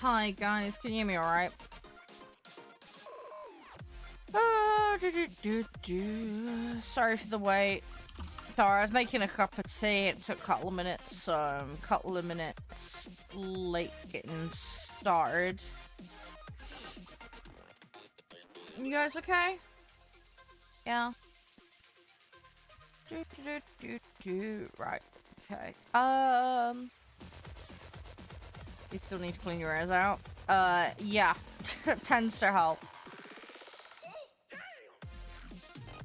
Hi guys, can you hear me alright? Sorry for the wait. Sorry, I was making a cup of tea. It took a couple of minutes, so I'm a couple of minutes late getting started. You guys okay? Yeah. Right. Okay. You still need to clean your ears out? Yeah. Tends to help.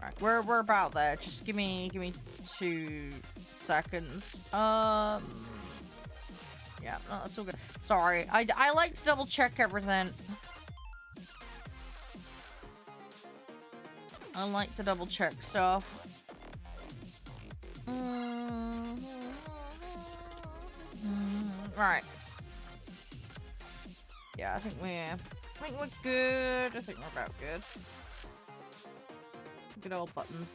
Right, we're about there. Just give me 2 seconds. Yeah, no, that's all good. Sorry, I like to double check everything. I like to double check stuff. Right. Yeah, I think we're good. I think we're about good. Good old buttons.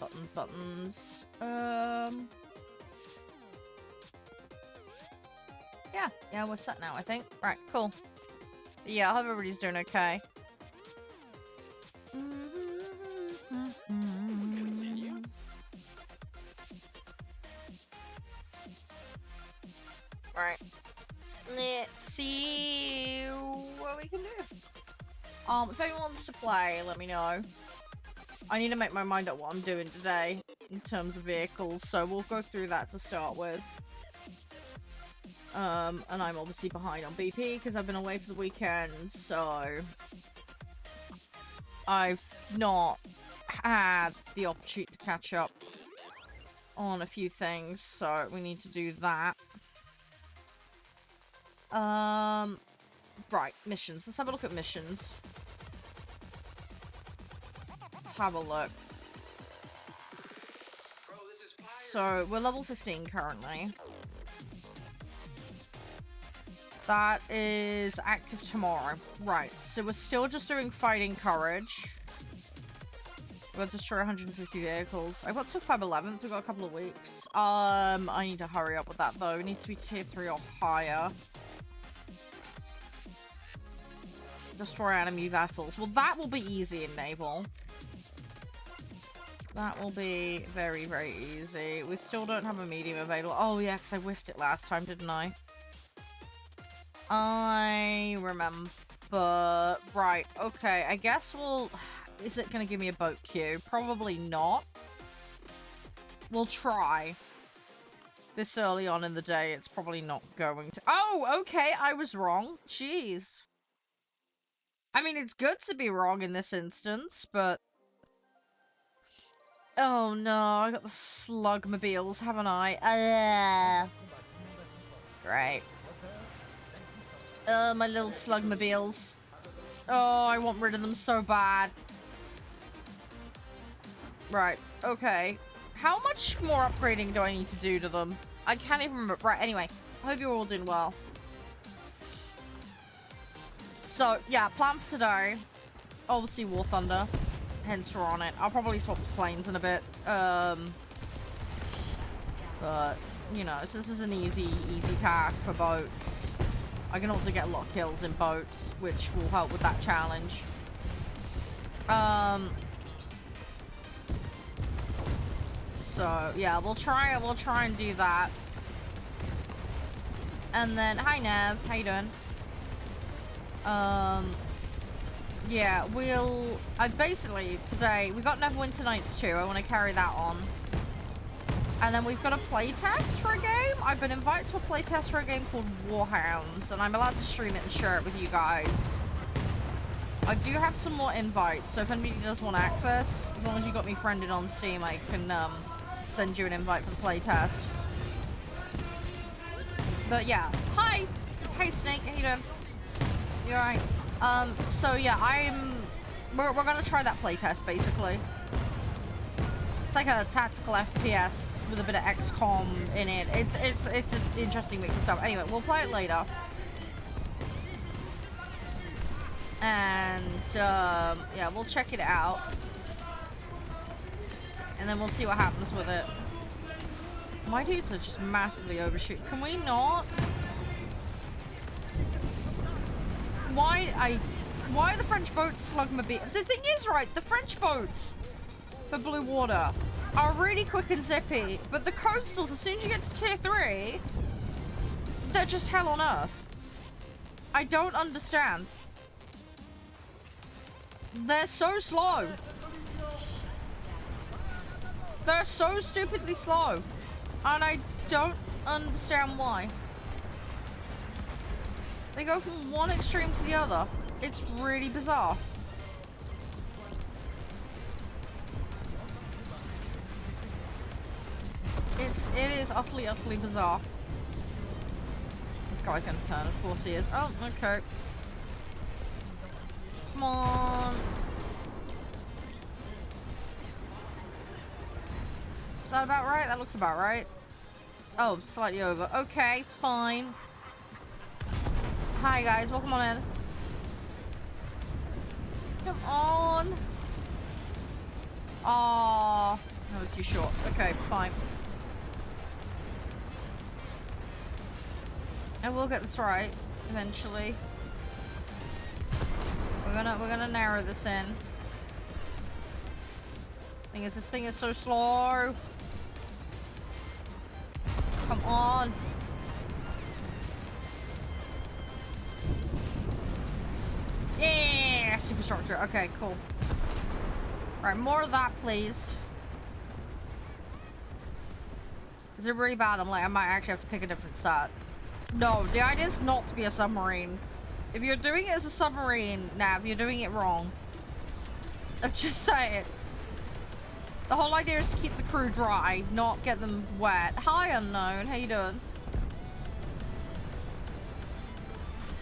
Yeah, we're set now, I think. Right, cool. Yeah, I hope everybody's doing okay. Continue. Right. Let's see what we can do. If anyone wants to play, let me know. I need to make my mind up what I'm doing today in terms of vehicles, so we'll go through that to start with. And I'm obviously behind on BP because I've been away for the weekend, so I've not had the opportunity to catch up on a few things, so we need to do that. Right, missions. Let's have a look at missions. Let's have a look. So, we're level 15 currently. That is active tomorrow. Right, so we're still just doing fighting courage. We'll destroy 150 vehicles. I got to Feb 11th, we've got a couple of weeks. I need to hurry up with that though. It needs to be tier 3 or higher. Destroy enemy vessels. Well, that will be easy in naval. That will be very, very easy. We still don't have a medium available. Oh yeah, because I whiffed it last time, didn't I? I remember. Right, okay. I guess we'll... Is it going to give me a boat queue? Probably not. We'll try. This early on in the day, it's probably not going to... Oh, okay, I was wrong. Jeez. I mean, it's good to be wrong in this instance, but... Oh no, I got the slugmobiles, haven't I? Great. My little slugmobiles. Oh, I want rid of them so bad. Right, okay. How much more upgrading do I need to do to them? I can't even remember. Right, anyway. I hope you're all doing well. So, yeah, plan for today. Obviously, War Thunder. Hence, we're on it. I'll probably swap to planes in a bit. But, you know, so this is an easy task for boats. I can also get a lot of kills in boats, which will help with that challenge. So, yeah, we'll try and do that. And then, hi Nev, how you doing? Yeah, basically, today, we got Neverwinter Nights 2, I want to carry that on. And then we've got a playtest for a game. I've been invited to a playtest for a game called Warhounds, and I'm allowed to stream it and share it with you guys. I do have some more invites, so if anybody does want access, as long as you got me friended on Steam, I can send you an invite for the playtest. But yeah, hi! Hey Snake, how you doing? You alright? So yeah, we're gonna try that playtest, basically. It's like a tactical FPS with a bit of XCOM in it. It's an interesting mix of stuff. Anyway, we'll play it later. And, yeah, we'll check it out. And then we'll see what happens with it. My dudes are just massively overshoot. Can we not? Why are the French boats slugmobile? The thing is, right, the French boats for blue water are really quick and zippy, but the coastals, as soon as you get to tier 3, they're just hell on earth. I don't understand. They're so slow. They're so stupidly slow. And I don't understand why. They go from one extreme to the other. It's really bizarre. It is utterly bizarre. This guy can turn, of course he is. Oh, okay. Come on. Is that about right? That looks about right. Oh, slightly over. Okay, fine. Hi guys, welcome on in. Come on. Oh, no, it's too short. Okay, fine. I will get this right eventually. We're gonna narrow this in. Thing is, this thing is so slow. Come on. Yeah, superstructure. Okay, cool. Alright, more of that, please. Is it really bad? I'm like, I might actually have to pick a different set. No, the idea is not to be a submarine. If you're doing it as a submarine, Nav, you're doing it wrong. I'm just saying. The whole idea is to keep the crew dry, not get them wet. Hi, Unknown. How you doing?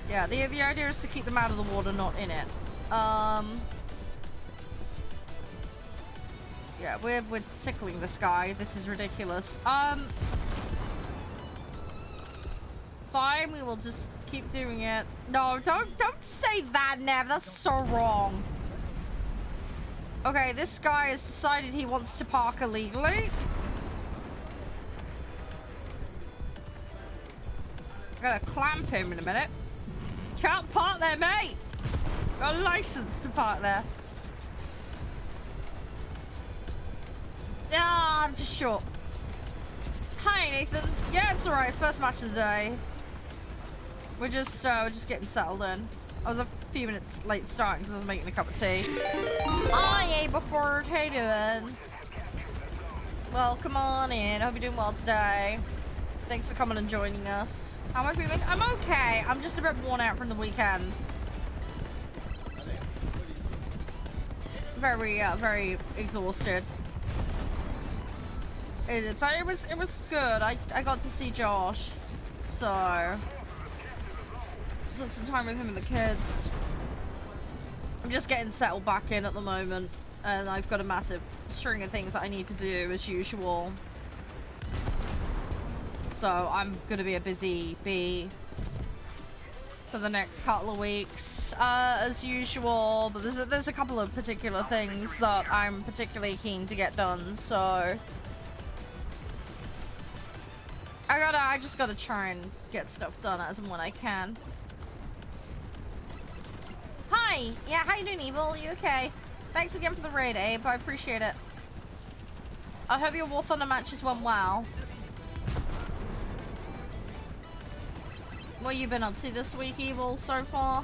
Yeah, the idea is to keep them out of the water, not in it. Yeah, we're tickling this guy. This is ridiculous. Fine, we will just keep doing it. No, don't say that, Nev. That's so wrong. Okay, this guy has decided he wants to park illegally. I'm gonna clamp him in a minute. Can't park there, mate. Got a license to park there. Ah, I'm just short. Hi, Nathan. Yeah, it's alright. First match of the day. We're just getting settled in. I was a few minutes late starting because I was making a cup of tea. Hi, Aberford. How you doing? Well, come on in. I hope you're doing well today. Thanks for coming and joining us. How am I feeling? I'm okay. I'm just a bit worn out from the weekend. Very exhausted. It was good. I got to see Josh, so spent some time with him and the kids. I'm just getting settled back in at the moment, and I've got a massive string of things that I need to do as usual. So I'm gonna be a busy bee for the next couple of weeks, as usual. But there's a couple of particular things that I'm particularly keen to get done. So I just gotta try and get stuff done as and when I can. Hi! Yeah, how you doing, Evil? You okay? Thanks again for the raid, Abe. I appreciate it. I hope your War Thunder matches went well. What you been up to this week, Evil, so far?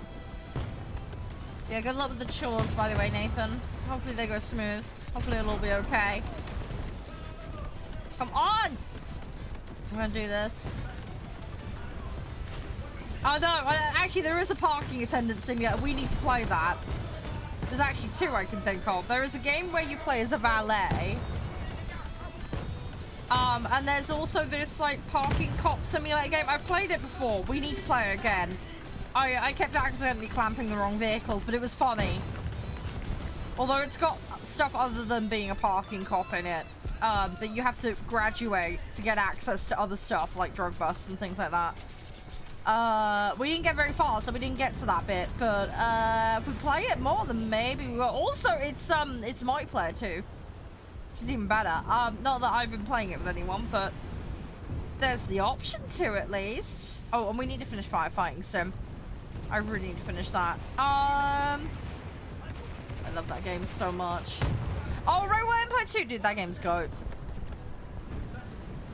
Yeah, good luck with the chores, by the way, Nathan. Hopefully they go smooth. Hopefully it'll all be okay. Come on! I'm gonna do this. Oh no, actually there is a parking attendant simulator. We need to play that. There's actually two I can think of. There is a game where you play as a valet. And there's also this like parking cop simulator game. I've played it before. We need to play it again. I kept accidentally clamping the wrong vehicles, but it was funny. Although it's got stuff other than being a parking cop in it. That you have to graduate to get access to other stuff like drug busts and things like that. We didn't get very far, so we didn't get to that bit. But if we play it more, then maybe we will. Also, it's multiplayer too, which is even better. Not that I've been playing it with anyone, but there's the option to at least. Oh, and we need to finish firefighting sim. I really need to finish that. I love that game so much. Oh, Rowan Empire 2, dude, that game's goat.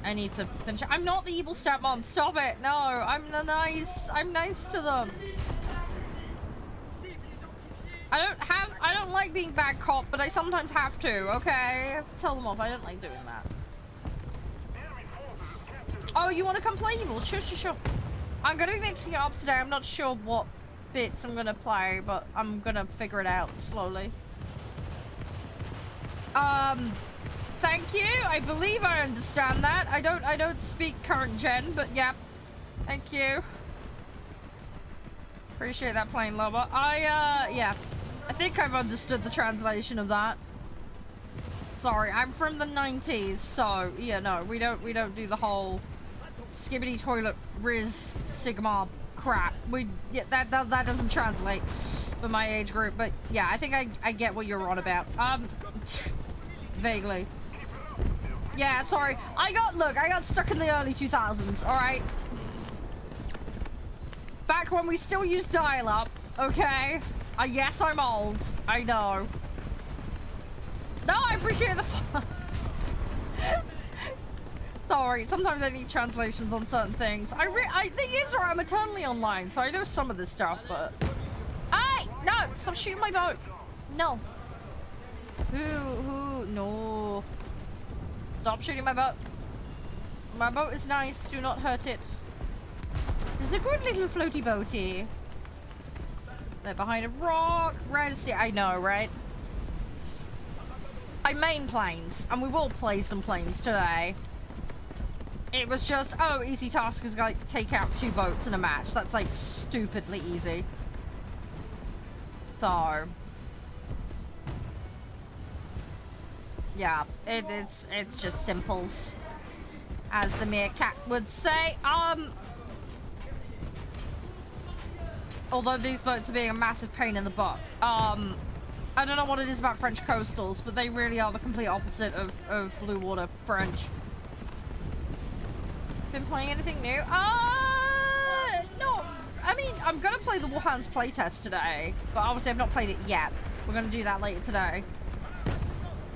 I need to finish it. I'm not the evil stepmom. Stop it. No, I'm nice to them. I don't like being bad cop, but I sometimes have to, okay? I have to tell them off. I don't like doing that. Oh, you want to come play evil? Sure. I'm going to be mixing it up today. I'm not sure what bits I'm going to play, but I'm going to figure it out slowly. Thank you. I believe I understand that. I don't speak current gen, but yeah. Thank you. Appreciate that, Plain Lover. Yeah. I think I've understood the translation of that. Sorry, I'm from the 90s, so yeah, no, we don't do the whole skibbity toilet Riz Sigma crap. That doesn't translate for my age group, but yeah, I think I get what you're on about. Vaguely. Yeah, sorry. I got stuck in the early 2000s, alright? Back when we still used dial-up, okay? Yes, I'm old. I know. No, I appreciate the fun. Sorry, sometimes I need translations on certain things. I think it's right, I'm eternally online, so I know some of this stuff, but... Hey! No! Stop shooting my boat! No. No. Stop shooting my boat. My boat is nice. Do not hurt it. It's a good little floaty boaty. They're behind a rock. I know, right? I main planes, and we will play some planes today. It was just, oh, easy task is like take out 2 boats in a match. That's like stupidly easy. So... yeah, it's just simples, as the meerkat would say. Although these boats are being a massive pain in the butt. I don't know what it is about French coastals, but they really are the complete opposite of blue water French. Been playing anything new? No. I mean, I'm gonna play the Warhounds playtest today, but obviously I've not played it yet. We're gonna do that later today.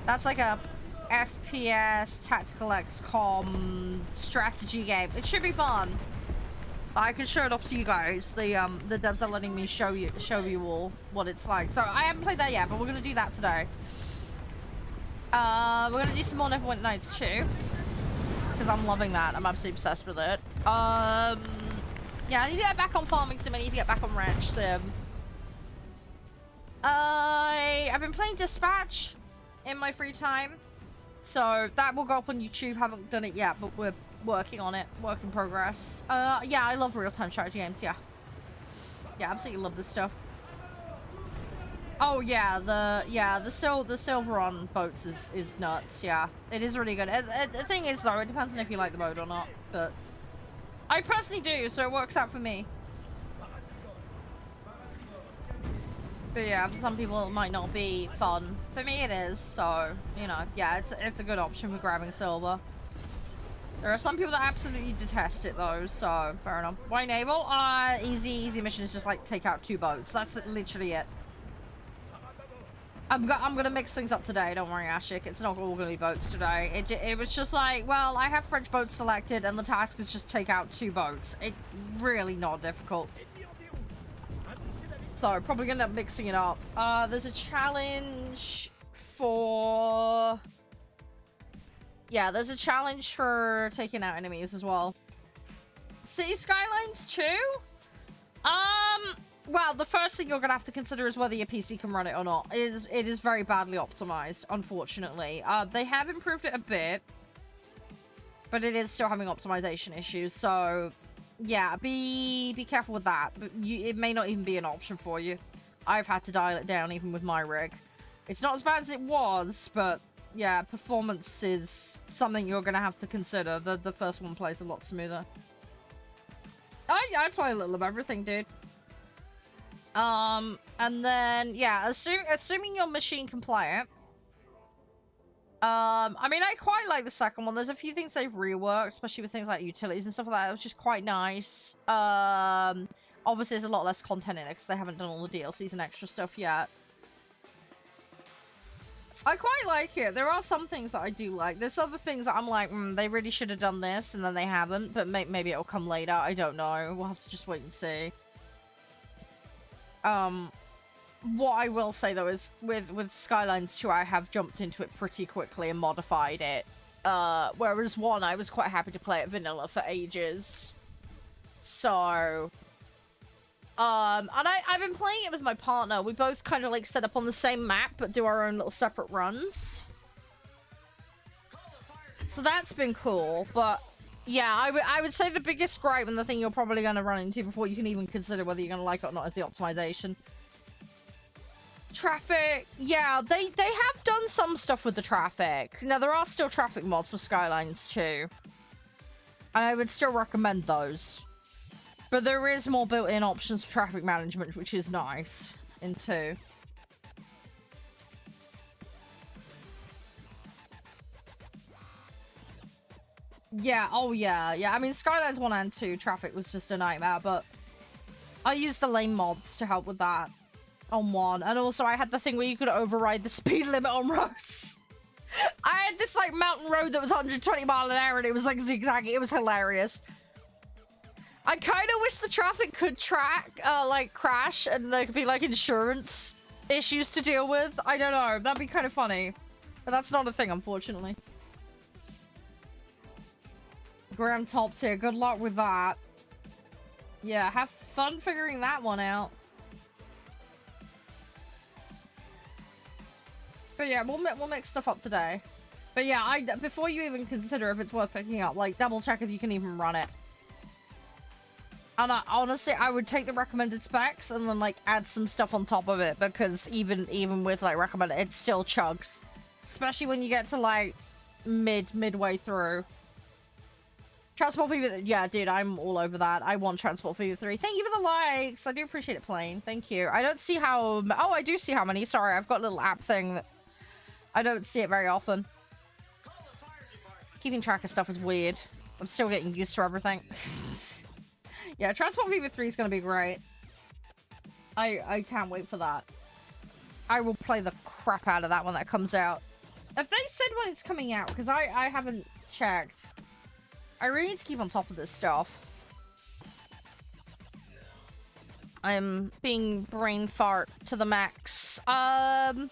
That's like a FPS tactical XCOM strategy game. It should be fun. I can show it off to you guys. The devs are letting me show you all what it's like. So I haven't played that yet, but we're gonna do that today. We're gonna do some more Neverwinter Nights too, because I'm loving that. I'm absolutely obsessed with it. Yeah, I need to get back on Farming Sim. I need to get back on Ranch Sim. I've been playing Dispatch in my free time, so that will go up on YouTube. Haven't done it yet, but we're working on it. Work in progress. Yeah, I love real-time strategy games. Yeah, absolutely love this stuff. Oh yeah, the silver on boats is nuts. Yeah, it is really good. The thing is though, it depends on if you like the mode or not, but I personally do, so it works out for me. But yeah, for some people it might not be fun. For me it is, so, you know, yeah, it's a good option for grabbing silver. There are some people that absolutely detest it though, so fair enough. Why naval? Easy mission is just like take out 2 boats. That's literally it. I'm gonna mix things up today, don't worry, Ashik. It's not all gonna be boats today. It was just like, well, I have French boats selected and the task is just take out 2 boats. It's really not difficult. So, probably gonna end up mixing it up. There's a challenge for... yeah, there's a challenge for taking out enemies as well. City Skylines 2? Well, the first thing you're gonna have to consider is whether your PC can run it or not. It is very badly optimized, unfortunately. They have improved it a bit, but it is still having optimization issues, so... yeah, be careful with that. But it may not even be an option for you. I've had to dial it down even with my rig. It's not as bad as it was, but yeah, performance is something you're gonna have to consider. The first one plays a lot smoother. I play a little of everything, dude. And then yeah, assuming your machine can play it. I mean, I quite like the second one. There's a few things they've reworked, especially with things like utilities and stuff like that, which is quite nice. Obviously, there's a lot less content in it because they haven't done all the DLCs and extra stuff yet. I quite like it. There are some things that I do like. There's other things that I'm like, they really should have done this, and then they haven't. But maybe it'll come later. I don't know. We'll have to just wait and see. What I will say, though, is with Skylines 2, I have jumped into it pretty quickly and modified it. Whereas 1, I was quite happy to play it vanilla for ages. So... and I've been playing it with my partner. We both kind of like set up on the same map, but do our own little separate runs. So that's been cool, but yeah, I would say the biggest gripe and the thing you're probably going to run into before you can even consider whether you're going to like it or not is the optimization. Traffic, yeah, they have done some stuff with the traffic. Now, there are still traffic mods for Skylines too, and I would still recommend those. But there is more built-in options for traffic management, which is nice in 2. Yeah, oh yeah, yeah. I mean, Skylines 1 and 2 traffic was just a nightmare, but I used the lane mods to help with that on 1. And also I had the thing where you could override the speed limit on roads. I had this like mountain road that was 120 miles an hour and it was like zigzagging. It was hilarious. I kind of wish the traffic could like crash and there could be like insurance issues to deal with. I don't know. That'd be kind of funny. But that's not a thing, unfortunately. Graham top tier. Good luck with that. Yeah, have fun figuring that one out. But yeah, we'll mix stuff up today. But yeah, before you even consider if it's worth picking up, like double check if you can even run it. And honestly, I would take the recommended specs and then like add some stuff on top of it, because even with like recommended, it still chugs, especially when you get to like midway through. Transport Fever, yeah, dude, I'm all over that. I want Transport Fever 3. Thank you for the likes. I do appreciate it playing. Thank you. I don't see how. Oh, I do see how many. Sorry, I've got a little app thing that I don't see it very often. Keeping track of stuff is weird. I'm still getting used to everything. Yeah, Transport Fever 3 is going to be great. I can't wait for that. I will play the crap out of that when that comes out. If they said when it's coming out, because I haven't checked. I really need to keep on top of this stuff. I'm being brain fart to the max. But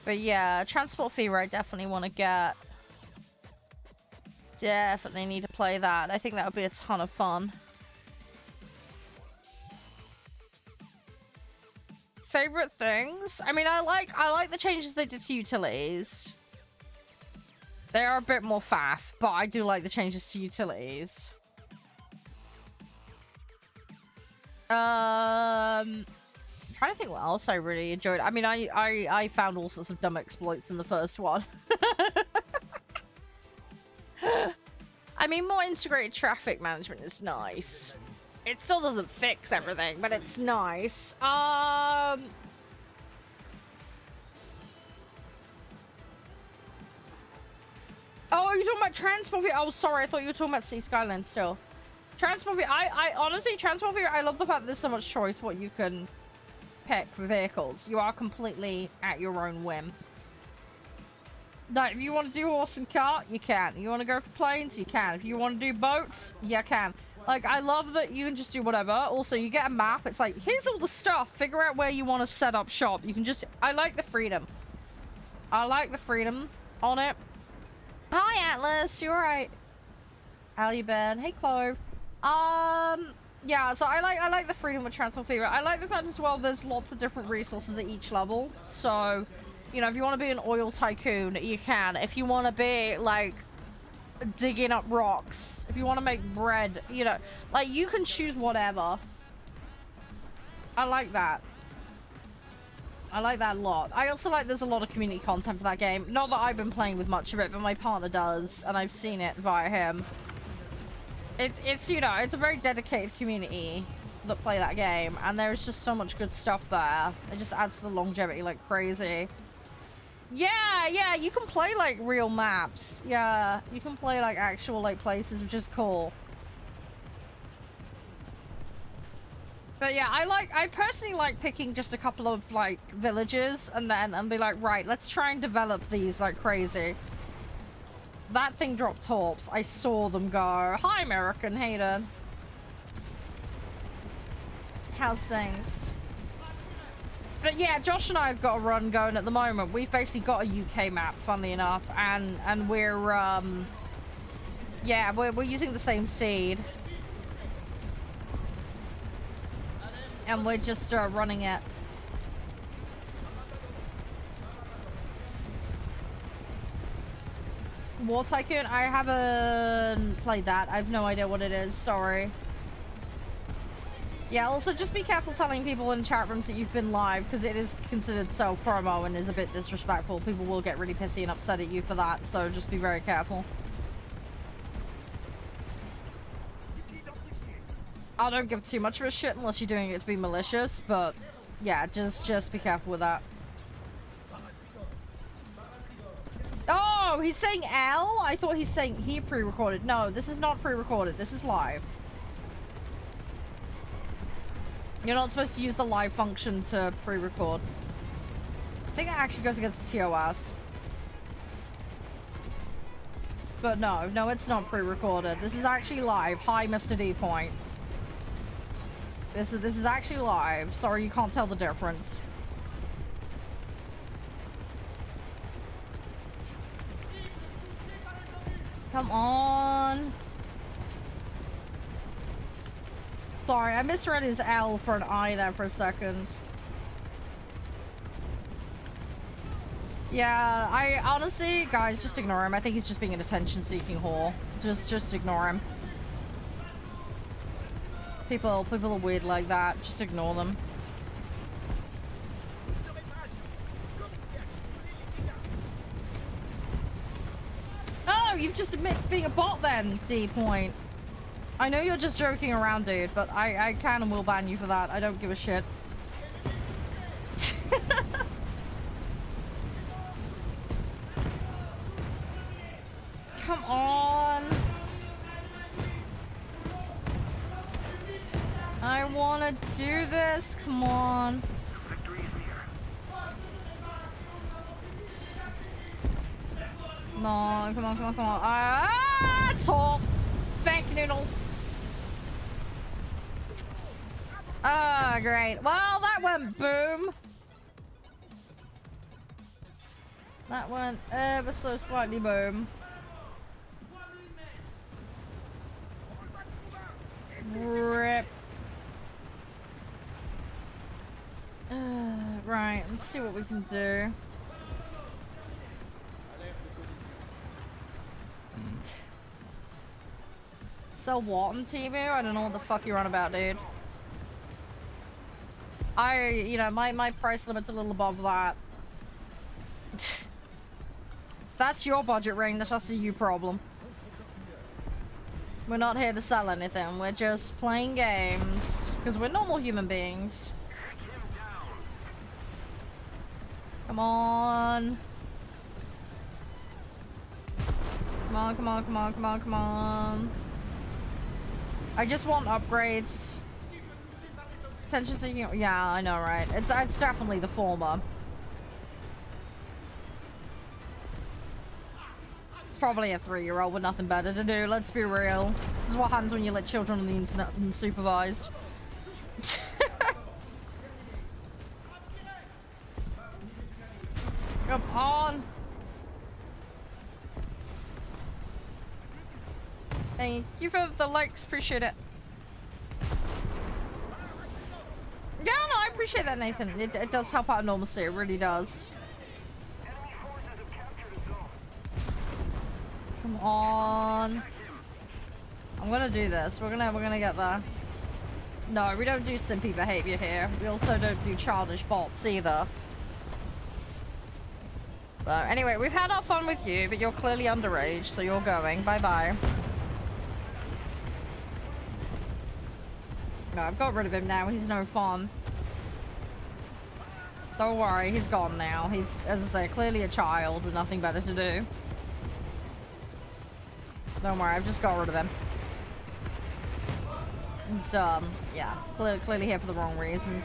yeah, Transport Fever I definitely want to get. Definitely need to play that. I think that would be a ton of fun. Favorite things? I mean, I like the changes they did to utilities. They are a bit more faff, but I do like the changes to utilities. Trying to think what else I really enjoyed. I mean, I found all sorts of dumb exploits in the first one. I mean, more integrated traffic management is nice. It still doesn't fix everything, but it's nice. Oh, are you talking about Transport Fever? Oh, sorry, I thought you were talking about Sea Skyline still. Transport Fever, I honestly, Transport Fever, I love the fact that there's so much choice what you can pick for vehicles. You are completely at your own whim. Like, if you want to do horse and cart, you can. You want to go for planes, you can. If you want to do boats, you can. Like, I love that you can just do whatever. Also, you get a map. It's like, here's all the stuff. Figure out where you want to set up shop. You can just... I like the freedom. I like the freedom on it. Hi, Atlas. You alright? How you been? Hey, Clove. Yeah, so I like the freedom with Transport Fever. I like the fact as well there's lots of different resources at each level. So, you know, if you want to be an oil tycoon, you can. If you want to be, like, digging up rocks, if you want to make bread, you know, like, you can choose whatever. I like that. I like that a lot. I also like there's a lot of community content for that game. Not that I've been playing with much of it, but my partner does, and I've seen it via him. It's you know, it's a very dedicated community that play that game, and there's just so much good stuff there. It just adds to the longevity like crazy. Yeah, you can play like real maps. Yeah, you can play like actual like places, which is cool. But yeah, I personally like picking just a couple of like villages and be like, right, let's try and develop these like crazy. That thing dropped torps. I saw them go. Hi, American Hayden. How's things? But yeah, Josh and I have got a run going at the moment. We've basically got a UK map, funnily enough, and we're yeah, we're using the same seed. And we're just running it. War Tycoon? I haven't played that. I have no idea what it is. Sorry. Yeah, also just be careful telling people in chat rooms that you've been live, because it is considered self-promo and is a bit disrespectful. People will get really pissy and upset at you for that, so just be very careful. I don't give too much of a shit unless you're doing it to be malicious, but yeah, just be careful with that. Oh, he's saying L? I thought he's saying he pre-recorded. No, this is not pre-recorded. This is live. You're not supposed to use the live function to pre-record. I think that actually goes against the TOS. But no, it's not pre-recorded. This is actually live. Hi, Mr. D Point. This is actually live. Sorry, you can't tell the difference. Come on. Sorry, I misread his L for an I there for a second. Yeah, I honestly, guys, just ignore him. I think he's just being an attention-seeking whore. Just ignore him. People are weird like that. Just ignore them. Oh, you've just admitted to being a bot then, D Point. I know you're just joking around, dude, but I can and will ban you for that. I don't give a shit. Come on. I want to do this. Come on. Come on, come on, come on, come on. Ah, top. Thank you, Noodle. Ah, great. Well, that went boom. That went ever so slightly boom. Rip. Right, let's see what we can do. Sell what on TV? I don't know what the fuck you're on about, dude. You know, my price limit's a little above that. That's your budget range, that's a you problem. We're not here to sell anything, we're just playing games. Because we're normal human beings. Come on. Come on, come on, come on, come on, come on. I just want upgrades. Attention seeking. Yeah, I know, right? It's definitely the former. It's probably a 3-year-old with nothing better to do, let's be real. This is what happens when you let children on the internet unsupervised. Come on. Thank you for the likes, appreciate it. Yeah, no, I appreciate that, Nathan. It does help out enormously, it really does. Come on. I'm gonna do this. We're gonna get there. No, we don't do simpy behavior here. We also don't do childish bots either. So anyway, we've had our fun with you, but you're clearly underage, so you're going. Bye-bye. No, I've got rid of him now. He's no fun. Don't worry, he's gone now. He's, as I say, clearly a child with nothing better to do. Don't worry, I've just got rid of him. He's, yeah, clearly here for the wrong reasons.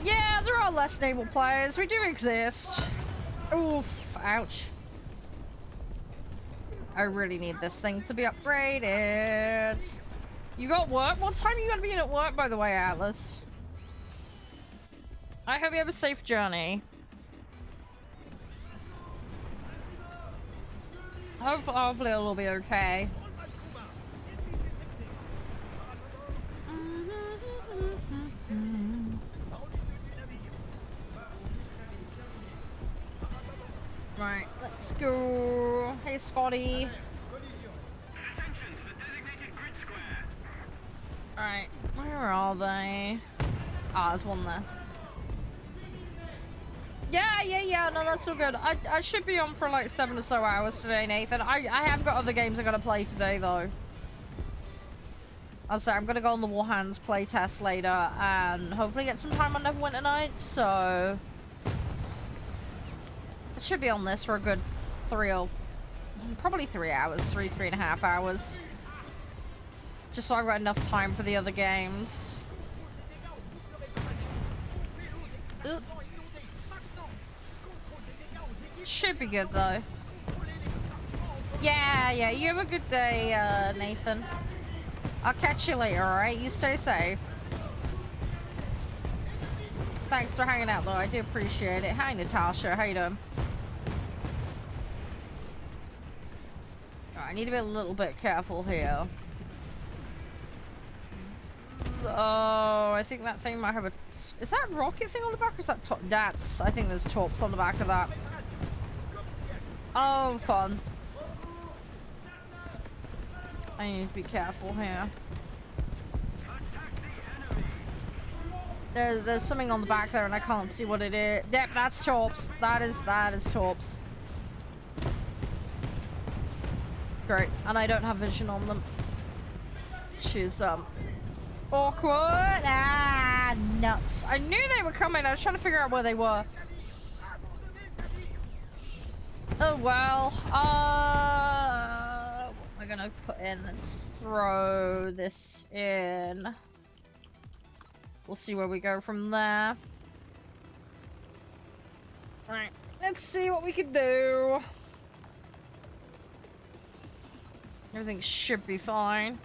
Yeah, there are less naval players. We do exist. Oof, ouch. I really need this thing to be upgraded. You got work? What time are you gonna be in at work, by the way, Atlas? I hope you have a safe journey. Hopefully it'll be okay. Right, let's go. Hey, Scotty. Alright, where are they? Ah, there's one there. Yeah, no, that's all good. I should be on for like 7 or so hours today, Nathan. I have got other games I gotta play today, though. I'll say I'm gonna go on the Warhounds playtest later and hopefully get some time on Neverwinter Nights, so... I should be on this for a good probably 3 hours, 3.5 hours. Just so I've got enough time for the other games. Ooh. Should be good though. Yeah, you have a good day, Nathan. I'll catch you later, alright? You stay safe. Thanks for hanging out though, I do appreciate it. Hi Natasha, how you doing? I need to be a little bit careful here. Oh, I think that thing might have a... Is that rocket thing on the back or is that... That's... I think there's torps on the back of that. Oh, fun. I need to be careful here. There's something on the back there and I can't see what it is. Yep, that's torps. That is torps. Great. And I don't have vision on them. She's, awkward. Ah, nuts. I knew they were coming. I was trying to figure out where they were. Oh, well. What am I gonna put in? Let's throw this in. We'll see where we go from there. Alright. Let's see what we can do. Everything should be fine.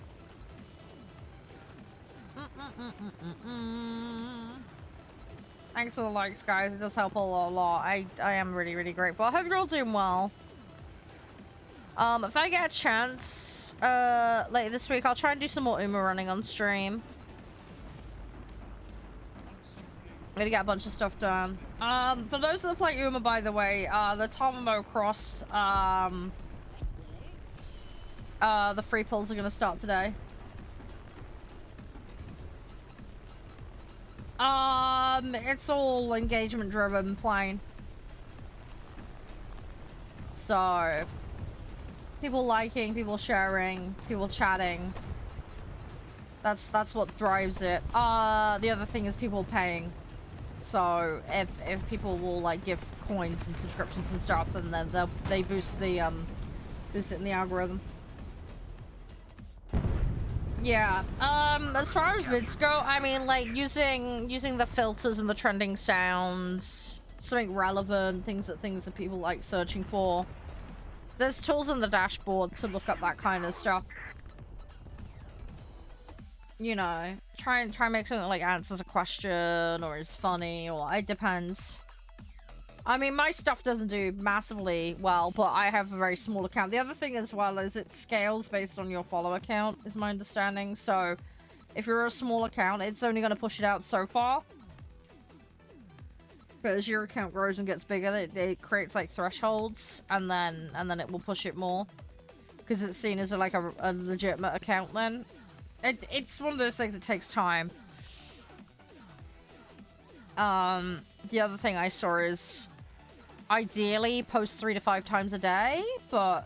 Thanks for the likes, guys. It does help a lot. I am really, really grateful. I hope you're all doing well. If I get a chance later this week, I'll try and do some more Uma running on stream. I'm gonna get a bunch of stuff done. For those that play Uma, by the way, the Tomomo Cross, the free pulls are gonna start today. It's all engagement driven playing. So, people liking, people sharing, people chatting. That's what drives it. The other thing is people paying. So if people will like give coins and subscriptions and stuff, then they boost it in the algorithm. Yeah. As far as vids go, I mean, like using the filters and the trending sounds, something relevant, things that people like searching for. There's tools in the dashboard to look up that kind of stuff. You know, try and make something that like answers a question or is funny, or it depends. I mean, my stuff doesn't do massively well, but I have a very small account. The other thing as well is it scales based on your follower count, is my understanding. So if you're a small account, it's only going to push it out so far. But as your account grows and gets bigger, it creates like thresholds, and then it will push it more because it's seen as like a legitimate account. Then it's one of those things that takes time. The other thing I saw is ideally post 3 to 5 times a day, but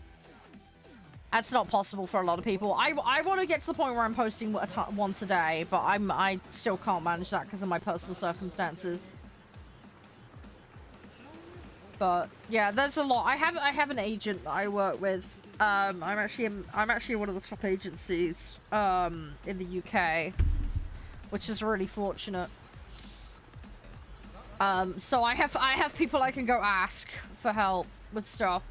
that's not possible for a lot of people. I want to get to the point where I'm posting once a day, but I still can't manage that because of my personal circumstances. But yeah, there's a lot. I have an agent that I work with. I'm actually one of the top agencies in the UK, which is really fortunate. So I have people I can go ask for help with stuff.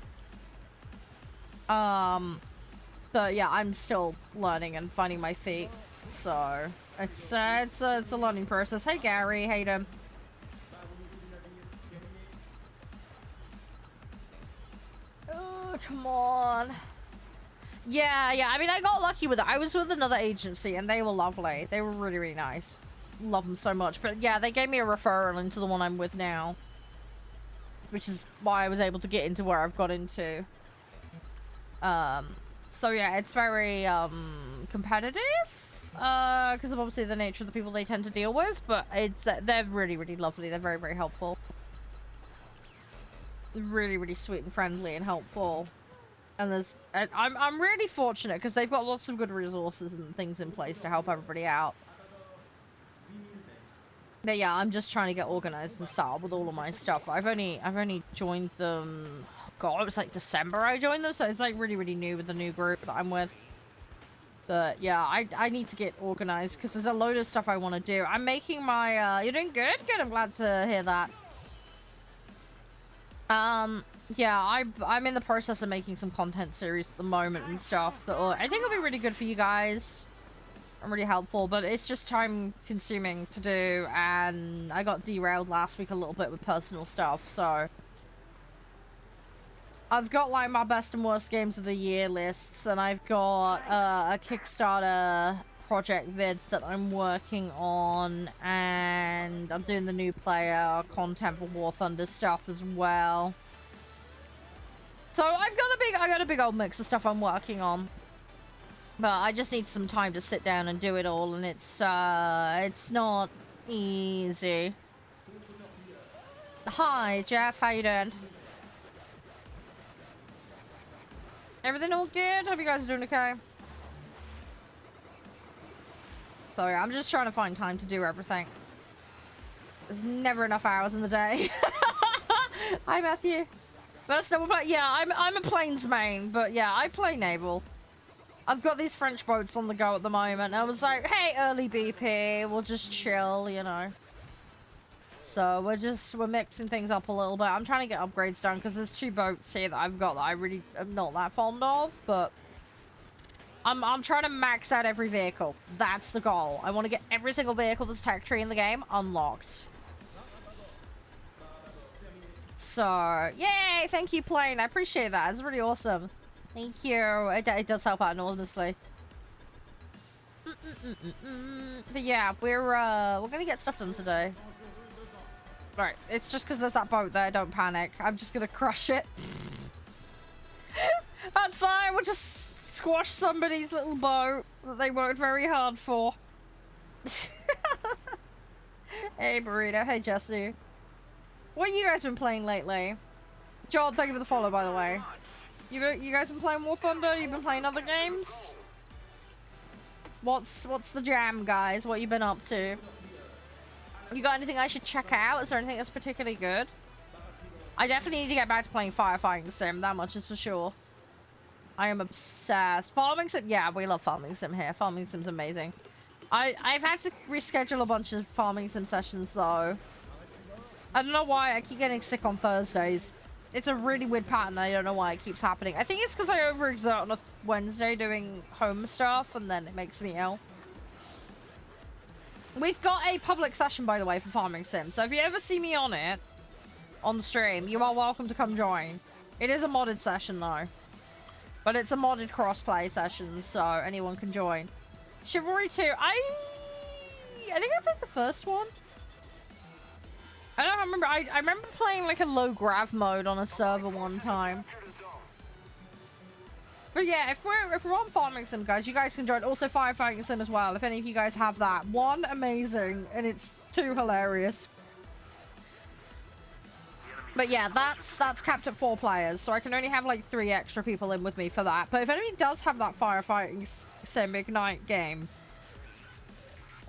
But yeah, I'm still learning and finding my feet. So it's a learning process. Hey Gary, how you doing? Oh, come on. Yeah, I mean, I got lucky with it. I was with another agency and they were lovely. They were really, really nice. Love them so much. But yeah, they gave me a referral into the one I'm with now, which is why I was able to get into where I've got into. So yeah, it's very competitive because of obviously the nature of the people they tend to deal with, but they're really, really lovely. They're very, very helpful. Really, really sweet and friendly and helpful. And I'm really fortunate because they've got lots of good resources and things in place to help everybody out. But yeah, I'm just trying to get organized and set up with all of my stuff. I've only joined them. God, it was like December I joined them, so it's like really, really new with the new group that I'm with. But yeah, I need to get organized because there's a load of stuff I want to do. I'm making my you're doing good? Good, I'm glad to hear that. Yeah, I'm in the process of making some content series at the moment and stuff that I think will be really good for you guys. I'm really helpful, but it's just time consuming to do, and I got derailed last week a little bit with personal stuff, so I've got like my best and worst games of the year lists, and I've got a Kickstarter project vid that I'm working on, and I'm doing the new player content for War Thunder stuff as well. So I got a big old mix of stuff I'm working on. But I just need some time to sit down and do it all, and it's not easy. Hi, Jeff. How you doing? Everything all good? Hope you guys are doing okay. Sorry, I'm just trying to find time to do everything. There's never enough hours in the day. Hi, Matthew. But still, yeah, I'm a planes main, but yeah, I play naval. I've got these French boats on the go at the moment. I was like, hey, early BP, we'll just chill, you know. So we're mixing things up a little bit. I'm trying to get upgrades done because there's 2 boats here that I've got that I really am not that fond of, but I'm trying to max out every vehicle. That's the goal. I want to get every single vehicle that's tech tree in the game unlocked. So, yay! Thank you, Plane. I appreciate that. It's really awesome. Thank you. It does help out enormously. But yeah, we're gonna get stuff done today. Right, it's just because there's that boat there. Don't panic. I'm just gonna crush it. That's fine. We'll just squash somebody's little boat that they worked very hard for. Hey, Burrito. Hey, Jesse. What have you guys been playing lately? John, thank you for the follow, by the way. You guys been playing War Thunder? You've been playing other games? What's the jam, guys? What you been up to? You got anything I should check out? Is there anything that's particularly good? I definitely need to get back to playing Firefighting Sim. That much is for sure. I am obsessed. Farming Sim? Yeah, we love Farming Sim here. Farming Sim's amazing. I've had to reschedule a bunch of Farming Sim sessions, though. I don't know why I keep getting sick on Thursdays. It's a really weird pattern. I don't know why it keeps happening. I think it's because I overexert on a Wednesday doing home stuff, and then it makes me ill. We've got a public session, by the way, for Farming Sim. So if you ever see me on it, on stream, you are welcome to come join. It is a modded session, though. But it's a modded crossplay session, so anyone can join. Chivalry 2. I think I played the first one. I don't remember. I remember playing like a low grav mode on a server one time. But yeah, if we're on Farming Sim, guys, you guys can join. Also Firefighting Sim as well, if any of you guys have that. 1, amazing, and it's 2, hilarious. But yeah, that's capped at 4 players, so I can only have like 3 extra people in with me for that. But if anybody does have that Firefighting Sim Ignite game,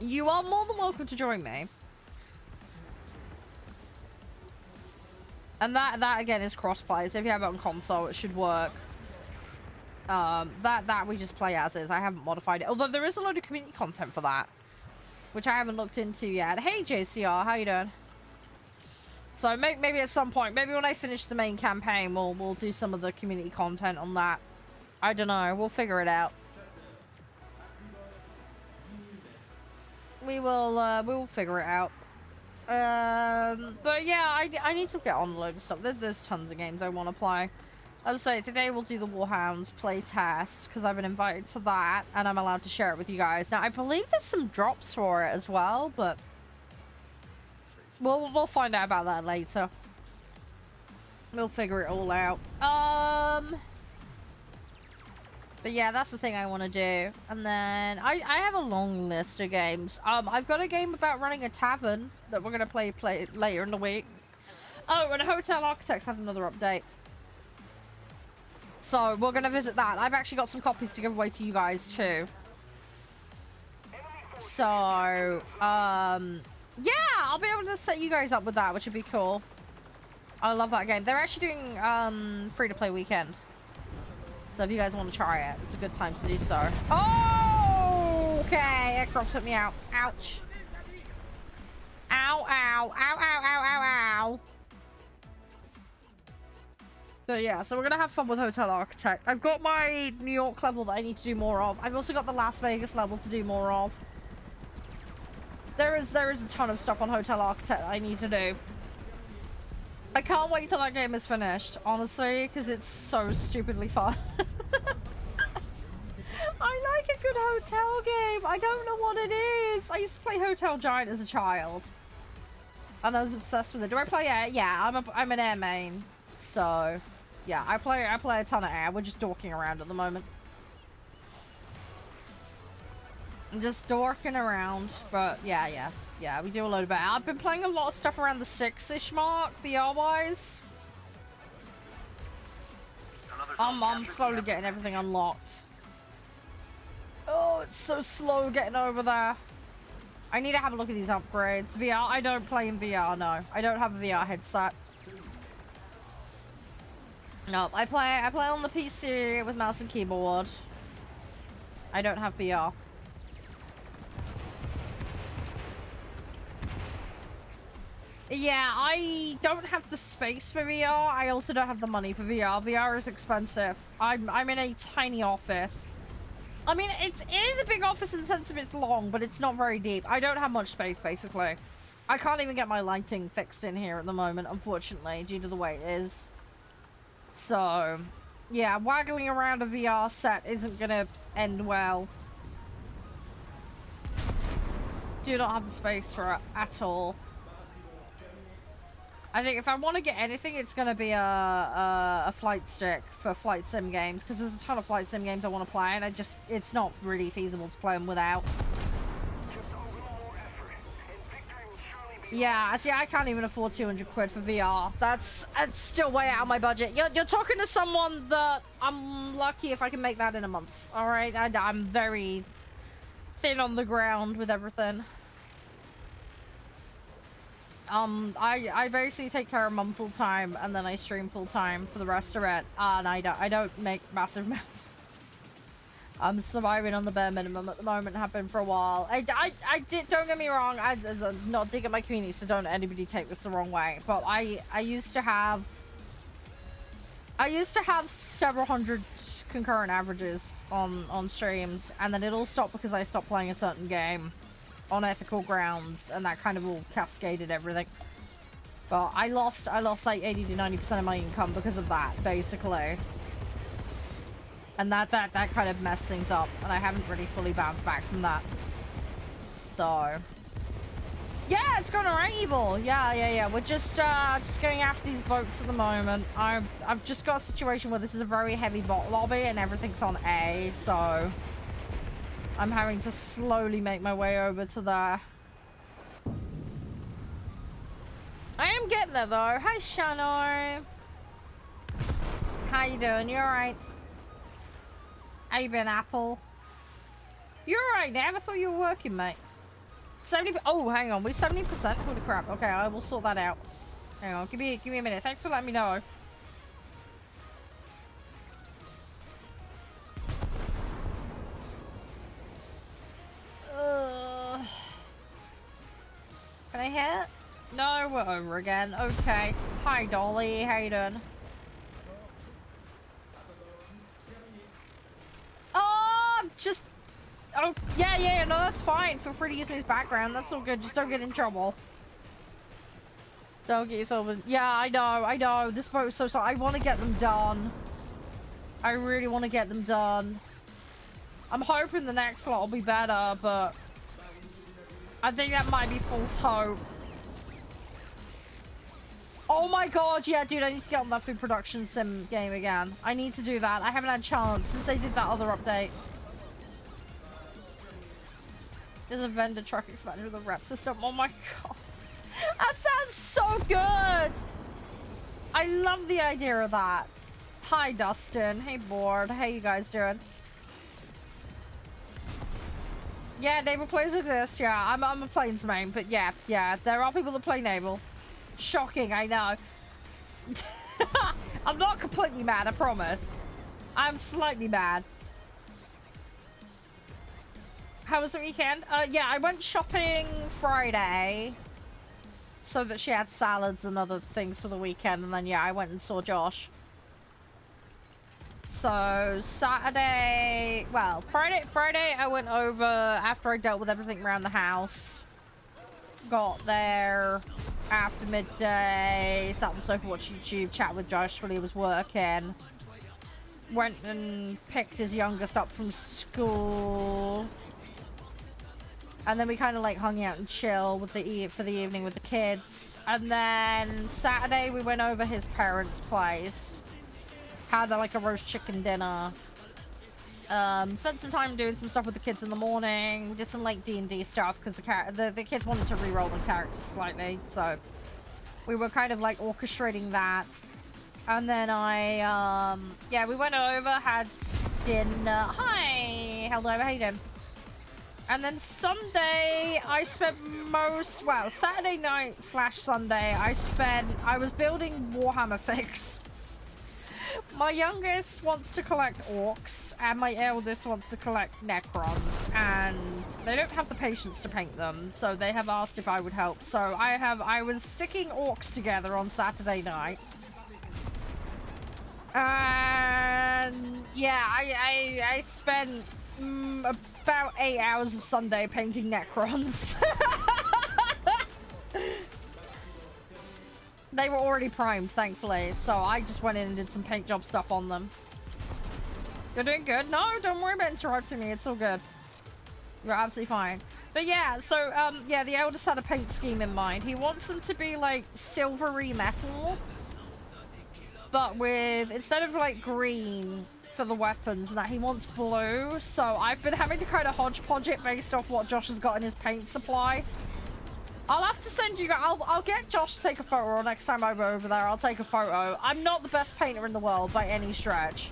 you are more than welcome to join me. And that again is crossplay, so if you have it on console, it should work. That we just play as is. I haven't modified it. Although there is a load of community content for that, which I haven't looked into yet. Hey JCR, how you doing? So maybe at some point, maybe when I finish the main campaign, we'll do some of the community content on that. I don't know. We'll figure it out. We will figure it out. But yeah, I need to get on a load of stuff. There's tons of games I want to play. As I say, today we'll do the Warhounds play test because I've been invited to that and I'm allowed to share it with you guys. Now I believe there's some drops for it as well, but we'll find out about that later. We'll figure it all out. But yeah, that's the thing I want to do. And then I have a long list of games. I've got a game about running a tavern that we're gonna play later in the week. Oh, and Hotel Architects had another update. So we're gonna visit that. I've actually got some copies to give away to you guys too. So, yeah, I'll be able to set you guys up with that, which would be cool. I love that game. They're actually doing free-to-play weekend. So if you guys want to try it, it's a good time to do so. Oh, okay. Aircraft took me out. Ouch. Ow, ow, ow, ow, ow, ow, ow. So yeah, so we're going to have fun with Hotel Architect. I've got my New York level that I need to do more of. I've also got the Las Vegas level to do more of. There is a ton of stuff on Hotel Architect that I need to do. I can't wait till that game is finished, honestly, because it's so stupidly fun. I like a good hotel game. I don't know what it is. I used to play Hotel Giant as a child. And I was obsessed with it. Do I play air? Yeah, I'm an air main. So, yeah, I play a ton of air. We're just dorking around at the moment. I'm just dorking around. But, yeah. Yeah, we do a load of it. I've been playing a lot of stuff around the 6-ish mark, VR-wise. I'm slowly getting everything unlocked. Oh, it's so slow getting over there. I need to have a look at these upgrades. VR, I don't play in VR, no. I don't have a VR headset. No, I play on the PC with mouse and keyboard. I don't have VR. Yeah, I don't have the space for VR. I also don't have the money for VR. VR is expensive. I'm in a tiny office. I mean, it is a big office in the sense of it's long, but it's not very deep. I don't have much space, basically. I can't even get my lighting fixed in here at the moment, unfortunately, due to the way it is. So, yeah, waggling around a VR set isn't gonna end well. Do not have the space for it at all. I think if I want to get anything, it's going to be a flight stick for flight sim games, because there's a ton of flight sim games I want to play, and it's not really feasible to play them without. Yeah, see, I can't even afford 200 quid for VR. That's still way out of my budget. You're talking to someone that I'm lucky if I can make that in a month. All right, I'm very thin on the ground with everything. I basically take care of mum full time, and then I stream full time for the rest of it, and I don't make massive amounts. I'm surviving on the bare minimum at the moment, have been for a while. I did, don't get me wrong, I'm not digging my community, so don't anybody take this the wrong way, but I used to have several hundred concurrent averages on streams, and then it all stopped because I stopped playing a certain game on ethical grounds, and that kind of all cascaded everything. But I lost like 80 to 90% of my income because of that, basically. And that kind of messed things up, and I haven't really fully bounced back from that. So yeah, it's going alright, Evil. Yeah. We're just going after these boats at the moment. I've just got a situation where this is a very heavy bot lobby and everything's on A, so I'm having to slowly make my way over to there. I am getting there though. Hi, Shano. How you doing? You alright? How you been, Apple? You're alright, Nav. I thought you were working, mate. 70. Oh, hang on. We're 70%. Holy crap. Okay, I will sort that out. Hang on, give me a minute. Thanks for letting me know. Can I hit? No, we're over again. Okay. Hi, Dolly. How you doing? Oh, just... Oh, yeah, no, that's fine. Feel free to use me as background. That's all good. Just don't get in trouble. Don't get yourself in... Yeah, I know. This boat is so sorry. I want to get them done. I really want to get them done. I'm hoping the next lot will be better, but... I think that might be false hope. Oh my god, yeah, dude, I need to get on that food production sim game again. I need to do that. I haven't had a chance since they did that other update. There's a vendor truck expanded with a rep system. Oh my god. That sounds so good! I love the idea of that. Hi, Dustin. Hey, Board. How you guys doing? Yeah, naval planes exist. Yeah, I'm a planes main, but yeah, there are people that play naval. Shocking, I know. I'm not completely mad, I promise. I'm slightly mad. How was the weekend? Yeah, I went shopping Friday so that she had salads and other things for the weekend, and then yeah, I went and saw Josh. So Saturday, well, Friday I went over after I dealt with everything around the house. Got there after midday, sat on the sofa, watched YouTube, chat with Josh while he was working. Went and picked his youngest up from school. And then we kind of like hung out and chill with for the evening with the kids. And then Saturday we went over his parents' place. Had like a roast chicken dinner. Spent some time doing some stuff with the kids in the morning. Did some like D&D stuff because the kids wanted to re-roll the characters slightly, so we were kind of like orchestrating that. And then yeah, we went over, had dinner. Hi, hello, how you doing? And then Sunday I spent Saturday night / Sunday I was building Warhammer figs. My youngest wants to collect orcs, and my eldest wants to collect necrons, and they don't have the patience to paint them, so they have asked if I would help. So I was sticking orcs together on Saturday night. And yeah, I spent about 8 hours of Sunday painting necrons. They were already primed, thankfully, so I just went in and did some paint job stuff on them. You're doing good? No, don't worry about interrupting me. It's all good. You're absolutely fine. But yeah, so, yeah, the eldest had a paint scheme in mind. He wants them to be, like, silvery metal, but with, instead of, like, green for the weapons and that, he wants blue. So I've been having to kind of hodgepodge it based off what Josh has got in his paint supply. I'll have to send you guys. I'll get Josh to take a photo, or next time I go over there, I'll take a photo. I'm not the best painter in the world by any stretch,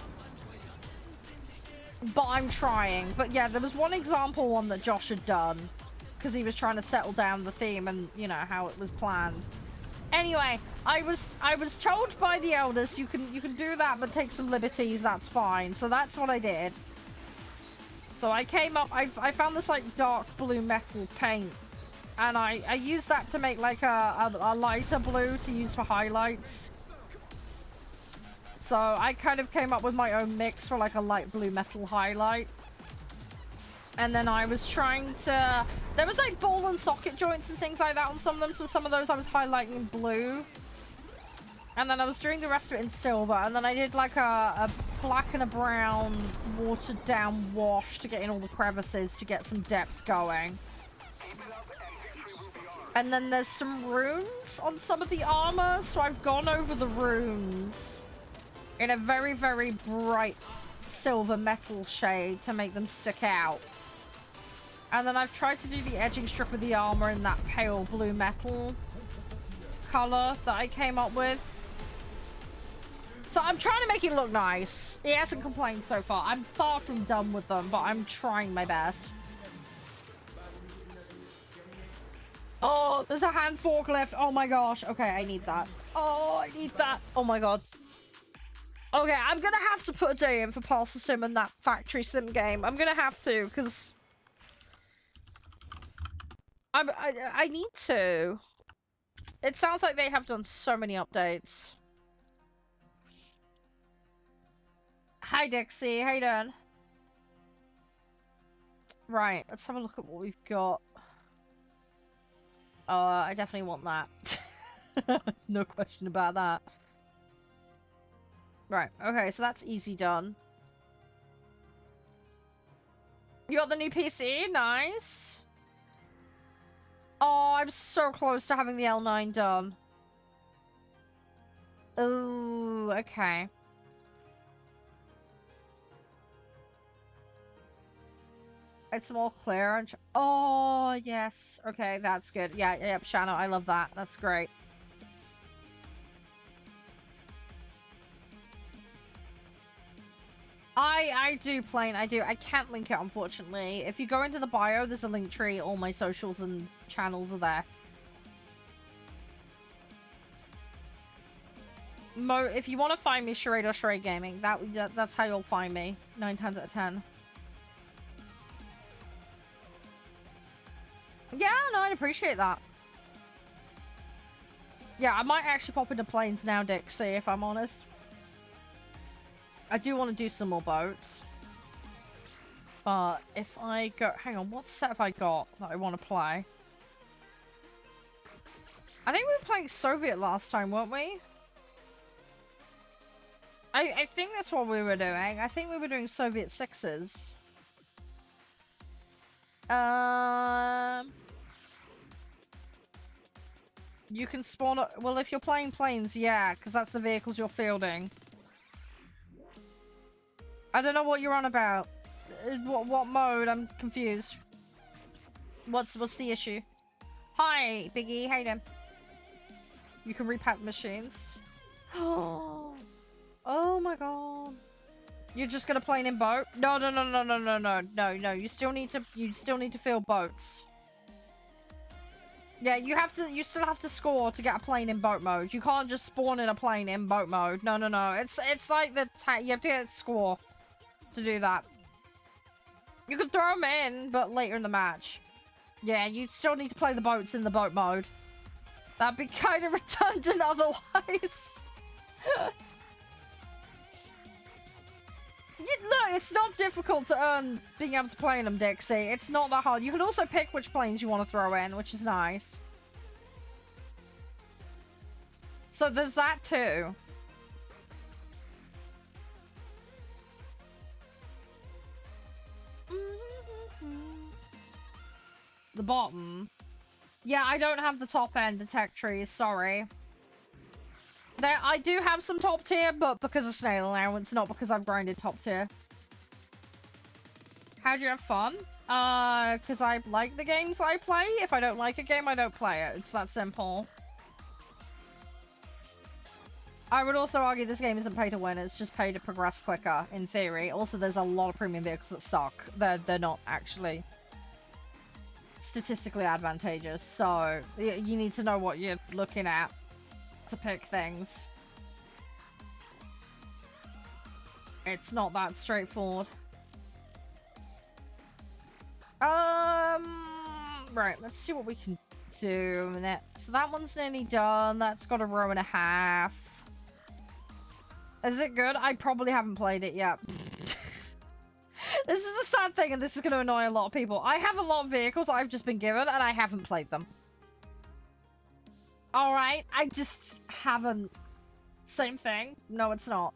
but I'm trying. But yeah, there was one that Josh had done because he was trying to settle down the theme and, you know, how it was planned. Anyway, I was told by the elders you can do that, but take some liberties. That's fine. So that's what I did. So I came up. I found this like dark blue metal paint. And I used that to make like a lighter blue to use for highlights. So I kind of came up with my own mix for like a light blue metal highlight. And then I was trying to... There was like ball and socket joints and things like that on some of them. So some of those I was highlighting in blue. And then I was doing the rest of it in silver. And then I did like a black and a brown watered down wash to get in all the crevices to get some depth going. And then there's some runes on some of the armor, so I've gone over the runes in a very, very bright silver metal shade to make them stick out. And then I've tried to do the edging strip of the armor in that pale blue metal color that I came up with. So I'm trying to make it look nice. He hasn't complained so far. I'm far from done with them, but I'm trying my best. Oh, there's a hand forklift. Oh my gosh. Okay, I need that. Oh, I need that. Oh my god. Okay, I'm gonna have to put a day in for Parcel Sim and that Factory Sim game. I'm gonna have to, because... I need to. It sounds like they have done so many updates. Hi, Dixie. How you doing? Right, let's have a look at what we've got. I definitely want that. There's no question about that. Right, okay, so that's easy done. You got the new PC? Nice. Oh, I'm so close to having the L9 done. Oh, okay. It's more clear. Oh, yes. Okay, that's good. Yeah, yep, Shannon, I love that. That's great. I do plain. I do. I can't link it, unfortunately. If you go into the bio, there's a link tree. All my socials and channels are there. If you want to find me, Charede or CharedeGaming, that's how you'll find me. 9 times out of 10. Yeah, no, I'd appreciate that. Yeah, I might actually pop into planes now, Dixie, if I'm honest. I do want to do some more boats. But if I go... Hang on, what set have I got that I want to play? I think we were playing Soviet last time, weren't we? I think that's what we were doing. I think we were doing Soviet 6s. You can spawn... Well, if you're playing planes, yeah, because that's the vehicles you're fielding. I don't know what you're on about. What mode? I'm confused. What's the issue? Hi, Biggie. How you doing? You can repack machines. Oh my god. You're just gonna play in boat? No. You still need to field boats. Yeah, you still have to score to get a plane in boat mode. You can't just spawn in a plane in boat mode. No. It's like you have to get a score to do that. You can throw them in, but later in the match. Yeah, you still need to play the boats in the boat mode. That'd be kind of redundant otherwise. Look, it's not difficult to earn being able to play in them, Dixie. It's not that hard. You can also pick which planes you want to throw in, which is nice. So there's that too. The bottom. Yeah, I don't have the top end detect trees, sorry. I do have some top tier, but because of snail allowance, not because I've grinded top tier. How'd you have fun? Because I like the games I play. If I don't like a game, I don't play it. It's that simple. I would also argue this game isn't pay to win, it's just pay to progress quicker, in theory. Also, there's a lot of premium vehicles that suck. They're not actually statistically advantageous, so you need to know what you're looking at to pick things. It's not that straightforward. Right, let's see what we can do a minute. So that one's nearly done. That's got a row and a half. Is it good? I probably haven't played it yet. This is the sad thing, and this is going to annoy a lot of people. I have a lot of vehicles I've just been given, and I haven't played them. Alright, I just haven't. Same thing. No, it's not.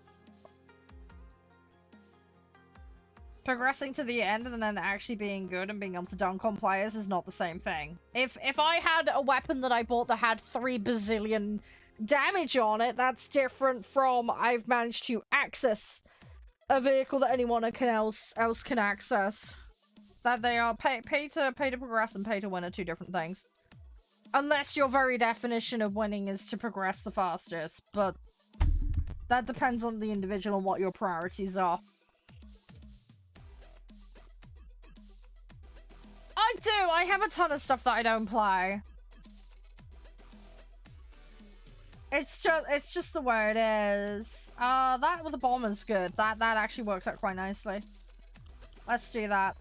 Progressing to the end and then actually being good and being able to dunk on players is not the same thing. If I had a weapon that I bought that had 3 bazillion damage on it, that's different from I've managed to access a vehicle that anyone else can access. That they are pay to progress and pay to win are 2 different things. Unless your very definition of winning is to progress the fastest, but that depends on the individual and what your priorities are. I do! I have a ton of stuff that I don't play. It's just the way it is. That with the bomber's good. That actually works out quite nicely. Let's do that.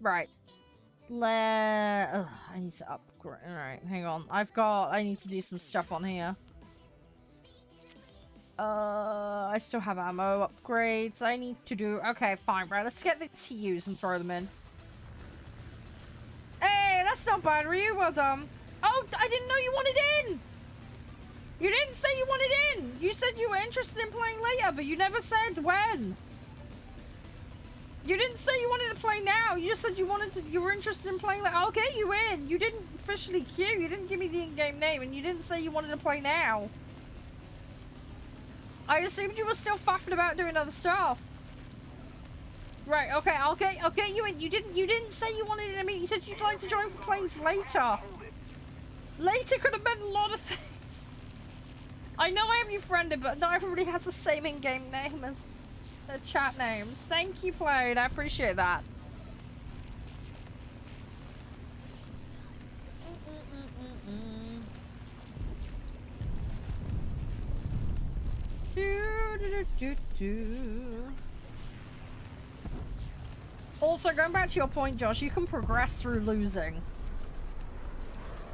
Right. I need to upgrade. Alright, hang on. I need to do some stuff on here. I still have ammo upgrades I need to do. Okay, fine, right. Let's get the TUs and throw them in. Hey, that's not bad, Ryu. Well done. Oh, I didn't know you wanted in! You didn't say you wanted in! You said you were interested in playing later, but you never said when. You didn't say you wanted to play now. You just said you were interested in playing later. I'll get you in. You didn't officially queue. You didn't give me the in-game name, and you didn't say you wanted to play now. I assumed you were still faffing about doing other stuff. Right, okay, I'll get you in. You didn't say you wanted to meet. You said you'd like to join for plays later. Later could have meant a lot of things. I know I have you friended, but not everybody has the same in-game name as their chat names. Thank you, Played. I appreciate that. Also, going back to your point, Josh, you can progress through losing.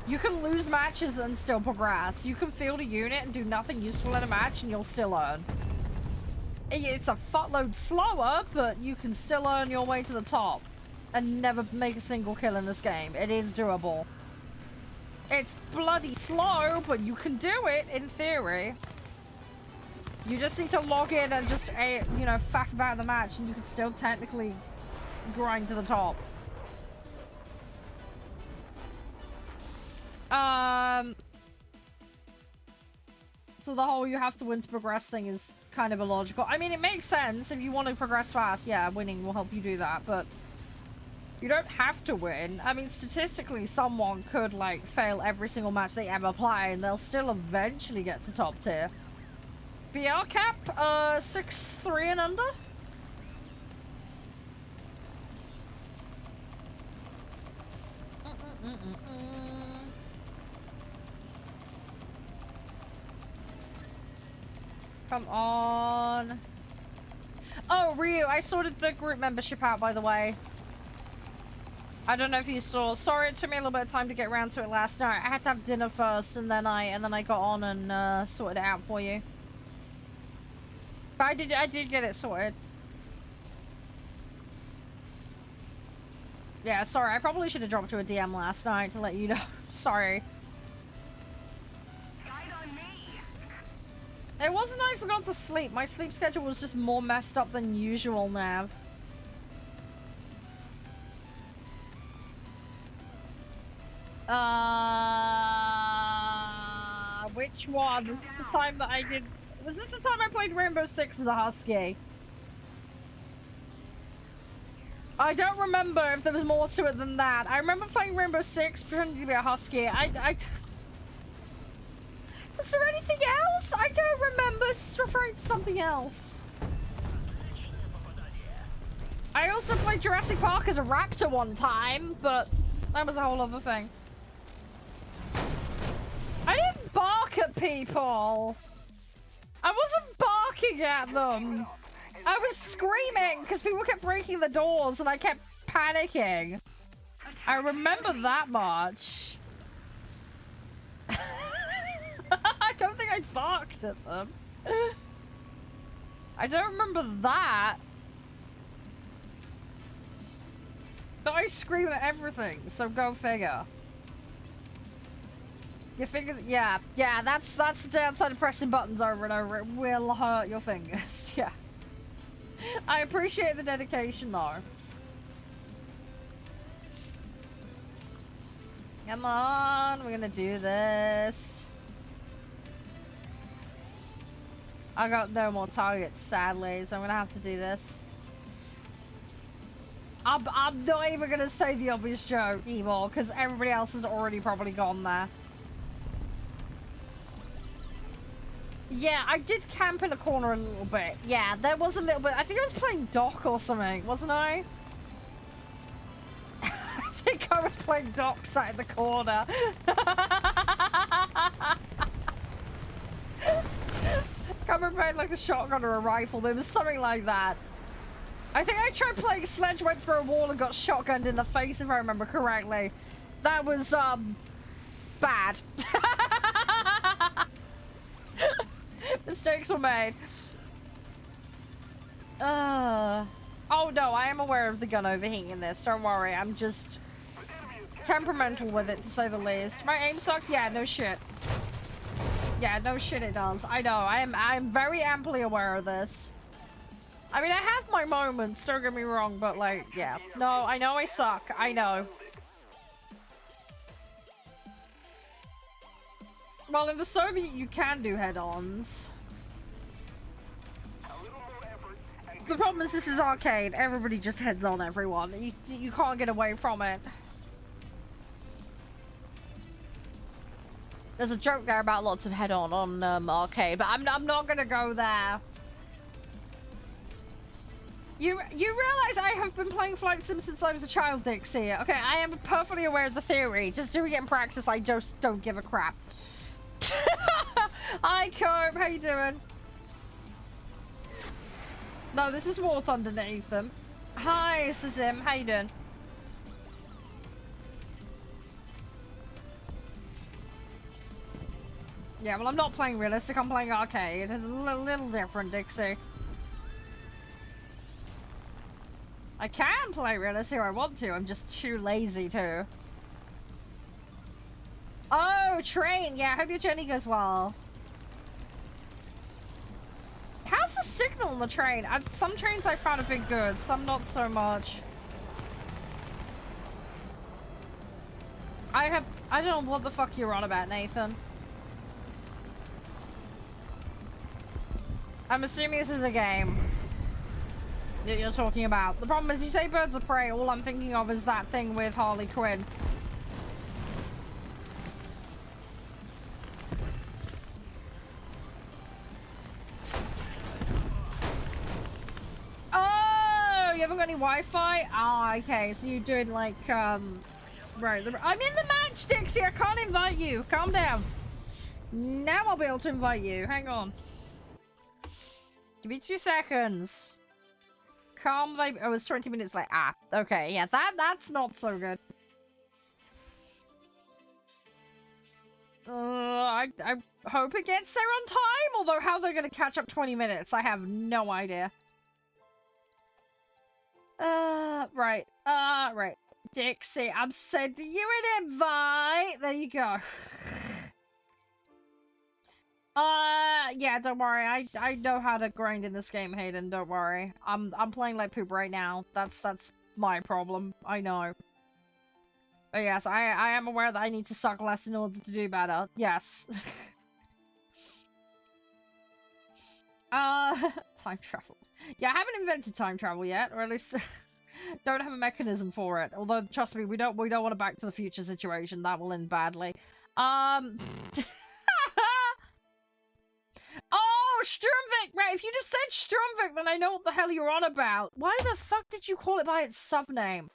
You can lose matches and still progress. You can field a unit and do nothing useful in a match and you'll still earn. It's a fuckload slower, but you can still earn your way to the top and never make a single kill in this game. It is doable. It's bloody slow, but you can do it in theory. You just need to log in and just, you know, faff about the match and you can still technically grind to the top. So the whole you have to win to progress thing is kind of illogical. I mean, it makes sense. If you want to progress fast, yeah, winning will help you do that, but you don't have to win. I mean, statistically, someone could, like, fail every single match they ever play, and they'll still eventually get to top tier. BR cap, 6'3" and under? Come on. Oh, Ryu, I sorted the group membership out, by the way. I don't know if you saw. Sorry, it took me a little bit of time to get around to it last night. I had to have dinner first, and then I got on and sorted it out for you. But I did get it sorted. Yeah, sorry. I probably should have dropped you a DM last night to let you know. Sorry. It wasn't I forgot to sleep. My sleep schedule was just more messed up than usual, Nav. Which one? Was this the time that I did... Was this the time I played Rainbow Six as a Husky? I don't remember if there was more to it than that. I remember playing Rainbow Six pretending to be a Husky. Was there anything else? I don't remember. This is referring to something else. I also played Jurassic Park as a raptor one time, but that was a whole other thing. I didn't bark at people. I wasn't barking at them. I was screaming because people kept breaking the doors and I kept panicking. I remember that much. I don't think I barked at them. I don't remember that. But I scream at everything, so go figure. Your fingers, yeah, that's the downside of pressing buttons over and over. It will hurt your fingers, yeah. I appreciate the dedication, though. Come on, we're gonna do this. I got no more targets, sadly, so I'm gonna have to do this. I'm not even gonna say the obvious joke anymore, because everybody else has already probably gone there. Yeah, I did camp in a corner a little bit. Yeah, there was a little bit. I think I was playing Doc or something, wasn't I? I think I was playing Doc sat in the corner. Can't remember if like a shotgun or a rifle, but it was something like that. I think I tried playing Sledge, went through a wall and got shotgunned in the face, if I remember correctly. That was, bad. Mistakes were made. Oh no, I am aware of the gun overheating in this. Don't worry, I'm just temperamental with it, to say the least. My aim sucked? Yeah, no shit. Yeah, no shit it does. I know, I'm very amply aware of this. I mean, I have my moments, don't get me wrong, but like, yeah. No, I know I suck. I know. Well, in the Soviet, you can do head-ons. The problem is this is arcade. Everybody just heads on everyone. You can't get away from it. There's a joke there about lots of head-on on arcade, but I'm not gonna go there. You realize I have been playing Flight Sim since I was a child, Dixie. Okay, I am perfectly aware of the theory. Just doing it in practice, I just don't give a crap. Hi, Cope. How you doing? No, this is War Thunder, Nathan. Hi, this is him. How you doing? Yeah, well, I'm not playing realistic. I'm playing arcade. It's a little different, Dixie. I can play realistic if I want to. I'm just too lazy to. Oh, train. Yeah, I hope your journey goes well. How's the signal on the train? Some trains I found a bit good, some not so much. I don't know what the fuck you're on about, Nathan. I'm assuming this is a game that you're talking about. The problem is you say Birds of Prey, all I'm thinking of is that thing with Harley Quinn. Oh, you haven't got any Wi-Fi? Ah, okay, so you're doing like, right. I'm in the match, Dixie, I can't invite you. Calm down. Now I'll be able to invite you. Hang on. Give me 2 seconds. Calm, like, oh, it was 20 minutes late. Ah, okay, yeah, that's not so good. I hope it gets there on time, although how they're gonna catch up 20 minutes, I have no idea. Right. Dixie, I'm sending you an invite. There you go. Yeah, don't worry. I know how to grind in this game, Hayden. Don't worry. I'm playing like poop right now. That's my problem. I know. But yes, I am aware that I need to suck less in order to do better. Yes. Time travel. Yeah, I haven't invented time travel yet, or at least don't have a mechanism for it. Although, trust me, we don't want a Back to the Future situation. That will end badly. Oh, Sturmvik! Right, if you just said Sturmvik, then I know what the hell you're on about. Why the fuck did you call it by its sub-name?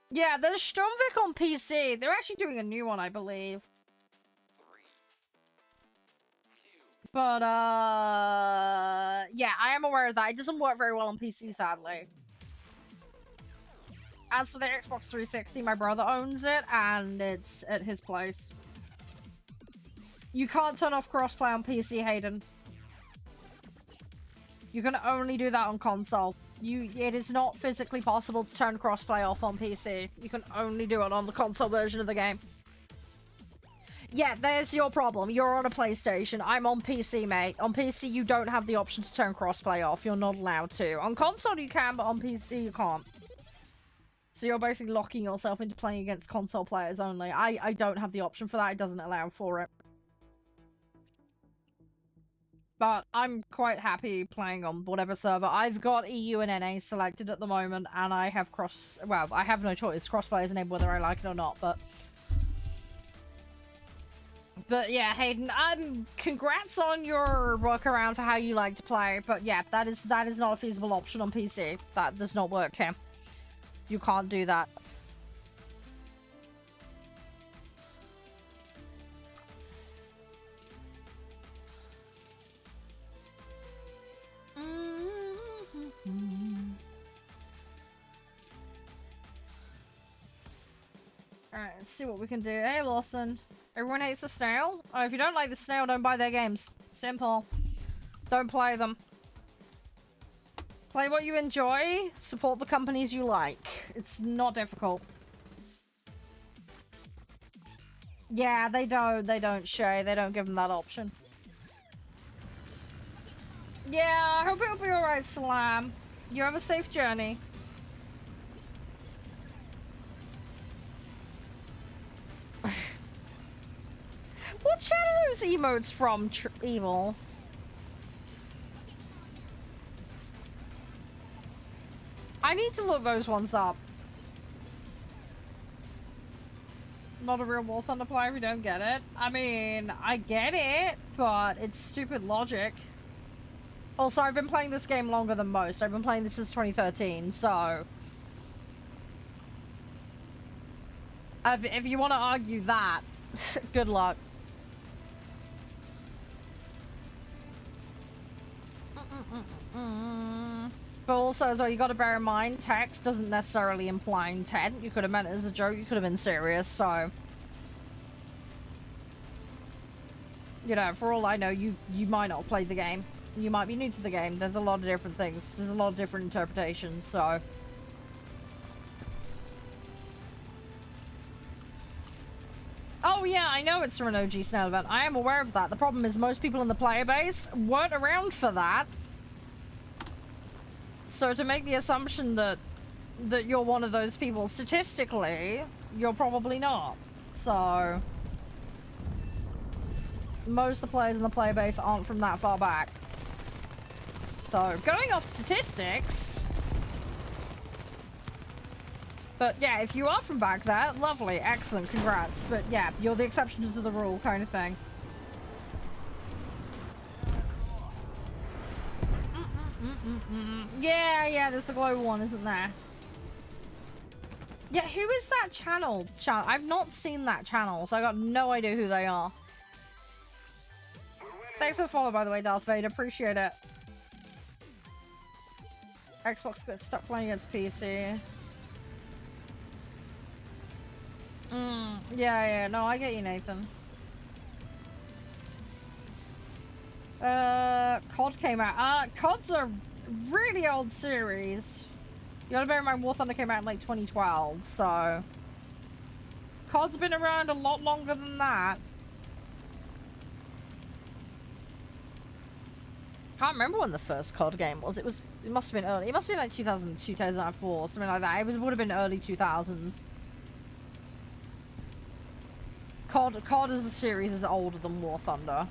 Yeah, there's Sturmvik on PC. They're actually doing a new one, I believe. But, yeah, I am aware of that. It doesn't work very well on PC, sadly. As for the Xbox 360, my brother owns it, and it's at his place. You can't turn off crossplay on PC, Hayden. You can only do that on console. It is not physically possible to turn crossplay off on PC. You can only do it on the console version of the game. Yeah, there's your problem. You're on a PlayStation. I'm on PC, mate. On PC, you don't have the option to turn crossplay off. You're not allowed to. On console, you can, but on PC, you can't. So you're basically locking yourself into playing against console players only. I don't have the option for that. It doesn't allow for it. But I'm quite happy playing on whatever server. I've got EU and NA selected at the moment, and I have well, I have no choice. Crossplay is enabled whether I like it or not, but yeah, Hayden, congrats on your workaround for how you like to play, but yeah, that is not a feasible option on PC. That does not work, Cam. You can't do that. Alright, let's see what we can do. Hey, Lawson. Everyone hates the snail? Oh, if you don't like the snail, don't buy their games. Simple. Don't play them. Play what you enjoy. Support the companies you like. It's not difficult. Yeah, they don't, Shay. They don't give them that option. Yeah, I hope it'll be alright, Slam. You have a safe journey. What channel are those emotes from, Evil? I need to look those ones up. Not a real War Thunder player if you don't get it. I mean, I get it, but it's stupid logic. Also, I've been playing this game longer than most. I've been playing this since 2013, so... if you want to argue that, good luck. But also, as well, you got to bear in mind, text doesn't necessarily imply intent. You could have meant it as a joke, you could have been serious, so... You know, for all I know, you might not have played the game. You might be new to the game. There's a lot of different things. There's a lot of different interpretations, so... Oh yeah, I know it's from an OG Snail event. I am aware of that. The problem is most people in the player base weren't around for that. So to make the assumption that you're one of those people, statistically, you're probably not. So... most of the players in the player base aren't from that far back. So, going off statistics... But yeah, if you are from back there, lovely, excellent, congrats. But yeah, you're the exception to the rule kind of thing. Yeah, there's the global one, isn't there? Yeah, who is that channel? I've not seen that channel, so I got no idea who they are. Thanks for the follow, by the way, Darth Vader. Appreciate it. Xbox gets stuck playing against PC. Yeah, no, I get you, Nathan. COD came out. COD's a really old series. You gotta bear in mind, War Thunder came out in like 2012, so... COD's been around a lot longer than that. Can't remember when the first COD game was. It must have been early. It must have been like 2002, 2004, something like that. Would have been early 2000s. COD as a series is older than War Thunder.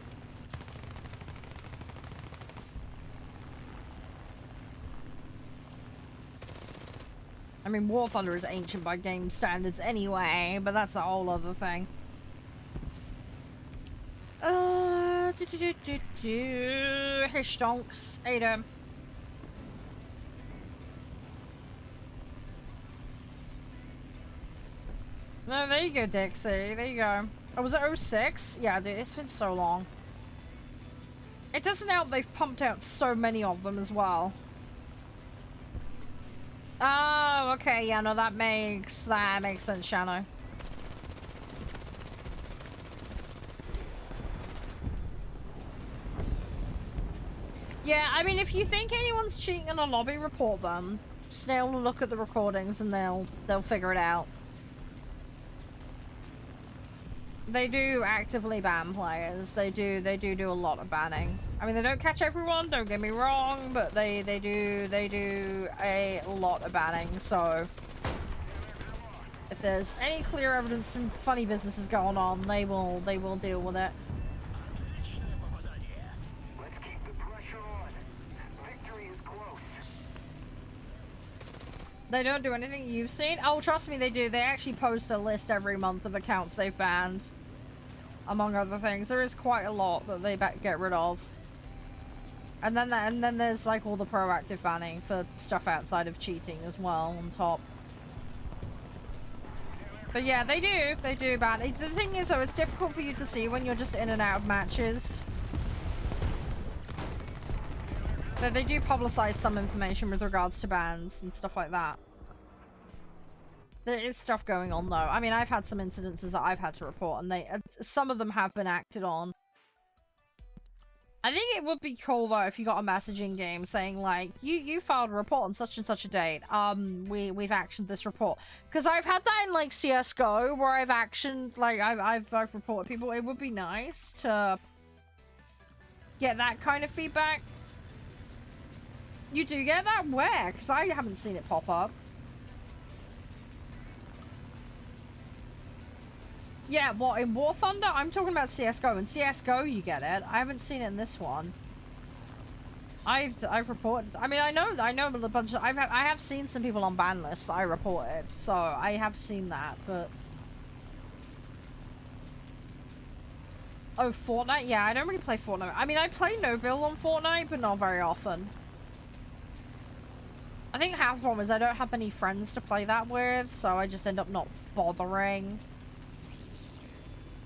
I mean, War Thunder is ancient by game standards anyway, but that's a whole other thing. Hey, stonks. Hey, them. No, there you go, Dixie. There you go. Oh, was it 06? Yeah, dude, it's been so long. It doesn't help they've pumped out so many of them as well. Oh, okay, yeah, no, that makes sense, Shano. Yeah, I mean, if you think anyone's cheating in a lobby, report them. Snail will look at the recordings and they'll figure it out. They do actively ban players. They do a lot of banning. I mean, they don't catch everyone, don't get me wrong, but they do a lot of banning, so if there's any clear evidence some funny business is going on, they will deal with it. Let's keep the pressure on. Victory is close. They don't do anything you've seen? Oh, trust me, they do. They actually post a list every month of accounts they've banned. Among other things. There is quite a lot that they get rid of. And then there's like all the proactive banning for stuff outside of cheating as well on top. But yeah, they do ban. The thing is though, it's difficult for you to see when you're just in and out of matches. But they do publicize some information with regards to bans and stuff like that. There is stuff going on though. I mean, I've had some incidences that I've had to report, and some of them have been acted on. I think it would be cool though if you got a messaging game saying like, you filed a report on such and such a date. We've actioned this report, because I've had that in like CS:GO where I've actioned, like I've reported people. It would be nice to get that kind of feedback. You do get that? Where? Because I haven't seen it pop up. Yeah, what, in War Thunder? I'm talking about CS:GO. In CS:GO, you get it. I haven't seen it in this one. I've reported. I mean, I know a bunch of. I have seen some people on ban lists that I reported, so I have seen that. But oh, Fortnite. Yeah, I don't really play Fortnite. I mean, I play no build on Fortnite, but not very often. I think half the problem is I don't have many friends to play that with, so I just end up not bothering.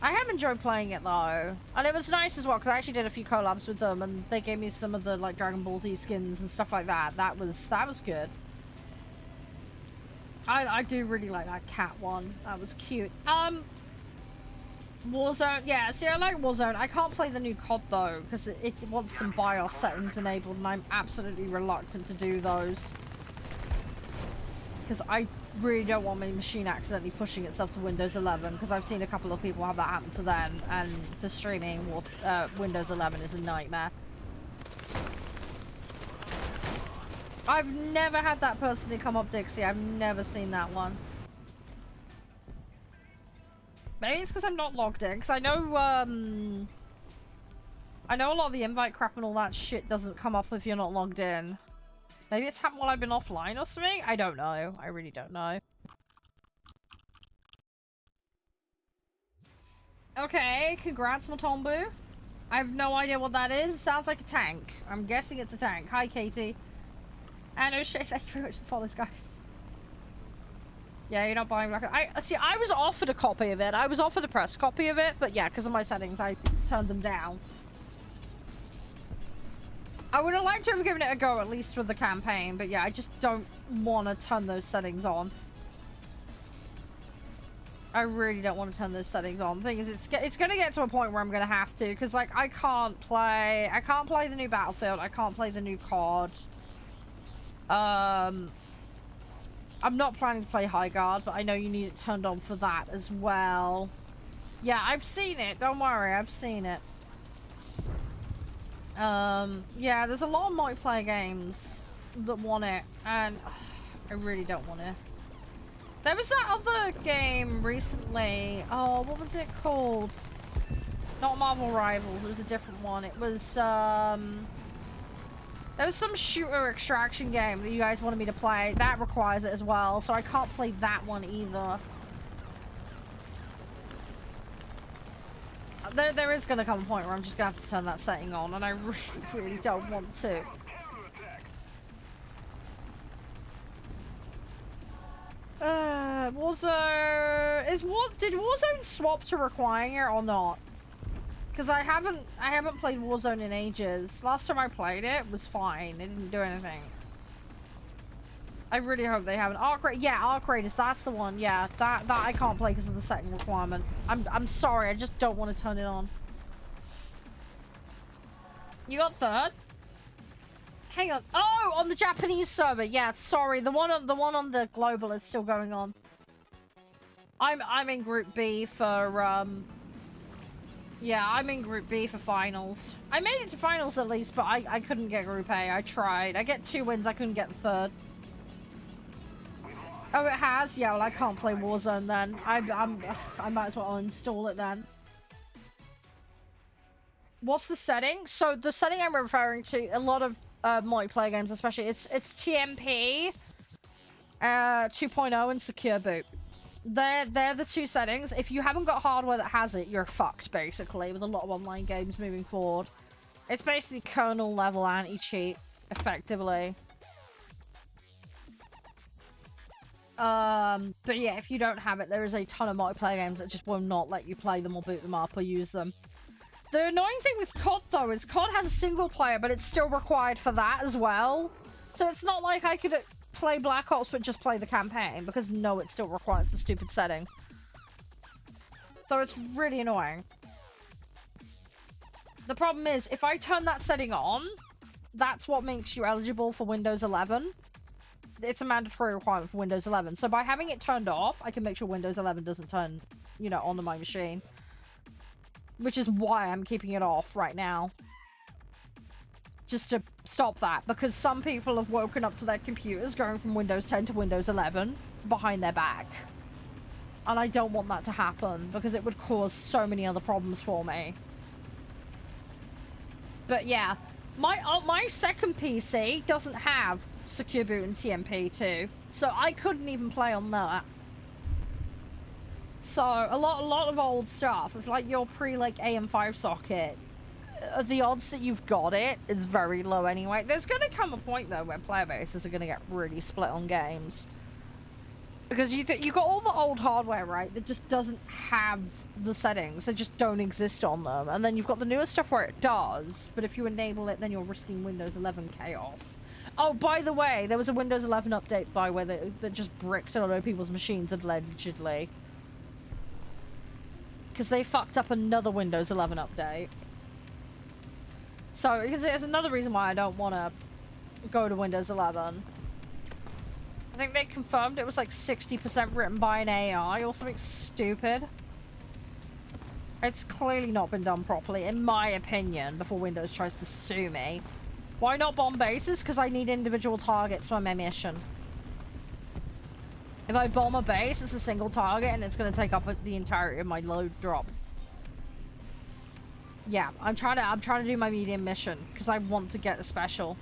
I have enjoyed playing it though, and it was nice as well because I actually did a few collabs with them, and they gave me some of the like Dragon Ball Z skins and stuff like that. That was good. I do really like that cat one. That was cute. Warzone, yeah. See, I like Warzone. I can't play the new COD though because it wants some BIOS settings enabled, and I'm absolutely reluctant to do those because I really don't want my machine accidentally pushing itself to Windows 11, because I've seen a couple of people have that happen to them, and for streaming, Windows 11 is a nightmare. I've never had that personally come up, Dixie. I've never seen that one. Maybe it's because I'm not logged in, because I know a lot of the invite crap and all that shit doesn't come up if you're not logged in. Maybe it's happened while I've been offline or something? I don't know. I really don't know. Okay, congrats, Matombu. I have no idea what that is. It sounds like a tank. I'm guessing it's a tank. Hi, Katie. And oh shit, thank you very much for the follows, guys. Yeah, you're not buying record. See, I was offered a copy of it. I was offered a press copy of it, but yeah, because of my settings, I turned them down. I would have liked to have given it a go, at least with the campaign, but yeah, I just don't want to turn those settings on. I really don't want to turn those settings on. The thing is, it's going to get to a point where I'm going to have to, because, like, I can't play the new Battlefield, I can't play the new COD. I'm not planning to play High Guard, but I know you need it turned on for that as well. Yeah, I've seen it, don't worry, I've seen it. Yeah, there's a lot of multiplayer games that want it, and I really don't want it. There was that other game recently. Oh, what was it called? Not Marvel Rivals, it was a different one. It was, there was some shooter extraction game that you guys wanted me to play. That requires it as well, so I can't play that one either. There is going to come a point where I'm just going to have to turn that setting on, and I really, really don't want to. Did Warzone swap to requiring it or not? Because I haven't played Warzone in ages. Last time I played it was fine. It didn't do anything. I really hope they haven't. Arc Raiders, that's the one. Yeah, that I can't play because of the setting requirement. I'm sorry, I just don't want to turn it on. You got third? Hang on. Oh, on the Japanese server. Yeah, sorry. The one on the global is still going on. I'm in Group B for yeah, I'm in Group B for finals. I made it to finals at least, but I couldn't get Group A. I tried. I get 2 wins. I couldn't get the third. Oh, it has? Yeah, well, I can't play Warzone then. I might as well uninstall it then. What's the setting? So the setting I'm referring to, a lot of multiplayer games especially, it's TMP 2.0 and Secure Boot. They're the two settings. If you haven't got hardware that has it, you're fucked, basically, with a lot of online games moving forward. It's basically kernel level anti-cheat, effectively. But yeah, if you don't have it, there is a ton of multiplayer games that just will not let you play them or boot them up or use them. The annoying thing with COD, though, is COD has a single player, but it's still required for that as well. So it's not like I could... play Black Ops but just play the campaign, because no, it still requires the stupid setting. So it's really annoying. The problem is, if I turn that setting on, that's what makes you eligible for Windows 11. It's a mandatory requirement for Windows 11. So by having it turned off, I can make sure Windows 11 doesn't turn, you know, onto my machine. Which is why I'm keeping it off right now. Just to stop that. Because some people have woken up to their computers going from Windows 10 to Windows 11 behind their back. And I don't want that to happen, because it would cause so many other problems for me. But yeah, my second PC doesn't have Secure Boot and TMP2, so I couldn't even play on that. So a lot of old stuff, if like your like AM5 socket, the odds that you've got it is very low anyway. There's going to come a point though where player bases are going to get really split on games. Because you got all the old hardware, right, that just doesn't have the settings. They just don't exist on them. And then you've got the newer stuff where it does, but if you enable it, then you're risking Windows 11 chaos. Oh, by the way, there was a Windows 11 update by where that just bricked a lot of people's machines allegedly. Because they fucked up another Windows 11 update. So, it's another reason why I don't want to go to Windows 11. I think they confirmed it was like 60% written by an AI or something stupid. It's clearly not been done properly, in my opinion, before Windows tries to sue me. Why not bomb bases? Because I need individual targets for my mission. If I bomb a base, it's a single target and it's going to take up the entirety of my load drop. Yeah, I'm trying to do my medium mission because I want to get a special.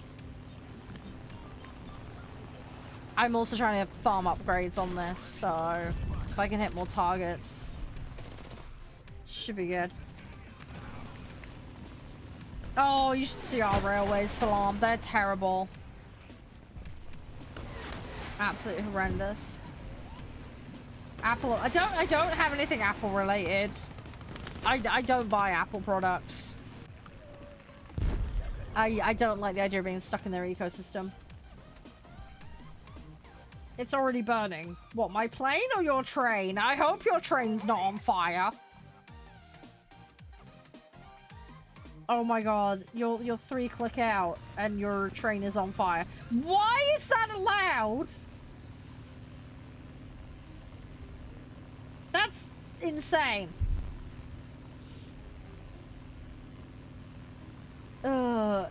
I'm also trying to farm upgrades on this, so if I can hit more targets, should be good. Oh, you should see our railways, Salam. They're terrible. Absolutely horrendous. Apple. I don't have anything Apple related. I don't buy Apple products. I don't like the idea of being stuck in their ecosystem. It's already burning. What, my plane or your train? I hope your train's not on fire. Oh my god, you're 3-click out and your train is on fire. Why is that allowed? That's insane.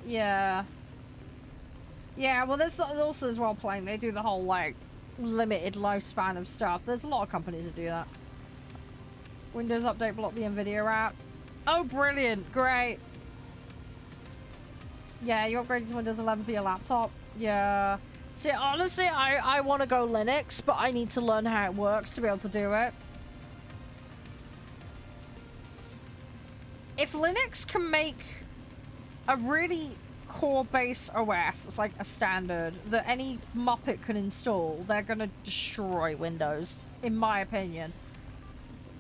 Yeah. Yeah, well there's also as well playing. They do the whole like limited lifespan of stuff. There's a lot of companies that do that. Windows Update block the NVIDIA app. Oh, brilliant. Great. Yeah, you upgraded to Windows 11 for your laptop. Yeah. See, honestly, I want to go Linux, but I need to learn how it works to be able to do it. If Linux can make a really core base OS that's like a standard that any Muppet can install, they're gonna destroy Windows, in my opinion.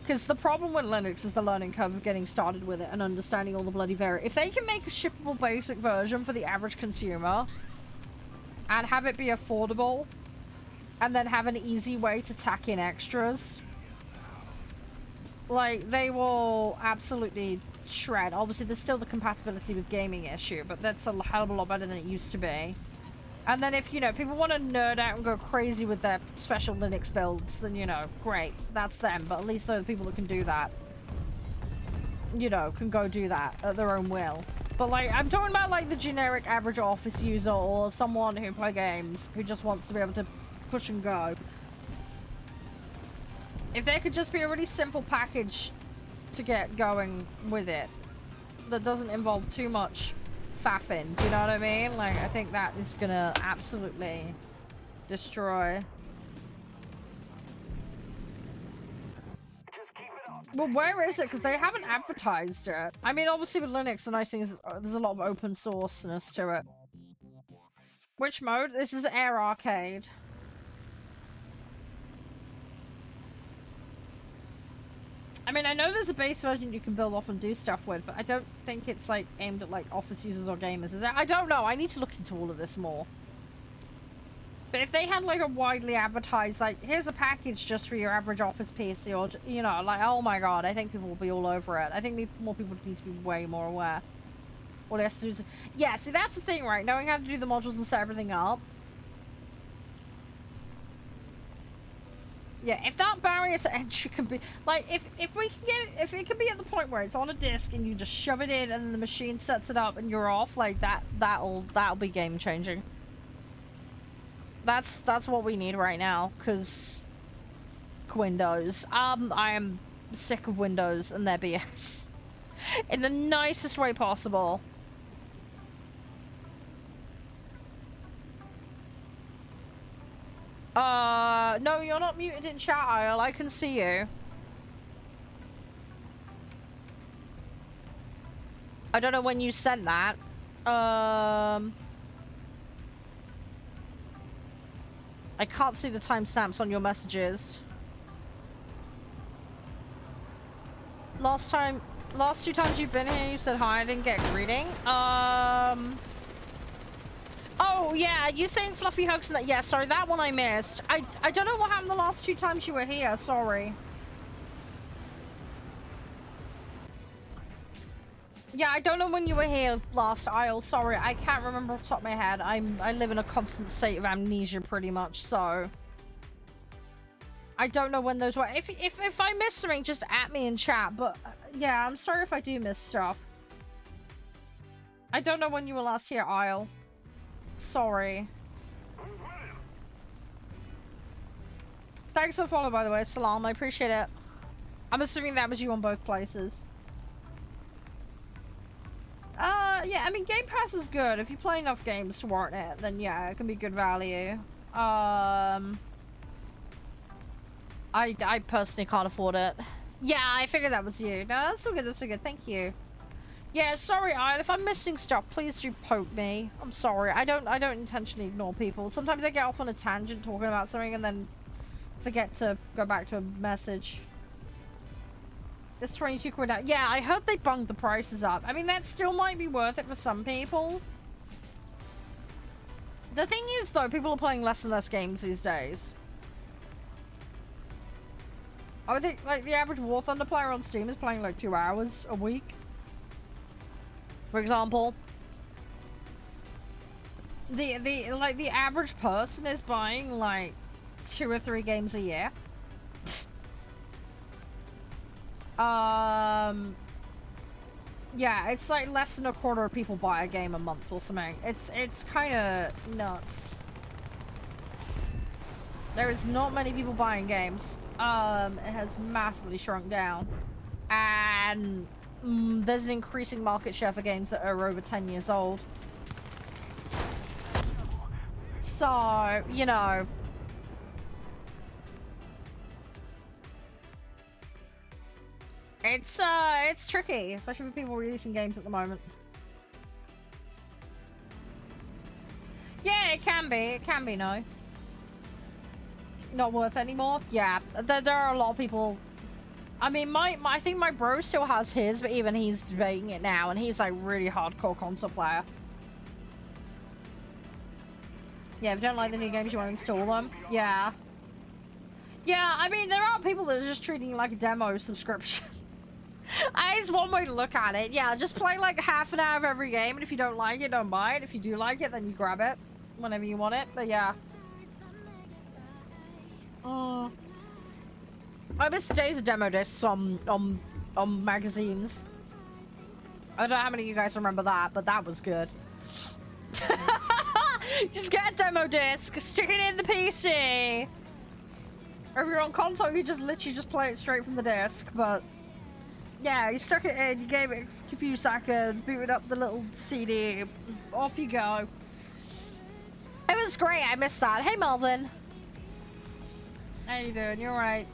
Because the problem with Linux is the learning curve of getting started with it and understanding all the bloody variants. If they can make a shippable basic version for the average consumer and have it be affordable and then have an easy way to tack in extras, like, they will absolutely shred. Obviously, there's still the compatibility with gaming issue, but that's a hell of a lot better than it used to be. And then if, you know, people want to nerd out and go crazy with their special Linux builds, then, you know, great. That's them. But at least those people that can do that, you know, can go do that at their own will. But, like, I'm talking about, like, the generic average office user or someone who play games who just wants to be able to push and go. If there could just be a really simple package to get going with it that doesn't involve too much faffing, do you know what I mean? Like, I think that is gonna absolutely destroy. Well, where is it? Because they haven't advertised it. I mean, obviously with Linux, the nice thing is there's a lot of open sourceness to it. Which mode? This is Air Arcade. I mean, I know there's a base version you can build off and do stuff with, but I don't think it's, like, aimed at, like, office users or gamers. Is it? I don't know. I need to look into all of this more. But if they had like a widely advertised, like, here's a package just for your average office PC, or, you know, like, oh my god, I think people will be all over it. I think more people need to be way more aware. All they have to do is... Yeah, see, that's the thing, right? Knowing how to do the modules and set everything up. Yeah, if that barrier to entry can be... Like, if we can get it... If it can be at the point where it's on a disc and you just shove it in and then the machine sets it up and you're off, like, that'll be game-changing. That's what we need right now, because Windows. I am sick of Windows and their BS. In the nicest way possible. No, you're not muted in chat, Isle. I can see you. I don't know when you sent that. I can't see the timestamps on your messages. Last two times you've been here, you said hi, I didn't get a greeting. Oh, yeah, you saying fluffy hugs and that. Yeah, sorry, that one I missed. I don't know what happened the last 2 times you were here, sorry. Yeah, I don't know when you were here last, Isle. Sorry, I can't remember off the top of my head. I live in a constant state of amnesia, pretty much, so... I don't know when those were. If I miss something, just at me in chat, but... yeah, I'm sorry if I do miss stuff. I don't know when you were last here, Isle. Sorry. Thanks for the follow, by the way, Salam. I appreciate it. I'm assuming that was you on both places. Yeah, I mean, Game Pass is good. If you play enough games to warrant it, then yeah, it can be good value. I personally can't afford it. Yeah, I figured that was you. No, that's so good, that's so good. Thank you. Yeah, sorry, Ian. If I'm missing stuff, please do poke me. I'm sorry. I don't intentionally ignore people. Sometimes I get off on a tangent talking about something and then forget to go back to a message. It's 22 quid out. Yeah, I heard they bumped the prices up. I mean, that still might be worth it for some people. The thing is, though, people are playing less and less games these days. I would think, like, the average War Thunder player on Steam is playing, like, 2 hours a week. For example. The average person is buying, like, 2 or 3 games a year. Yeah, it's like less than a quarter of people buy a game a month or something. It's kind of nuts. There is not many people buying games. It has massively shrunk down, and there's an increasing market share for games that are over 10 years old. So, you know. It's tricky, especially for people releasing games at the moment. Yeah, it can be, no. Not worth anymore? Yeah, there are a lot of people. I mean, I think my bro still has his, but even he's debating it now, and he's like really hardcore console player. Yeah, if you don't like the new games, you want to install them. Yeah. Yeah, I mean, there are people that are just treating it like a demo subscription. It's one way to look at it. Yeah, just play like half an hour of every game, and if you don't like it, don't buy it. If you do like it, then you grab it whenever you want it. But yeah. I miss the days of demo discs on magazines. I don't know how many of you guys remember that, but that was good. Just get a demo disc, stick it in the PC. Or if you're on console, you just literally just play it straight from the disc, but yeah, you stuck it in, you gave it a few seconds, booted up the little CD, off you go. It was great, I missed that. Hey, Melvin. How you doing? You're right.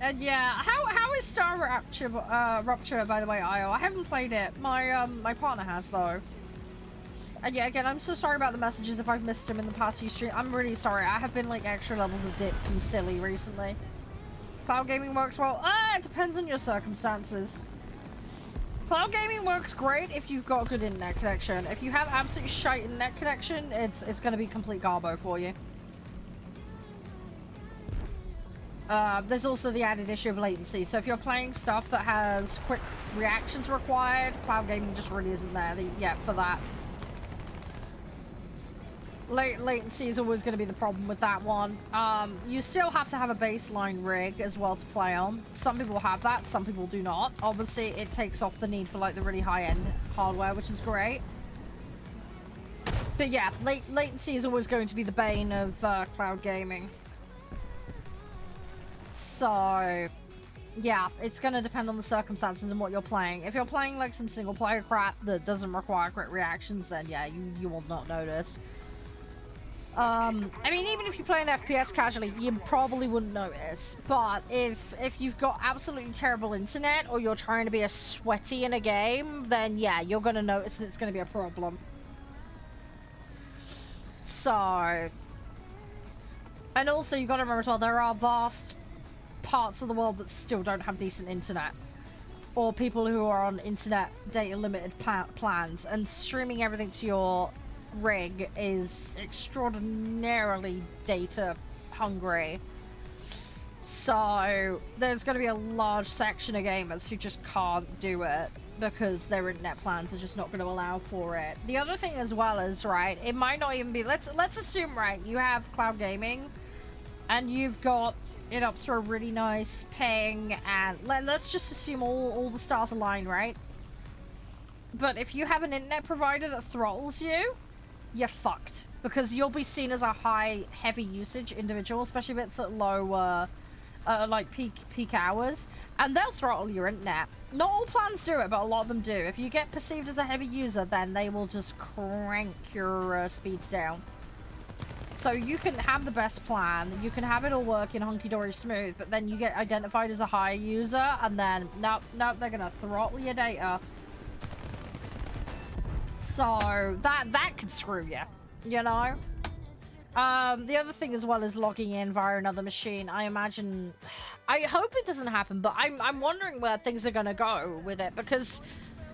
And yeah, how is Star Rupture, by the way, IO? I haven't played it. My partner has, though. And yeah, again, I'm so sorry about the messages if I've missed them in the past few streams. I'm really sorry. I have been, like, extra levels of ditz and silly recently. Cloud gaming works well. It depends on your circumstances. Cloud gaming works great if you've got a good internet connection. If you have absolutely shite internet connection, it's going to be complete garbo for you. There's also the added issue of latency. So if you're playing stuff that has quick reactions required, cloud gaming just really isn't there yet for that. Latency is always going to be the problem with that one. You still have to have a baseline rig as well to play on. Some people have that, some people do not. Obviously, it takes off the need for like the really high-end hardware, which is great. But yeah, latency is always going to be the bane of cloud gaming. So, yeah, it's going to depend on the circumstances and what you're playing. If you're playing like some single-player crap that doesn't require quick reactions, then yeah, you will not notice. I mean, even if you play an FPS casually, you probably wouldn't notice. But if you've got absolutely terrible internet, or you're trying to be a sweaty in a game, then yeah, you're going to notice that it's going to be a problem. So... And also, you've got to remember as well, there are vast parts of the world that still don't have decent internet. Or people who are on internet data limited plans. And streaming everything to your rig is extraordinarily data hungry. So there's going to be a large section of gamers who just can't do it because their internet plans are just not going to allow for it. The other thing as well is, right, it might not even be, let's assume, right, you have cloud gaming and you've got it up to a really nice ping, and let's just assume all the stars align, right? But if you have an internet provider that throttles you, you're fucked, because you'll be seen as a high, heavy usage individual, especially if it's at low, like peak hours, and they'll throttle your internet. Not all plans do it, but a lot of them do. If you get perceived as a heavy user, then they will just crank your speeds down. So you can have the best plan, you can have it all working hunky-dory smooth, but then you get identified as a high user, and then, nope, they're gonna throttle your data. So, that could screw you, you know? The other thing as well is logging in via another machine. I imagine... I hope it doesn't happen, but I'm wondering where things are gonna go with it, because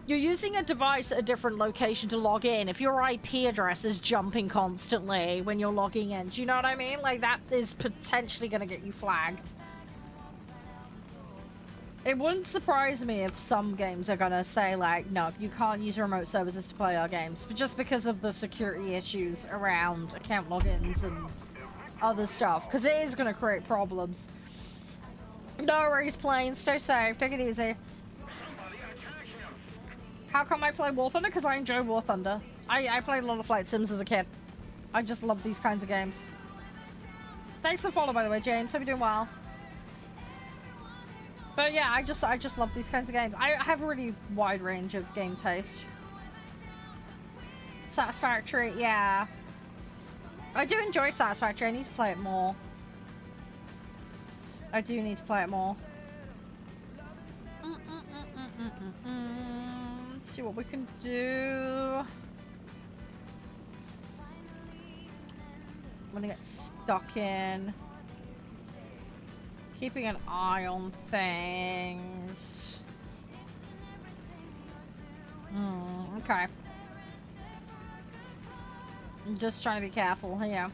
you're using a device at a different location to log in. If your IP address is jumping constantly when you're logging in, do you know what I mean? Like, that is potentially gonna get you flagged. It wouldn't surprise me if some games are gonna say, like, no, you can't use remote services to play our games, but just because of the security issues around account logins and other stuff, because it is gonna create problems. No worries, planes. Stay safe. Take it easy. How come I play War Thunder? Because I enjoy War Thunder. I played a lot of flight sims as a kid. I just love these kinds of games. Thanks for the follow, by the way, James. Hope you're doing well. But yeah, I just love these kinds of games. I have a really wide range of game taste. Satisfactory, yeah. I do enjoy Satisfactory. I need to play it more. I do need to play it more. Let's see what we can do. I'm gonna get stuck in. Keeping an eye on things. Okay. I'm just trying to be careful here.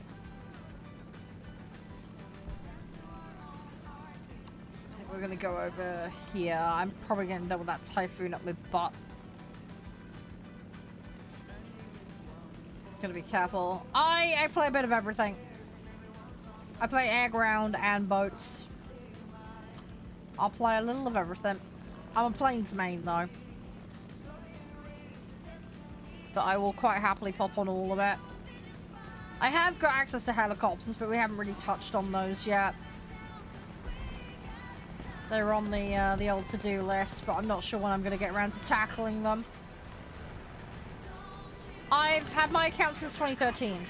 I think we're gonna go over here. I'm probably gonna end up with that typhoon up my butt. Gonna be careful. I play a bit of everything. I play air, ground, and boats. I'll play a little of everything. I'm a planes main though. But I will quite happily pop on all of it. I have got access to helicopters, but we haven't really touched on those yet. They're on the old to-do list, but I'm not sure when I'm going to get around to tackling them. I've had my account since 2013.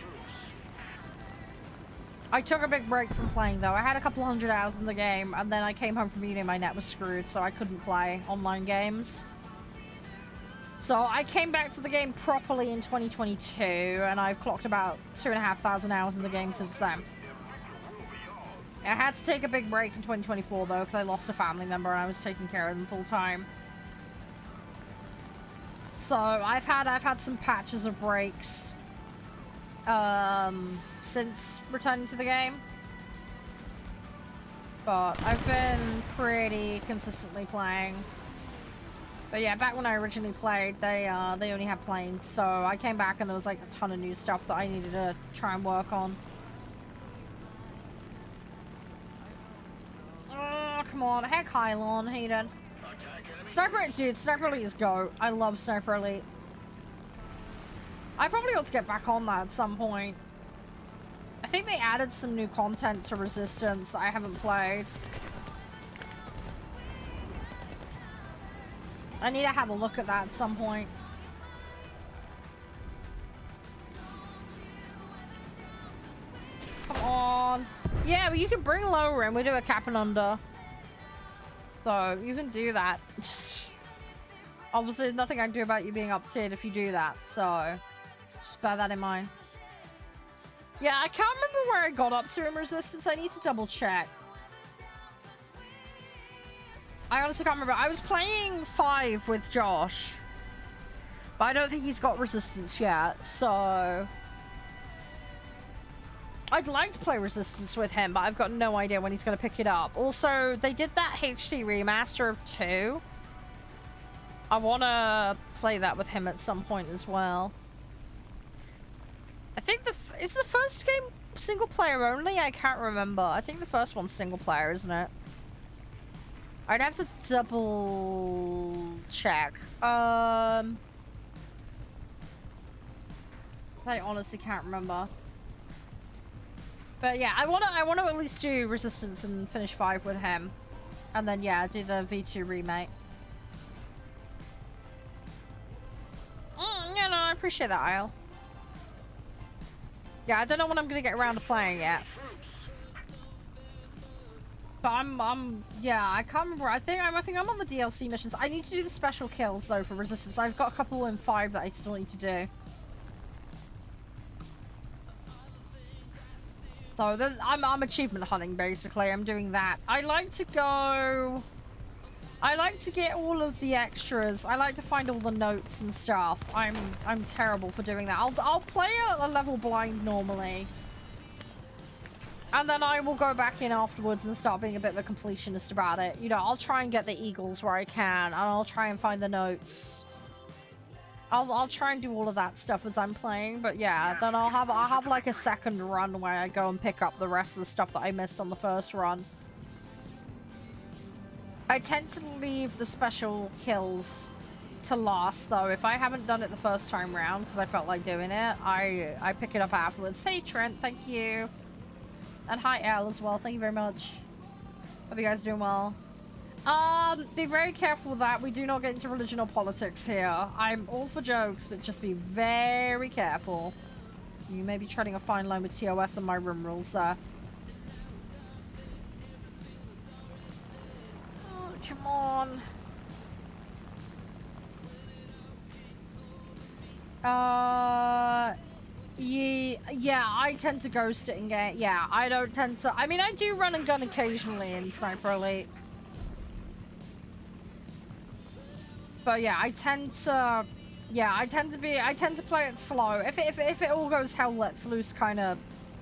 I took a big break from playing though. I had a couple 100 hours in the game, and then I came home from uni and my net was screwed, so I couldn't play online games. So I came back to the game properly in 2022, and I've clocked about 2,500 hours in the game since then. I had to take a big break in 2024 though, because I lost a family member and I was taking care of them full time. So I've had some patches of breaks since returning to the game. But I've been pretty consistently playing. But yeah, back when I originally played, they only had planes, so I came back and there was like a ton of new stuff that I needed to try and work on. Oh, come on. Heck, Hylon, Hayden. Sniper, dude, Sniper Elite is GOAT. I love Sniper Elite. I probably ought to get back on that at some point. I think they added some new content to Resistance that I haven't played. I need to have a look at that at some point. Come on. Yeah, but you can bring lower in. We do a cap and under. So, you can do that. Obviously, there's nothing I can do about you being up-tiered if you do that. So, just bear that in mind. Yeah, I can't remember where I got up to in Resistance. I need to double check. I honestly can't remember. I was playing 5 with Josh. But I don't think he's got Resistance yet, so... I'd like to play Resistance with him, but I've got no idea when he's going to pick it up. Also, they did that HD remaster of 2. I want to play that with him at some point as well. I think is the first game single player only? I can't remember. I think the first one's single player, isn't it? I'd have to double check. I honestly can't remember. But yeah, I wanna at least do Resistance and finish 5 with him. And then yeah, do the V2 remake. Yeah, no, I appreciate that, Isle. Yeah, I don't know when I'm gonna get around to playing yet. But yeah, I can't remember. I think I'm on the DLC missions. I need to do the special kills though for Resistance. I've got a couple in 5 that I still need to do. So I'm achievement hunting basically. I'm doing that. I like to get all of the extras. I like to find all the notes and stuff. I'm terrible for doing that. I'll play a level blind normally. And then I will go back in afterwards and start being a bit of a completionist about it. You know, I'll try and get the eagles where I can, and I'll try and find the notes. I'll try and do all of that stuff as I'm playing, but yeah, then I'll have like a second run where I go and pick up the rest of the stuff that I missed on the first run. I tend to leave the special kills to last though. If I haven't done it the first time round because I felt like doing it, I pick it up afterwards. Hey Trent, thank you. And hi Elle as well, thank you very much. Hope you guys are doing well. Be very careful with that. We do not get into religion or politics here. I'm all for jokes, but just be very careful. You may be treading a fine line with TOS and my room rules there. Oh, come on. Yeah, I tend to ghost it in game. Yeah, I don't tend to. I mean, I do run and gun occasionally in Sniper Elite. But yeah, I tend to play it slow. If it all goes hell lets loose kind of,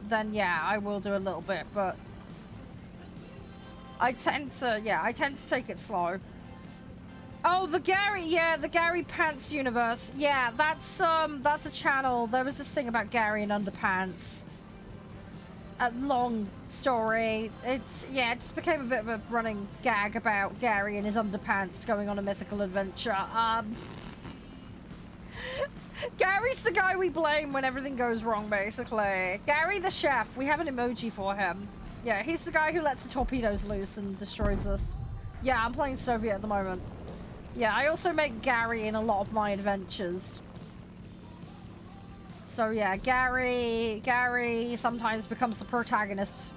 then yeah, I will do a little bit, but I tend to take it slow. Oh, the Gary Pants universe. Yeah, that's a channel. There was this thing about Gary and underpants. A long story. It just became a bit of a running gag about Gary and his underpants going on a mythical adventure. Gary's the guy we blame when everything goes wrong, basically. Gary the chef. We have an emoji for him. Yeah, he's the guy who lets the torpedoes loose and destroys us. Yeah, I'm playing Soviet at the moment. Yeah, I also make Gary in a lot of my adventures. So yeah, Gary sometimes becomes the protagonist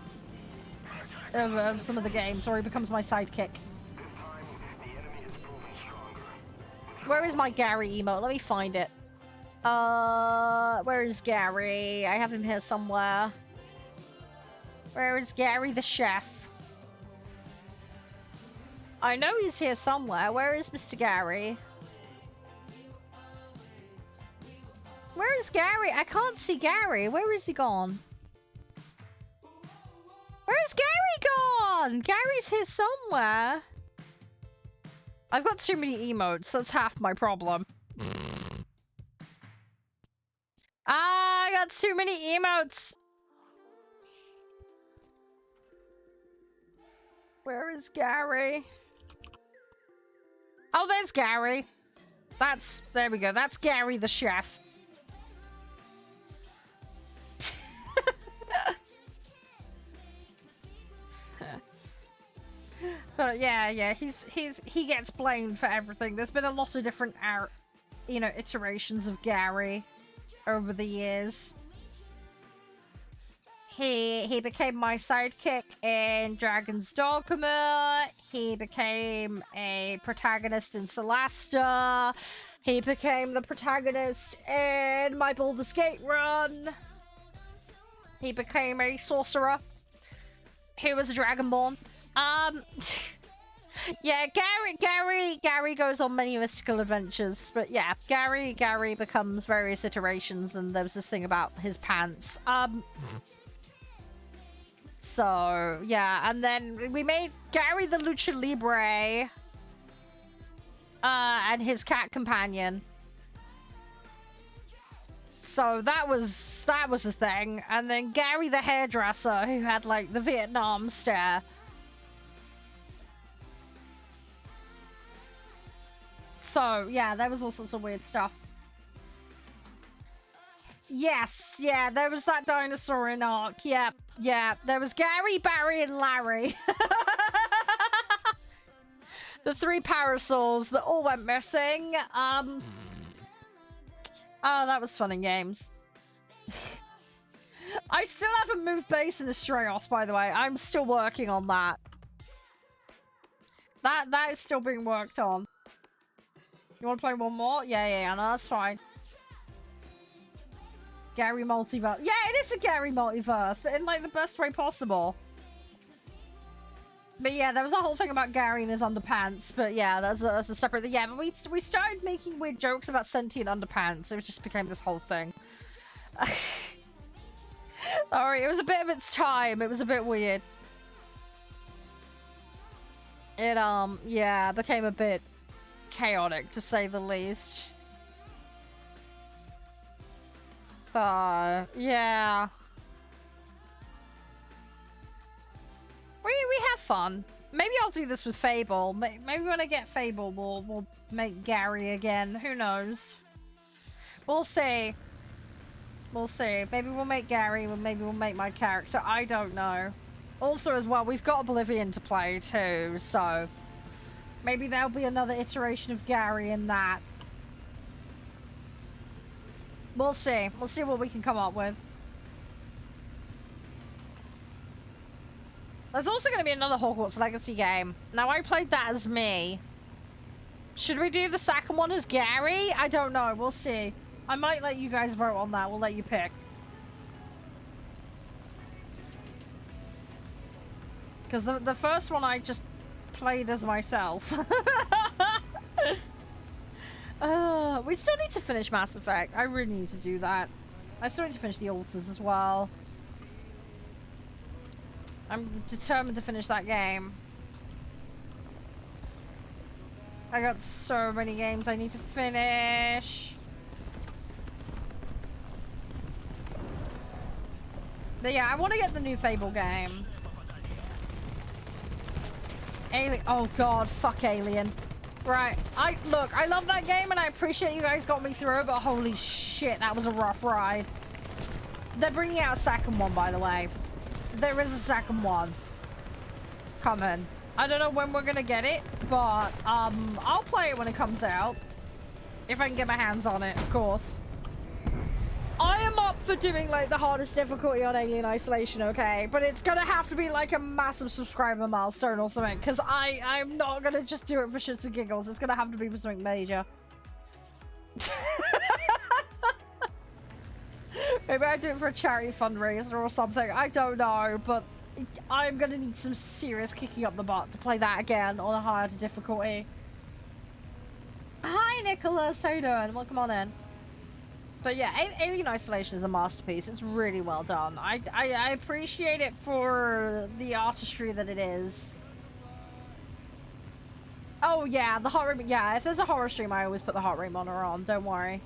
of some of the games, or he becomes my sidekick. Where is my Gary emote? Let me find it. Where is Gary? I have him here somewhere. Where is Gary the chef? I know he's here somewhere. Where is Mr. Gary? Where is Gary? I can't see Gary. Where is he gone? Where's Gary gone? Gary's here somewhere. I've got too many emotes. That's half my problem. I got too many emotes. Where is Gary? Oh, there's Gary. There we go. That's Gary the chef. But yeah, he gets blamed for everything. There's been a lot of different, iterations of Gary over the years. He became my sidekick in Dragon's Dogma. He became a protagonist in Celesta. He became the protagonist in my Baldur's Gate run. He became a sorcerer. He was a Dragonborn. Yeah, Gary goes on many mystical adventures, but yeah, Gary becomes various iterations, and there was this thing about his pants. So yeah, and then we made Gary the Lucha Libre, and his cat companion. So that was a thing, and then Gary the hairdresser, who had like the Vietnam stare. So, yeah, there was all sorts of weird stuff. Yes, yeah, there was that dinosaur in Ark. Yep, yeah. There was Gary, Barry, and Larry. The 3 parasols that all went missing. Oh, that was fun in games. I still haven't moved base in Astraeos, by the way. I'm still working on that. That is still being worked on. You want to play one more? Yeah, no, that's fine. Gary multiverse. Yeah, it is a Gary multiverse, but in like the best way possible. But yeah, there was a whole thing about Gary and his underpants. But yeah, that's a separate thing. Yeah, but we started making weird jokes about sentient underpants. It just became this whole thing. Sorry, it was a bit of its time. It was a bit weird. It yeah, became a bit chaotic, to say the least. Yeah. We have fun. Maybe I'll do this with Fable. Maybe when I get Fable, we'll make Gary again. Who knows? We'll see. We'll see. Maybe we'll make Gary, or maybe we'll make my character. I don't know. Also, as well, we've got Oblivion to play too, so maybe there'll be another iteration of Gary in that. We'll see. We'll see what we can come up with. There's also going to be another Hogwarts Legacy game. Now, I played that as me. Should we do the second one as Gary? I don't know. We'll see. I might let you guys vote on that. We'll let you pick. Because the first one I just played as myself. We still need to finish Mass Effect. I really need to do that. I still need to finish the Altars as well. I'm determined to finish that game. I got so many games I need to finish. But yeah, I want to get the new Fable game. Alien. Oh god, fuck Alien. Right, look, I love that game and I appreciate you guys got me through it, but holy shit, that was a rough ride. They're bringing out a second one, by the way. There is a second one coming. I don't know when we're gonna get it, but I'll play it when it comes out. If I can get my hands on it, of course. I am up for doing like the hardest difficulty on Alien Isolation, okay? But it's gonna have to be like a massive subscriber milestone or something, because I'm not gonna just do it for shits and giggles. It's gonna have to be for something major. Maybe I do it for a charity fundraiser or something. I don't know, but I'm gonna need some serious kicking up the butt to play that again on a higher difficulty. Hi, Nicholas. How you doing? Welcome on in. But yeah, Alien Isolation is a masterpiece. It's really well done. I appreciate it for the artistry that it is. Oh yeah, the heart rate. Yeah, if there's a horror stream, I always put the heart rate monitor on. Don't worry.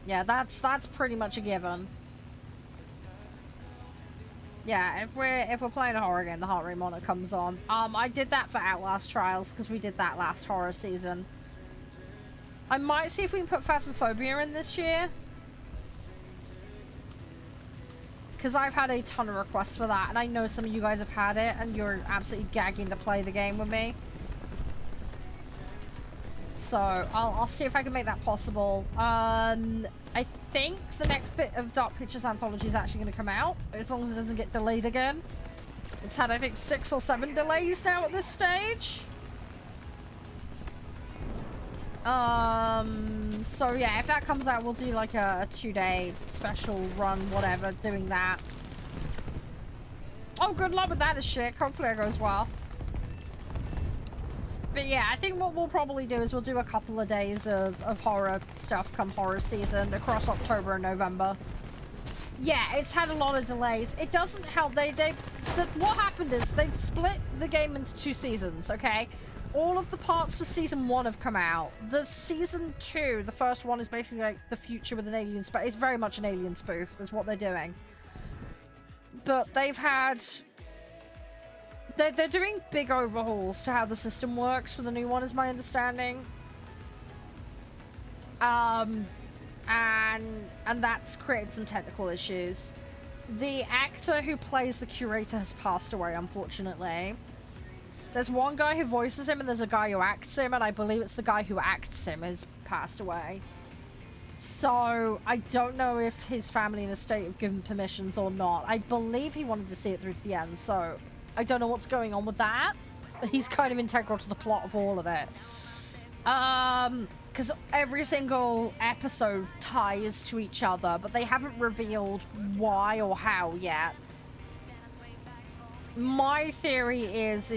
Yeah, that's pretty much a given. Yeah, if we're playing a horror game, the heart rate monitor comes on. I did that for Outlast Trials because we did that last horror season. I might see if we can put Phasmophobia in this year. Because I've had a ton of requests for that, and I know some of you guys have had it, and you're absolutely gagging to play the game with me. So, I'll see if I can make that possible. I think the next bit of Dark Pictures Anthology is actually going to come out, as long as it doesn't get delayed again. It's had, I think, 6 or 7 delays now at this stage. So yeah, if that comes out, we'll do like a 2-day special run, whatever, doing that. Oh, good luck with that as shit. Hopefully it goes well. But yeah, I think what we'll probably do is we'll do a couple of days of horror stuff come horror season across October and November. Yeah, it's had a lot of delays. It doesn't help. What happened is they've split the game into 2 seasons, okay? All of the parts for season 1 have come out. The season 2, the first one, is basically like the future with an alien spoof. It's very much an alien spoof, is what they're doing. But they've had... They're doing big overhauls to how the system works for the new one, is my understanding. And that's created some technical issues. The actor who plays the curator has passed away, unfortunately. There's one guy who voices him and there's a guy who acts him, and I believe it's the guy who acts him has passed away. So, I don't know if his family and estate have given permissions or not. I believe he wanted to see it through to the end, so I don't know what's going on with that. He's kind of integral to the plot of all of it. Because every single episode ties to each other, but they haven't revealed why or how yet. My theory is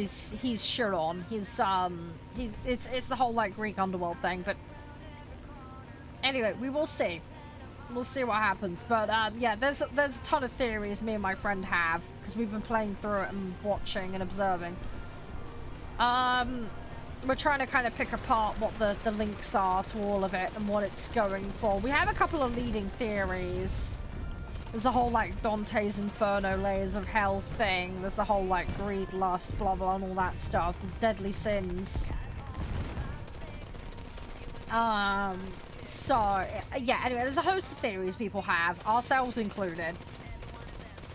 he's Chiron. It's the whole like Greek underworld thing, but anyway, we will see. We'll see what happens. But yeah, there's a ton of theories me and my friend have because we've been playing through it and watching and observing. We're trying to kind of pick apart what the links are to all of it and what it's going for. We have a couple of leading theories. There's the whole, like, Dante's Inferno layers of hell thing. There's the whole, like, greed, lust, blah, blah, and all that stuff. There's deadly sins. So, yeah, anyway, there's a host of theories people have, ourselves included.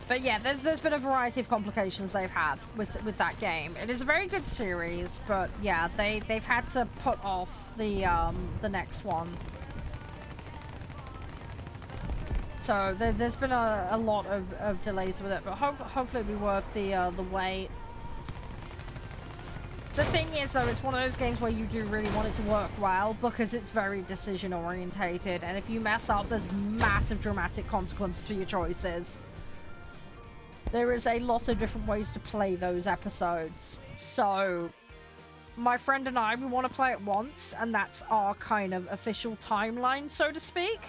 But yeah, there's been a variety of complications they've had with that game. It is a very good series, but yeah, they've had to put off the next one. So there's been a lot of delays with it, but hopefully it'll be worth the wait. The thing is, though, it's one of those games where you do really want it to work well because it's very decision orientated, and if you mess up, there's massive dramatic consequences for your choices. There is a lot of different ways to play those episodes. So my friend and I, we want to play it once, and that's our kind of official timeline, so to speak.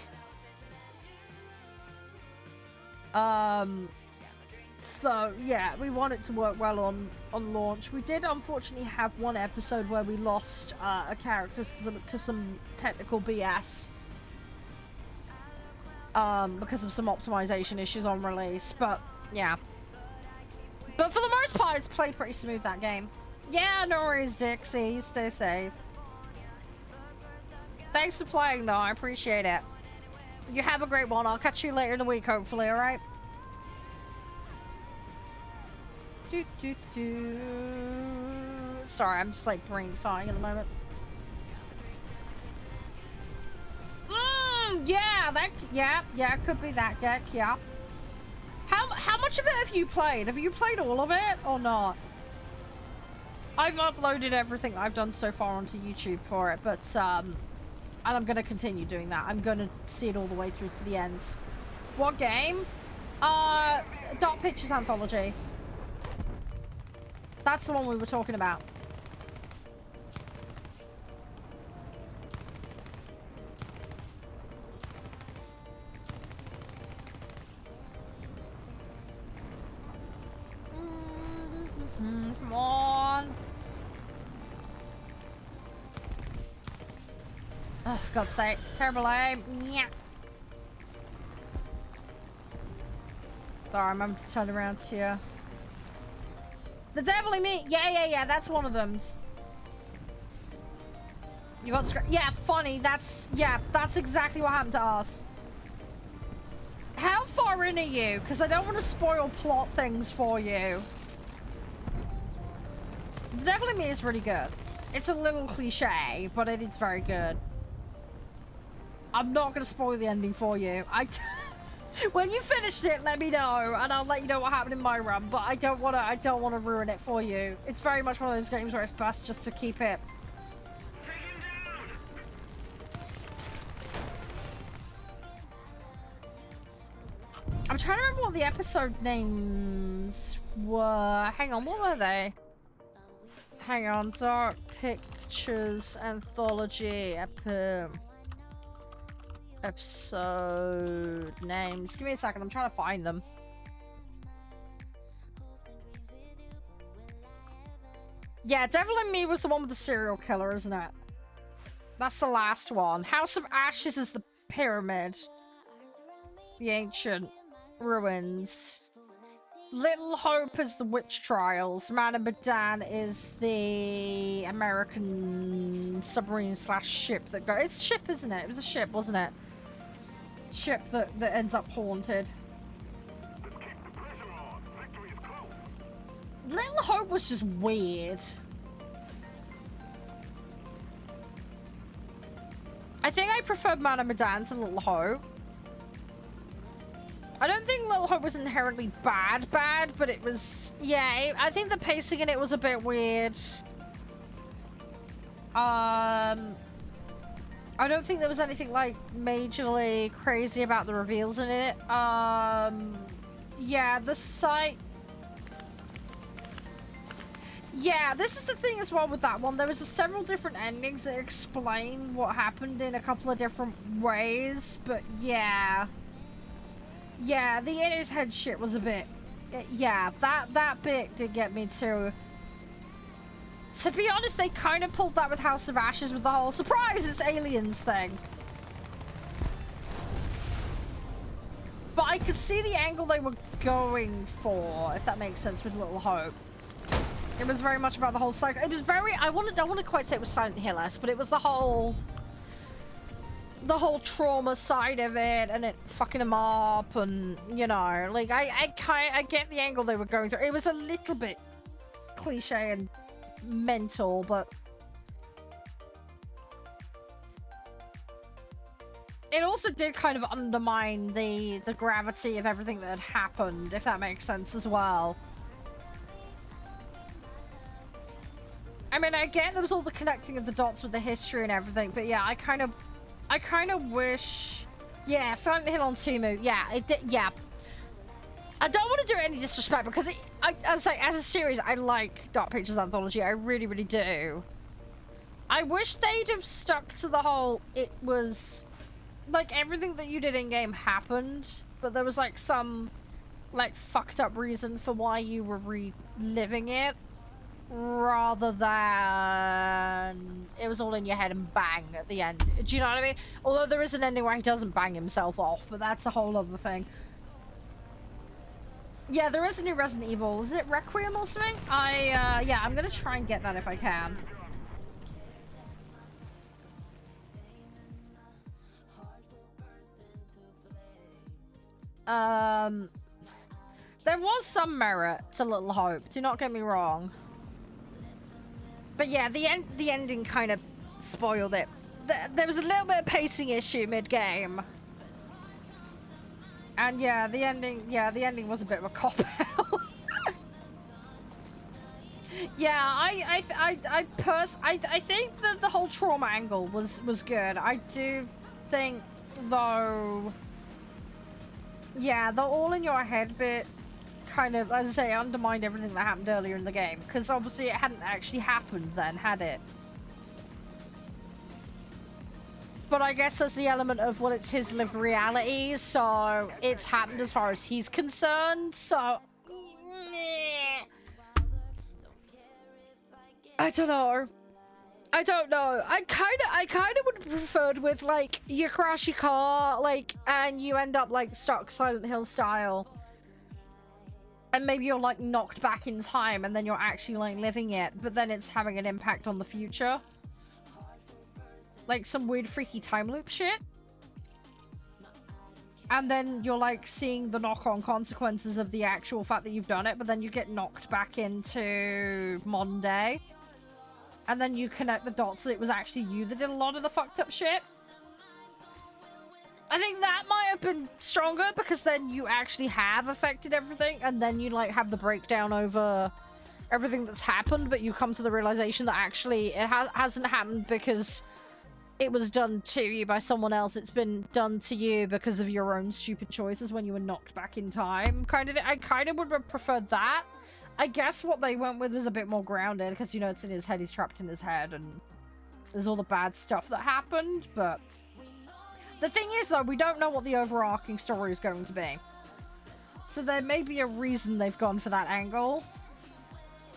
So yeah, we want it to work well on launch. We did unfortunately have one episode where we lost a character to some technical BS because of some optimization issues on release, but yeah. But for the most part, it's played pretty smooth, that game. Yeah, no worries, Dixie. Stay safe. Thanks for playing, though. I appreciate it. You have a great one. I'll catch you later in the week, hopefully, alright? Sorry, I'm just like brain farting at the moment. Yeah, could be that deck, yeah. How much of it have you played? Have you played all of it or not? I've uploaded everything I've done so far onto YouTube for it, but and I'm gonna continue doing that. I'm gonna see it all the way through to the end. What game? Dark Pictures Anthology. That's the one we were talking about. Oh, for God's sake. Terrible aim. Yeah. Sorry, I remember to turn around to you. The devilly meat. Yeah. That's one of them. You got yeah, funny. That's exactly what happened to us. How far in are you? Because I don't want to spoil plot things for you. The Devil in Me is really good. It's a little cliche, but it is very good. I'm not going to spoil the ending for you. When you finished it, let me know, and I'll let you know what happened in my run. But I don't want to ruin it for you. It's very much one of those games where it's best just to keep it. I'm trying to remember what the episode names were. Hang on, what were they? Hang on, Dark Pictures Anthology episode names. Give me a second, I'm trying to find them. Yeah, Devil in Me was the one with the serial killer, isn't it? That's the last one. House of Ashes is the pyramid. The ancient ruins. Little Hope is the witch trials. Man and Medan is the American submarine / ship that goes. It's a ship, isn't it? It was a ship, wasn't it? Ship that ends up haunted. Little Hope was just weird. I think I preferred Man and Medan to Little Hope. I don't think Little Hope was inherently bad, but it was, yeah, I think the pacing in it was a bit weird. I don't think there was anything like majorly crazy about the reveals in it. Yeah, the site. Yeah, this is the thing as well with that one. There was several different endings that explain what happened in a couple of different ways, but yeah. Yeah, the in his head shit was a bit... Yeah, that bit did get me too. To be honest, they kind of pulled that with House of Ashes with the whole surprise, it's aliens thing. But I could see the angle they were going for, if that makes sense, with Little Hope. It was very much about the whole cycle. It was very... I wouldn't quite say it was Silent Hill-esque, but it was the whole trauma side of it, and it fucking them up, and you know, like I get the angle they were going through. It was a little bit cliche and mental, but it also did kind of undermine the gravity of everything that had happened, if that makes sense as well. I mean, I get there was all the connecting of the dots with the history and everything, but yeah, I kind of wish... Yeah, Silent Hill on Tumu. Yeah, it did. Yeah. I don't want to do it any disrespect because as a series, I like Dark Pictures Anthology. I really, really do. I wish they'd have stuck to the whole... It was... Like, everything that you did in-game happened, but there was, like, some, like, fucked up reason for why you were reliving it. Rather than it was all in your head and bang at the end. Do you know what I mean? Although there is an ending where he doesn't bang himself off, but that's a whole other thing. Yeah, there is a new Resident Evil. Is it Requiem or something? Yeah, I'm gonna try and get that if I can. There was some merit to Little Hope. Do not get me wrong. But yeah, the ending kind of spoiled it. There was a little bit of pacing issue mid-game. And yeah, the ending was a bit of a cop-out. Yeah, I think that the whole trauma angle was good. I do think, though, yeah, the all in your head bit kind of, as I say, undermined everything that happened earlier in the game, because obviously it hadn't actually happened then, had it? But I guess there's the element of, well, it's his lived reality, so it's happened as far as he's concerned, so... I don't know. I don't know. I kind of would have preferred with, like, you crash your car, like, and you end up, like, stuck Silent Hill style. And maybe you're, like, knocked back in time and then you're actually, like, living it, but then it's having an impact on the future. Like, some weird, freaky time loop shit. And then you're, like, seeing the knock-on consequences of the actual fact that you've done it, but then you get knocked back into modern day. And then you connect the dots that it was actually you that did a lot of the fucked up shit. I think that might have been stronger because then you actually have affected everything and then you like have the breakdown over everything that's happened, but you come to the realization that actually it hasn't happened because it was done to you by someone else. It's been done to you because of your own stupid choices when you were knocked back in time. I kind of would have preferred that. I guess what they went with was a bit more grounded because, you know, it's in his head, he's trapped in his head, and there's all the bad stuff that happened, but... The thing is, though, we don't know what the overarching story is going to be. So there may be a reason they've gone for that angle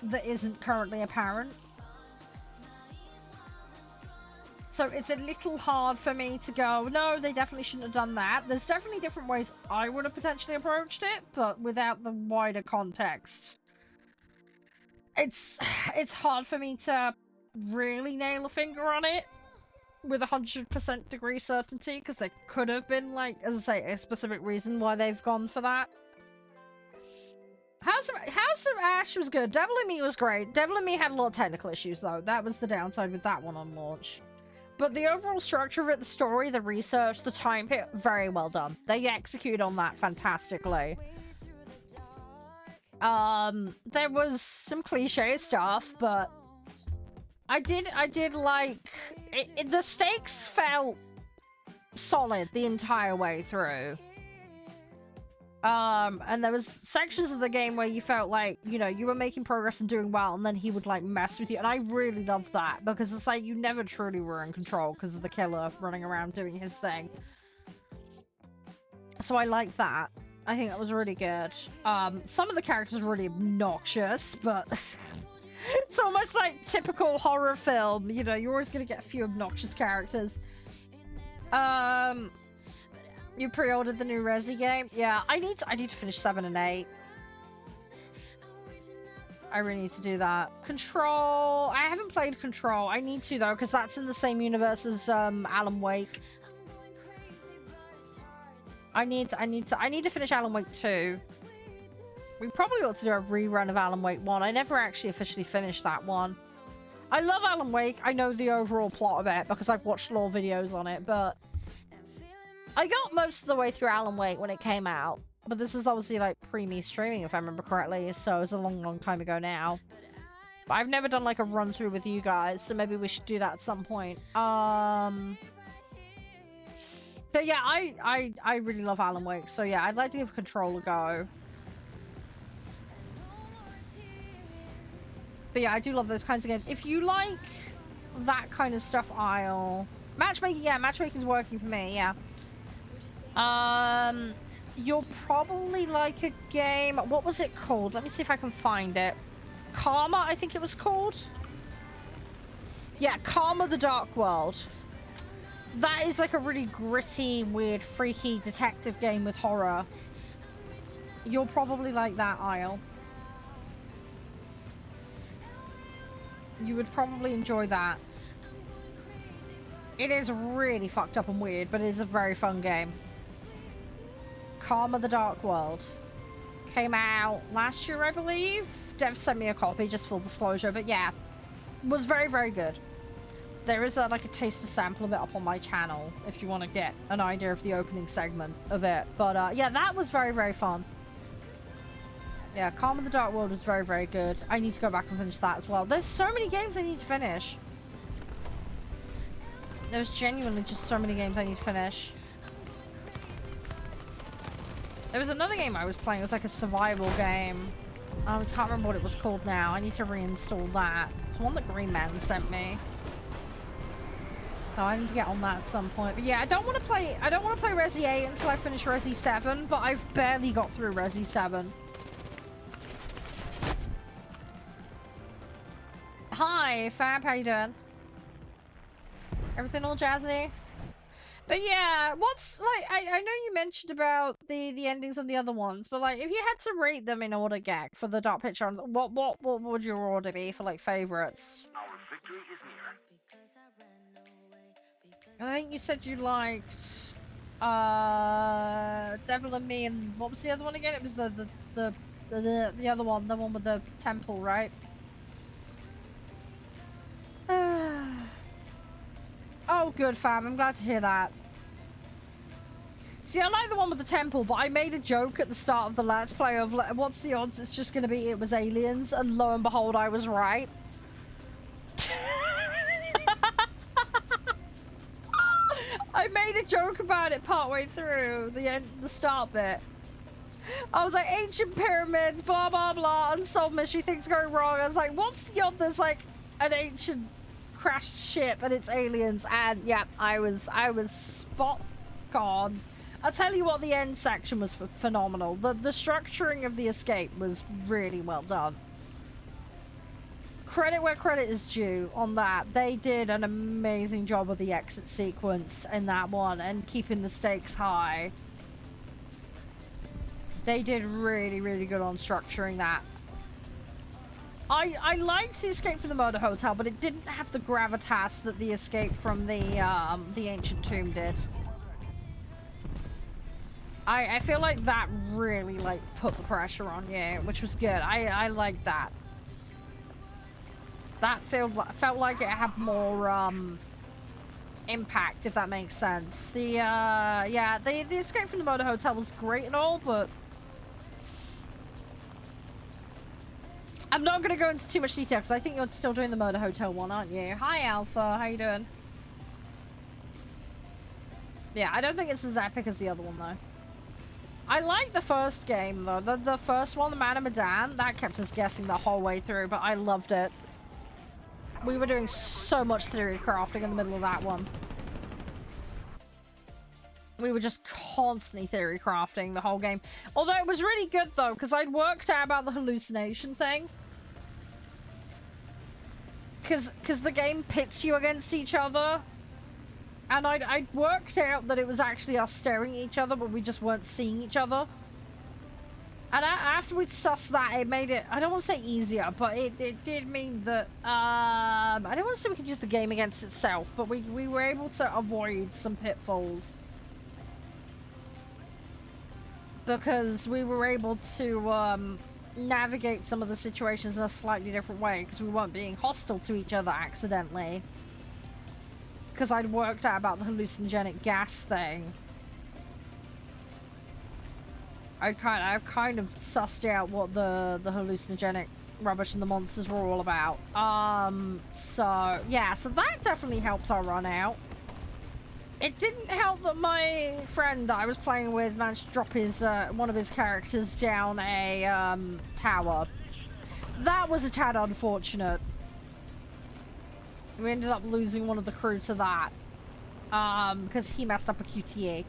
that isn't currently apparent. So it's a little hard for me to go, no, they definitely shouldn't have done that. There's definitely different ways I would have potentially approached it, but without the wider context. It's hard for me to really nail a finger on it with 100% degree certainty, because there could have been, like, as I say, a specific reason why they've gone for that. House of Ash was good. Devil in Me was great. Devil in Me had a lot of technical issues, though. That was the downside with that one on launch. But the overall structure of it, the story, the research, the time hit, very well done. They execute on that fantastically. There was some cliche stuff, but I did like it, the stakes felt solid the entire way through. And there was sections of the game where you felt like, you know, you were making progress and doing well, and then he would like mess with you, and I really loved that because it's like you never truly were in control because of the killer running around doing his thing. So I like that. I think that was really good. Some of the characters were really obnoxious, but it's almost like typical horror film. You know, you're always gonna get a few obnoxious characters. You pre-ordered the new Resi game? Yeah, I need to finish 7 and 8. I really need to do that. Control. I haven't played Control. I need to though, because that's in the same universe as Alan Wake. I need to finish Alan Wake 2. We probably ought to do a rerun of Alan Wake 1. I never actually officially finished that one. I love Alan Wake. I know the overall plot of it because I've watched lore videos on it, but I got most of the way through Alan Wake when it came out. But this was obviously like pre-me streaming, if I remember correctly, so it was a long time ago now. But I've never done like a run through with you guys, so maybe we should do that at some point. But yeah, I really love Alan Wake, so yeah, I'd like to give Control a go. But yeah, I do love those kinds of games. If you like that kind of stuff, matchmaking, yeah, matchmaking's working for me, yeah. You'll probably like a game, what was it called? Let me see if I can find it. Karma, I think it was called. Yeah, Karma the Dark World. That is like a really gritty, weird, freaky detective game with horror. You'll probably like that, Isle. You would probably enjoy that. It is really fucked up and weird, but it is a very fun game. Karma the Dark World. Came out last year, I believe. Dev sent me a copy, just full disclosure, but yeah. Was very, very good. There is like a taster sample of it up on my channel if you want to get an idea of the opening segment of it. But yeah, that was very, very fun. Yeah, Karma the Dark World was very, very good. I need to go back and finish that as well. There's so many games I need to finish. There's genuinely just so many games I need to finish. There was another game I was playing. It was like a survival game. I can't remember what it was called now. I need to reinstall that. It's one that Green Man sent me. So I need to get on that at some point. But yeah, I don't want to play Resi 8 until I finish Resi 7, but I've barely got through Resi 7. Hi, Fab, how you doing? Everything all jazzy? But yeah, what's like I know you mentioned about the endings on the other ones, but like if you had to rate them in order, Gag, for the Dark Picture, what would your order be for like favorites? Our victory is near. I think you said you liked Devil and Me, and what was the other one again? It was the other one, the one with the temple, right? Oh, good, fam. I'm glad to hear that. See, I like the one with the temple, but I made a joke at the start of the Let's Play of, like, what's the odds it's just going to be it was aliens, and lo and behold, I was right. I made a joke about it partway through the start bit. I was like, ancient pyramids, blah, blah, blah, unsolved mystery, things going wrong. I was like, what's the odds there's, like, an ancient crashed ship and it's aliens? And yeah, I was spot on. I'll tell you what, the end section was phenomenal. The structuring of the escape was really well done. Credit where credit is due on that. They did an amazing job of the exit sequence in that one and keeping the stakes high. They did really, really good on structuring that. I liked the escape from the murder hotel, but it didn't have the gravitas that the escape from the ancient tomb did. I feel like that really, like, put the pressure on you, which was good. I liked that. That felt like it had more impact, if that makes sense. Yeah, the escape from the murder hotel was great and all, but I'm not going to go into too much detail because I think you're still doing the murder hotel one, aren't you? Hi, Alpha. How you doing? Yeah, I don't think it's as epic as the other one, though. I like the first game, though. The first one, the Man of Medan, that kept us guessing the whole way through, but I loved it. We were doing so much theory crafting in the middle of that one. We were just constantly theory crafting the whole game. Although it was really good, though, because I'd worked out about the hallucination thing. Because the game pits you against each other. And I'd worked out that it was actually us staring at each other, but we just weren't seeing each other. And after we'd sussed that, it made it, I don't want to say easier, but it did mean that, I don't want to say we could use the game against itself, but we were able to avoid some pitfalls. Because we were able to navigate some of the situations in a slightly different way, because we weren't being hostile to each other accidentally. Because I'd worked out about the hallucinogenic gas thing. I kind of sussed out what the hallucinogenic rubbish and the monsters were all about. So yeah, so that definitely helped our run out. It didn't help that my friend that I was playing with managed to drop his one of his characters down a tower. That was a tad unfortunate. We ended up losing one of the crew to that. Because he messed up a QTA.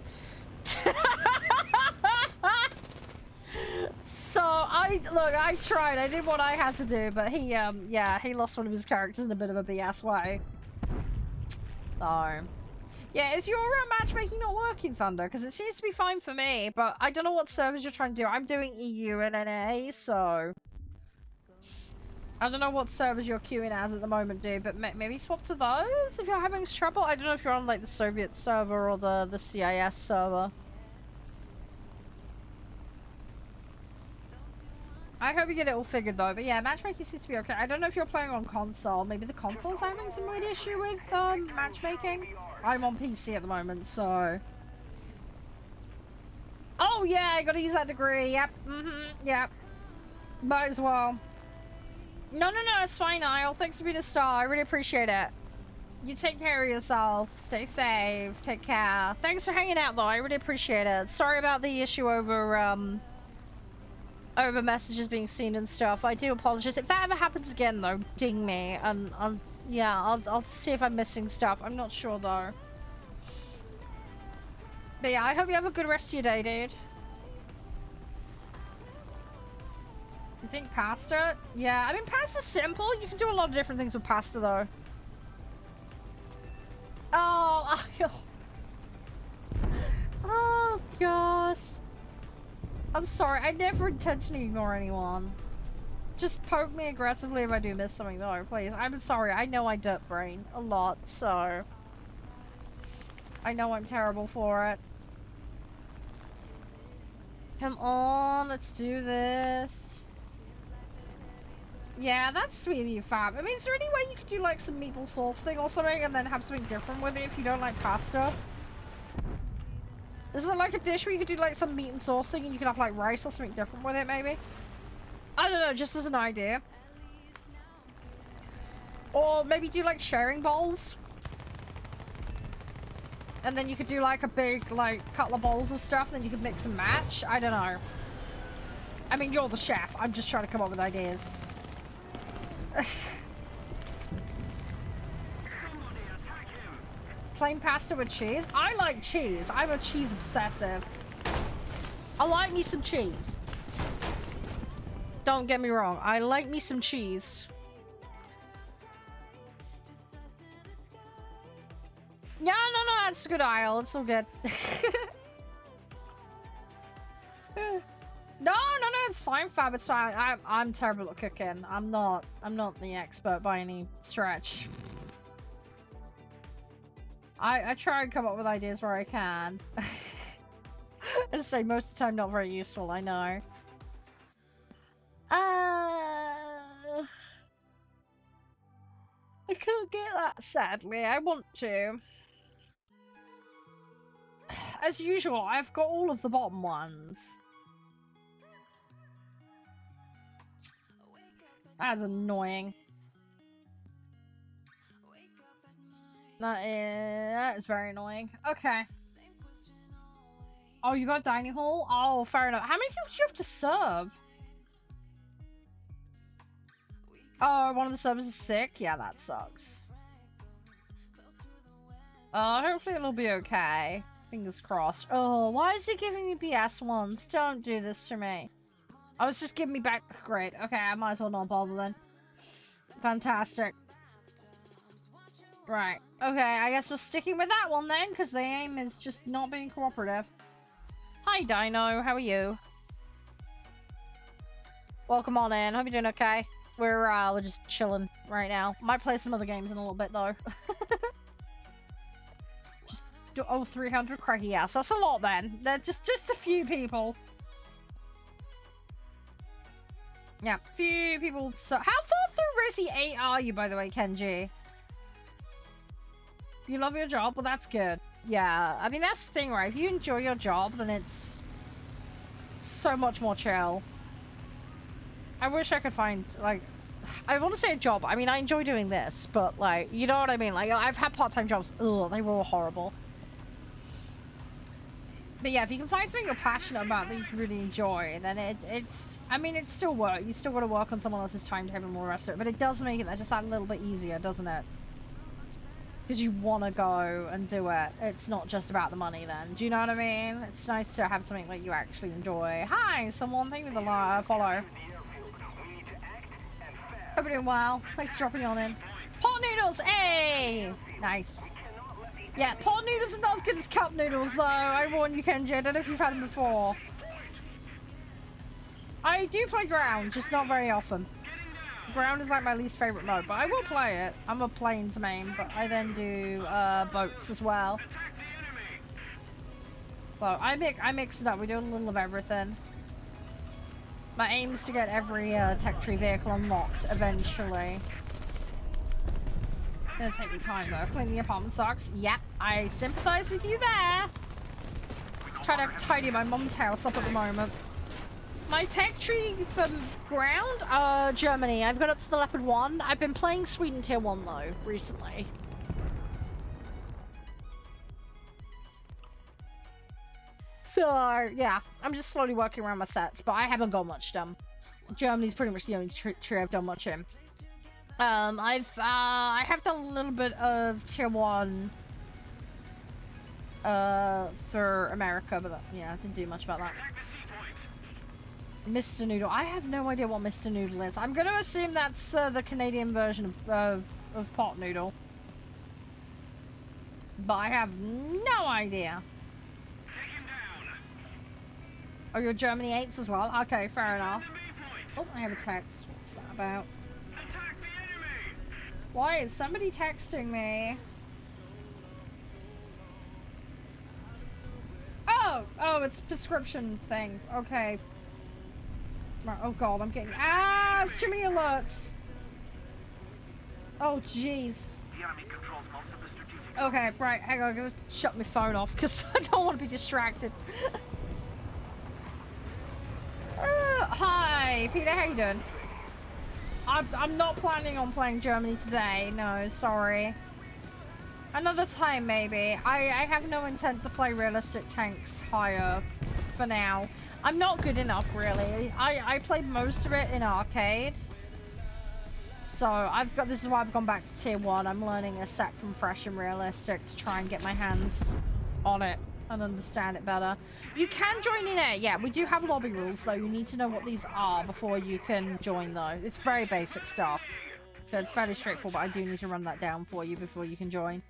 So I tried. I did what I had to do, but he yeah, he lost one of his characters in a bit of a BS way. So yeah, is your matchmaking not working, Thunder? Because it seems to be fine for me, but I don't know what servers you're trying to do. I'm doing EU and NA, so I don't know what servers you're queuing as at the moment, dude, but maybe swap to those if you're having trouble. I don't know if you're on like the Soviet server or the CIS server. I hope you get it all figured though, but yeah, matchmaking seems to be okay. I don't know if you're playing on console. Maybe the console's having some weird issue with matchmaking. I'm on PC at the moment, so. Oh yeah, I gotta use that degree. Yep. Yep. Might as well. No, it's fine, Niall. Thanks for being a star. I really appreciate it. You take care of yourself. Stay safe. Take care. Thanks for hanging out, though. I really appreciate it. Sorry about the issue over messages being seen and stuff. I do apologize. If that ever happens again, though, ding me. And yeah, I'll see if I'm missing stuff. I'm not sure, though. But yeah, I hope you have a good rest of your day, dude. You think pasta? Yeah, I mean, pasta's simple. You can do a lot of different things with pasta, though. Oh gosh. I'm sorry, I never intentionally ignore anyone. Just poke me aggressively if I do miss something though, please. I'm sorry, I know I dirt brain a lot, so... I know I'm terrible for it. Come on, let's do this. Yeah, that's sweet of you, Fab. I mean, is there any way you could do like some meatball sauce thing or something and then have something different with it if you don't like pasta? Is there like a dish where you could do like some meat and sauce thing and you could have like rice or something different with it maybe? I don't know, just as an idea. Or maybe do like sharing bowls. And then you could do like a big like couple of bowls of stuff and then you could mix and match. I don't know. I mean, you're the chef. I'm just trying to come up with ideas. Plain pasta with cheese? I like cheese. I'm a cheese obsessive. I like me some cheese. Don't get me wrong. I like me some cheese. Yeah, no, that's a good aisle. It's so good. No, it's fine, Fab. It's fine. I'm terrible at cooking. I'm not the expert by any stretch. I try and come up with ideas where I can. As I say, most of the time not very useful, I know. I can't get that, sadly. I want to. As usual, I've got all of the bottom ones. That's annoying. That is very annoying. Okay. Oh, you got a dining hall? Oh, fair enough. How many people do you have to serve? Oh, one of the servers is sick? Yeah, that sucks. Hopefully it'll be okay. Fingers crossed. Oh, why is it giving me BS ones? Don't do this to me. Oh, it's just giving me back. Great. Okay, I might as well not bother then. Fantastic. Right. Okay, I guess we're sticking with that one then, because the aim is just not being cooperative. Hi, Dino. How are you? Welcome on in. Hope you're doing okay. We're just chilling right now. Might play some other games in a little bit, though. Oh, 300 cracky ass. That's a lot then. They're just a few people. Yeah, few people. So, how far through Resi 8 are you, by the way, Kenji? You love your job? Well, that's good. Yeah, I mean, that's the thing, right? If you enjoy your job, then it's so much more chill. I wish I could find, like, I want to say a job. I mean, I enjoy doing this, but, like, you know what I mean? Like, I've had part-time jobs. Ugh, they were all horrible. But yeah, if you can find something you're passionate about that you can really enjoy, then it's... I mean, it's still work. You still got to work on someone else's timetable and all the rest of it. But it does make it just that little bit easier, doesn't it? Because you want to go and do it. It's not just about the money then. Do you know what I mean? It's nice to have something that you actually enjoy. Hi, someone. Thank you for the follow. Hope you're doing well. Thanks for dropping on in. Pot noodles! Hey! Nice. Yeah, pot noodles are not as good as cup noodles, though. I warn you, Kenji. I don't know if you've had them before. I do play ground, just not very often. Ground is like my least favorite mode, but I will play it. I'm a plains main, but I then do boats as well. So I mix it up. We do a little of everything. My aim is to get every tech tree vehicle unlocked eventually. Gonna take me time though. Cleaning the apartment sucks. Yep, I sympathize with you there. Trying to tidy my mum's house up at the moment. My tech tree from ground? Germany. I've got up to the Leopard 1. I've been playing Sweden Tier 1 though, recently. So, yeah. I'm just slowly working around my sets, but I haven't got much done. Germany's pretty much the only tree I've done much in. I have done a little bit of Tier 1 for America, but yeah, I didn't do much about that. Mr. Noodle. I have no idea what Mr. Noodle is. I'm gonna assume that's the Canadian version of pot noodle. But I have no idea. Oh, you're Germany 8s as well? Okay, fair enough. Oh, I have a text. What's that about? Why is somebody texting me? Oh, it's a prescription thing. Okay. Oh god, I'm getting it's too many alerts. Oh jeez. Okay, right, hang on, I'm gonna shut my phone off because I don't want to be distracted. Hi, Peter, how you doing? I'm not planning on playing Germany today, no, sorry. Another time, maybe. I have no intent to play realistic tanks higher for now. I'm not good enough, really. I played most of it in arcade. So, this is why I've gone back to tier 1. I'm learning a set from fresh and realistic to try and get my hands on it and understand it better. You can join in it. Yeah, we do have lobby rules, though. You need to know what these are before you can join, though. It's very basic stuff. So it's fairly straightforward, but I do need to run that down for you before you can join.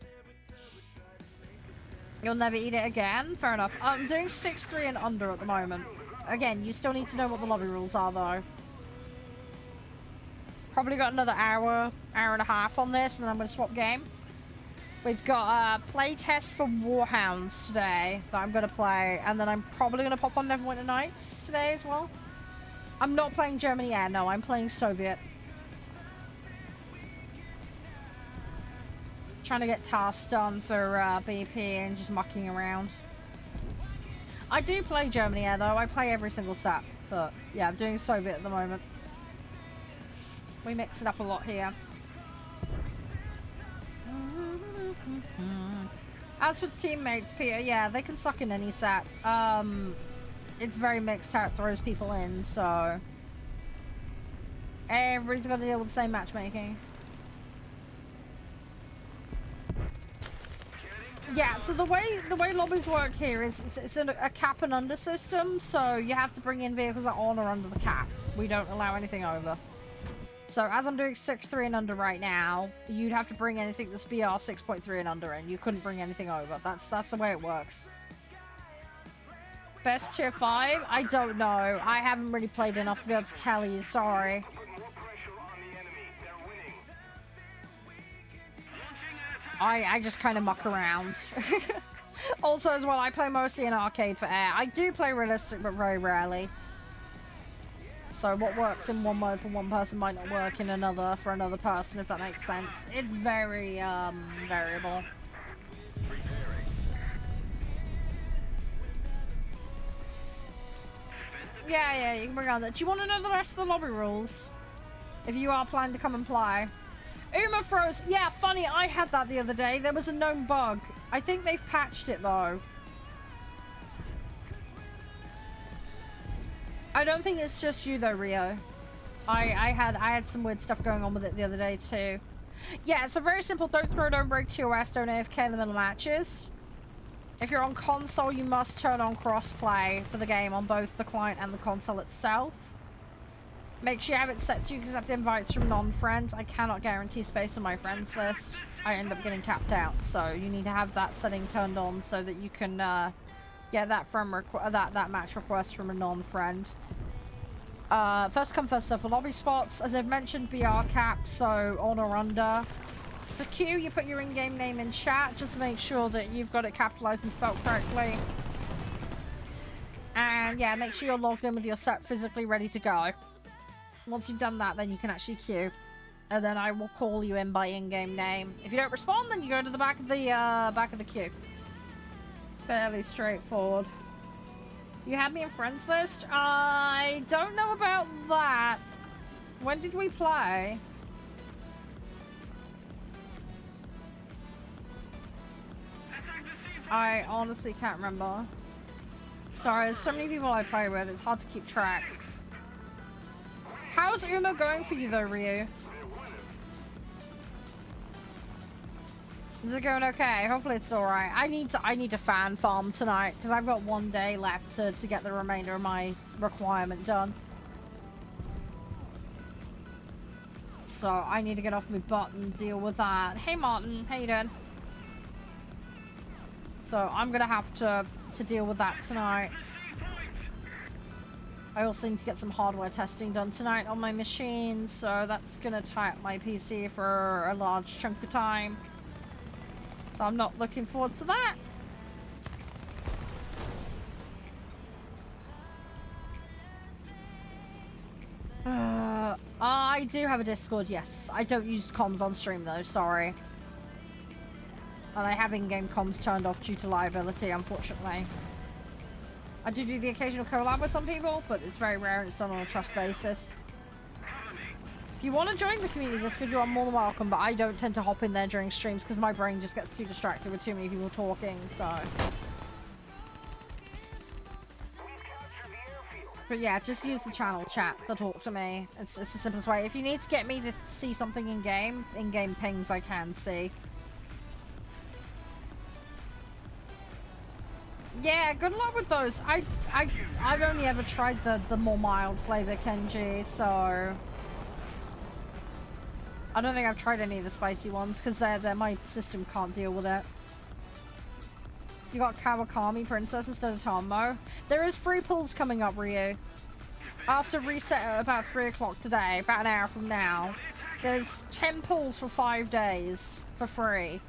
You'll never eat it again? Fair enough. I'm doing 6-3 and under at the moment. Again, you still need to know what the lobby rules are, though. Probably got another hour and a half on this, and then I'm going to swap game. We've got a play test for Warhounds today that I'm going to play, and then I'm probably going to pop on Neverwinter Nights today as well. I'm not playing Germany Air, no, I'm playing Soviet. Trying to get tasks done for BP and just mucking around. I do play Germany Air though, I play every single set, but yeah, I'm doing Soviet at the moment. We mix it up a lot here. As for teammates, Peter, yeah, they can suck in any set. It's very mixed how it throws people in, so everybody's got to deal with the same matchmaking. Yeah, so the way lobbies work here is it's a cap and under system, so you have to bring in vehicles that are on or under the cap. We don't allow anything over. So as I'm doing 6-3 and under right now, you'd have to bring anything that's BR 6.3 and under in. You couldn't bring anything over. That's the way it works. Best tier 5? I don't know. I haven't really played enough to be able to tell you. Sorry. I just kind of muck around. Also, as well, I play mostly in arcade for air. I do play realistic, but very rarely. So what works in one mode for one person might not work in another for another person, if that makes sense. It's very, variable. Yeah, you can bring on that. Do you want to know the rest of the lobby rules? If you are planning to come and play. Uma froze. Yeah, funny, I had that the other day. There was a known bug. I think they've patched it, though. I don't think it's just you, though, Rio. I had some weird stuff going on with it the other day, too. Yeah, it's a very simple don't throw, don't break TOS, don't AFK in the middle of matches. If you're on console, you must turn on crossplay for the game on both the client and the console itself. Make sure you have it set so you can accept invites from non-friends. I cannot guarantee space on my friends list. I end up getting capped out, so you need to have that setting turned on so that you can get that from that match request from a non-friend. First come, first serve for lobby spots. As I've mentioned, BR cap, so on or under. It's a queue. You put your in-game name in chat just to make sure that you've got it capitalized and spelled correctly. And yeah, make sure you're logged in with your set physically ready to go. Once you've done that, then you can actually queue. And then I will call you in by in-game name. If you don't respond, then you go to the back of the queue. Fairly straightforward. You have me in friends list? I don't know about that. When did we play? I honestly can't remember. Sorry, there's so many people I play with, it's hard to keep track. How's Uma going for you though, Ryu? Is it going okay? Hopefully it's alright. I need to fan farm tonight because I've got one day left to get the remainder of my requirement done. So I need to get off my butt and deal with that. Hey Martin, how you doing? So I'm gonna have to deal with that tonight. I also need to get some hardware testing done tonight on my machine, so that's gonna tie up my PC for a large chunk of time. So I'm not looking forward to that. I do have a Discord, yes. I don't use comms on stream though, sorry. And I have in-game comms turned off due to liability, unfortunately. I do the occasional collab with some people, but it's very rare and it's done on a trust basis. If you want to join the community Discord, you're more than welcome, but I don't tend to hop in there during streams because my brain just gets too distracted with too many people talking, so... But yeah, just use the channel chat to talk to me. It's the simplest way. If you need to get me to see something in-game pings I can see. Yeah, good luck with those. I've only ever tried the more mild flavor Kenji, so I don't think I've tried any of the spicy ones because my system can't deal with it. You got Kawakami Princess instead of Tommo. There is free pulls coming up, Ryu. After reset at about 3 o'clock today, about an hour from now, there's 10 pulls for 5 days for free.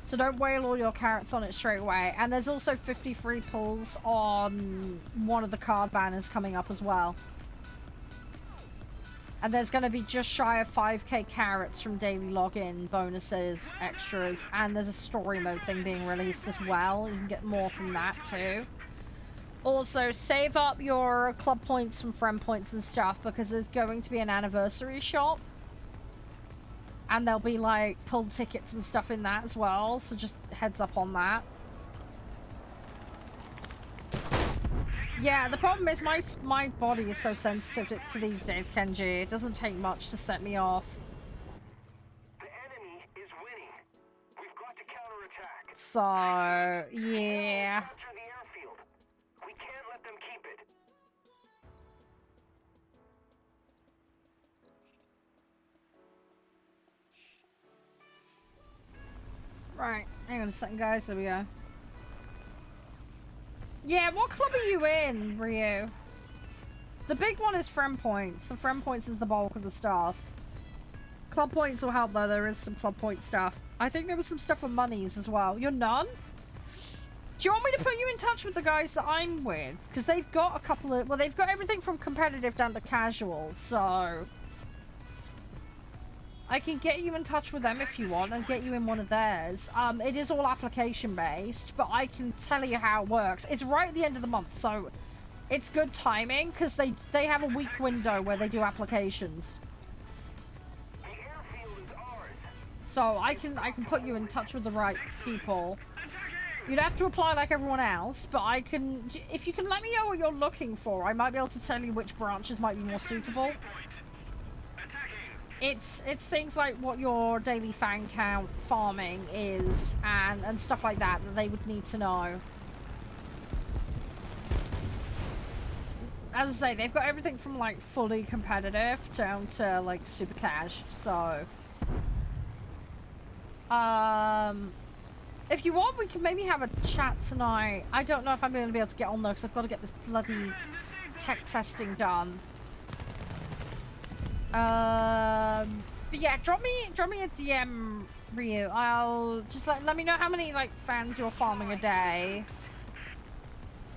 So don't wail all your carrots on it straight away. And there's also 50 free pulls on one of the card banners coming up as well. And there's going to be just shy of 5k carrots from daily login, bonuses, extras, and there's a story mode thing being released as well. You can get more from that too. Also, save up your club points and friend points and stuff because there's going to be an anniversary shop. And there'll be like pull tickets and stuff in that as well, so just heads up on that. Yeah, the problem is my body is so sensitive to these days, Kenji. It doesn't take much to set me off. The enemy is winning. We've got to counterattack. So, yeah. Capture the airfield. We can't let them keep it. Right, hang on a second, guys. There we go. Yeah, what club are you in, Ryu? The big one is friend points. The friend points is the bulk of the stuff. Club points will help though. There is some club point stuff. I think there was some stuff for monies as well. You're none? Do you want me to put you in touch with the guys that I'm with? Because they've got a couple of... Well, they've got everything from competitive down to casual, so... I can get you in touch with them if you want and get you in one of theirs. It is all application based, but I can tell you how it works. It's right at the end of the month, so it's good timing because they have a week window where they do applications. The airfield is ours. So I can put you in touch with the right people. You'd have to apply like everyone else, but I can... If you can let me know what you're looking for, I might be able to tell you which branches might be more suitable. It's things like what your daily fan count farming is and stuff like that they would need to know. As I say, they've got everything from like fully competitive down to like super cash, so if you want we can maybe have a chat tonight. I don't know if I'm going to be able to get on though because I've got to get this bloody tech testing done. But yeah, drop me a DM, Ryu. I'll just let me know how many like fans you're farming a day,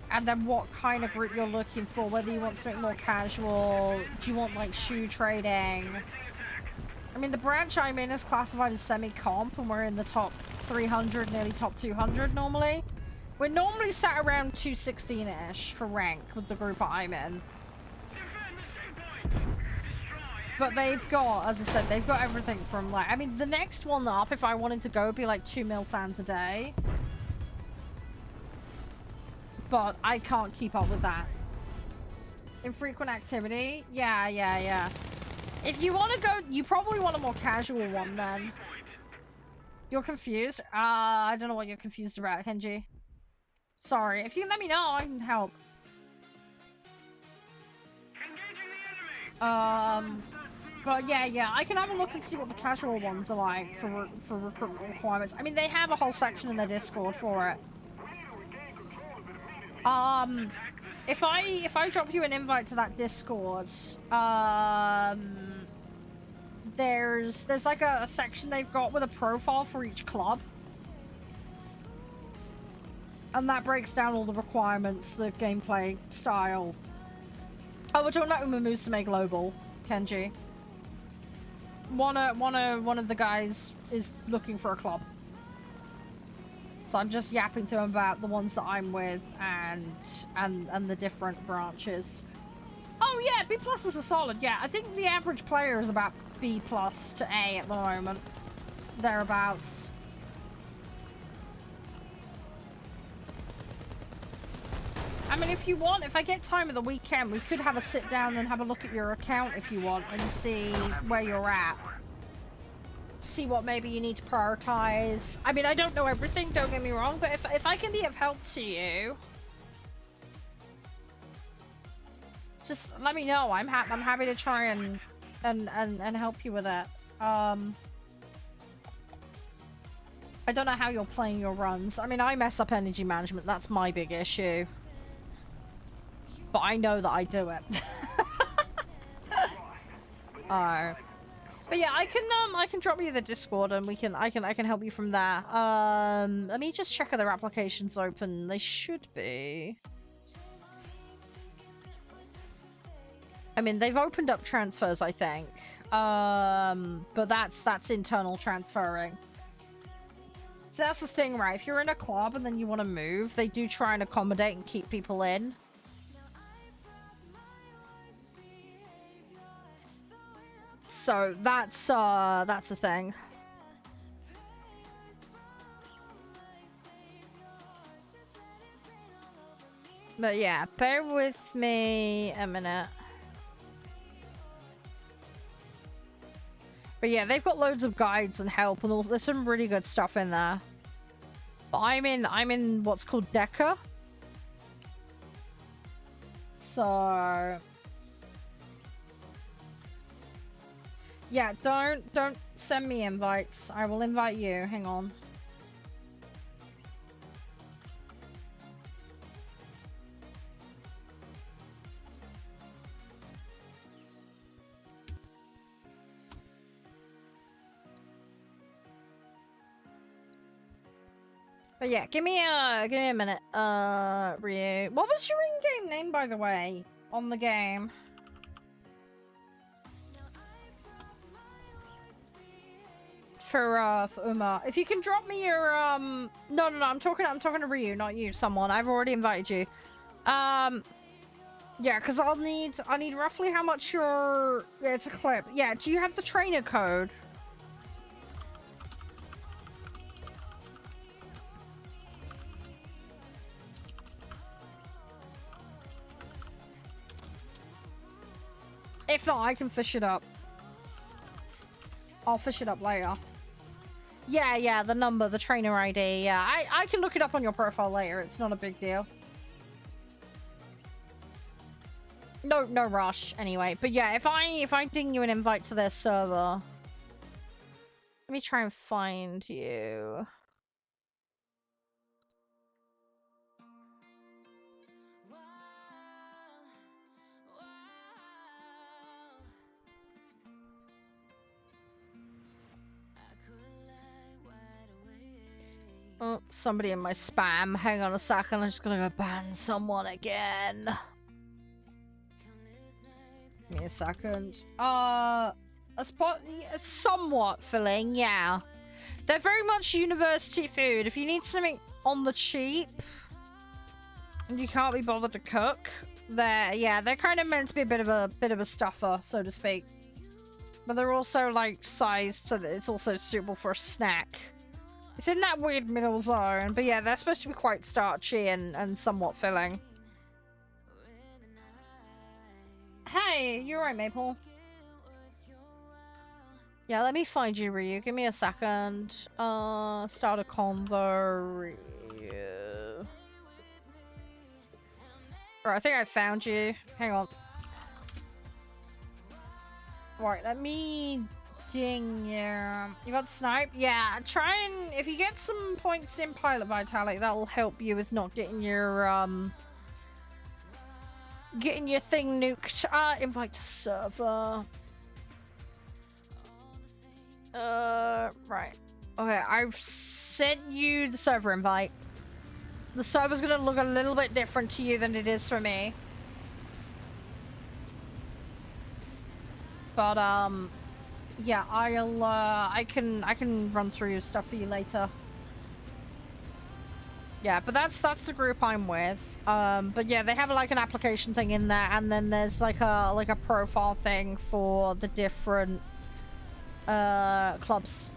and then what kind of group you're looking for. Whether you want something more casual, do you want like shoe trading? I mean, the branch I'm in is classified as semi-comp, and we're in the top 300, nearly top 200 normally. We're normally sat around 216-ish for rank with the group I'm in. But they've got, as I said, they've got everything from like, I mean, the next one up, if I wanted to go, would be like 2 mil fans a day. But I can't keep up with that. Infrequent activity? Yeah. If you want to go, you probably want a more casual one then. You're confused? I don't know what you're confused about, Kenji. Sorry. If you can let me know, I can help. But yeah, I can have a look and see what the casual ones are like for recruitment requirements. I mean, they have a whole section in their Discord for it. If I drop you an invite to that Discord, there's like a section they've got with a profile for each club. And that breaks down all the requirements, the gameplay style. Oh, we're talking about Umusume Global, Kenji. One of the guys is looking for a club. So I'm just yapping to him about the ones that I'm with and the different branches. Oh yeah, B+ is a solid. Yeah, I think the average player is about B+ to A at the moment. Thereabouts. I mean, if you want, if I get time of the weekend, we could have a sit down and have a look at your account if you want and see where you're at. See what maybe you need to prioritize. I mean, I don't know everything, don't get me wrong, but if I can be of help to you, just let me know. I'm happy to try and help you with it. I don't know how you're playing your runs. I mean, I mess up energy management. That's my big issue. But I know that I do it. But yeah, I can drop you the Discord and I can help you from there. Let me just check if their applications open. They should be. I mean, they've opened up transfers, I think. But that's internal transferring. So that's the thing, right? If you're in a club and then you want to move, they do try and accommodate and keep people in. So that's the thing. But yeah, bear with me a minute. But yeah, they've got loads of guides and help and all. There's some really good stuff in there. But I'm in what's called Deca. So yeah, don't send me invites. I will invite you. Hang on. But yeah, give me a minute. Ryu. What was your in-game name, by the way, on the game? For Uma. If you can drop me your no, I'm talking to Ryu, not you, someone. I've already invited you. Yeah, because I'll need roughly how much your it's a clip. Yeah, do you have the trainer code? If not, I can fish it up. I'll fish it up later. Yeah, the number, the trainer ID. Yeah, I can look it up on your profile later. It's not a big deal. No rush anyway. But yeah, if I ding you an invite to their server, let me try and find you. Oh, somebody in my spam. Hang on a second. I'm just gonna go ban someone again. Give me a second. A spot somewhat filling, yeah. They're very much university food. If you need something on the cheap and you can't be bothered to cook, they're kind of meant to be a bit of a stuffer, so to speak. But they're also like sized so that it's also suitable for a snack. It's in that weird middle zone, but yeah, they're supposed to be quite starchy and somewhat filling. Hey, you're right, Maple. Yeah, let me find you, Ryu. Give me a second. Start a convo, Ryu. Alright, I think I found you. Hang on. Right, let me ding you. You got snipe? Yeah, try and if you get some points in pilot vitality, that'll help you with not getting your thing nuked. Invite to server. Right. Okay, I've sent you the server invite. The server's gonna look a little bit different to you than it is for me. But, yeah, I can run through stuff for you later. Yeah, but that's the group I'm with. But yeah, they have like an application thing in there, and then there's like a profile thing for the different, clubs.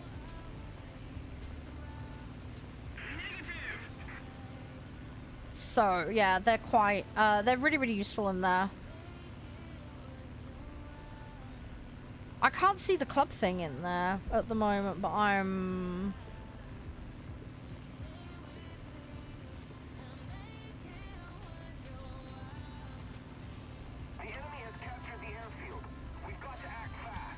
So, yeah, they're quite, they're really, really useful in there. I can't see the club thing in there at the moment, but I'm... The enemy has captured the airfield. We've got to act fast.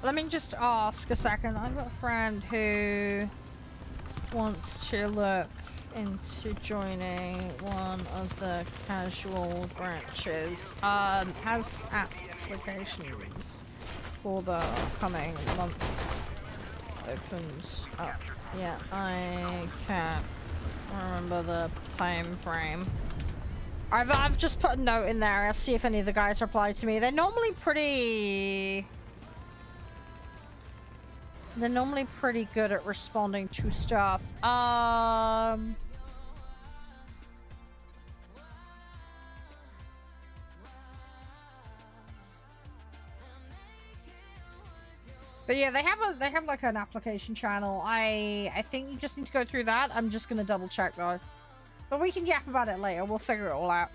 Let me just ask a second. I've got a friend who wants to look into joining one of the casual branches. Has applications for the coming month opens up. Yeah, I can't remember the time frame. I've just put a note in there. I'll see if any of the guys reply to me. They're normally pretty good at responding to stuff. But yeah, they have like an application channel. I think you just need to go through that. I'm just gonna double check though. But we can yap about it later. We'll figure it all out.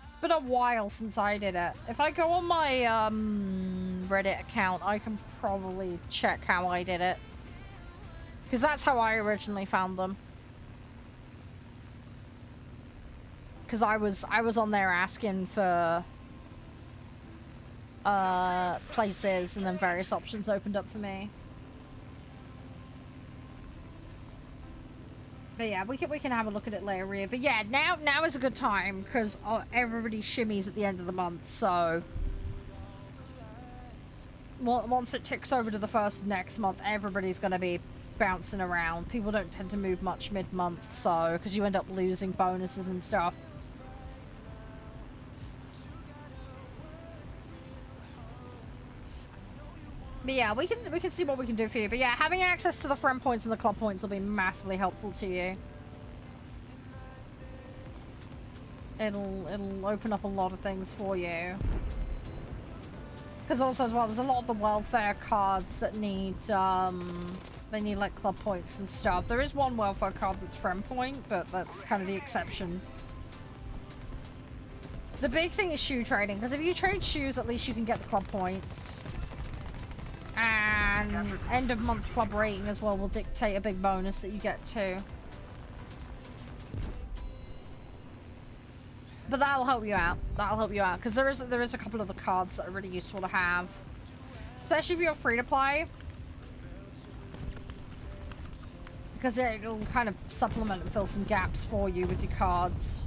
It's been a while since I did it. If I go on my Reddit account, I can probably check how I did it. Because that's how I originally found them. Because I was on there asking for places, and then various options opened up for me. But yeah, we can have a look at it later, really. But yeah, now is a good time because everybody shimmies at the end of the month. So once it ticks over to the first of next month, everybody's gonna be bouncing around. People don't tend to move much mid-month, so because you end up losing bonuses and stuff. But yeah, we can see what we can do for you. But yeah, having access to the friend points and the club points will be massively helpful to you. It'll open up a lot of things for you. Because also as well, there's a lot of the welfare cards that need they need like club points and stuff. There is one welfare card that's friend point, but that's kind of the exception. The big thing is shoe trading, because if you trade shoes, at least you can get the club points. And end of month club rating as well will dictate a big bonus that you get too. But that'll help you out. That'll help you out because there is a couple of the cards that are really useful to have, especially if you're free to play, because it'll kind of supplement and fill some gaps for you with your cards.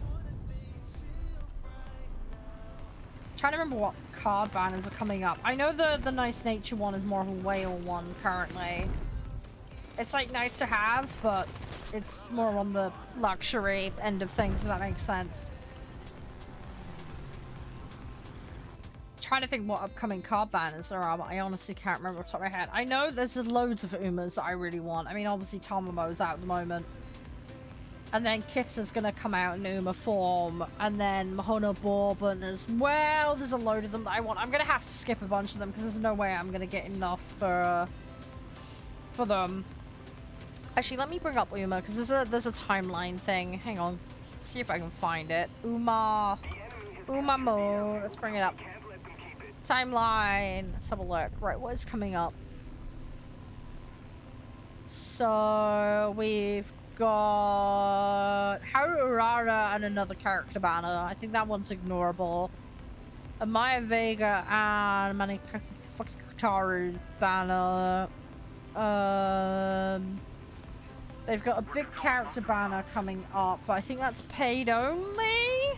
Trying to remember what card banners are coming up. I know the nice nature one is more of a whale one currently. It's like nice to have, but it's more on the luxury end of things, if that makes sense. Trying to think what upcoming card banners there are, but I honestly can't remember off the top of my head. I know there's loads of Umas that I really want. I mean, obviously Tomomo's out at the moment. And then Kitter's gonna come out in Uma form, and then Mahona Bourbon as well. There's a load of them that I want. I'm gonna have to skip a bunch of them because there's no way I'm gonna get enough for them. Actually, let me bring up Uma because there's a timeline thing. Hang on, let's see if I can find it. Uma mode. Let's bring it up. Timeline. Let's have a look. Right, what is coming up? So we've got Harurara and another character banner. I think that one's ignorable. Amaya Vega and Manikataru banner. They've got a big character banner coming up, but I think that's paid only.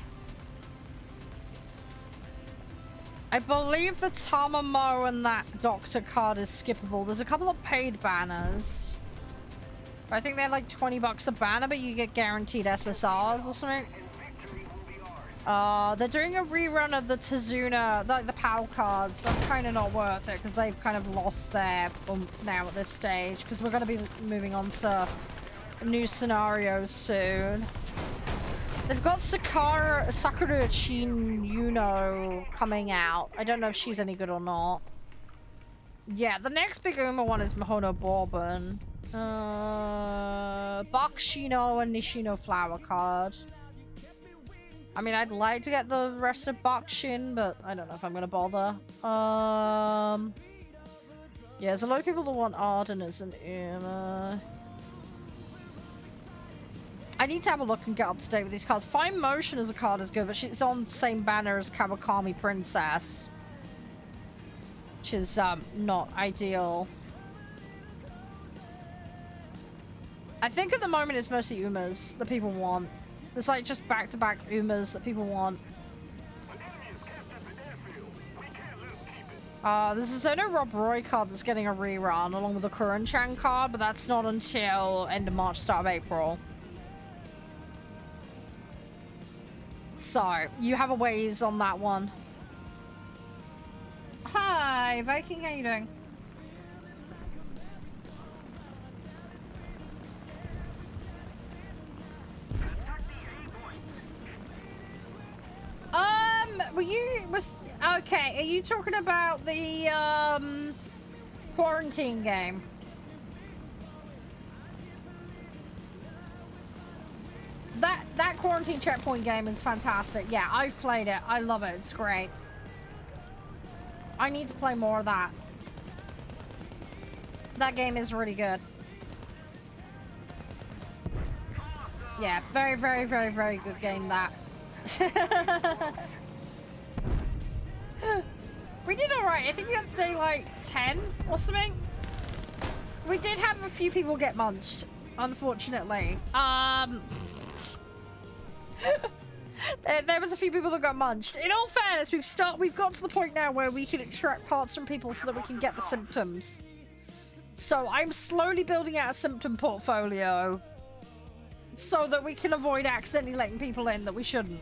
I believe the Tamamo and that Doctor card is skippable. There's a couple of paid banners. I think they're like 20 bucks a banner, but you get guaranteed SSRs or something. They're doing a rerun of the Tazuna, like the PAL cards. That's kind of not worth it because they've kind of lost their oomph now at this stage, because we're going to be moving on to new scenarios soon. They've got Sakura Chin Yuno coming out. I don't know if she's any good or not. Yeah, the next big Uma one is Mihono Bourbon. Bakshino and Nishino Flower card. I mean, I'd like to get the rest of Bakshin, but I don't know if I'm gonna bother. Yeah, there's a lot of people that want Arden as an Uma. I need to have a look and get up to date with these cards. Fine Motion as a card is good, but she's on the same banner as Kawakami Princess, which is not ideal. I think at the moment it's mostly Umas that people want. It's like just back-to-back Umas that people want. There's a Zono Rob Roy card that's getting a rerun along with the Kuran-chan card, but that's not until end of March, start of April. So, you have a ways on that one. Hi, Viking, how you doing? Okay, are you talking about the, quarantine game? That quarantine checkpoint game is fantastic. Yeah, I've played it. I love it. It's great. I need to play more of that. That game is really good. Yeah, very, very, very, very good game, that. We did alright. I think we had to do like 10 or something. We did have a few people get munched, unfortunately. There was a few people that got munched. In all fairness, we've got to the point now where we can extract parts from people so that we can get the symptoms. So I'm slowly building out a symptom portfolio so that we can avoid accidentally letting people in that we shouldn't.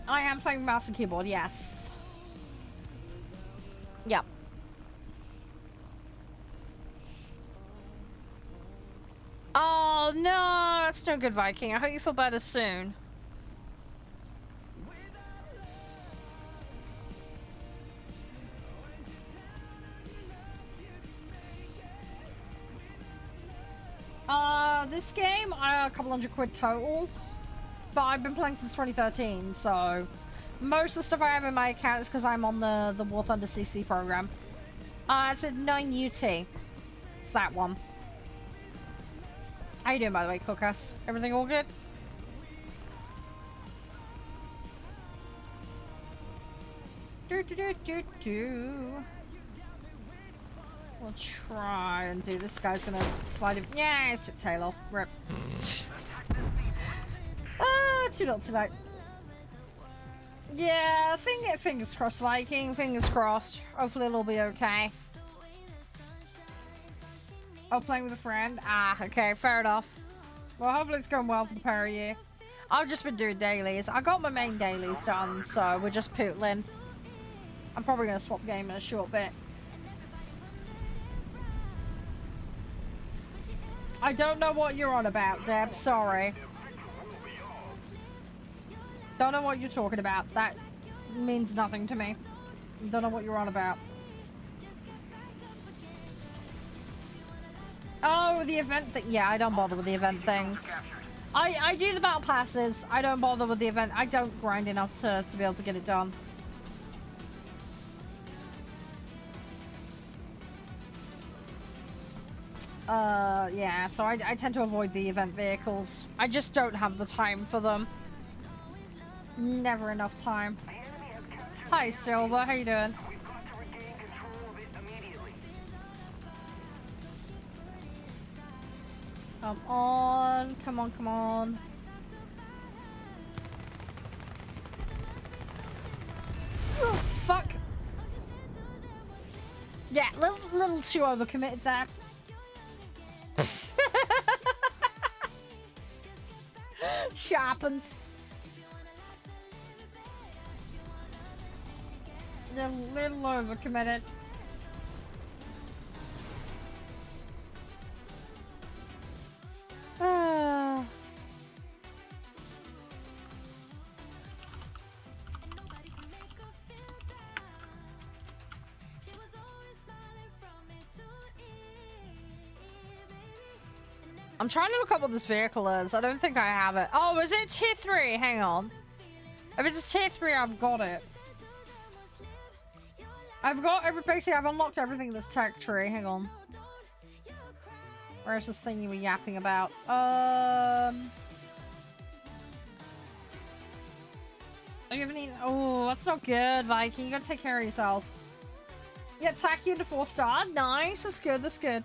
I am playing mouse and keyboard, yes. Yep. Oh no, that's no good, Viking. I hope you feel better soon. This game, a couple £100 total. But I've been playing since 2013, so most of the stuff I have in my account is because I'm on the War Thunder CC program. It's a 9 UT. It's that one. How you doing, by the way, Cookass? Everything all good? We'll try and do this. Guy's gonna slide him. Yeah, he's took tail off. Rip. Too not tonight. Yeah, fingers crossed, Viking. Fingers crossed. Hopefully it'll be okay. Oh, playing with a friend? Ah, okay, fair enough. Well, hopefully it's going well for the pair of you. I've just been doing dailies. I got my main dailies done, so we're just pootling. I'm probably going to swap game in a short bit. I don't know what you're on about, Deb. Sorry. Don't know what you're talking about. That means nothing to me. Don't know what you're on about. Oh, the event thing. Yeah, I don't bother with the event things. I do the battle passes. I don't bother with the event. I don't grind enough to be able to get it done. Yeah, so I tend to avoid the event vehicles. I just don't have the time for them. Never enough time. Hi, Silver. How you doing? We've got to regain control of it immediately. Come on. Come on, come on. Oh, fuck. Yeah, little too overcommitted there. Sharpens. They're a little overcommitted. Ah. I'm trying to look up what this vehicle is. I don't think I have it. Oh, is it tier 3? Hang on. If it's a tier 3, I've got it. I've got basically I've unlocked everything in this tech tree. Hang on. Where's this thing you were yapping about? You haven't eaten. Oh, that's not good, Viking. You gotta take care of yourself. Yeah, tack you to 4-star. Nice. That's good. That's good.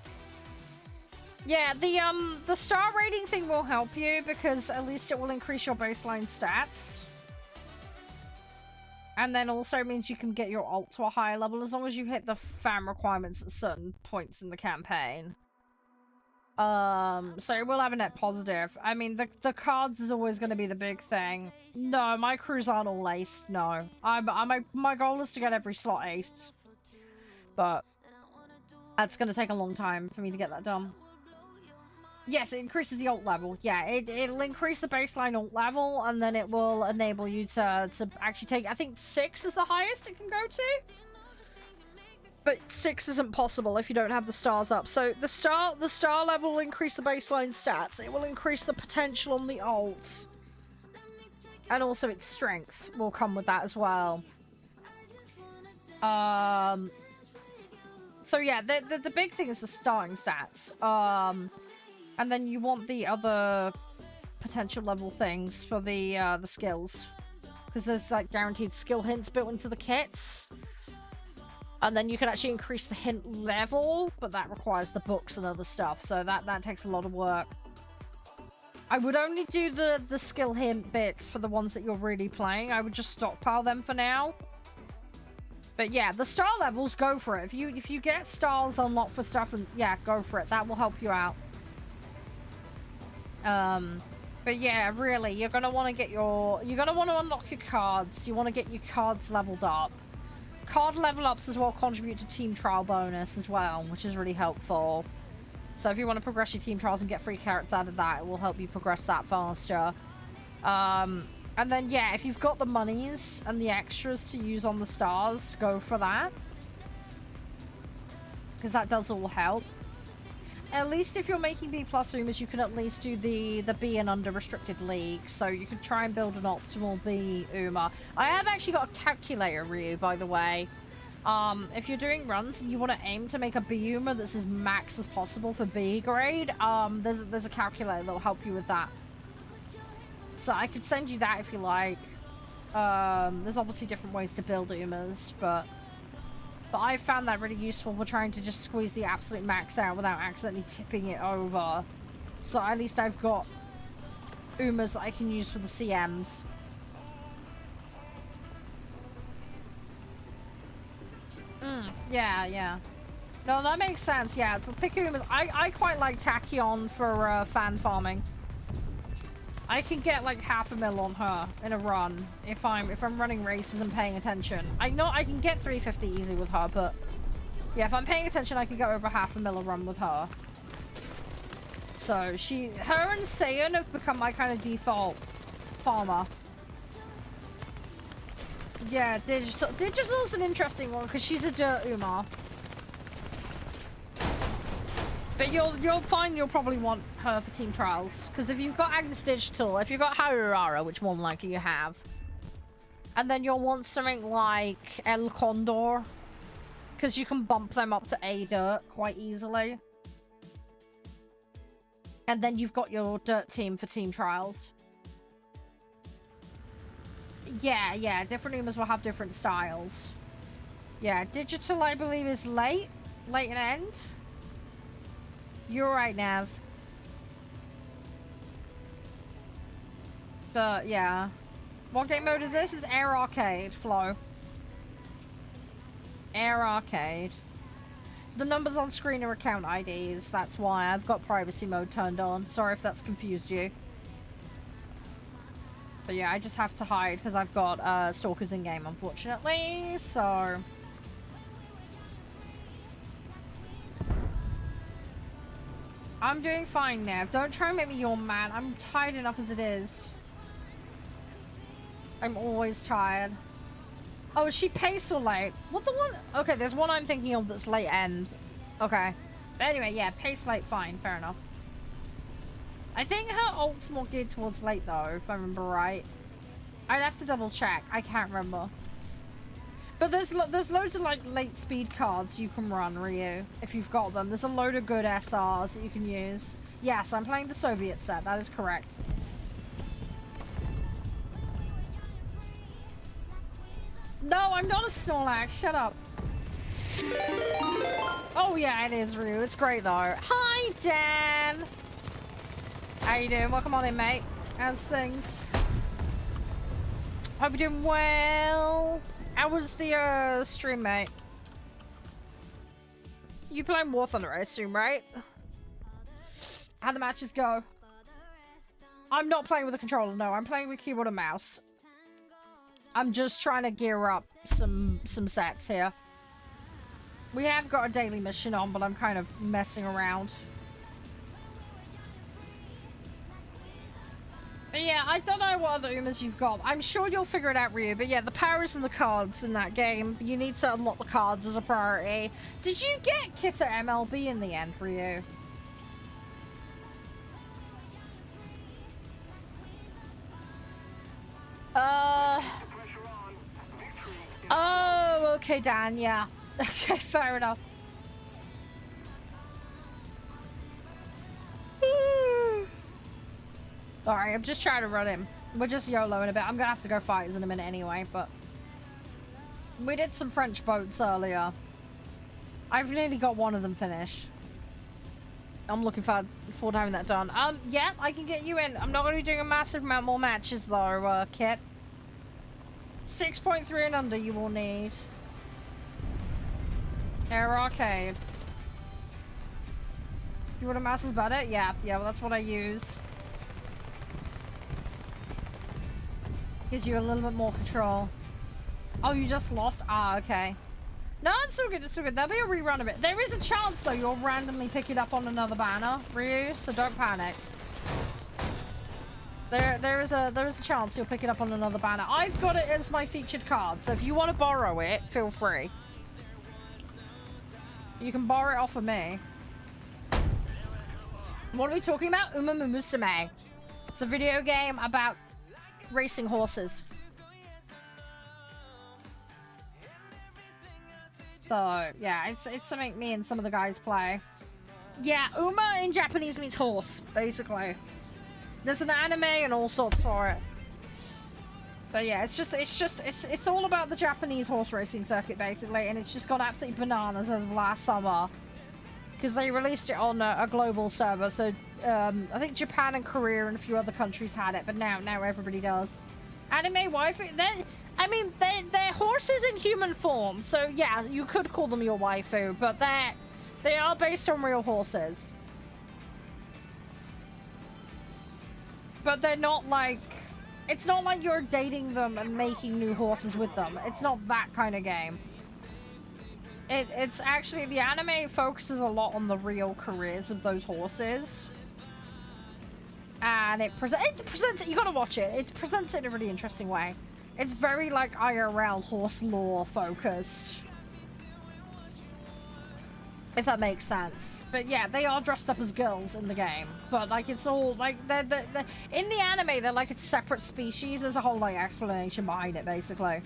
Yeah, the star rating thing will help you because at least it will increase your baseline stats. And then also means you can get your ult to a higher level as long as you hit the fam requirements at certain points in the campaign. So it will have a net positive. I mean, the cards is always going to be the big thing. No, my crews aren't all aced. No, my goal is to get every slot aced, but that's going to take a long time for me to get that done. Yes, it increases the ult level. Yeah, it'll increase the baseline ult level, and then it will enable you to actually take... I think 6 is the highest it can go to. But 6 isn't possible if you don't have the stars up. So the star level will increase the baseline stats. It will increase the potential on the ult. And also its strength will come with that as well. So yeah, the big thing is the starting stats. And then you want the other potential level things for the skills. Because there's like guaranteed skill hints built into the kits. And then you can actually increase the hint level, but that requires the books and other stuff. So that takes a lot of work. I would only do the skill hint bits for the ones that you're really playing. I would just stockpile them for now. But yeah, the star levels, go for it. If you get stars unlocked for stuff, and yeah, go for it. That will help you out. But yeah, really, you're gonna want to unlock your cards. You want to get your cards leveled up. Card level ups as well contribute to team trial bonus as well, which is really helpful. So if you want to progress your team trials and get free carrots out of that, it will help you progress that faster. And then yeah, if you've got the monies and the extras to use on the stars, go for that. Because that does all help. At least if you're making B+ Umas, you can at least do the B and under restricted league. So you can try and build an optimal B Uma. I have actually got a calculator, Ryu, by the way. If you're doing runs and you want to aim to make a B Uma that's as max as possible for B grade, there's a calculator that'll help you with that. So I could send you that if you like. There's obviously different ways to build Umas, but I found that really useful for trying to just squeeze the absolute max out without accidentally tipping it over. So at least I've got Umas that I can use for the CMs. Yeah. No, that makes sense, yeah. But pick Umas. I quite like Tachyon for fan farming. I can get like 500,000 on her in a run if I'm running races and paying attention. I know I can get 350 easy with her, but yeah, if I'm paying attention, I can get over 500,000 a run with her. So her and Saiyan have become my kind of default farmer. Yeah, Digital's an interesting one because she's a dirt Uma. But you'll find you'll probably want her for team trials. Because if you've got Agnes Digital, if you've got Harurara, which more than likely you have, and then you'll want something like El Condor, because you can bump them up to A dirt quite easily. And then you've got your dirt team for team trials. Yeah, different Umas will have different styles. Yeah, digital, I believe, is late and end. You're right, Nav. But, yeah. What game mode is this? It's Air Arcade, Flo. Air Arcade. The numbers on screen are account IDs. That's why I've got privacy mode turned on. Sorry if that's confused you. But yeah, I just have to hide because I've got stalkers in game, unfortunately. So I'm doing fine, Nev. Don't try and make me your man. I'm tired enough as it is. I'm always tired. Oh, is she pace or late? What the one? Okay, there's one I'm thinking of that's late end. Okay. But anyway, yeah, pace late, fine, fair enough. I think her ult's more geared towards late though, if I remember right. I'd have to double check. I can't remember. But there's loads of like late speed cards you can run, Ryu, if you've got them. There's a load of good SRs that you can use. Yes, I'm playing the Soviet set. That is correct. No, I'm not a Snorlax. Shut up. Oh yeah, it is, Ryu. It's great though. Hi, Dan. How you doing? Welcome on in, mate. How's things? Hope you're doing well. How was the stream, mate? You playing War Thunder, I assume, right? How'd the matches go? I'm not playing with a controller, no. I'm playing with keyboard and mouse. I'm just trying to gear up some sets here. We have got a daily mission on, but I'm kind of messing around. But yeah, I don't know what other Umas you've got. I'm sure you'll figure it out, Ryu. But yeah, the powers and the cards in that game. You need to unlock the cards as a priority. Did you get Kit at MLB in the end, Ryu? Oh, okay, Dan, yeah. Okay, fair enough. Sorry, I'm just trying to run him. We're just YOLOing a bit. I'm gonna have to go fighters in a minute anyway, but we did some French boats earlier. I've nearly got one of them finished. I'm looking forward to having that done. Yeah, I can get you in. I'm not gonna be doing a massive amount more matches though, Kit. 6.3 and under you will need. Air Arcade. You want a mouse is better? Yeah, well that's what I use. Gives you a little bit more control. Oh, you just lost? Ah, okay. No, it's still good, it's still good. There'll be a rerun of it. There is a chance though you'll randomly pick it up on another banner, Ryu, so don't panic. There is a chance you'll pick it up on another banner. I've got it as my featured card, so if you want to borrow it, feel free. You can borrow it off of me. What are we talking about? Uma Musume. It's a video game about racing horses. So, yeah, it's something me and some of the guys play. Yeah, Uma in Japanese means horse, basically. There's an anime and all sorts for it. So yeah, it's all about the Japanese horse racing circuit basically, and it's just got absolutely bananas as of last summer. Because they released it on a global server, so I think Japan and Korea and a few other countries had it, but now everybody does. Anime waifu, they're horses in human form, so yeah, you could call them your waifu, but they are based on real horses. But they're not like, it's not like you're dating them and making new horses with them. It's not that kind of game. It's actually, the anime focuses a lot on the real careers of those horses. And it presents it, you gotta watch it. It presents it in a really interesting way. It's very like IRL horse lore focused. If that makes sense. But yeah, they are dressed up as girls in the game. But like, it's all like, they're in the anime, they're like a separate species. There's a whole like explanation behind it, basically.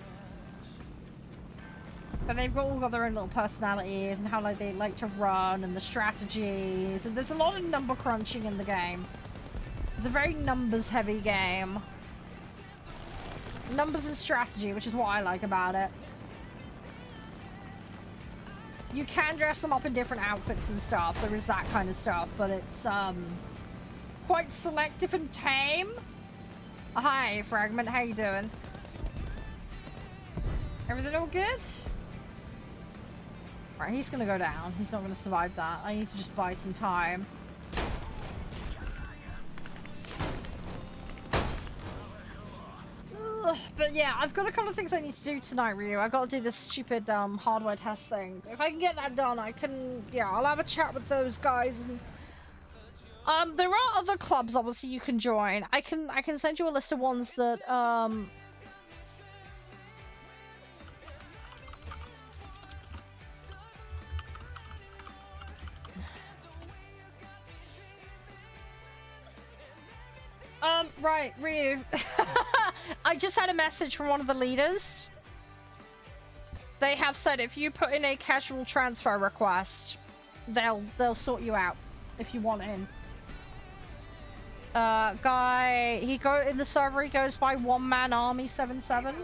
But they've all got their own little personalities and how like they like to run and the strategies. And there's a lot of number crunching in the game. It's a very numbers heavy game. Numbers and strategy, which is what I like about it. You can dress them up in different outfits and stuff. There is that kind of stuff, but it's quite selective and tame. Hi, Fragment. How you doing? Everything all good? Right, he's gonna go down. He's not gonna survive that. I need to just buy some time. But yeah, I've got a couple of things I need to do tonight, Ryu. I've got to do this stupid hardware test thing. If I can get that done, I can, yeah, I'll have a chat with those guys. And, there are other clubs, obviously, you can join. I can send you a list of ones that, right, Ryu. I just had a message from one of the leaders. They have said if you put in a casual transfer request, they'll sort you out if you want in. Guy, in the server he goes by One Man Army 77.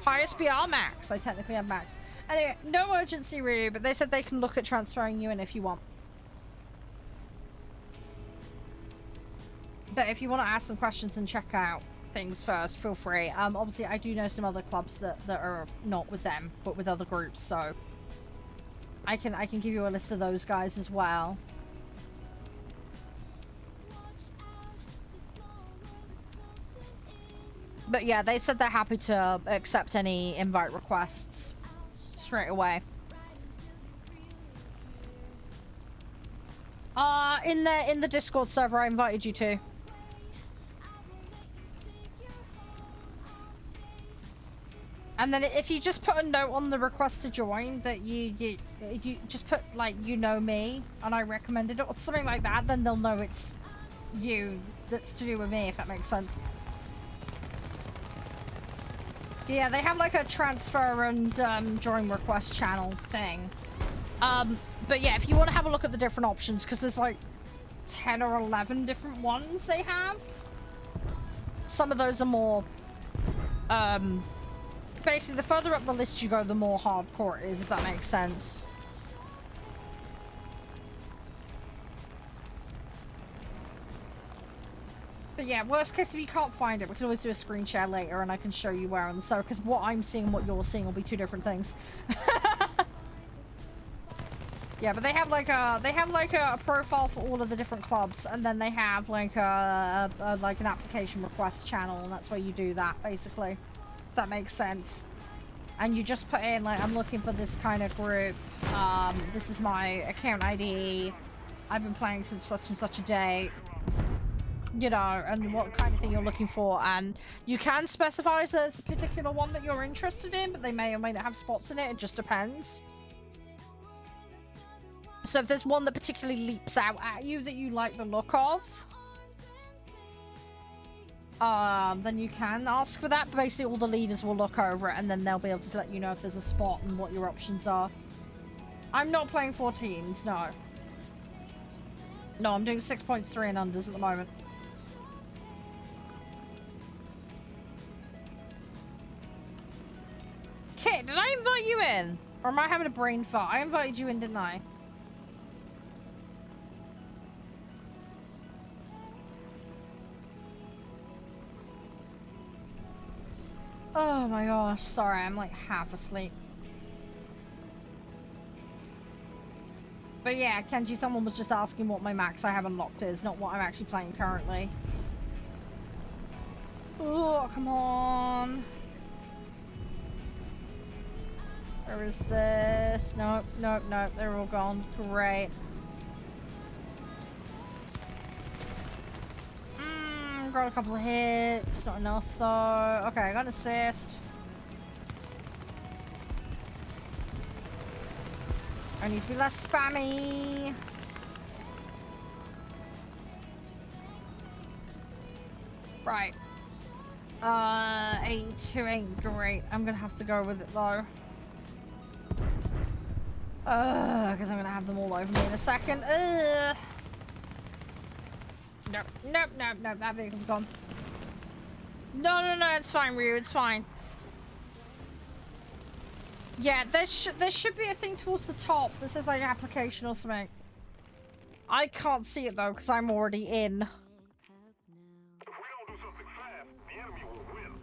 Highest BR max. I technically have max. Anyway, no urgency, Ryu, but they said they can look at transferring you in if you want. But if you want to ask some questions and check out things first, feel free. Obviously, I do know some other clubs that are not with them, but with other groups, so I can give you a list of those guys as well. But yeah, they said they're happy to accept any invite requests straight away. In the Discord server I invited you to. And then if you just put a note on the request to join that you just put like, you know me and I recommended it or something like that, then they'll know it's you that's to do with me, if that makes sense. Yeah, they have like a transfer and join request channel thing. But yeah, if you want to have a look at the different options, because there's like 10 or 11 different ones they have. Some of those are more basically, the further up the list you go, the more hardcore it is, if that makes sense. But yeah, worst case, if you can't find it, we can always do a screen share later and I can show you where on the server, because what I'm seeing and what you're seeing will be two different things. Yeah, but they have like a profile for all of the different clubs, and then they have like like an application request channel, and that's where you do that, basically. If that makes sense. And you just put in like, I'm looking for this kind of group. This is my account ID. I've been playing since such and such a date. You know, and what kind of thing you're looking for. And you can specify there's a particular one that you're interested in, but they may or may not have spots in it. It just depends. So if there's one that particularly leaps out at you that you like the look of, then you can ask for that. But basically all the leaders will look over it and then they'll be able to let you know if there's a spot and what your options are. I'm not playing 14s, no. No, I'm doing 6.3 and unders at the moment. Kit, did I invite you in? Or am I having a brain fart? I invited you in, didn't I? Oh my gosh, sorry, I'm like half asleep. But yeah, Kenji, someone was just asking what my max I have unlocked is, not what I'm actually playing currently. Oh, come on. Where is this? Nope, nope, nope, they're all gone. Great. Got a couple of hits, not enough though. Okay, I got an assist. I need to be less spammy. Right. 82 ain't great. I'm gonna have to go with it though. Because I'm gonna have them all over me in a second. Nope, nope, nope, nope, that vehicle's gone. No, no, no, it's fine, Ryu, it's fine. Yeah, there should be a thing towards the top that says like application or something. I can't see it though, because I'm already in. If we don't do something fast, the enemy will win.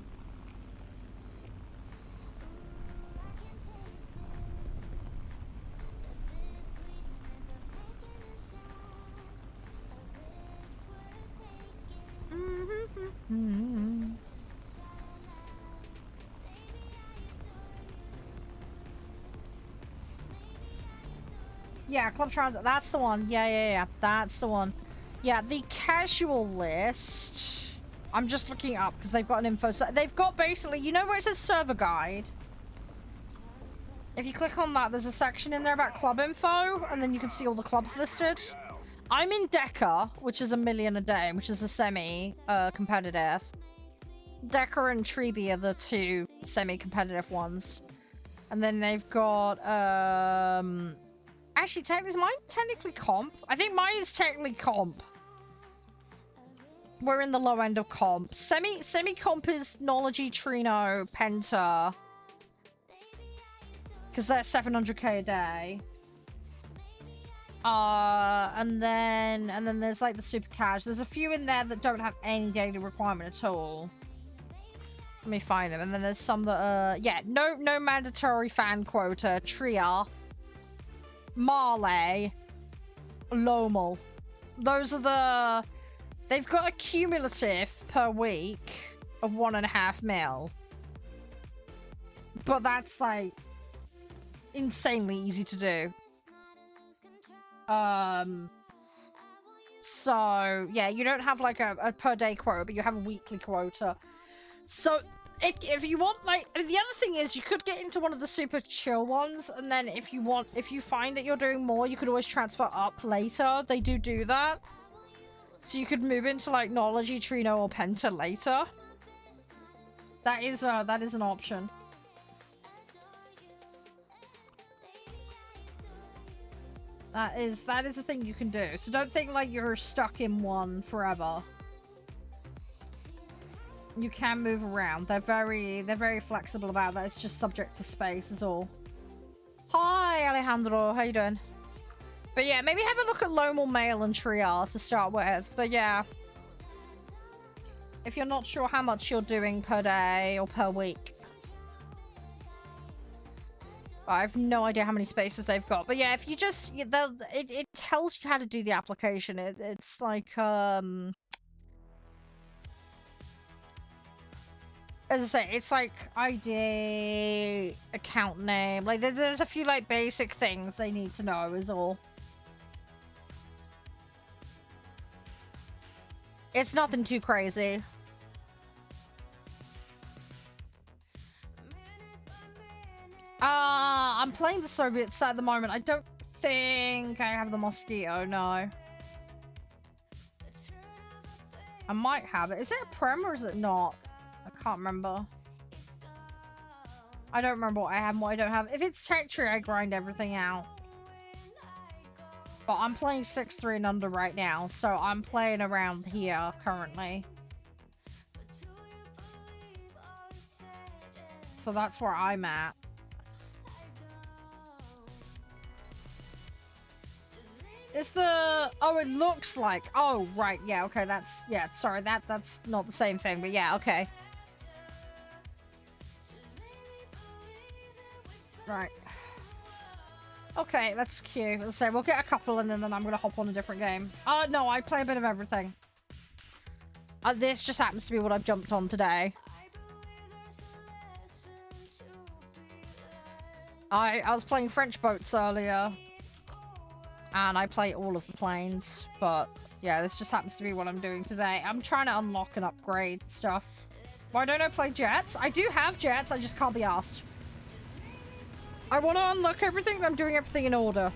Yeah, Club Transit, that's the one. Yeah, that's the one. Yeah, the casual list. I'm just looking up because they've got an info. So they've got basically, you know where it says server guide? If you click on that, there's a section in there about club info, and then you can see all the clubs listed. I'm in Deca, which is 1,000,000 a day, which is a semi-competitive. Deca and Treeby are the two semi-competitive ones. And then they've got, actually, is mine technically comp? I think mine is technically comp. We're in the low end of comp. Semi-comp is Nology, Trino, Penta. Because they're 700k a day. And then there's like the super cash. There's a few in there that don't have any daily requirement at all. Let me find them. And then there's some that are, yeah, no mandatory fan quota. Tria, Marley, Lomal. Those are the, they've got a cumulative per week of 1.5 mil. But that's like insanely easy to do. So yeah, you don't have like a per day quota, but you have a weekly quota. So if you want, like, the other thing is you could get into one of the super chill ones, and then if you find that you're doing more, you could always transfer up later. They do that. So you could move into like Nology, Trino, or Penta later. That is an option. That is a thing you can do. So don't think like you're stuck in one forever. You can move around. They're very flexible about that. It's just subject to space is all. Hi Alejandro, how you doing? But yeah, maybe have a look at Lomal, Mail, and Trial to start with. But yeah, if you're not sure how much you're doing per day or per week, I have no idea how many spaces they've got. But yeah, if you just, it tells you how to do the application. It's like, as I say, it's like ID, account name. Like, there's a few, like, basic things they need to know is all. It's nothing too crazy. I'm playing the Soviets at the moment. I don't think I have the Mosquito, no. I might have it. Is it a Prem or is it not? I can't remember. I don't remember what I have and what I don't have. If it's Tech Tree, I grind everything out. But I'm playing 6-3 and under right now, so I'm playing around here currently. So that's where I'm at. Is the... Oh, it looks like... Oh, right. Yeah, okay. That's... Yeah, sorry. That's not the same thing, but yeah, okay. Right. Okay, that's cute. Let's say we'll get a couple and then I'm going to hop on a different game. No, I play a bit of everything. This just happens to be what I've jumped on today. I was playing French boats earlier. And I play all of the planes, but yeah, this just happens to be what I'm doing today. I'm trying to unlock and upgrade stuff. Why don't I play jets? I do have jets, I just can't be asked. I want to unlock everything, but I'm doing everything in order.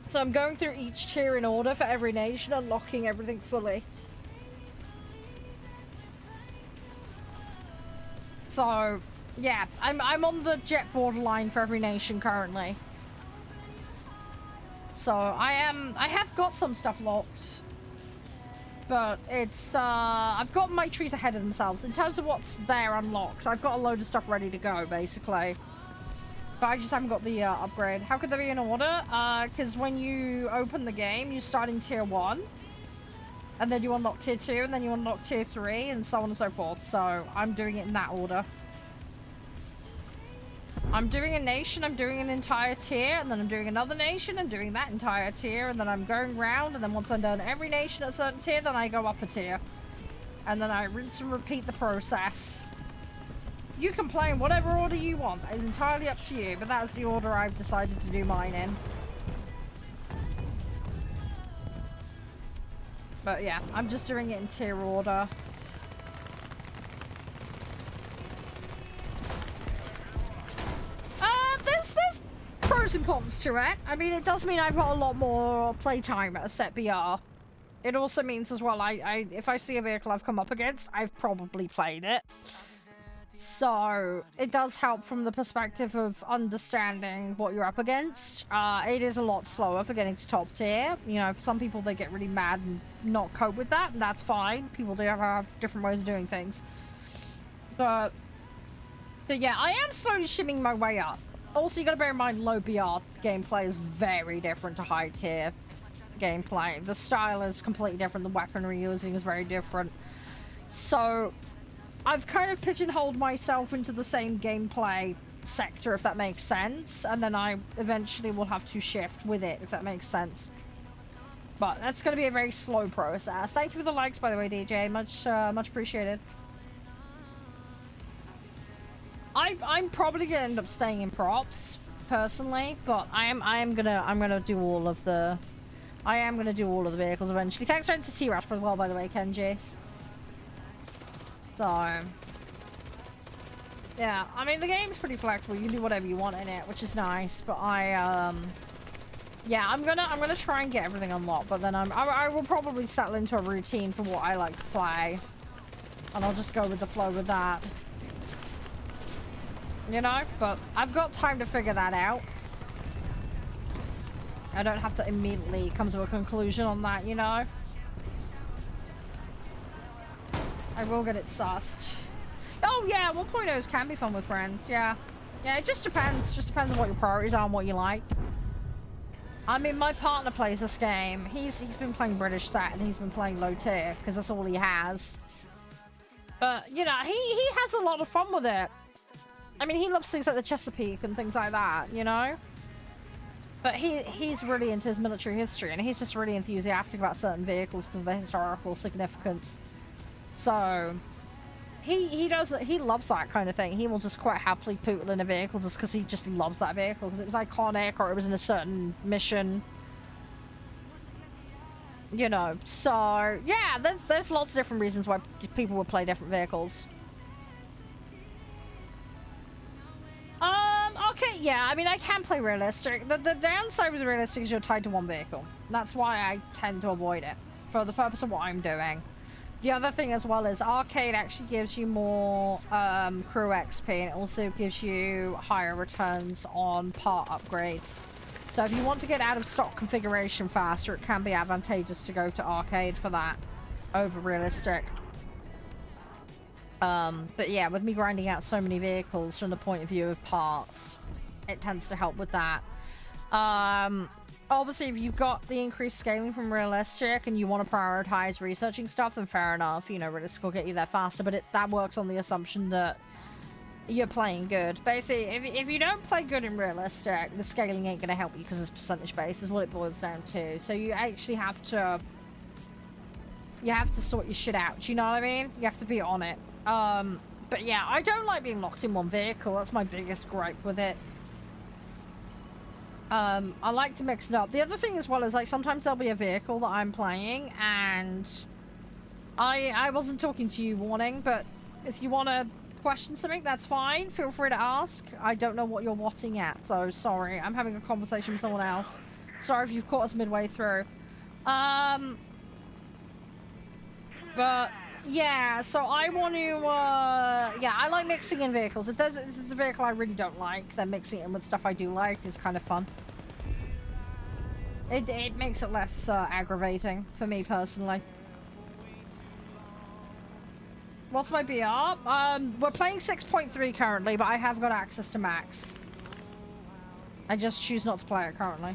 So I'm going through each tier in order for every nation, unlocking everything fully. So, yeah, I'm on the jet borderline for every nation currently. So I have got some stuff locked. But it's, I've got my trees ahead of themselves. In terms of what's there unlocked, I've got a load of stuff ready to go, basically. But I just haven't got the upgrade. How could there be an order? Because when you open the game, you start in tier 1. And then you unlock tier 2, and then you unlock tier 3, and so on and so forth. So I'm doing it in that order. I'm doing a nation, I'm doing an entire tier, and then I'm doing another nation and doing that entire tier, and then I'm going round, and then once I'm done every nation at a certain tier, then I go up a tier. And then I rinse and repeat the process. You can play in whatever order you want. It's entirely up to you, but that's the order I've decided to do mine in. But yeah, I'm just doing it in tier order. There's pros and cons to it. I mean, it does mean I've got a lot more playtime at a set BR. It also means as well, if I see a vehicle I've come up against, I've probably played it. So, it does help from the perspective of understanding what you're up against. It is a lot slower for getting to top tier. You know, for some people, they get really mad and not cope with that, and that's fine. People do have different ways of doing things. But yeah, I am slowly shimming my way up. Also, you gotta bear in mind, low BR gameplay is very different to high tier gameplay. The style is completely different. The weaponry using is very different. So, I've kind of pigeonholed myself into the same gameplay sector, if that makes sense. And then I eventually will have to shift with it, if that makes sense. But that's going to be a very slow process. Thank you for the likes, by the way, DJ. Much appreciated. I'm probably gonna end up staying in props personally, but I'm gonna do all of the vehicles eventually. Thanks for to T-Rash as well, by the way, Kenji. So yeah, I mean the game's pretty flexible. You can do whatever you want in it, which is nice. But yeah, I'm gonna try and get everything unlocked, but then I will probably settle into a routine for what I like to play, and I'll just go with the flow with that. You know, but I've got time to figure that out. I don't have to immediately come to a conclusion on that, you know. I will get it sussed. Oh yeah, 1.0s can be fun with friends, yeah. Yeah, it just depends. Just depends on what your priorities are and what you like. I mean, my partner plays this game. He's been playing British Sat and he's been playing low tier because that's all he has. But, you know, he has a lot of fun with it. I mean, he loves things like the Chesapeake and things like that, you know? But he's really into his military history, and he's just really enthusiastic about certain vehicles because of their historical significance. So, he loves that kind of thing. He will just quite happily poodle in a vehicle just because he just loves that vehicle because it was iconic or it was in a certain mission. You know, so, yeah, there's lots of different reasons why people would play different vehicles. Okay, yeah, I mean, I can play realistic. The downside with realistic is you're tied to one vehicle. That's why I tend to avoid it, for the purpose of what I'm doing. The other thing as well is arcade actually gives you more crew XP, and it also gives you higher returns on part upgrades. So if you want to get out of stock configuration faster, it can be advantageous to go to arcade for that over realistic. But yeah, with me grinding out so many vehicles from the point of view of parts, it tends to help with that. Obviously, if you've got the increased scaling from realistic and you want to prioritize researching stuff, then fair enough. You know, realistic will get you there faster, but that works on the assumption that you're playing good. Basically, if you don't play good in realistic, the scaling ain't going to help you because it's percentage based is what it boils down to. So you actually have to sort your shit out. Do you know what I mean? You have to be on it. But yeah, I don't like being locked in one vehicle. That's my biggest gripe with it. I like to mix it up. The other thing as well is, like, sometimes there'll be a vehicle that I'm playing and I wasn't talking to you, Warning, but if you want to question something, that's fine. Feel free to ask. I don't know what you're watching at, so sorry. I'm having a conversation with someone else. Sorry if you've caught us midway through. But yeah, so I want to, yeah, I like mixing in vehicles. If this is a vehicle I really don't like, then mixing it in with stuff I do like is kind of fun. It makes it less aggravating for me personally. What's my BR? We're playing 6.3 currently, but I have got access to max. I just choose not to play it currently.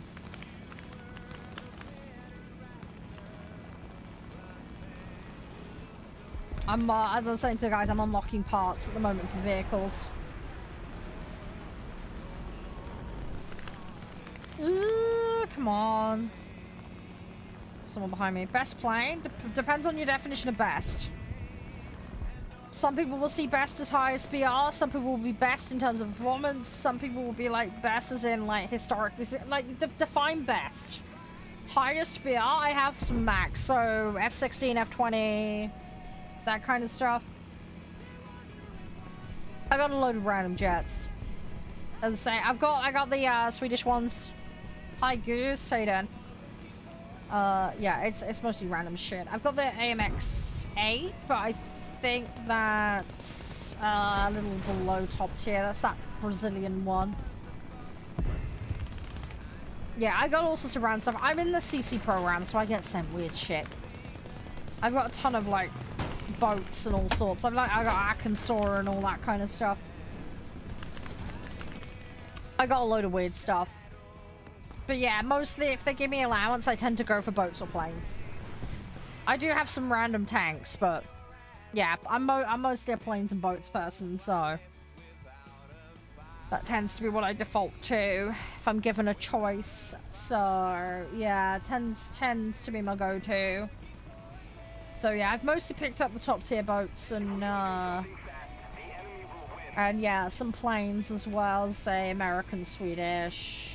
I'm, as I was saying to the guys, I'm unlocking parts at the moment for vehicles. Ooh, come on. Someone behind me. Best plane? Depends on your definition of best. Some people will see best as highest BR. Some people will be best in terms of performance. Some people will be like best as in like historically. Like define best. Highest BR, I have some max. So F16, F20, that kind of stuff. I got a load of random jets. As I say, I got the Swedish ones. Hi Goose, how you doing? Yeah, it's mostly random shit. I've got the AMX 8, but I think that's a little below top tier. That's that Brazilian one. Yeah, I got all sorts of random stuff. I'm in the CC program, so I get sent weird shit. I've got a ton of like boats and all sorts. I got Arkansas and all that kind of stuff. I got a load of weird stuff. But yeah, mostly if they give me allowance, I tend to go for boats or planes. I do have some random tanks, but yeah, I'm mostly a planes and boats person, so that tends to be what I default to if I'm given a choice. So yeah, tends to be my go-to. So yeah, I've mostly picked up the top tier boats and yeah, some planes as well, say American, Swedish.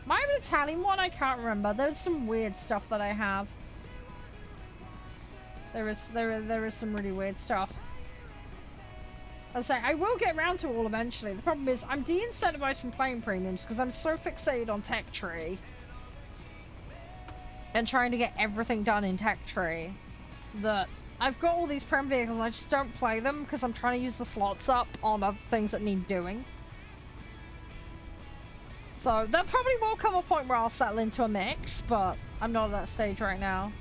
Am I an Italian one? I can't remember. There's some weird stuff that I have. There is some really weird stuff. I'll say I will get around to it all eventually. The problem is I'm de-incentivized from playing premiums because I'm so fixated on Tech Tree and trying to get everything done in Tech Tree that I've got all these prem vehicles and I just don't play them because I'm trying to use the slots up on other things that need doing. So there probably will come a point where I'll settle into a mix, but I'm not at that stage right now.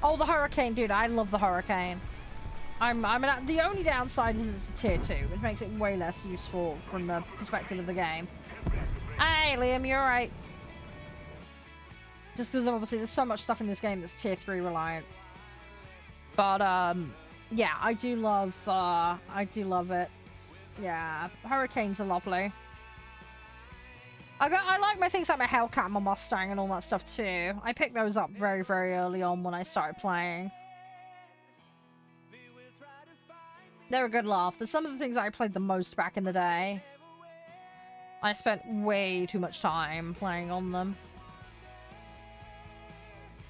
Oh, the Hurricane, dude! I love the Hurricane. The only downside is it's a tier 2, which makes it way less useful from the perspective of the game. Hey, Liam, you're right. Just because obviously there's so much stuff in this game that's tier 3 reliant. But yeah, I do love it. Yeah, Hurricanes are lovely. I like my things like my Hellcat and my Mustang and all that stuff too. I picked those up very, very early on when I started playing. They're a good laugh. There's some of the things that I played the most back in the day. I spent way too much time playing on them.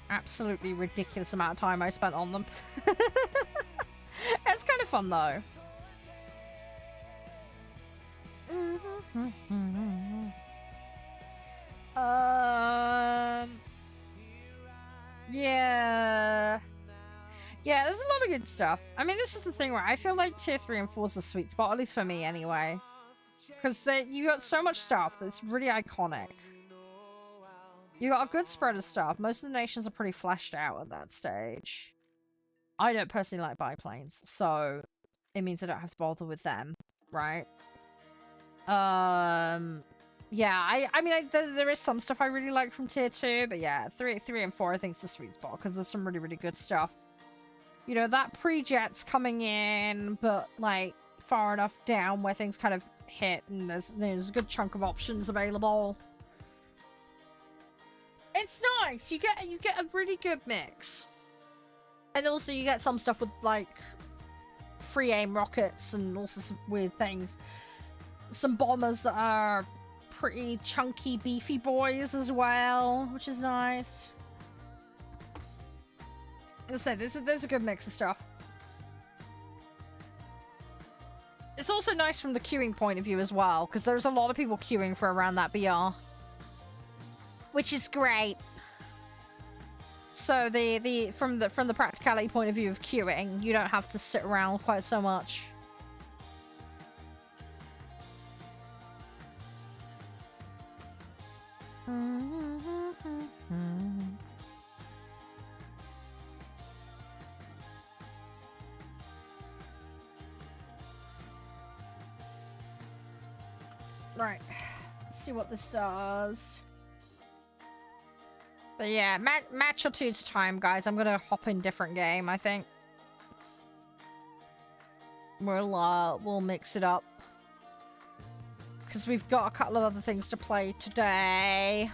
Absolutely ridiculous amount of time I spent on them. It's kind of fun though. Yeah. Yeah, there's a lot of good stuff. I mean, this is the thing where I feel like tier 3 and 4 is the sweet spot, at least for me anyway. Because you got so much stuff that's really iconic. You got a good spread of stuff. Most of the nations are pretty fleshed out at that stage. I don't personally like biplanes, so it means I don't have to bother with them, right? Yeah, I mean, there is some stuff I really like from tier 2, but yeah, 3 and 4 I think is the sweet spot, because there's some really, really good stuff. You know, that pre-jet's coming in, but like far enough down where things kind of hit, and there's a good chunk of options available. It's nice. You get a really good mix, and also you get some stuff with like free aim rockets and also some weird things. Some bombers that are pretty chunky, beefy boys as well, which is nice. As I said, there's a good mix of stuff. It's also nice from the queuing point of view as well, because there's a lot of people queuing for around that BR, which is great. So from the practicality point of view of queuing, you don't have to sit around quite so much. Right. Let's see what this does. But yeah, match or two's time, guys. I'm gonna hop in different game, I think. We'll mix it up. Because we've got a couple of other things to play today.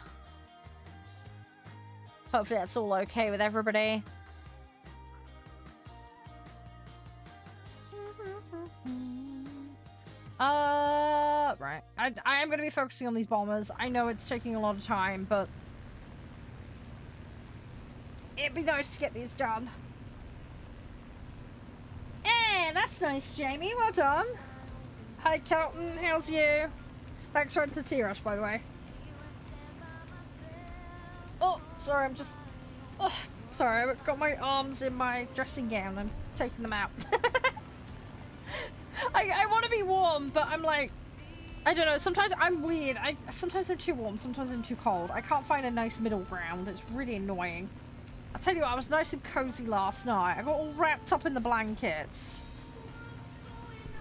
Hopefully that's all okay with everybody. Right. I am going to be focusing on these bombers. I know it's taking a lot of time, but it'd be nice to get these done. Yeah, that's nice, Jamie. Well done. Hi, Kelton. How's you? Thanks for the tea rush, by the way. Oh, sorry. I'm just... Oh, sorry. I've got my arms in my dressing gown. I'm taking them out. I want to be warm, but I'm like... I don't know. Sometimes I'm weird. Sometimes I'm too warm. Sometimes I'm too cold. I can't find a nice middle ground. It's really annoying. I'll tell you what. I was nice and cozy last night. I got all wrapped up in the blankets.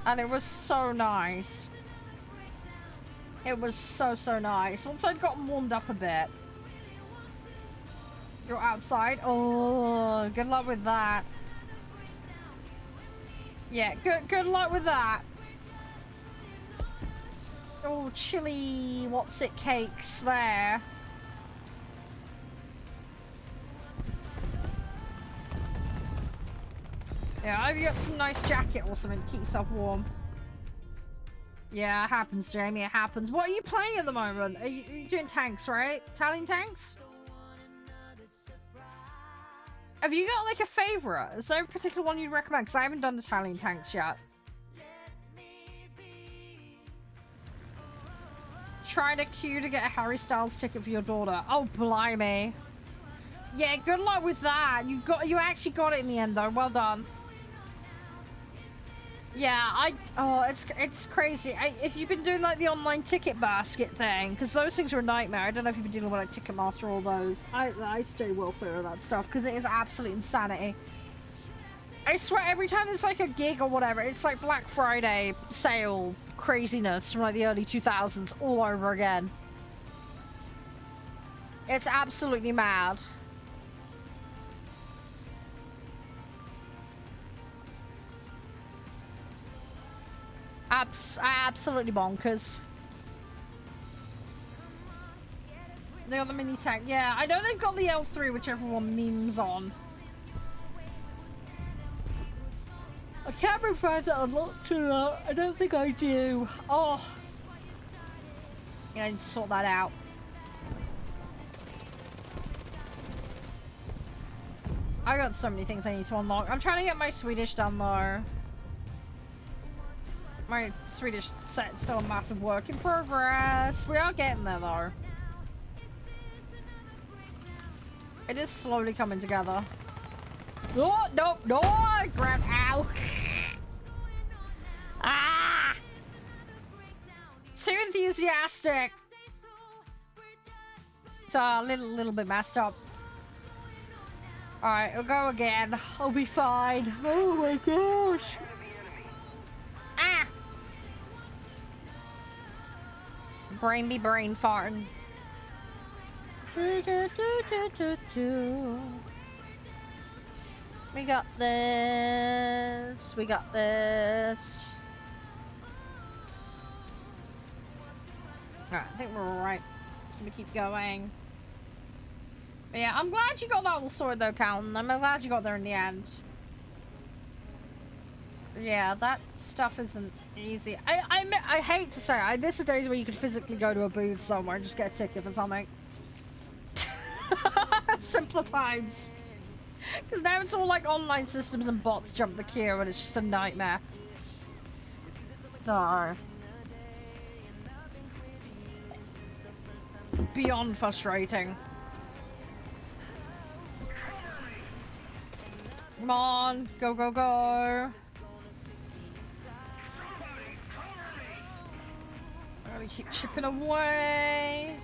And it was so nice. It was so nice. Once I'd gotten warmed up a bit. You're outside? Oh, good luck with that. Yeah, good luck with that. Oh, chili what's-it cakes there. Yeah, I hope you got some nice jacket or something to keep yourself warm. Yeah, it happens, Jamie. It happens. What are you playing at the moment? Are you doing tanks, right? Italian tanks? Have you got, like, a favourite? Is there a particular one you'd recommend? Because I haven't done Italian tanks yet. Tried a queue to get a Harry Styles ticket for your daughter. Oh, blimey. Yeah, good luck with that. You actually got it in the end, though. Well done. Yeah, it's crazy. If you've been doing like the online ticket basket thing, because those things are a nightmare. I don't know if you've been dealing with like Ticketmaster or all those. I stay well clear of that stuff because it is absolute insanity. I swear every time there's like a gig or whatever, it's like Black Friday sale craziness from like the early 2000s all over again. It's absolutely mad. Absolutely bonkers. They got the mini tank. Yeah, I know they've got the L3, which everyone memes on. I can't remember if I unlocked or not. I don't think I do. Oh. Yeah, I need to sort that out. I got so many things I need to unlock. I'm trying to get my Swedish done though. My Swedish set's still a massive work in progress. We are getting there though. It is slowly coming together. Oh, no, no, I grabbed, ow. Ah! Too enthusiastic. It's a little bit messed up. Alright, we'll go again. I'll be fine. Oh my gosh. Ah! Brain be brain farting. Do, do, do, do, do, do. We got this. We got this. Alright, I think we're alright. Just gonna keep going. But yeah, I'm glad you got that all sorted though, Calton. I'm glad you got there in the end. Yeah, that stuff isn't easy. I hate to say it, I miss the days where you could physically go to a booth somewhere and just get a ticket for something. Simpler times. Because now it's all like online systems and bots jump the queue and it's just a nightmare. No. Beyond frustrating. Come on, go, go, go. I gotta keep chipping away.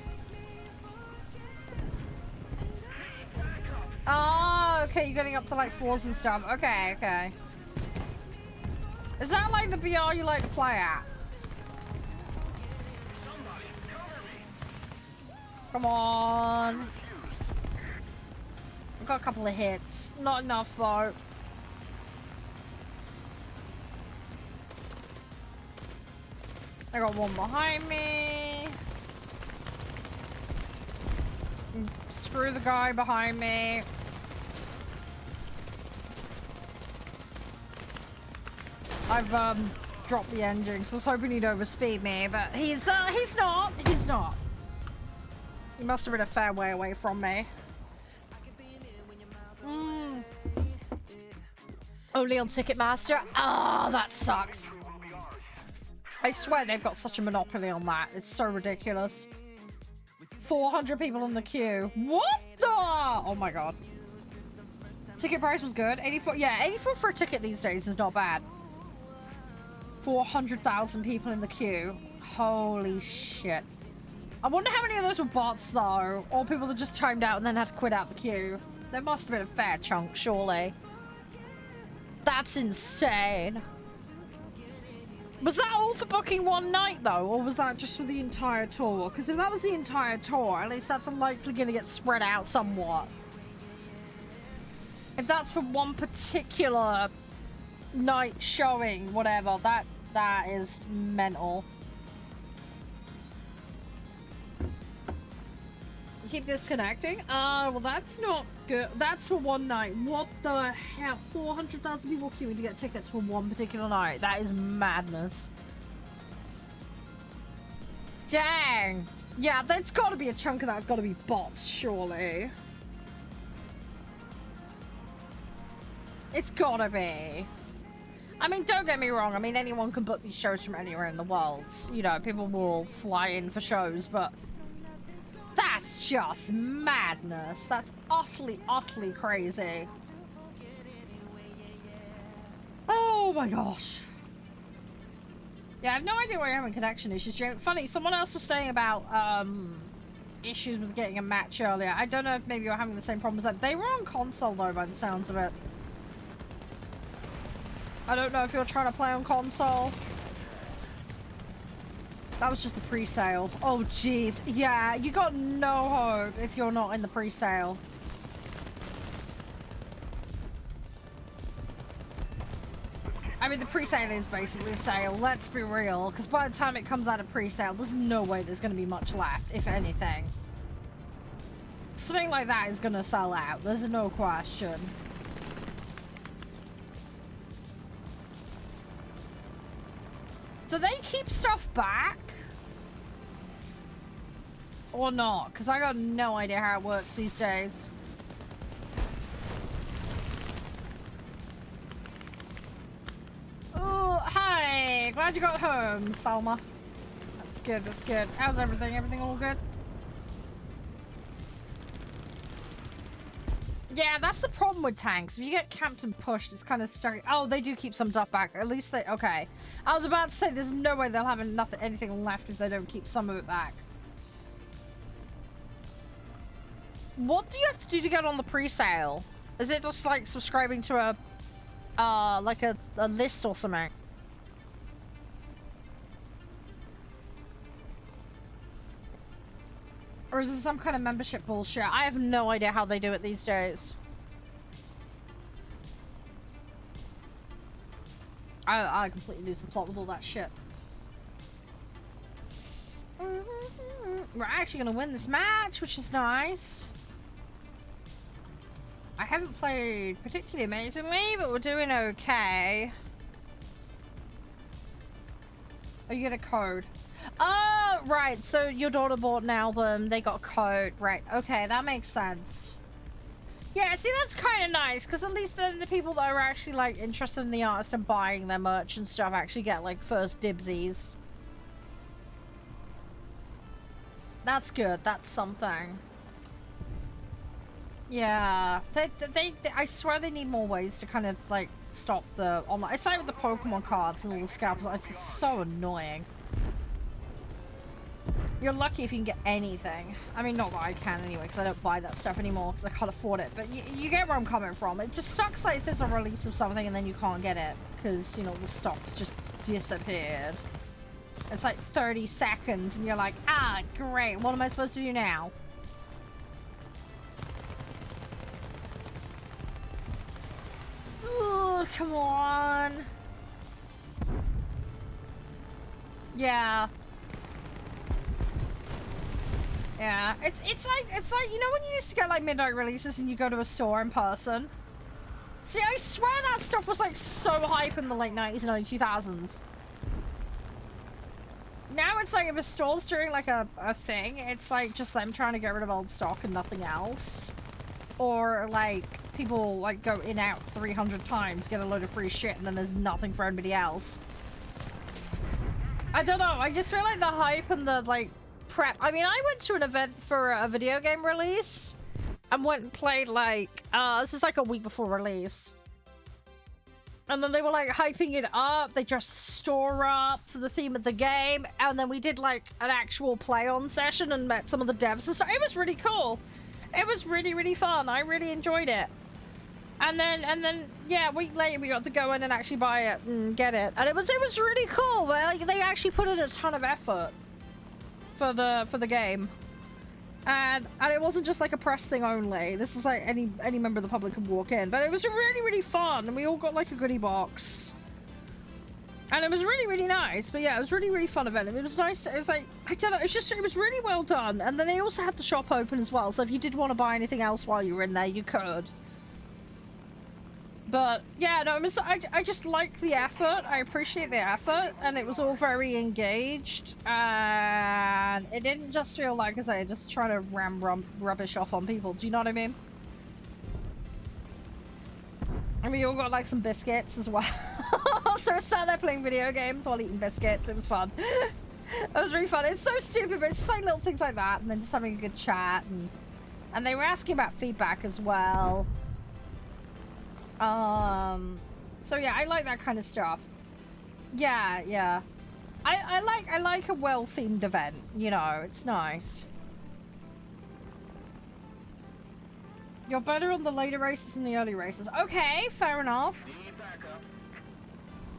Oh, okay, you're getting up to like 4s and stuff. Okay, okay. Is that like the BR you like to play at? Come on. I've got a couple of hits. Not enough though. I got one behind me. Screw the guy behind me. I've dropped the engine because I was hoping he'd overspeed me, but he's not. He's not. He must have been a fair way away from me. Only on Ticketmaster? Oh, that sucks. I swear they've got such a monopoly on that. It's so ridiculous. 400 people in the queue. What the? Oh my god. Ticket price was good. 84. Yeah, 84 for a ticket these days is not bad. 400,000 people in the queue. Holy shit. I wonder how many of those were bots though, or people that just timed out and then had to quit out the queue. There must have been a fair chunk, surely. That's insane. Was that all for booking one night though, or was that just for the entire tour? Because if that was the entire tour, at least that's unlikely going to get spread out somewhat. If that's for one particular night showing, whatever, that is mental. You keep disconnecting? Well that's not good. That's for one night. What the hell? 400,000 people queuing to get tickets for one particular night. That is madness. Dang. Yeah, there's got to be a chunk of that's got to be bots, surely. It's gotta be. I mean, don't get me wrong. I mean, anyone can book these shows from anywhere in the world. You know, people will fly in for shows, but that's just madness. That's utterly, utterly crazy. Oh my gosh. Yeah, I have no idea why you're having connection issues. Funny, someone else was saying about issues with getting a match earlier. I don't know if maybe you're having the same problems. They were on console though, by the sounds of it. I don't know if you're trying to play on console. That was just the pre-sale. Oh, jeez. Yeah, you got no hope if you're not in the pre-sale. I mean, the pre-sale is basically the sale. Let's be real. Because by the time it comes out of pre-sale, there's no way there's going to be much left, if anything. Something like that is going to sell out. There's no question. Do they keep stuff back? Or not? Because I got no idea how it works these days. Oh, hi! Glad you got home, Salma. That's good, that's good. How's everything? Everything all good? Yeah, that's the problem with tanks. If you get camped and pushed, it's kind of stuck. Oh, they do keep some stuff back. At least they... Okay. I was about to say, there's no way they'll have anything left if they don't keep some of it back. What do you have to do to get on the pre-sale? Is it just like subscribing to a... like a list or something? Or is it some kind of membership bullshit? I have no idea how they do it these days. I completely lose the plot with all that shit. We're actually gonna win this match, which is nice. I haven't played particularly amazingly, but we're doing okay. Oh, you get a code. Oh, right. So your daughter bought an album. They got a code. Right. Okay, that makes sense. Yeah, see, that's kind of nice, because at least then the people that are actually, like, interested in the artist and buying their merch and stuff actually get, like, first dibsies. That's good. That's something. Yeah. I swear they need more ways to kind of, like, stop the online... It's like with the Pokemon cards and all the scalpers. It's just so annoying. You're lucky if you can get anything. I mean, not that I can anyway, because I don't buy that stuff anymore because I can't afford it. But you get where I'm coming from. It just sucks like if there's a release of something and then you can't get it because, you know, the stock's just disappeared. It's like 30 seconds and you're like, ah, great. What am I supposed to do now? Oh, come on. Yeah. Yeah. It's like, you know when you used to get like midnight releases and you go to a store in person? See, I swear that stuff was like so hype in the late 90s and early 2000s. Now it's like if a store's doing like a thing, it's like just them trying to get rid of old stock and nothing else. Or like people like go in out 300 times, get a load of free shit, and then there's nothing for anybody else. I don't know, I just feel like the hype and the like prep. I mean, I went to an event for a video game release and went and played like, this is like a week before release. And then they were like hyping it up. They dressed the store up for the theme of the game. And then we did like an actual play on session and met some of the devs and stuff. It was really cool. It was really, really fun. I really enjoyed it. And then yeah, a week later we got to go in and actually buy it and get it. And it was really cool. Like, they actually put in a ton of effort for the game. And it wasn't just like a press thing only. This was like any member of the public could walk in. But it was really, really fun. And we all got like a goodie box. And it was really, really nice. But yeah, it was really, really fun event. It was nice. It was like, I don't know, it was really well done. And then they also had the shop open as well. So if you did want to buy anything else while you were in there, you could. But yeah, no, I just like the effort. I appreciate the effort, and it was all very engaged. And it didn't just feel like, as I just trying to ram rubbish off on people. Do you know what I mean? And we all got like some biscuits as well. So I sat there playing video games while eating biscuits. It was fun. It was really fun. It's so stupid, but it's just like little things like that, and then just having a good chat. And they were asking about feedback as well. So yeah, I like that kind of stuff. Yeah. I like a well-themed event, you know, it's nice. You're better on the later races than the early races. Okay, fair enough.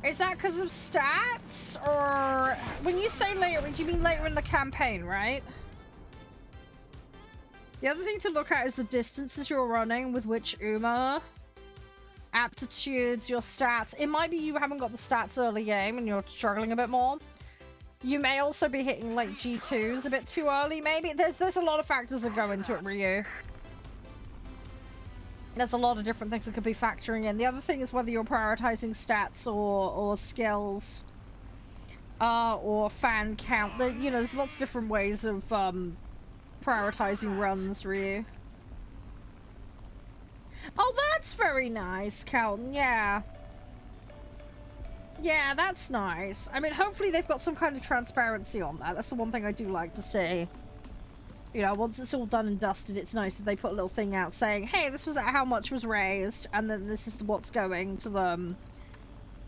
Is that because of stats? Or when you say later, do you mean later in the campaign, right? The other thing to look at is the distances you're running with which Uma. Aptitudes, your stats. It might be you haven't got the stats early game and you're struggling a bit more. You may also be hitting like G2s a bit too early, maybe. There's a lot of factors that go into it, Ryu. There's a lot of different things that could be factoring in. The other thing is whether you're prioritizing stats or skills, or fan count. You know, there's lots of different ways of prioritizing runs, Ryu. Oh, that's very nice, Calton. Yeah. Yeah, that's nice. I mean, hopefully they've got some kind of transparency on that. That's the one thing I do like to see. You know, once it's all done and dusted, it's nice that they put a little thing out saying, hey, this was how much was raised, and then this is what's going to them.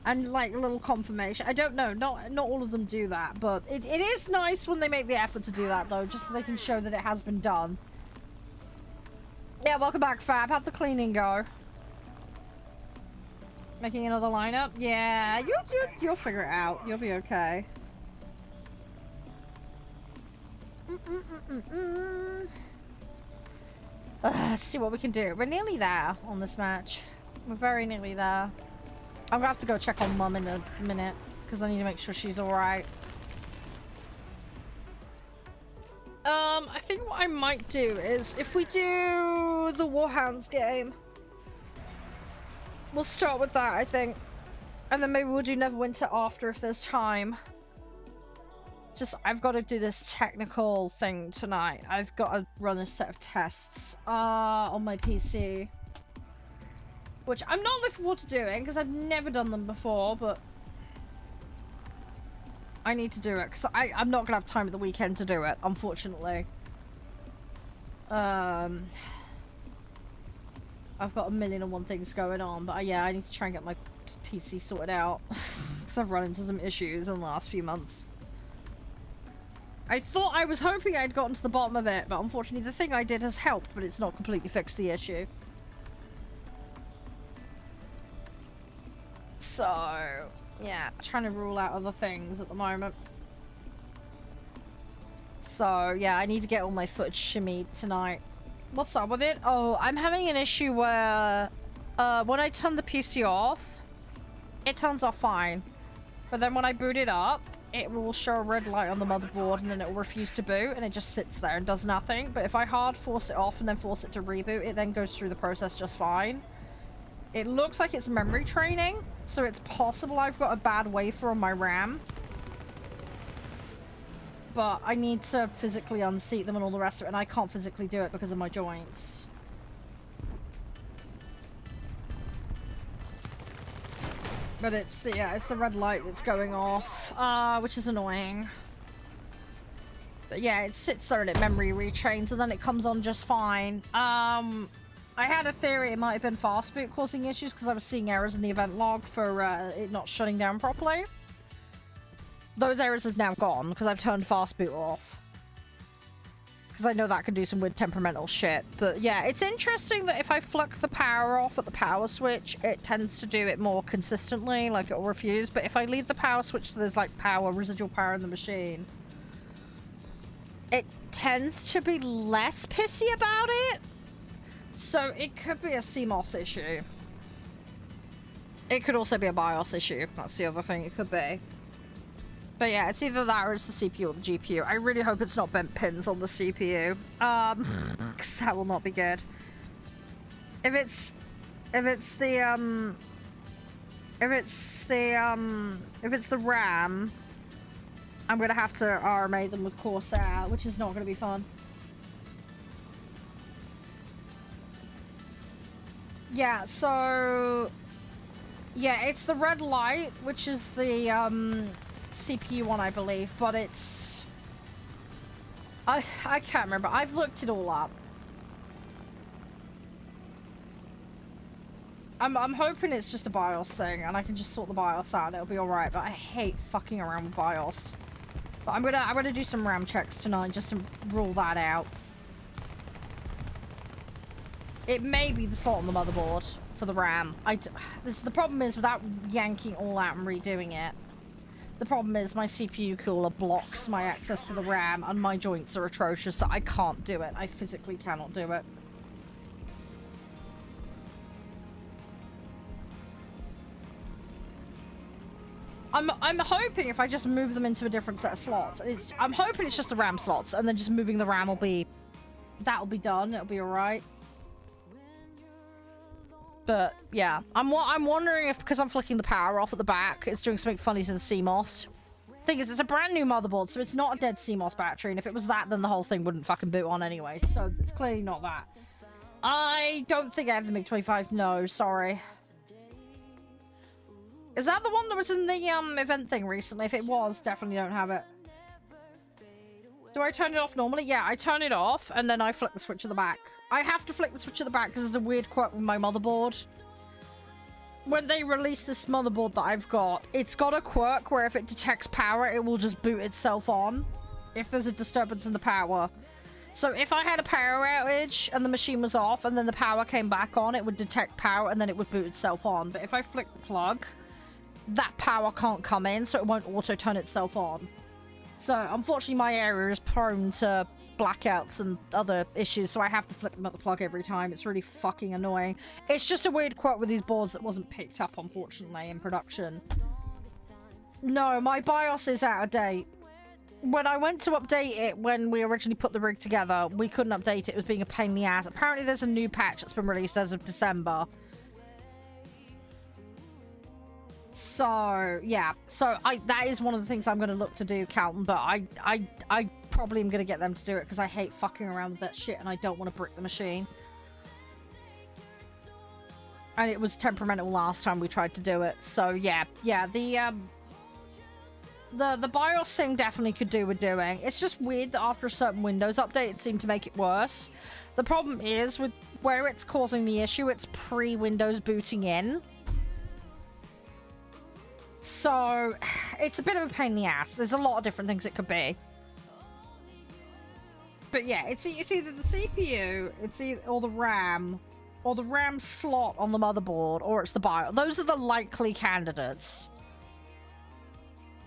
And, like, a little confirmation. I don't know. Not all of them do that, but it is nice when they make the effort to do that, though, just so they can show that it has been done. Yeah, welcome back, Fab. How'd the cleaning go? Making another lineup? Yeah, you'll figure it out. You'll be okay. Let's see what we can do. We're nearly there on this match. We're very nearly there. I'm gonna have to go check on Mum in a minute because I need to make sure she's alright. I think what I might do is if we do the Warhounds game, we'll start with that, I think. And then maybe we'll do Neverwinter after if there's time. Just, I've got to do this technical thing tonight. I've got to run a set of tests on my PC. Which I'm not looking forward to doing because I've never done them before, but I need to do it because I'm not going to have time at the weekend to do it, unfortunately. I've got 1,000,001 things going on, but yeah, I need to try and get my PC sorted out because I've run into some issues in the last few months. I was hoping I'd gotten to the bottom of it, but unfortunately the thing I did has helped, but it's not completely fixed the issue. So, yeah, trying to rule out other things at the moment. So, yeah, I need to get all my footage shimmied tonight. What's up with it? Oh, I'm having an issue where when I turn the PC off, it turns off fine. But then when I boot it up, it will show a red light on the motherboard and then it will refuse to boot and it just sits there and does nothing. But if I hard force it off and then force it to reboot, it then goes through the process just fine. It looks like it's memory training, so it's possible I've got a bad wafer on my RAM. But I need to physically unseat them and all the rest of it, and I can't physically do it because of my joints. But it's, yeah, it's the red light that's going off, which is annoying. But yeah, it sits there and it memory retrains, and then it comes on just fine. I had a theory it might have been fastboot causing issues because I was seeing errors in the event log for it not shutting down properly. Those errors have now gone because I've turned fastboot off. Because I know that can do some weird temperamental shit. But yeah, it's interesting that if I flick the power off at the power switch, it tends to do it more consistently, like it'll refuse. But if I leave the power switch so there's like power, residual power in the machine, it tends to be less pissy about it. So it could be a CMOS issue. It could also be a BIOS issue. That's the other thing it could be. But yeah, it's either that or it's the CPU or the GPU. I really hope it's not bent pins on the CPU. 'Cause that will not be good. If it's the RAM, I'm gonna have to RMA them with Corsair, which is not gonna be fun. Yeah, so yeah, it's the red light, which is the CPU one, I believe, but it's I can't remember. I've looked it all up. I'm hoping it's just a BIOS thing and I can just sort the BIOS out and it'll be alright, but I hate fucking around with BIOS. But I'm gonna do some RAM checks tonight just to rule that out. It may be the slot on the motherboard for the RAM. The problem is without yanking all out and redoing it, the problem is my CPU cooler blocks my access to the RAM and my joints are atrocious, so I can't do it. I physically cannot do it. I'm hoping if I just move them into a different set of slots, I'm hoping it's just the RAM slots, and then just moving the RAM that'll be done. It'll be alright. But yeah, I'm wondering if, because I'm flicking the power off at the back, it's doing something funny to the CMOS. Thing is, it's a brand new motherboard, so it's not a dead CMOS battery, and if it was that, then the whole thing wouldn't fucking boot on anyway, so it's clearly not that. I don't think I have the MiG-25, no, sorry. Is that the one that was in the event thing recently? If it was, definitely don't have it. Do I turn it off normally? Yeah, I turn it off, and then I flick the switch at the back. I have to flick the switch at the back because there's a weird quirk with my motherboard. When they release this motherboard that I've got, it's got a quirk where if it detects power, it will just boot itself on if there's a disturbance in the power. So if I had a power outage and the machine was off and then the power came back on, it would detect power and then it would boot itself on. But if I flick the plug, that power can't come in, so it won't auto turn itself on. So unfortunately my area is prone to blackouts and other issues, so I have to flick them at the plug every time. It's really fucking annoying. It's just a weird quirk with these boards that wasn't picked up, unfortunately, in production. No, my BIOS is out of date. When I went to update it when we originally put the rig together, we couldn't update it. It was being a pain in the ass. Apparently there's a new patch that's been released as of December. So, yeah. So, that is one of the things I'm going to look to do, Calton, but I probably am going to get them to do it because I hate fucking around with that shit and I don't want to brick the machine. And it was temperamental last time we tried to do it. So, yeah. Yeah, the BIOS thing definitely could do with doing. It's just weird that after a certain Windows update, it seemed to make it worse. The problem is, with where it's causing the issue, it's pre-Windows booting in. So, it's a bit of a pain in the ass. There's a lot of different things it could be. But yeah, it's either the CPU, or the RAM slot on the motherboard, or it's the BIOS. Those are the likely candidates.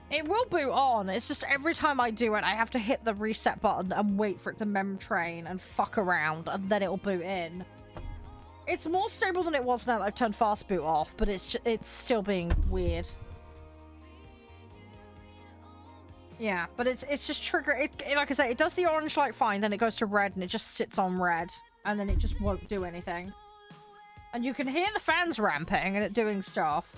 It will boot on. It's just every time I do it, I have to hit the reset button and wait for it to mem train and fuck around, and then it'll boot in. It's more stable than it was now that I've turned fast boot off, but it's still being weird. Yeah, but it's just trigger. Like I say, it does the orange light fine, then it goes to red, and it just sits on red, and then it just won't do anything. And you can hear the fans ramping and it doing stuff.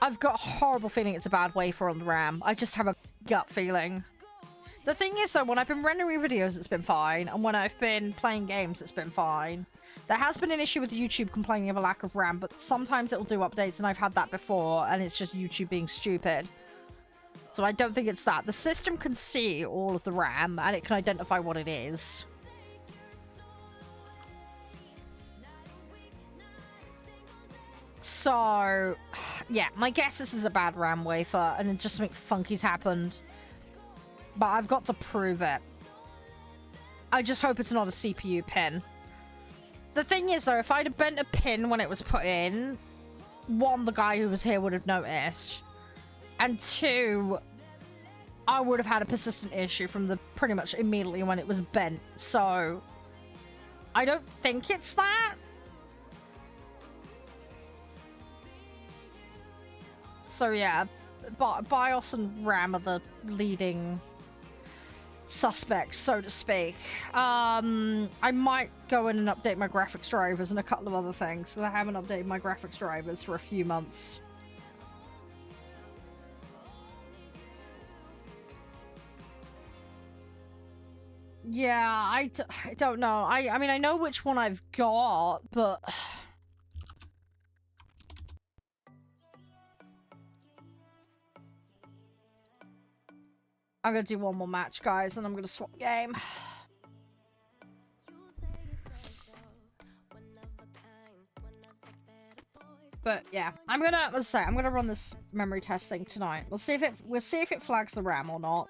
I've got a horrible feeling it's a bad wafer on the RAM. I just have a gut feeling. The thing is, though, when I've been rendering videos, it's been fine, and when I've been playing games, it's been fine. There has been an issue with YouTube complaining of a lack of RAM, but sometimes it'll do updates, and I've had that before, and it's just YouTube being stupid. So I don't think it's that. The system can see all of the RAM, and it can identify what it is. So, yeah, my guess this is a bad RAM wafer, and just something funky's happened. But I've got to prove it. I just hope it's not a CPU pin. The thing is, though, if I'd have bent a pin when it was put in, one, the guy who was here would have noticed. And two, I would have had a persistent issue from the pretty much immediately when it was bent. So, I don't think it's that. So yeah, BIOS and RAM are the leading suspects, so to speak. I might go in and update my graphics drivers and a couple of other things, because I haven't updated my graphics drivers for a few months. Yeah, I don't know. I mean, I know which one I've got, but... I'm gonna do one more match, guys, and I'm gonna swap game. But yeah, I'm gonna, let's say, I'm gonna run this memory test thing tonight. We'll see if it flags the RAM or not,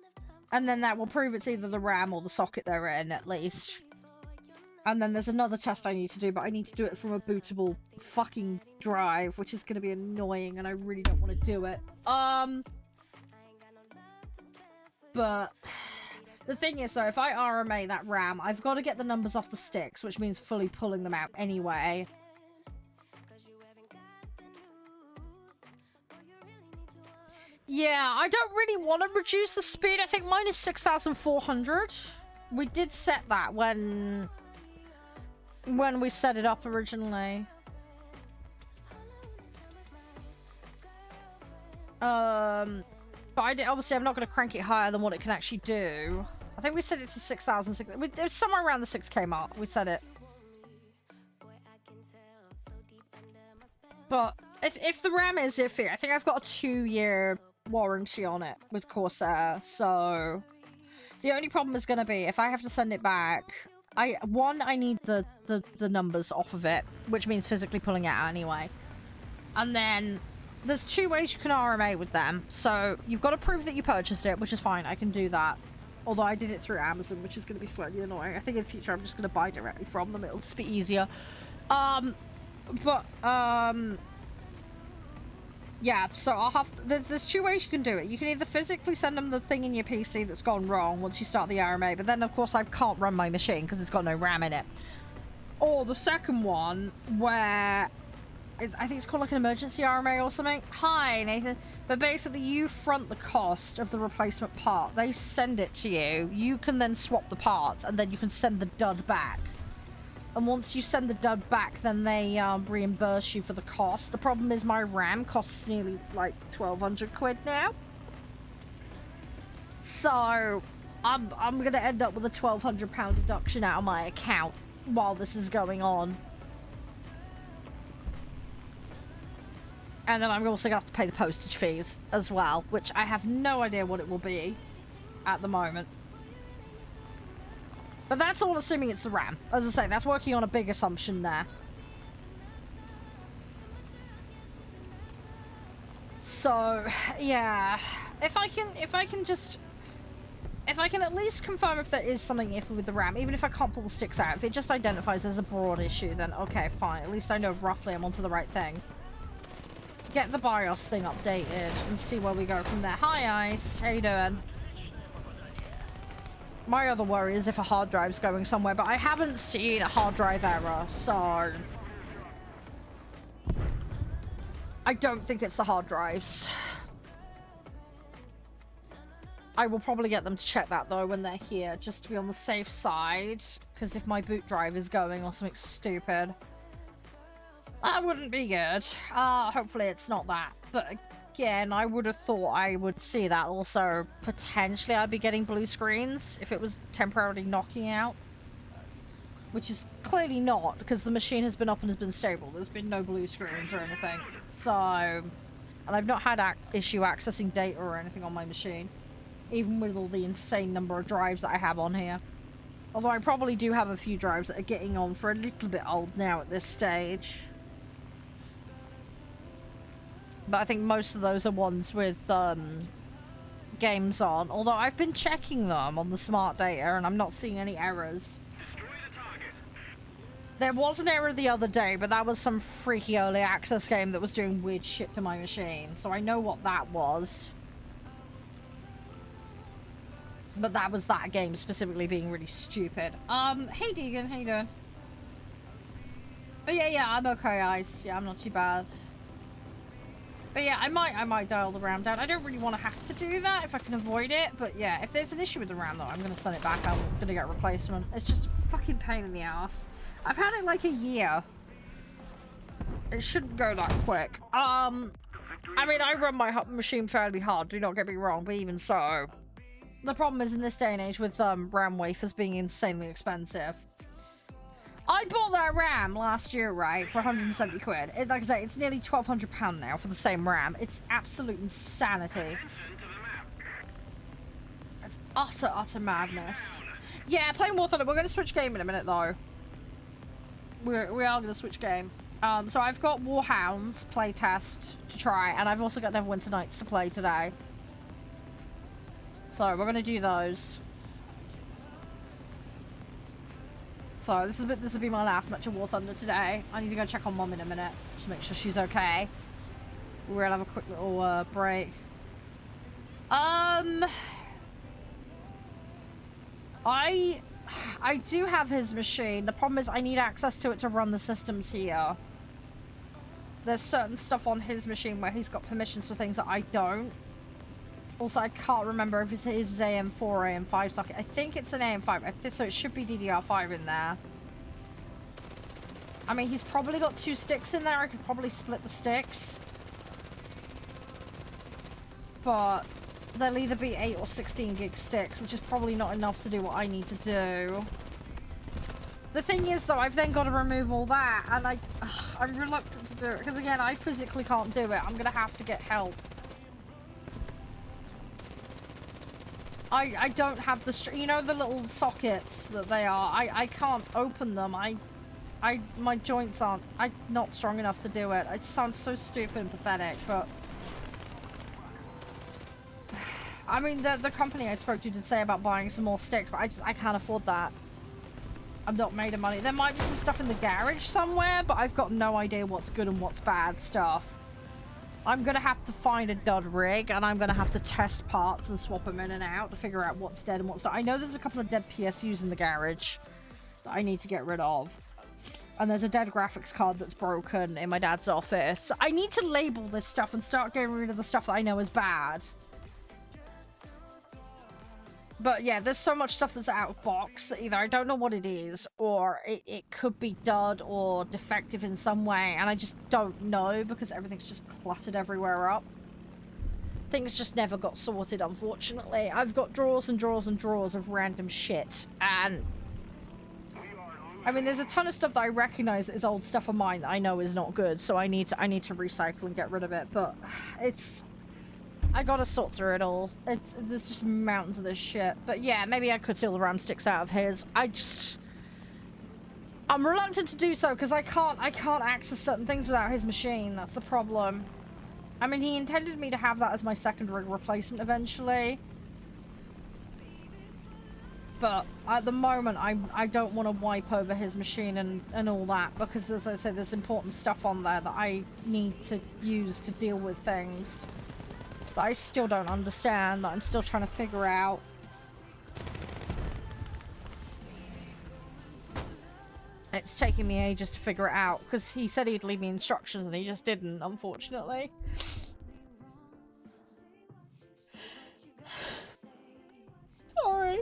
and then that will prove it's either the RAM or the socket they're in, at least. And then there's another test I need to do, but I need to do it from a bootable fucking drive, which is gonna be annoying, and I really don't want to do it. But the thing is, though, if I RMA that RAM, I've got to get the numbers off the sticks, which means fully pulling them out anyway. Yeah, I don't really want to reduce the speed. I think mine is 6,400. We did set that when we set it up originally. But obviously I'm not going to crank it higher than what it can actually do. I think we set it to 6,000. It was somewhere around the 6K mark. We set it. But if the RAM is iffy, I think I've got a 2-year warranty on it with Corsair. So the only problem is going to be if I have to send it back. I need the numbers off of it, which means physically pulling it out anyway. And then there's 2 ways you can RMA with them. So you've got to prove that you purchased it, which is fine. I can do that. Although I did it through Amazon, which is going to be slightly annoying. I think in future I'm just going to buy directly from them. It'll just be easier. Yeah, so I'll have to... There's 2 ways you can do it. You can either physically send them the thing in your PC that's gone wrong once you start the RMA, but then, of course, I can't run my machine because it's got no RAM in it. Or the second one, where... I think it's called like an emergency RMA or something. Hi, Nathan. But basically, you front the cost of the replacement part. They send it to you. You can then swap the parts, and then you can send the dud back. And once you send the dud back, then they reimburse you for the cost. The problem is my RAM costs nearly like 1,200 quid now. So I'm gonna end up with a £1,200 deduction out of my account while this is going on. And then I'm also gonna have to pay the postage fees as well, which I have no idea what it will be at the moment. But that's all assuming it's the RAM. As I say, that's working on a big assumption there. So, yeah. If I can at least confirm if there is something iffy with the RAM, even if I can't pull the sticks out, if it just identifies as a broad issue, then okay, fine. At least I know roughly I'm onto the right thing. get the BIOS thing updated and see where we go from there. Hi, Ice. How you doing? My other worry is if a hard drive's going somewhere, but I haven't seen a hard drive error, so... I don't think it's the hard drives. I will probably get them to check that, though, when they're here, just to be on the safe side. Because if my boot drive is going or something stupid, that wouldn't be good. Hopefully it's not that. But again, I would have thought I would see that. Also, potentially I'd be getting blue screens if it was temporarily knocking out. Which is clearly not, because the machine has been up and has been stable. There's been no blue screens or anything. So, and I've not had issue accessing data or anything on my machine. Even with all the insane number of drives that I have on here. Although I probably do have a few drives that are getting on for a little bit old now at this stage. But I think most of those are ones with games on. Although I've been checking them on the smart data and I'm not seeing any errors. There was an error the other day, but that was some freaky early access game that was doing weird shit to my machine. So I know what that was. But that was that game specifically being really stupid. Hey Deegan, how you doing? But yeah, I'm okay, Ice. Yeah, I'm not too bad. But yeah, I might dial the RAM down. I don't really want to have to do that if I can avoid it. But yeah, if there's an issue with the RAM though, I'm going to send it back. I'm going to get a replacement. It's just a fucking pain in the ass. I've had it like a year. It shouldn't go that quick. I mean, I run my machine fairly hard, do not get me wrong, but even so. The problem is in this day and age with RAM wafers being insanely expensive. I bought that RAM last year, right, for 170 quid. Like I say, it's nearly £1,200 now for the same RAM. It's absolute insanity. It's utter madness. Yeah, playing War Thunder. We're going to switch game in a minute, though. We are going to switch game. So I've got Warhounds playtest to try, and I've also got Neverwinter Nights to play today. So we're going to do those. So this will be my last match of War Thunder today. I need to go check on Mom in a minute, just to make sure she's okay. We'll have a quick little break. I do have his machine. The problem is I need access to it to run the systems here. There's certain stuff on his machine where he's got permissions for things that I don't. Also, I can't remember if it's his AM4 or AM5 socket. I think it's an AM5, so it should be DDR5 in there. I mean, he's probably got 2 sticks in there. I could probably split the sticks. But they'll either be 8 or 16 gig sticks, which is probably not enough to do what I need to do. The thing is, though, I've then got to remove all that, and I'm reluctant to do it, because again, I physically can't do it. I'm going to have to get help. I don't have the, you know, the little sockets that they are. I can't open them. My joints aren't, I'm not strong enough to do it. It sounds so stupid and pathetic, but I mean, the company I spoke to did say about buying some more sticks, but I can't afford that. I'm not made of money. There might be some stuff in the garage somewhere, but I've got no idea what's good and what's bad stuff. I'm going to have to find a dud rig, and I'm going to have to test parts and swap them in and out to figure out what's dead and what's not. I know there's a couple of dead PSUs in the garage that I need to get rid of. And there's a dead graphics card that's broken in my dad's office. I need to label this stuff and start getting rid of the stuff that I know is bad. But yeah, there's so much stuff that's out of box that either I don't know what it is, or it could be dud or defective in some way, and I just don't know because everything's just cluttered everywhere up. Things just never got sorted, unfortunately. I've got drawers and drawers and drawers of random shit, and I mean, there's a ton of stuff that I recognize that is old stuff of mine that I know is not good, so I need to recycle and get rid of it, but I gotta sort through it all. There's just mountains of this shit. But yeah, maybe I could steal the RAM sticks out of his. I'm reluctant to do so because I can't access certain things without his machine. That's the problem. I mean, he intended me to have that as my second rig replacement eventually. But at the moment, I don't want to wipe over his machine and all that, because as I said, there's important stuff on there that I need to use to deal with things that I still don't understand, that I'm still trying to figure out. It's taking me ages to figure it out, because he said he'd leave me instructions and he just didn't, unfortunately. Sorry.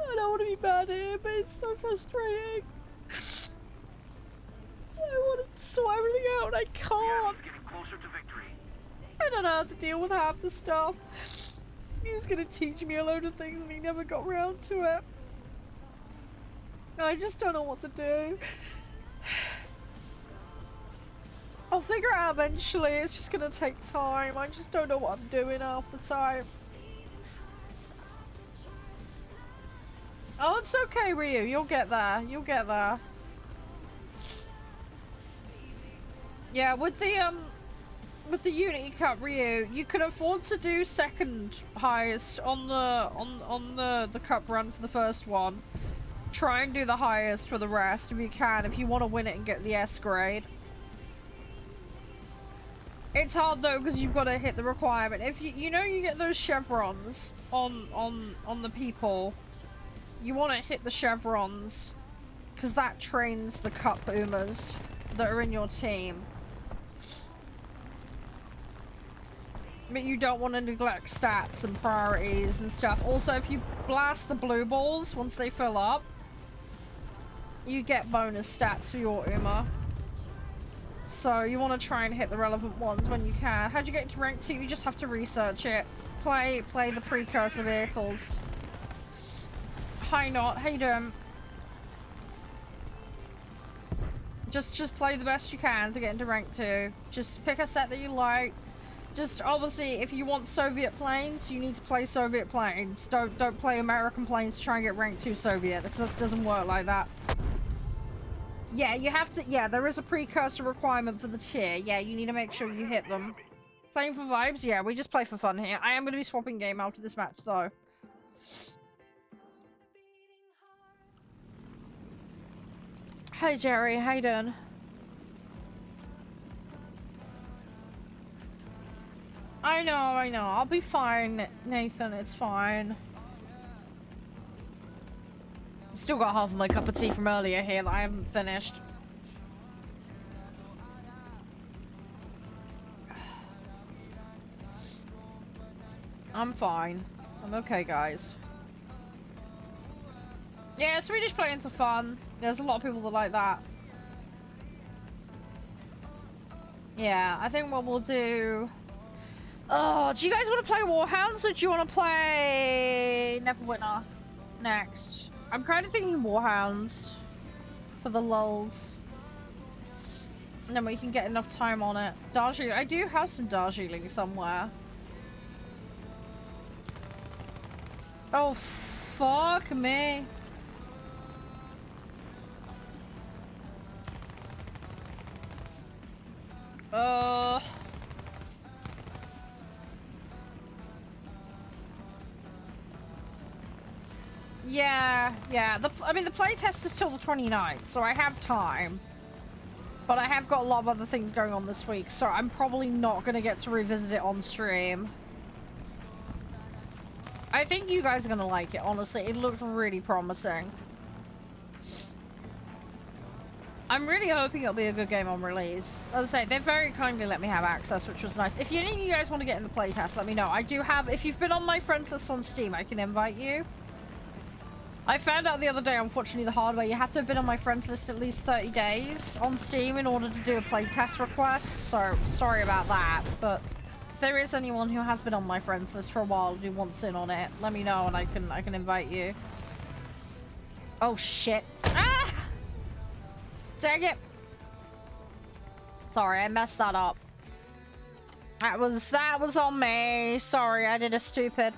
I don't want to be mad at him, but it's so frustrating. I want to sort everything out and I can't. I don't know how to deal with half the stuff. He was going to teach me a load of things and he never got round to it. I just don't know what to do. I'll figure it out eventually. It's just going to take time. I just don't know what I'm doing half the time. Oh, it's okay, Ryu. You'll get there. You'll get there. Yeah, with the Unity Cup, Ryu, you can afford to do second highest on the cup run for the first one. Try and do the highest for the rest if you can, if you want to win it and get the S grade. It's hard though because you've got to hit the requirement. If you know you get those chevrons on the people. You want to hit the chevrons because that trains the cup Umas that are in your team. But you don't want to neglect stats and priorities and stuff. Also, if you blast the blue balls once they fill up, you get bonus stats for your Uma. So you want to try and hit the relevant ones when you can. How'd you get into rank 2? You just have to research it. Play the precursor vehicles. Hi, Not. How you doing? Just play the best you can to get into rank 2. Just pick a set that you like. Just obviously, if you want Soviet planes, you need to play Soviet planes. Don't play American planes to try and get rank 2 Soviet, because that doesn't work like that. Yeah, you have to. Yeah, there is a precursor requirement for the tier. Yeah, you need to make sure you hit them. Playing for vibes? Yeah, we just play for fun here. I am going to be swapping game after this match, though. Hey Jerry, how you doing? I know. I'll be fine, Nathan. It's fine. Still got half of my cup of tea from earlier here that I haven't finished. I'm fine. I'm okay, guys. Yeah, Swedish planes are fun. There's a lot of people that like that. Yeah, I think what we'll do... Oh, do you guys want to play Warhounds or do you want to play Neverwinter next? I'm kind of thinking Warhounds for the lulz. And then we can get enough time on it. Darjeeling. I do have some Darjeeling somewhere. Oh, fuck me. Yeah. I mean, the playtest is till the 29th, so I have time. But I have got a lot of other things going on this week, so I'm probably not going to get to revisit it on stream. I think you guys are going to like it, honestly. It looks really promising. I'm really hoping it'll be a good game on release. As I say, they very kindly let me have access, which was nice. If any of you guys want to get in the playtest, let me know. I do have... If you've been on my friends list on Steam, I can invite you. I found out the other day, unfortunately, the hard way. You have to have been on my friends list at least 30 days on Steam in order to do a playtest request. So, sorry about that. But if there is anyone who has been on my friends list for a while who wants in on it, let me know and I can invite you. Oh, shit. Ah! Dang it. Sorry, I messed that up. That was on me. Sorry, I did a stupid.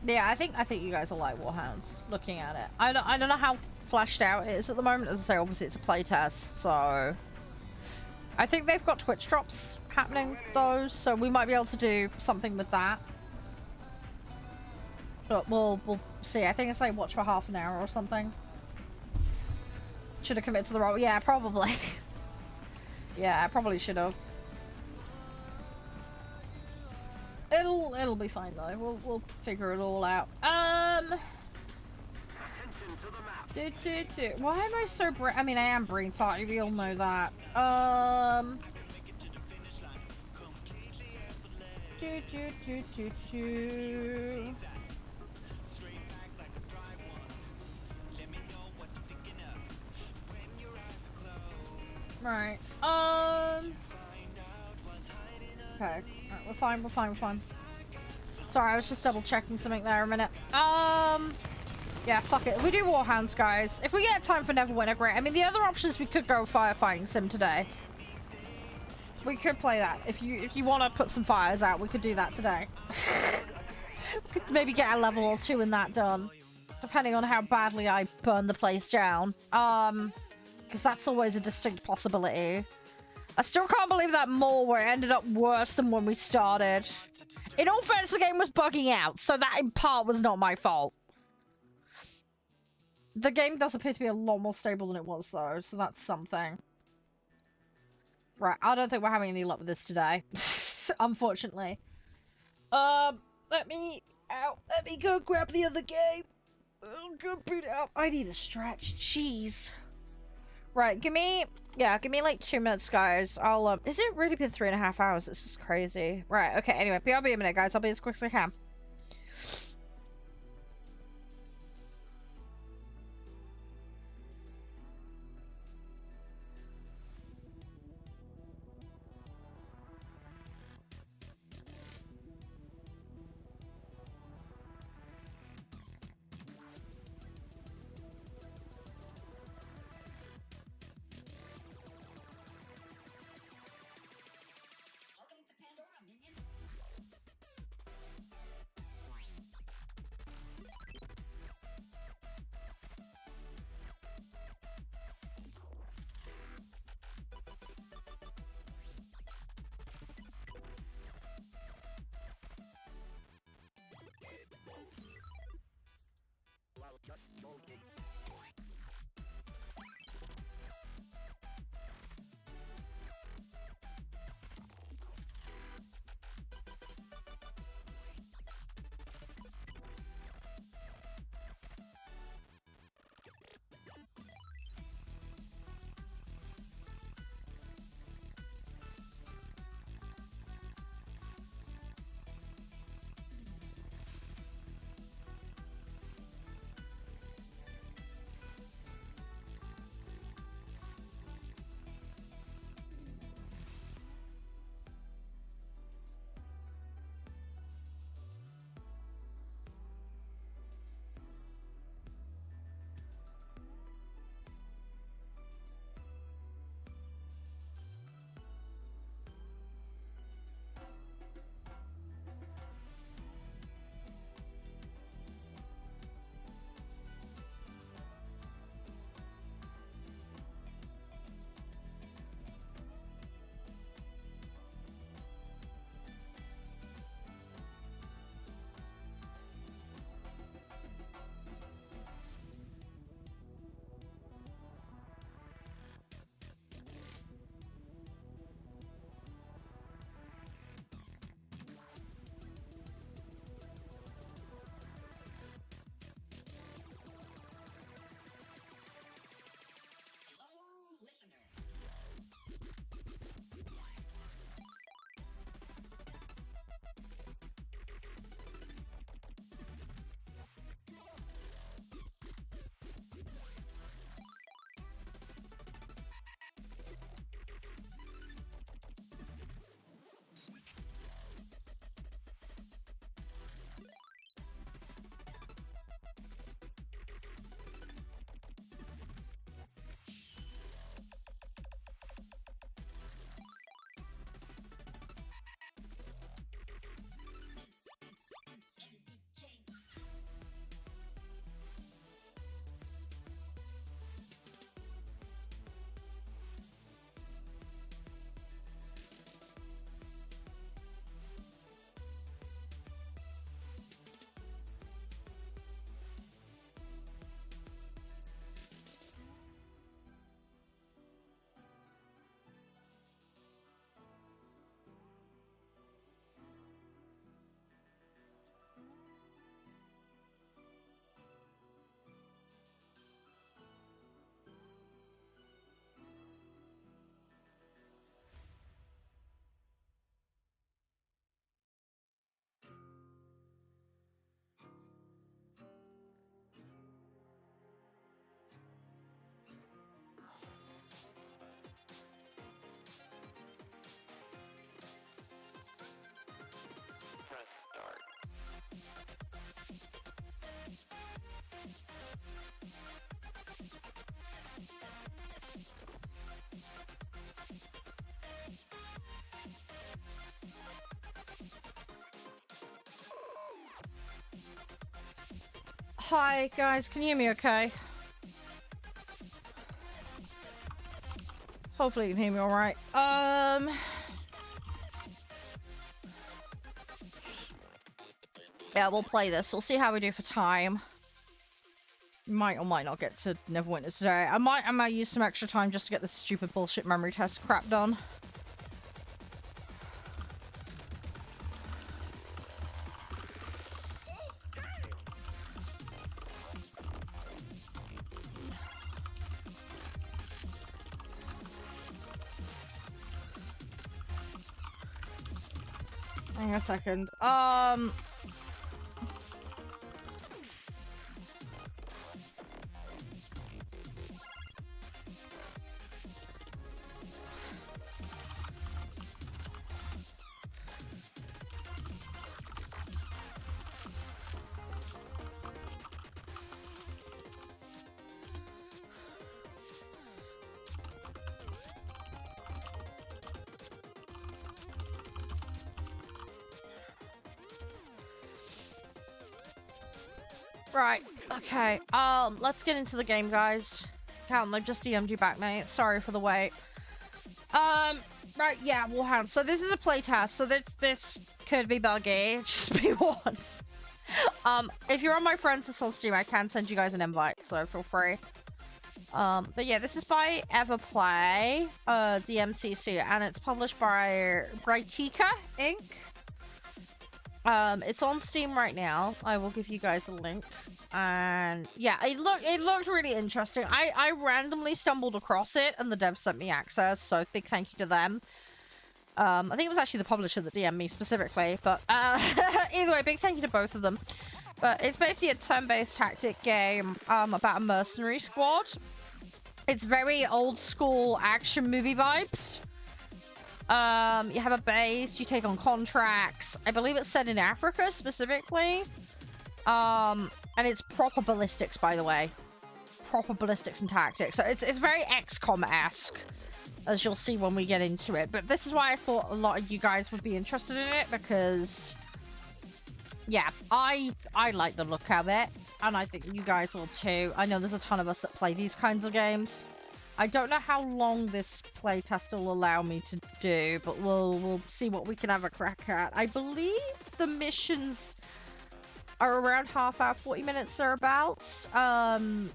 Yeah, I think you guys will like Warhounds. Looking at it, I don't know how fleshed out it is at the moment. As I say, obviously it's a playtest, so I think they've got Twitch drops happening though, so we might be able to do something with that. But we'll see. I think it's like watch for half an hour or something. Should have committed to the role. Yeah, probably. Yeah, I probably should have. It'll be fine though. We'll figure it all out. Why am I so I mean, I am brain farty. We all know that. Right. Okay. Right, we're fine. Sorry, I was just double checking something there a minute. Yeah, fuck it. We do Warhounds, guys. If we get time for Neverwinter, great. I mean, the other option is we could go firefighting sim today. We could play that. If you want to put some fires out, we could do that today. We could maybe get a level or 2 in that done, depending on how badly I burn the place down. Because that's always a distinct possibility. I still can't believe that mole where it ended up worse than when we started. In all fairness, the game was bugging out, so that in part was not my fault. The game does appear to be a lot more stable than it was, though, so that's something. Right, I don't think we're having any luck with this today. Unfortunately. Let me go grab the other game. Oh, go boot out. I need a stretch. Jeez. Right, give me like 2 minutes, guys. Has it really been 3.5 hours? This is crazy. Right, okay, anyway, I'll be a minute, guys. I'll be as quick as I can. Hi, guys. Can you hear me okay? Hopefully you can hear me alright. Yeah, we'll play this. We'll see how we do for time. Might or might not get to Neverwinter today. I might use some extra time just to get this stupid bullshit memory test crap done. Hang on a second. Right, okay, let's get into the game, guys. Calvin, I've just DM'd you back, mate. Sorry for the wait. Right, yeah, Warhounds. So this is a playtest, so this could be buggy. Just be warned. If you're on my friends list on Steam, I can send you guys an invite, so feel free. But yeah, this is by Everplay, DMCC, and it's published by Brightika, Inc. It's on Steam right now. I will give you guys a link. And yeah, it looked really interesting. I randomly stumbled across it and the devs sent me access, so big thank you to them. I think it was actually the publisher that DM'd me specifically, but either way, big thank you to both of them. But it's basically a turn-based tactic game about a mercenary squad. It's very old school action movie vibes. You have a base, you take on contracts. I believe it's set in Africa specifically. And it's proper ballistics, by the way. Proper ballistics and tactics. So it's very XCOM-esque, as you'll see when we get into it. But this is why I thought a lot of you guys would be interested in it, because yeah, I like the look of it, and I think you guys will too. I know there's a ton of us that play these kinds of games. I don't know how long this playtest will allow me to do, but we'll see what we can have a crack at. I believe the missions are around half hour, 40 minutes thereabouts. But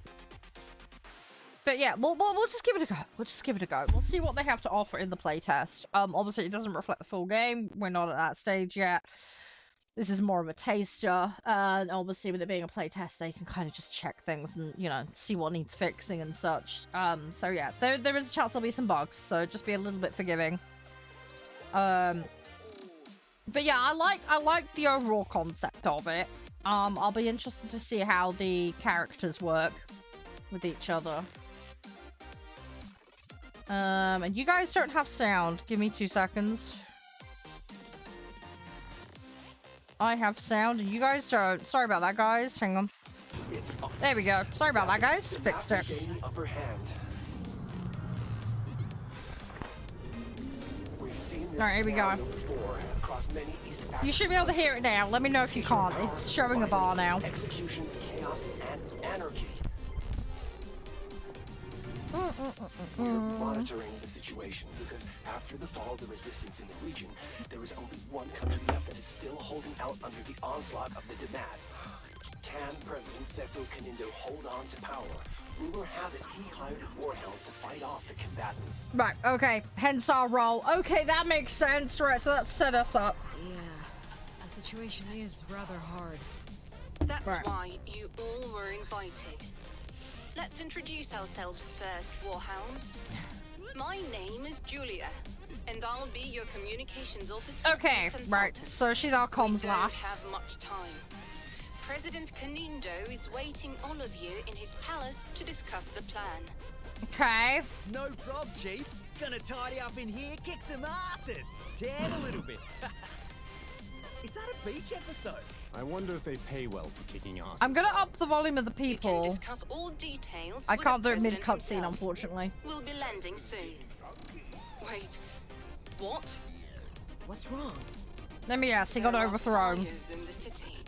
yeah, we'll just give it a go. We'll just give it a go. We'll see what they have to offer in the playtest. Obviously it doesn't reflect the full game. We're not at that stage yet. This is more of a taster, and obviously with it being a playtest, they can kind of just check things and, you know, see what needs fixing and such. So yeah, there is a chance there'll be some bugs, so just be a little bit forgiving. But yeah, I like the overall concept of it. I'll be interested to see how the characters work with each other. And you guys don't have sound. Give me 2 seconds. I have sound and you guys don't. Sorry about that, guys. Hang on. There we go. Sorry about that, guys. Fixed it. Alright, here we go. You should be able to hear it now. Let me know if you can't. It's showing a bar now. Executions, chaos, and anarchy. We're monitoring the situation because after the fall of the resistance in the region, there is only one country left that is still holding out under the onslaught of the Demand. Can President Seto Kanindo hold on to power? Rumor has it he hired Warhounds to fight off the combatants. Right, okay. Hence our role. Okay, that makes sense. Right, so that set us up. Yeah, the situation is rather hard. That's right. Why you all were invited. Let's introduce ourselves first, Warhounds. My name is Julia, and I'll be your communications officer. Okay, right. So she's our comms We don't lass. have much time. President Kanindo is waiting all of you in his palace to discuss the plan. Okay. No prob, Chief. Gonna tidy up in here, kick some asses, tan a little bit. Is that a beach episode? I wonder if they pay well for kicking ass. I'm gonna up the volume of the We can people. discuss all details. I with can't the do it President mid-cutscene, himself. unfortunately. We'll be landing soon. Wait, what? What's wrong? Let me guess, he got There are overthrown. fires in the city.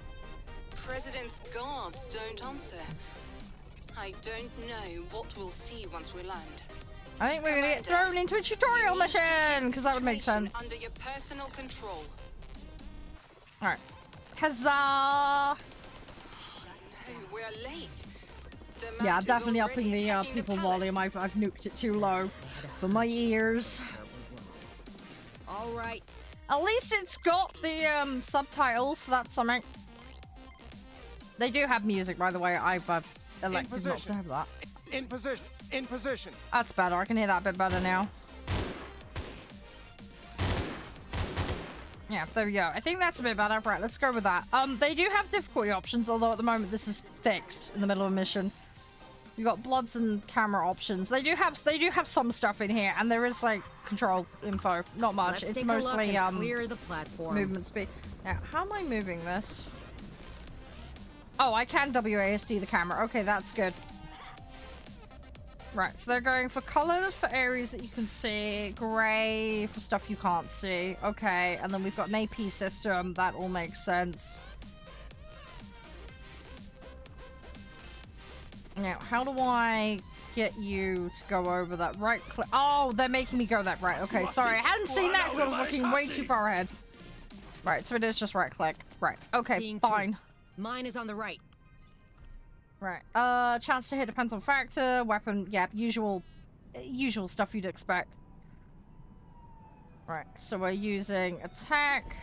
President's guards don't answer. I don't know what we'll see once we land. I think we're gonna get thrown into a tutorial mission, because that would make sense. Under your personal control. Alright. Huzzah! No, we're late. The Yeah, map is definitely already upping the attacking people palace. volume. I've nuked it too low for my ears. All right. At least it's got the subtitles, so that's something. They do have music, by the way. I've elected not to have that. In position. In position. That's better. I can hear that a bit better now. Yeah, there we go. I think that's a bit better. Right, let's go with that. They do have difficulty options, although at the moment this is fixed in the middle of a mission. You got bloods and camera options. They do have some stuff in here, and there is like control info. Not much. Let's it's take mostly a look and clear the platform. movement speed. Now, how am I moving this? Oh, I can WASD the camera. Okay, that's good. Right, so they're going for colors for areas that you can see, grey for stuff you can't see. Okay, and then we've got an AP system. That all makes sense. Now, how do I get you to go over that? Right click. Oh, they're making me go that right. Okay, sorry. I hadn't seen that because I was looking way too far ahead. Right, so it is just right click. Right, okay, Seeing fine. two. Mine is on the right. Right, chance to hit depends on factor, weapon, yeah, usual stuff you'd expect. Right, so we're using attack.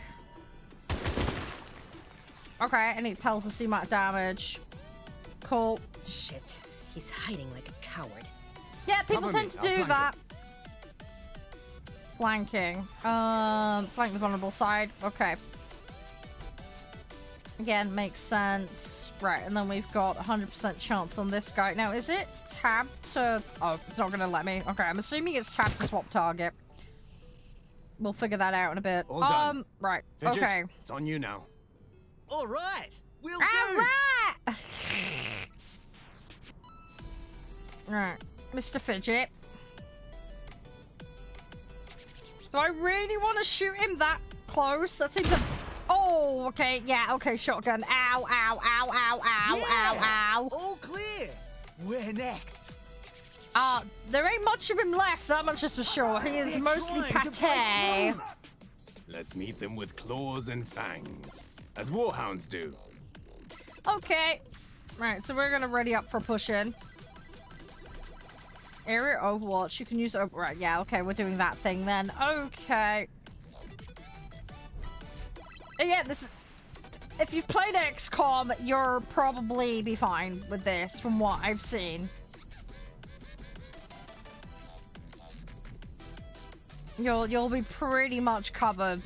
Okay, and it tells us the amount of damage. Cool. Shit. He's hiding like a coward. Yeah, people Cover tend me, to I'll do flank that. Flanking. Flank the vulnerable side. Okay. Again, makes sense. Right, and then we've got 100% chance on this guy. Now, is it tabbed to... Oh, it's not going to let me. Okay, I'm assuming it's tabbed to swap target. We'll figure that out in a bit. All done. Right, Fidget, okay. it's on you now. All right, we'll All do. right! Right, Mr. Fidget. Do I really want to shoot him that close? That seems a... Oh, okay, yeah, okay, shotgun. Ow, ow, ow, ow, ow, Yeah, ow, ow. all clear. Where next? There ain't much of him left, that much is for sure. He is They're mostly trying to pate. break through. Let's meet them with claws and fangs, as warhounds do. Okay. Right, so we're gonna ready up for push-in. Area Overwatch, you can use... Oh, right, yeah, okay, we're doing that thing then. Okay. Yeah, this is... If you've played XCOM, you'll probably be fine with this, from what I've seen. You'll be pretty much covered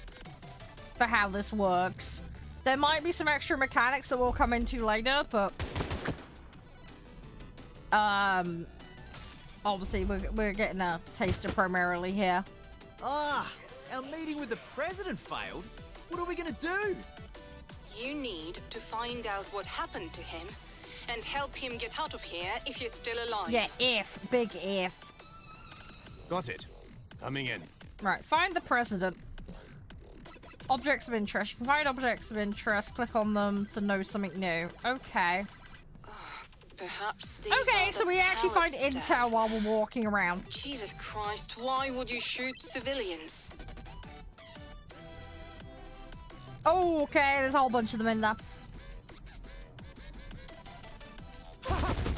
for how this works. There might be some extra mechanics that we'll come into later, but... Obviously, we're getting a taster primarily here. Ah, our meeting with the president failed. What are we gonna do? You need to find out what happened to him and help him get out of here if he's still alive. Yeah, big if. Got it. Coming in. Right, find the president. Objects of interest. You can find objects of interest, click on them to know something new. Okay. Perhaps these Okay, are so the we actually find palace intel staff. while we're walking around. Jesus Christ, why would you shoot civilians? Oh, okay, there's a whole bunch of them in there.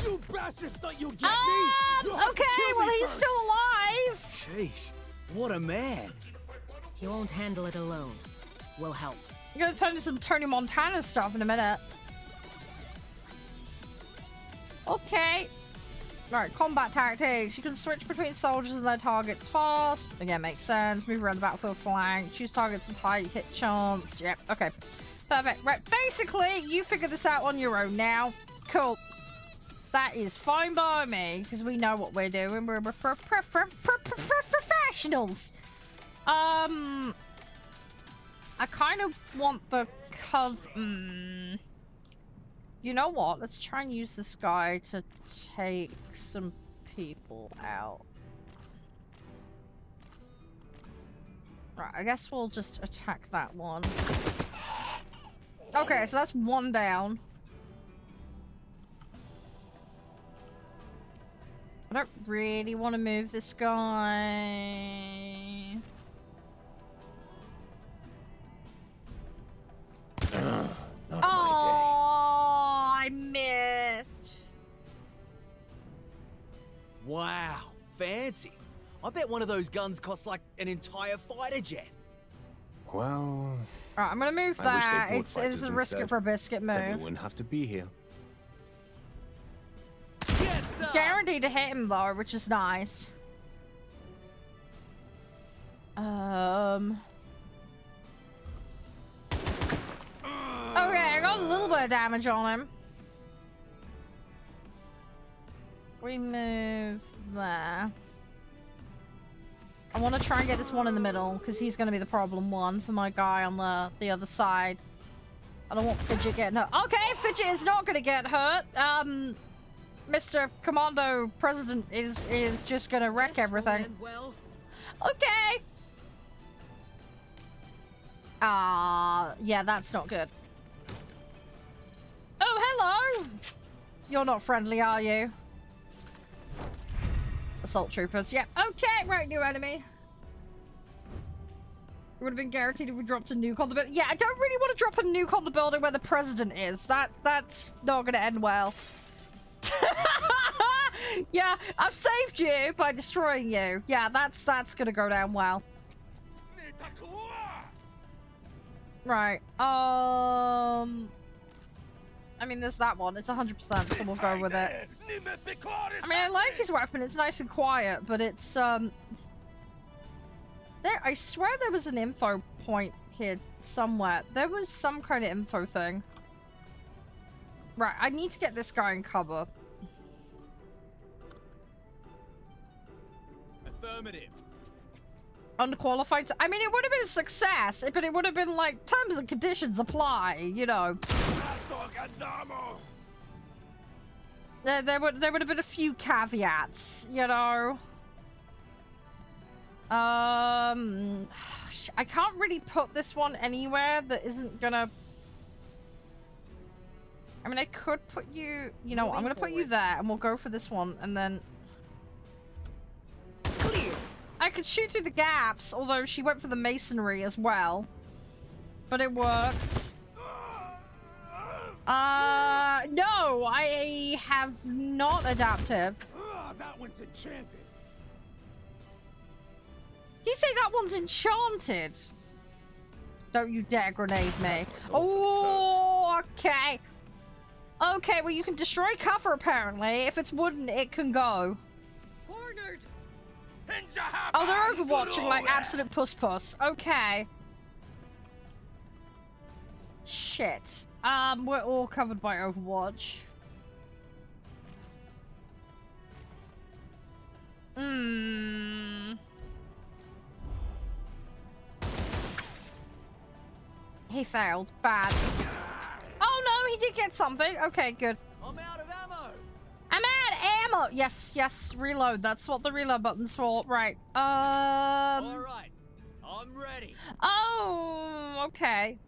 You bastards thought you'd get me! You'll have to Okay, kill well me he's first. still alive! Sheesh, what a man. He won't handle it alone. We'll help. I'm gonna turn to some Tony Montana stuff in a minute. Okay. Right, combat tactics. You can switch between soldiers and their targets fast. Again, makes sense. Move around the battlefield flank. Choose targets with high hit chance. Yep, okay. Perfect. Right, basically, you figure this out on your own now. Cool. That is fine by me, because we know what we're doing. We're professionals. I kind of want the You know what? Let's try and use this guy to take some people out. Right, I guess we'll just attack that one. Okay, so that's one down. I don't really want to move this guy. Oh, I missed. Wow, fancy. I bet one of those guns costs like an entire fighter jet. Well, Right, I'm gonna move I wish they that. bought It's fighters a risk it instead. for a biscuit then we move. wouldn't have to be here. Get some! Guaranteed to hit him though, which is nice. Okay, I got a little bit of damage on him. We move there. I want to try and get this one in the middle because he's going to be the problem one for my guy on the other side. I don't want Fidget getting hurt. Okay, Fidget is not going to get hurt. Mr. Commando President is just going to wreck everything. Well, Okay. Yeah, that's not good. Oh, hello! You're not friendly, are you? Assault troopers, yep. Okay, right, new enemy. It would have been guaranteed if we dropped a nuke on the building. Yeah, I don't really want to drop a nuke on the building where the president is. That's not going to end well. Yeah, I've saved you by destroying you. Yeah, that's going to go down well. Right. I mean, there's that one. It's 100%, so we'll go with it. I mean, I like his weapon. It's nice and quiet, but it's, there, I swear there was an info point here somewhere. There was some kind of info thing. Right, I need to get this guy in cover. Affirmative. Underqualified. I mean, it would have been a success, but it would have been like terms and conditions apply, you know. There would have been a few caveats, you know. I can't really put this one anywhere that isn't gonna. I mean, I could put you. You know, I'm gonna put you there, and we'll go for this one, and then. I could shoot through the gaps, although she went for the masonry as well. But it works. No, I have not adaptive. That one's enchanted. Did you say that one's enchanted? Don't you dare grenade me. Oh, okay. Okay, well you can destroy cover apparently. If it's wooden, it can go. Cornered! Oh, they're overwatching like absolute puss. Okay. Shit. We're all covered by Overwatch. He failed. Bad. Oh no, he did get something. Okay, good. I'm out of ammo! I'm out of ammo! Yes, reload. That's what the reload button's for. Right. Alright, I'm ready. Oh, okay.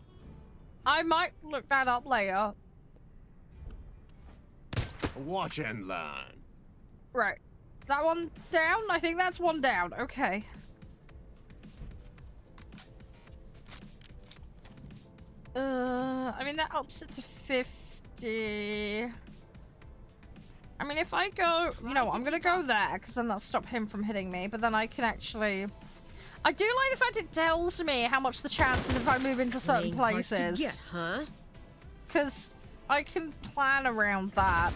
I might look that up later. Watch and learn. Right. That one down? I think that's one down. Okay. I mean, that ups it to 50. I mean, if I go... You know, I'm gonna go there, because then that'll stop him from hitting me, but then I can actually... I do like the fact it tells me how much the chances if I move into certain places. Because I can plan around that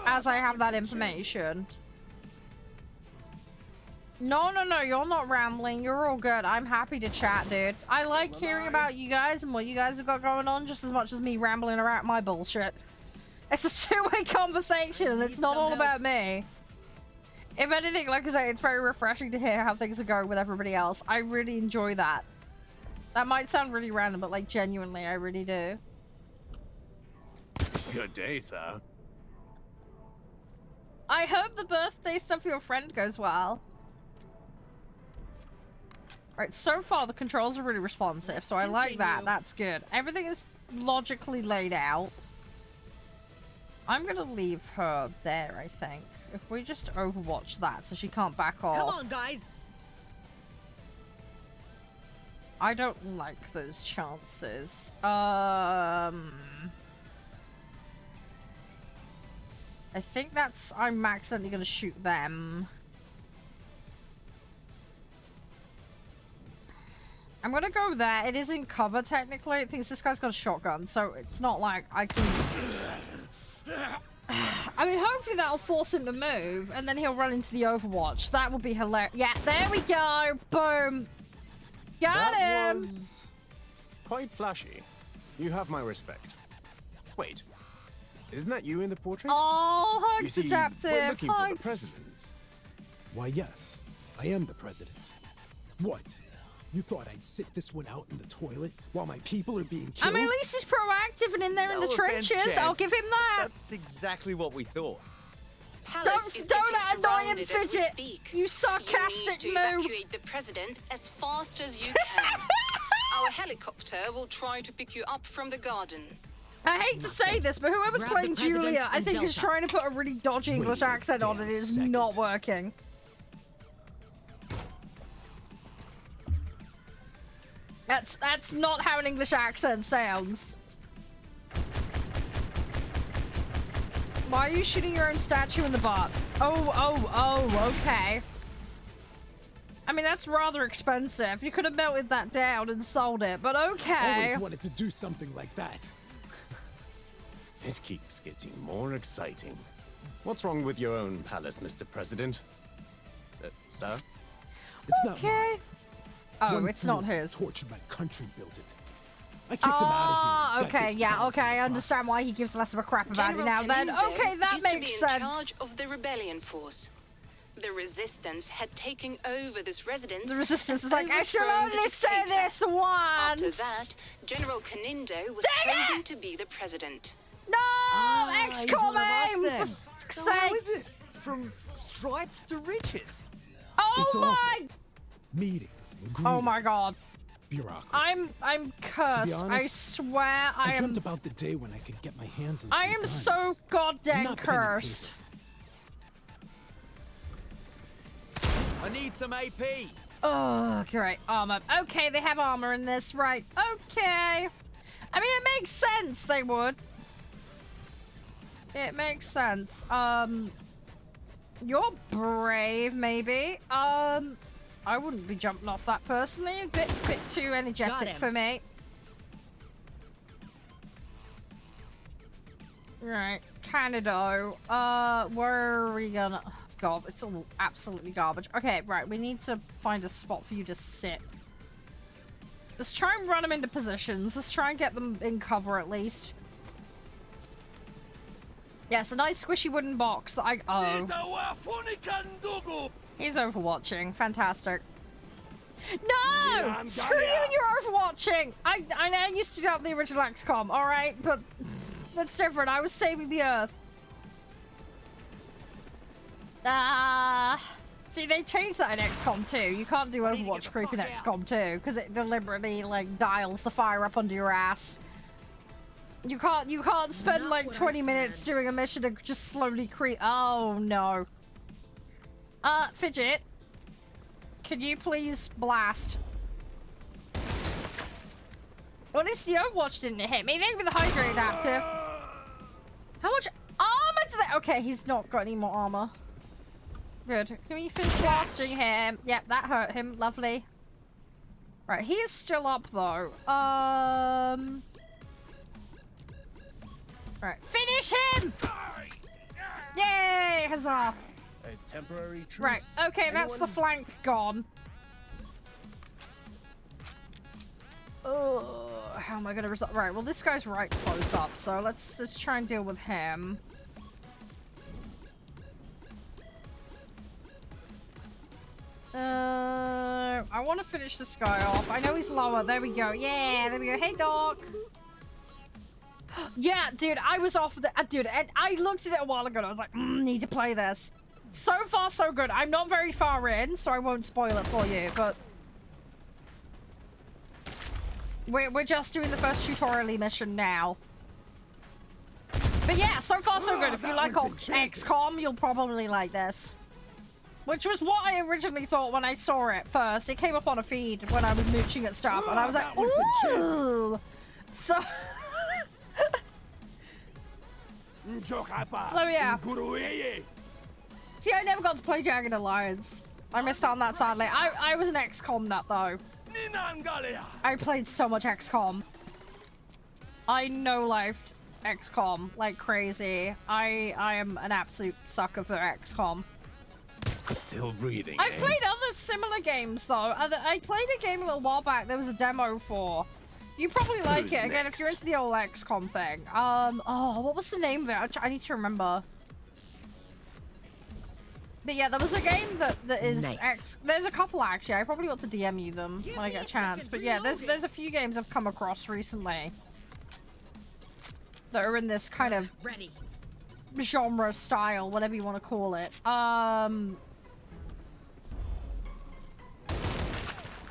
as I have that information. No, you're not rambling. You're all good. I'm happy to chat, dude. I like hearing about you guys and what you guys have got going on just as much as me rambling around my bullshit. It's a two-way conversation and it's not all about me. If anything, like I say, it's very refreshing to hear how things are going with everybody else. I really enjoy that. That might sound really random, but like genuinely, I really do. Good day, sir. I hope the birthday stuff for your friend goes well. Right, so far the controls are really responsive, so I like that. That's good. Everything is logically laid out. I'm gonna leave her there, I think. If we just overwatch that so she can't back off. Come on, guys. I don't like those chances. I think that's... I'm accidentally gonna shoot them. I'm gonna go there. It is in cover, technically. It thinks this guy's got a shotgun, so it's not like I can... I mean, hopefully that'll force him to move, and then he'll run into the Overwatch. That would be hilarious. Yeah, there we go! Boom! Got him! Was quite flashy. You have my respect. Wait, isn't that you in the portrait? Oh, you hugs see, adaptive. we're looking for the Hugs. president. Why, yes, I am the president. What? You thought I'd sit this one out in the toilet while my people are being killed? I mean, at least he's proactive and in there in No the offense, trenches. Chad. I'll give him that. That's exactly what we thought. Palace is Don't getting annoy him, surrounded as we Fidget. speak. You sarcastic You need moo. to evacuate the president as fast as you can. Our helicopter will try to pick you up from the garden. I hate to say this, but whoever's Grab the playing president Julia, I and think is Delta. trying to put a really dodgy English Wait a accent on it. damn It is second. not working. That's not how an English accent sounds. Why are you shooting your own statue in the butt? Oh, okay. I mean, that's rather expensive. You could have melted that down and sold it, but okay. Always wanted to do something like that. It keeps getting more exciting. What's wrong with your own palace, Mr. President? Sir? It's not Okay. mine. Oh, One it's fool not his. Tortured my country, built it. I kicked him out of here. Got Okay, this yeah, palace okay, in I the understand process. why he gives less of a crap about it General now then. Canindo Okay, that used to makes be in sense. charge of the rebellion force. The resistance had taken over this residence. The resistance is and like, I should overthrown the only say dictator. this once. After that, General Canindo was Dang it! chosen to be the president. No! He's XCOM one of us aim! then. For fuck's So how sake! is it? From stripes to riches. Oh It's my! awful. Meetings and Oh my greetings, god. Bureaucracy. I'm cursed. I honest, swear I I dreamt am. about the day when I could get my hands on I some am guns. so goddamn Not pen and cursed. paper. I need some AP. Oh, great. Armor. Okay, they have armor in this, right. Okay. I mean, it makes sense they would. It makes sense. You're brave, maybe. I wouldn't be jumping off that personally. A bit too Got energetic him. for me. Right, Canada. Where are we gonna... Oh, God, it's all absolutely garbage. Okay, right, we need to find a spot for you to sit. Let's try and run them into positions. Let's try and get them in cover at least. Yes, a nice squishy wooden box that I... Oh. He's overwatching. Fantastic. No! Screw you and your overwatching! I know I used to do the original XCOM, alright? But that's different. I was saving the Earth. See, they changed that in XCOM 2. You can't do Overwatch creep in XCOM 2 because it deliberately, like, dials the fire up under your ass. You can't spend, Not like, what I 20 minutes doing a mission to just slowly creep. Oh, no. Fidget. Can you please blast? Well, at least the Overwatch didn't hit me. Thank you for the hydrate adaptive. How much armor do they... Okay, he's not got any more armor. Good. Can we finish blasting him? Yep, that hurt him. Lovely. Right, he is still up, though. Right, finish him! Yay! Huzzah! A temporary truce. Right, okay, that's the flank gone. Oh, how am I gonna resolve? Right, well, this guy's right close up, so let's try and deal with him. I want to finish this guy off. I know he's lower. There we go. Yeah, there we go. Hey, Doc. Yeah, dude, I was off the... dude, I looked at it a while ago and I was like, need to play this. So far, so good. I'm not very far in, so I won't spoil it for you, but... We're just doing the first tutorial mission now. But yeah, so far so good. If you that like one's enchanting. XCOM, you'll probably like this. Which was what I originally thought when I saw it first. It came up on a feed when I was mooching at stuff, and I was like, that one's enchanting. ooh! So... So yeah. See, I never got to play Jagged Alliance. I missed out on that sadly. I was an XCOM nut though. I played so much XCOM. I no-lifed XCOM like crazy. I am an absolute sucker for XCOM. Still breathing. I've played other similar games though. I played a game a little while back. There was a demo for. You probably like Who's it again next? if you're into the old XCOM thing. Oh, what was the name of it? I need to remember. But yeah, there was a game that is Nice. There's a couple actually. I probably ought to DM you them when I get a chance. But yeah, there's a few games I've come across recently that are in this kind of Ready. genre style, whatever you want to call it.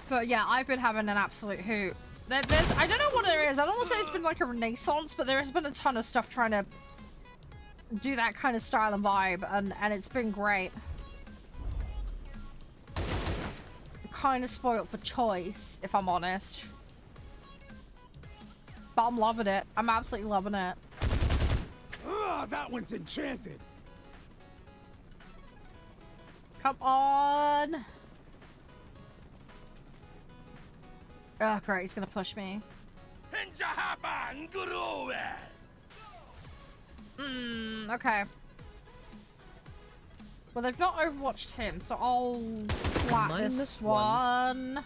But yeah, I've been having an absolute hoot. There's I don't know what it is. I don't want to say it's been like a renaissance, but there has been a ton of stuff trying to do that kind of style and vibe, and it's been great. I'm kind of spoiled for choice, if I'm honest. But I'm loving it. I'm absolutely loving it. That one's enchanted. Come on. Oh, great. He's going to push me. Okay. Well, they've not overwatched him, so I'll slap this Minus one.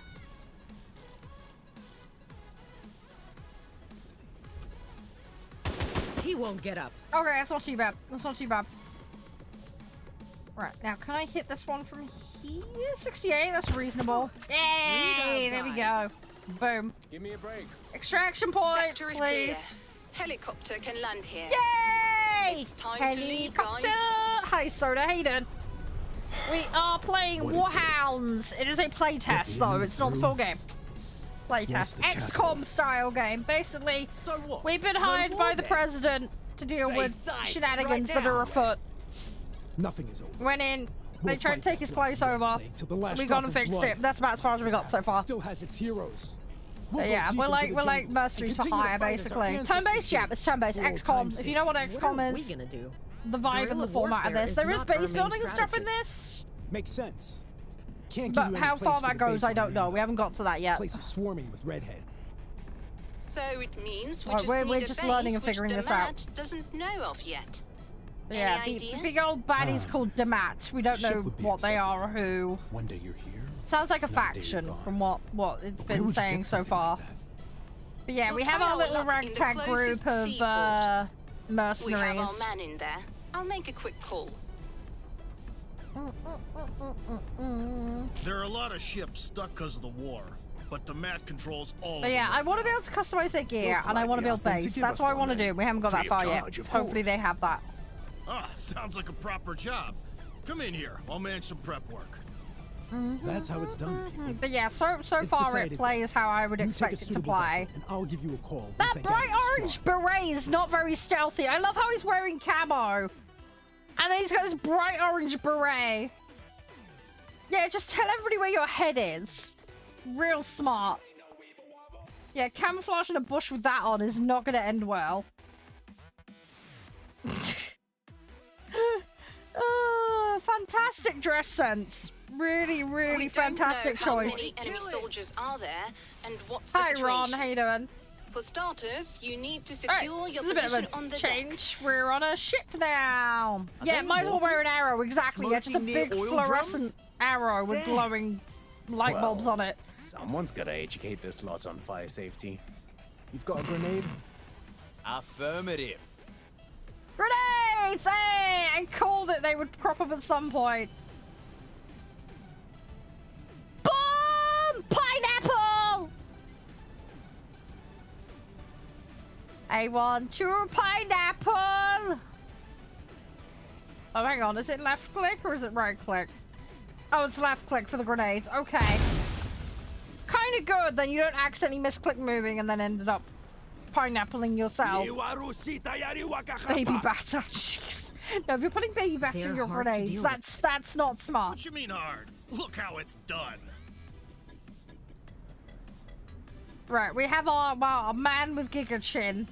He won't get up. Okay, that's not too bad. That's not too bad. Right, now can I hit this one from here? 68, that's reasonable. Yay! There we go. Boom. Give me a break. Extraction point, Sector is clear. please. Helicopter can land here. Yay! It's time to leave, Helicopter! guys. Hi, Soda. How you doing? We are playing What is it? Warhounds. It is a playtest, though. enemy It's not the through? full game. What's Playtest. the capital? XCOM style game. Basically, So what? we've been No hired war by the then? president to deal Say with side, shenanigans right that are now. afoot. Nothing is over. Went in, they We'll tried to fight take that his black place red over. plague till the last We drop gone and of fixed blood. it. That's about as far as we got so far. Still has its heroes. We'll go Yeah, deep we're into like the we're like jungle mercenaries and for continue to hire, fight as our basically. ancestors Turn-based, yeah, did. it's turn-based. For old XCOM. time's If you know what What XCOM are we is, gonna do? the vibe and Guerrilla the format of warfare this. is There is not our base main building and stuff in strategy. this, Makes sense. Can't give but you any how place far for that the goes, base I on don't know. land. We haven't got to that yet. Place is swarming with redhead. So it means we Alright, just we're need a just base learning and which figuring this Damat out. doesn't know of yet. Yeah, Any the ideas? big old baddies called Damat. We don't Ship know would be what they are or acceptable. who. One day you're here. Sounds like a Another day you're faction gone. from what it's Where been would you saying get so something far. like that? But yeah, We'll we have try our our little luck in the ragtag group closest of seaport. We have mercenaries. our man in there. I'll make a quick call. There are a lot of ships stuck because of the war, but the mat controls all But of yeah, them I right want to be now. able to customize their gear, We'll and I want to politely build ask them to base. give That's us what I one want to then. do. We haven't got that Free of far yet. charge, of Hopefully course. they have that. Ah, sounds like a proper job. Come in here. I'll manage some prep work. That's how it's done, people. But yeah, so It's far decided it plays how I would You take expect a it to suitable play. vessel, and I'll give you a call once That I bright gather the orange squad. beret is not very stealthy. I love how he's wearing camo. And then he's got this bright orange beret. Yeah, just tell everybody where your head is. Real smart. Yeah, camouflage in a bush with that on is not going to end well. Fantastic dress sense. Really, really We don't fantastic know how choice. many enemy soldiers are there, and what's the Hi, situation. Ron. How you doing? For starters, you need to secure Alright, your this is a bit position of on a the change. We're on a ship now. Yeah, they might as well water? wear an arrow. Exactly. Yeah, just a Smoking near big oil fluorescent drums? arrow with Damn. glowing light bulbs on it. Someone's gotta educate this lot on fire safety. You've got a grenade? Affirmative. Grenades! Hey! I called it. They would crop up at some point. Boom! Pineapple! I want your pineapple! Oh, hang on. Is it left click or is it right click? Oh, it's left click for the grenades. Okay. Kind of good. Then you don't accidentally misclick moving and then ended up pineappling yourself. Baby batter. Jeez. No, if you're putting baby batter in your hard to grenades, deal that's not smart. What you mean hard? Look how it's done. Right, we have our man with Giga Chin.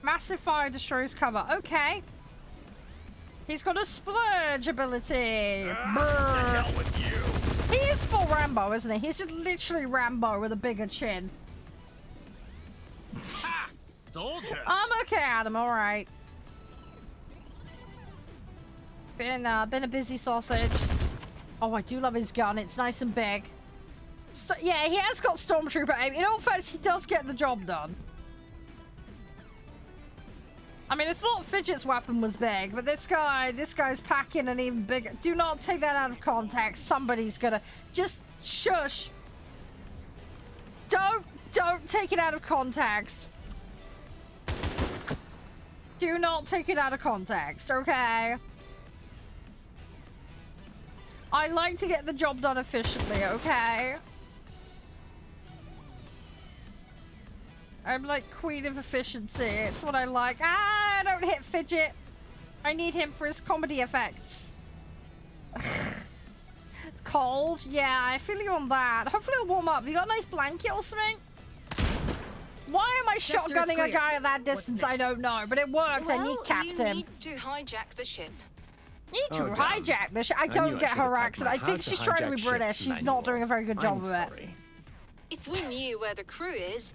Massive fire destroys cover. Okay. He's got a splurge ability. The hell with you. He is full Rambo, isn't he? He's just literally Rambo with a bigger chin. Ha! Told ya. I'm okay, Adam. All right. Been a busy sausage. Oh, I do love his gun. It's nice and big. Yeah, he has got Stormtrooper aim. In all fairness, he does get the job done. I mean, it's not Fidget's weapon was big, but this guy's packing an even bigger. Do not take that out of context. Somebody's gonna just shush. Don't take it out of context. Do not take it out of context, okay? I like to get the job done efficiently, okay? I'm like queen of efficiency. It's what I like. Ah, don't hit Fidget. I need him for his comedy effects. It's cold. Yeah, I feel you on that. Hopefully it'll warm up. You got a nice blanket or something? Why am I shotgunning a guy at that distance? I don't know, but it worked. Well, I kneecapped him. Need to hijack the ship. Need to Oh, damn. hijack the ship. I knew don't I get should her have packed accent. my I think how to she's trying to be hijack British. ships She's not doing a very good job I'm of it. sorry. If we knew where the crew is,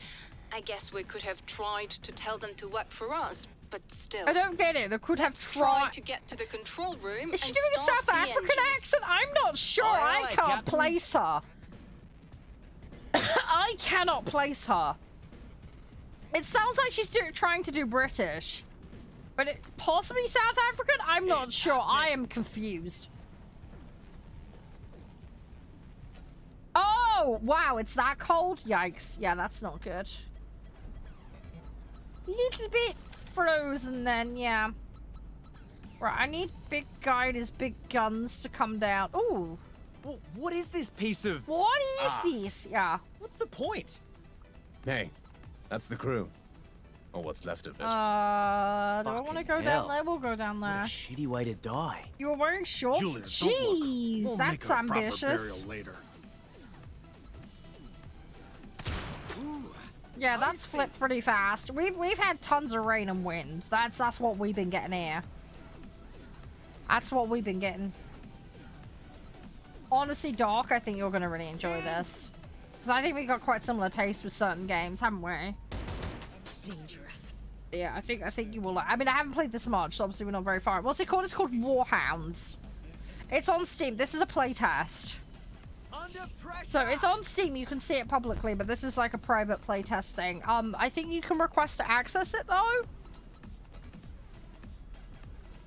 I guess we could have tried to tell them to work for us, but still. I don't get it. They could have Try tried. to get to the control room. Is she and doing a start South the African engines. accent? I'm not sure. Aye, I aye, can't Captain. place her. I cannot place her. It sounds like she's trying to do British. But it possibly South African? I'm not sure. I am confused. Oh, wow. It's that cold? Yikes. Yeah, that's not good. Little bit frozen then, yeah. Right, I need big guy and his big guns to come down. Ooh. What is this piece of... What is this? Yeah. What's the point? Hey, that's the crew. Or what's left of it. Do I want to Fucking go hell. down there? We'll go down What a there. shitty way to die. You were wearing shorts? Julia, don't Jeez, look. We'll that's make a proper ambitious. burial later. Yeah, that's flipped pretty fast. We've had tons of rain and wind. That's what we've been getting here. That's what we've been getting. Honestly, Doc, I think you're gonna really enjoy this. Because I think we got quite similar taste with certain games, haven't we? Dangerous. Yeah, I think you will like. I mean, I haven't played this much, so obviously we're not very far. What's it called? It's called Warhounds. It's on Steam. This is a playtest. Under pressure. So it's on Steam. You can see it publicly, but this is like a private playtest thing. I think you can request to access it though.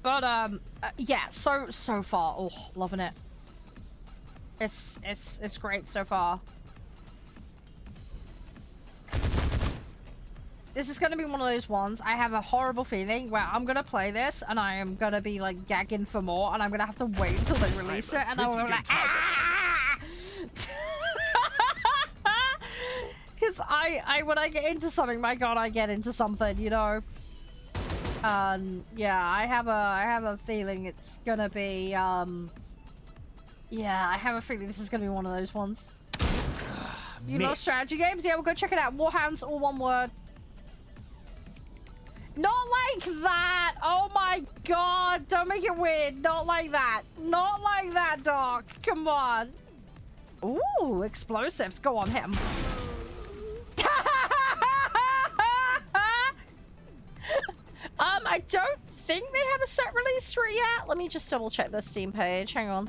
But yeah. So far, oh, loving it. It's great so far. This is going to be one of those ones. I have a horrible feeling where I'm going to play this and I am going to be like gagging for more and I'm going to have to wait until they release it and I'm pretty like, good ah! Because I when I get into something, my god, I get into something, you know. Yeah, I have a feeling it's going to be yeah, I have a feeling this is going to be one of those ones. You love strategy games? Yeah, we'll go check it out. Warhounds, all one word. Not like that! Oh my god! Don't make it weird. Not like that. Not like that, Doc. Come on. Ooh, explosives. Go on, hit him. I don't think they have a set release for it yet. Let me just double check the Steam page. Hang on.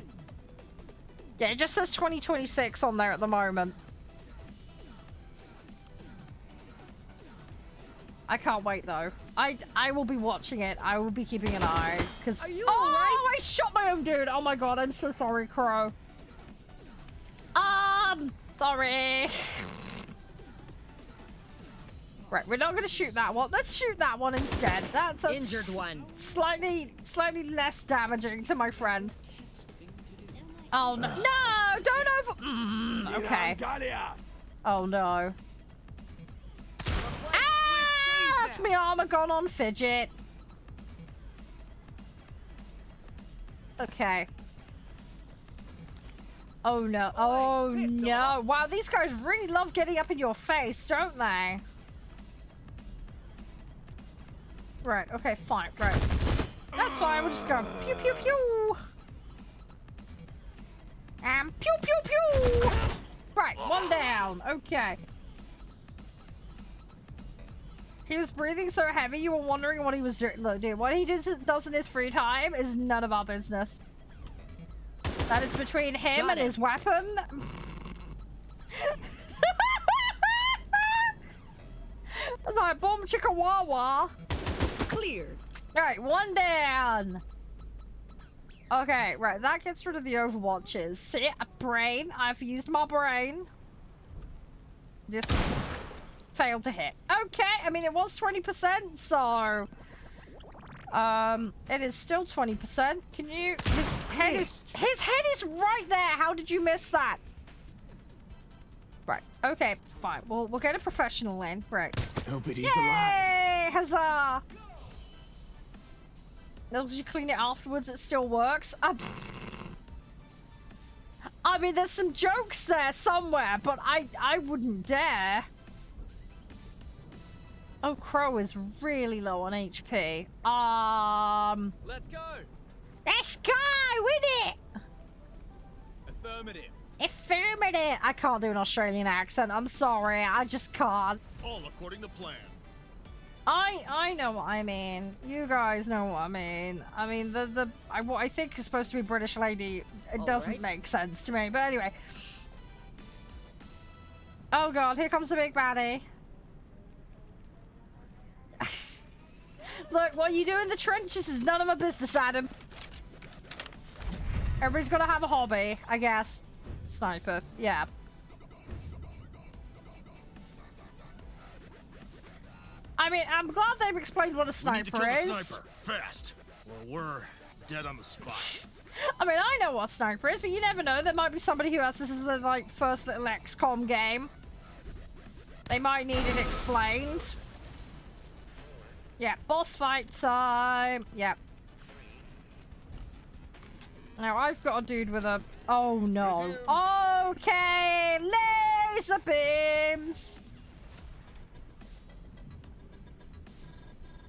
Yeah, it just says 2026 on there at the moment. I can't wait though. I will be watching it. I will be keeping an eye because. Are you oh, alright? I shot my own dude. Oh my god, I'm so sorry, Crow. Sorry. Right, we're not gonna shoot that one. Let's shoot that one instead. That's a Injured one. Slightly less damaging to my friend. Oh no! No! Don't over. Okay. Oh no. Ah! Why's my armor gone on fidget? Okay. Oh no. Oh no. Wow, these guys really love getting up in your face, don't they? Right, okay, fine, right. That's fine, we'll just go pew pew pew. And pew pew pew. Right, one down. Okay. He was breathing so heavy you were wondering what he was doing. Look, dude, what he does in his free time is none of our business. That is between him and his weapon. It's like boom chicka wah wah. Cleared. Alright, one down. Okay, right, that gets rid of the overwatches. See, a brain. I've used my brain. This failed to hit. Okay, I mean it was 20%, so it is still 20%. Can you his head is right there. How did you miss that? Right, okay, fine. We'll get a professional in. Right. Nobody's Yay! alive. Huzzah! As you clean it afterwards, it still works. I mean, there's some jokes there somewhere, but I wouldn't dare. Oh, Crow is really low on HP. Let's go. Let's go with it. Affirmative. Affirmative. I can't do an Australian accent. I'm sorry. I just can't. All according to plan. I know what I mean. You guys know what I mean. I mean, what I think is supposed to be British lady, it doesn't make sense to me. But anyway. Oh god, here comes the big baddie. Look, what you do in the trenches is none of my business, Adam. Everybody's gotta have a hobby, I guess. Sniper, yeah. I mean, I'm glad they've explained what a sniper we need to kill is. the sniper fast, or we're dead on the spot. I mean, I know what a sniper is, but you never know. There might be somebody who has this as their, like, first little XCOM game. They might need it explained. Yeah, boss fight time. Yeah. Now, I've got a dude with a... Oh, no. Okay, laser beams.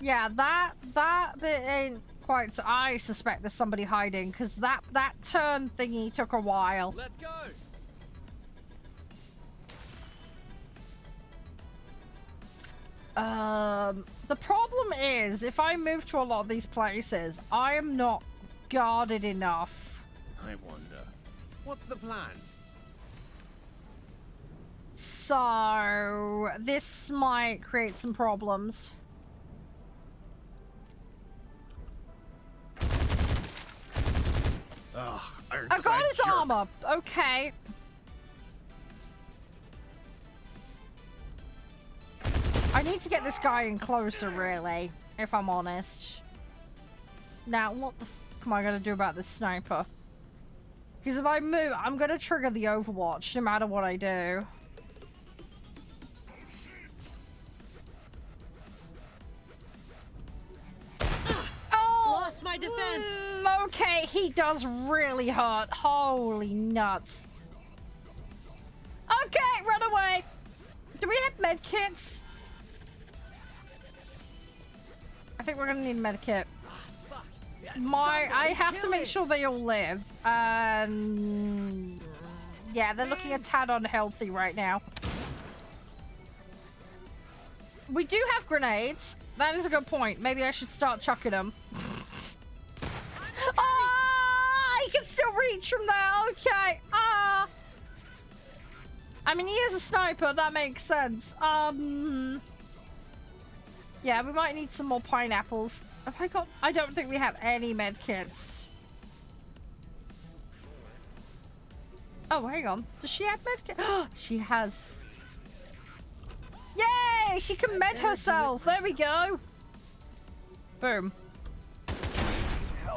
Yeah, that bit ain't quite... I suspect there's somebody hiding, because that turn thingy took a while. Let's go. The problem is, if I move to a lot of these places, I am not guarded enough. I wonder. What's the plan? So, this might create some problems. Ugh, I got his armor. Okay. I need to get this guy in closer, really, if I'm honest. Now, what the fuck am I going to do about this sniper? Because if I move, I'm going to trigger the Overwatch, no matter what I do. Oh! Lost my defense! Okay, he does really hurt. Holy nuts. Okay, run away! Do we have medkits? I think we're gonna need a medkit. I have to make sure they all live. Yeah, they're looking a tad unhealthy right now. We do have grenades. That is a good point. Maybe I should start chucking them. Ah, he can still reach from there. Okay. Ah. I mean, he is a sniper. That makes sense. Yeah, we might need some more pineapples. Have I got... I don't think we have any medkits. Oh, hang on. Does she have medkit? She has. Yay! She can med herself. There we go. Boom.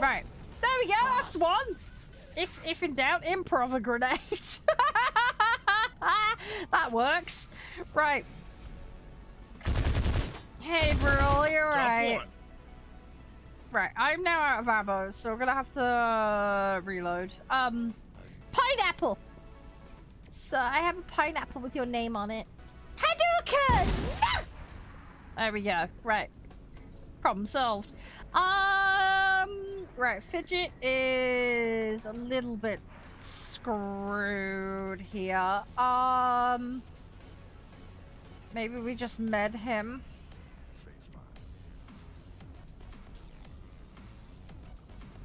Right. There we go. That's one. If in doubt, improv a grenade. That works. Right. Hey, bro. Right, I'm now out of ammo, so we're gonna have to reload. Pineapple! So I have a pineapple with your name on it. Hadouken! There we go. Right. Problem solved. Right, Fidget is a little bit screwed here. Maybe we just med him.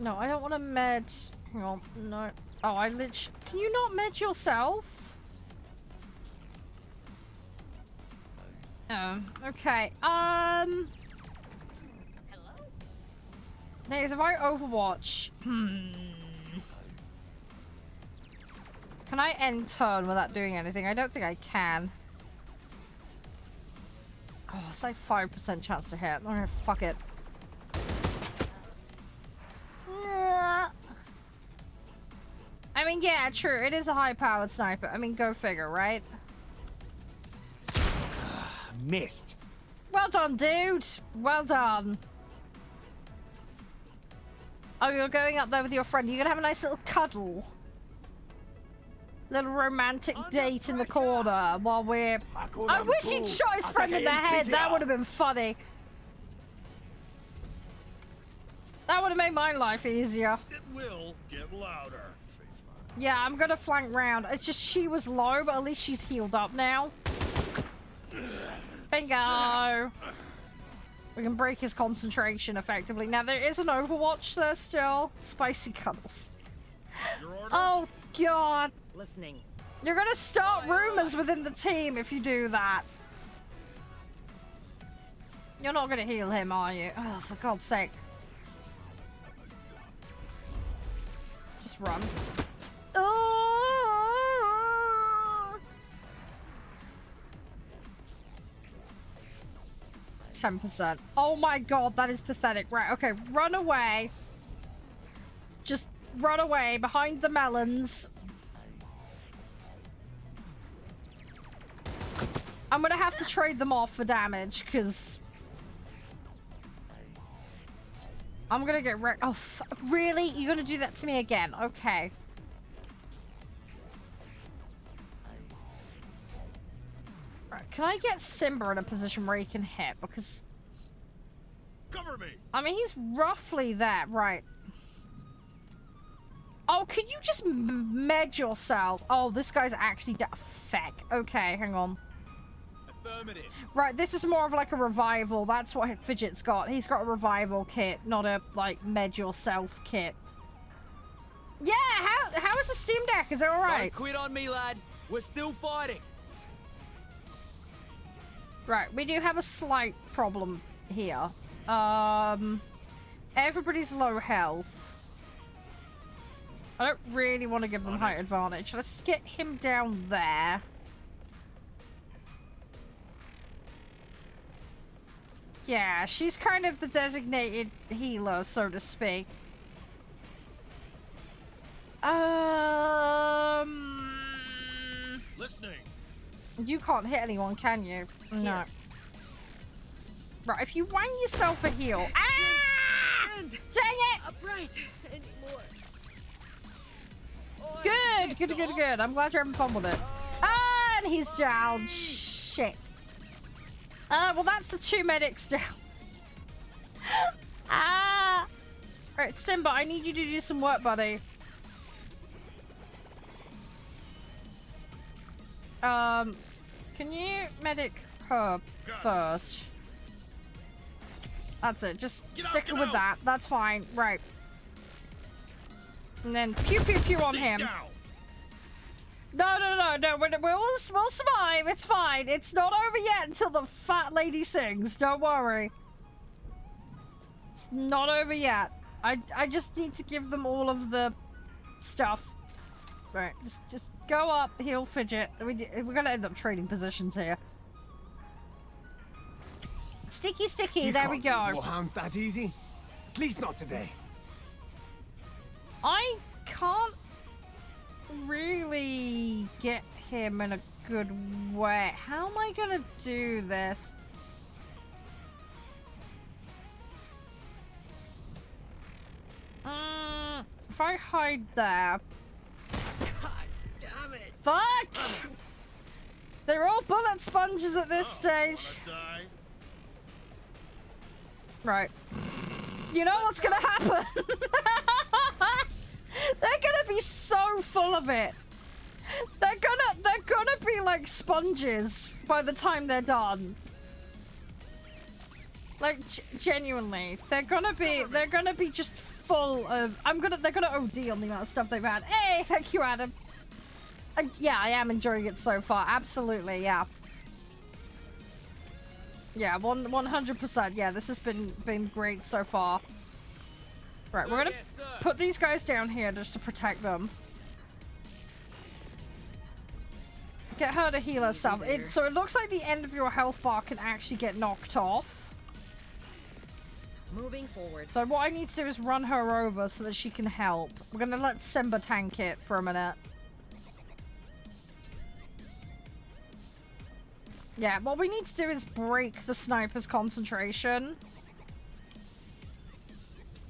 No, I don't want to med. Hang on, no. Oh, I literally. Can you not med yourself? Oh, okay. Hello? If I Overwatch. Can I end turn without doing anything? I don't think I can. Oh, it's like 5% chance to hit. Okay, fuck it. I mean, yeah, true. It is a high-powered sniper. I mean, go figure, right? Missed. Well done, dude. Well done. Oh, you're going up there with your friend. You're gonna have a nice little cuddle. Little romantic date in the corner while we're... I wish he'd shot his friend in the head. That would have been funny. That would have made my life easier. It will get louder. Yeah, I'm gonna flank round. It's just she was low, but at least she's healed up now. Bingo! We can break his concentration effectively. Now, there is an Overwatch there still. Spicy cuddles. Your orders? Oh, God. Listening. You're gonna start rumors within the team if you do that. You're not gonna heal him, are you? Oh, for God's sake. Just run. Oh! 10%. Oh my God, that is pathetic. Right, okay, run away. Just run away behind the melons. I'm gonna have to trade them off for damage, because I'm gonna get wrecked. Oh, really? You're gonna do that to me again? Okay. Right, can I get Simba in a position where he can hit? Because... Cover me. I mean, he's roughly there. Right. Oh, can you just med yourself? Oh, this guy's actually feck. Okay, hang on. Affirmative. Right, this is more of like a revival. That's what Fidget's got. He's got a revival kit, not a, like, med yourself kit. Yeah, how is the Steam Deck? Is it alright? Don't quit on me, lad. We're still fighting. Right, we do have a slight problem here. Everybody's low health. I don't really want to give them height advantage. Let's get him down there. Yeah, she's kind of the designated healer, so to speak. Listening. You can't hit anyone, can you? No. Right, if you wang yourself a heal. Ah! Dang it! Upright anymore. Good. I'm glad you're having fun with it. And he's down. Shit. Well, that's the 2 medics down. Right, Simba, I need you to do some work, buddy. Can you medic her first? That's it. Just stick with that. That's fine. Right. And then pew pew pew on him. Down. No. We'll survive. It's fine. It's not over yet until the fat lady sings. Don't worry. It's not over yet. I just need to give them all of the stuff. Right. Just go up, heal Fidget. We're gonna end up trading positions here. Sticky. You there we can't go. beat Warhounds that easy. At least not today. I can't really get him in a good way. How am I gonna do this? if I hide there... God damn it! Fuck! They're all bullet sponges at this stage. Die. Right. You know what's gonna happen? They're gonna be so full of it. They're gonna be like sponges by the time they're done. Like genuinely, they're gonna be just full of. They're gonna OD on the amount of stuff they've had. Hey, thank you, Adam. Yeah, I am enjoying it so far. Absolutely, yeah. Yeah, 100%. Yeah, this has been great so far. Right, we're gonna put these guys down here just to protect them. Get her to heal herself. So it looks like the end of your health bar can actually get knocked off. Moving forward. So what I need to do is run her over so that she can help. We're gonna let Simba tank it for a minute. Yeah, what we need to do is break the sniper's concentration.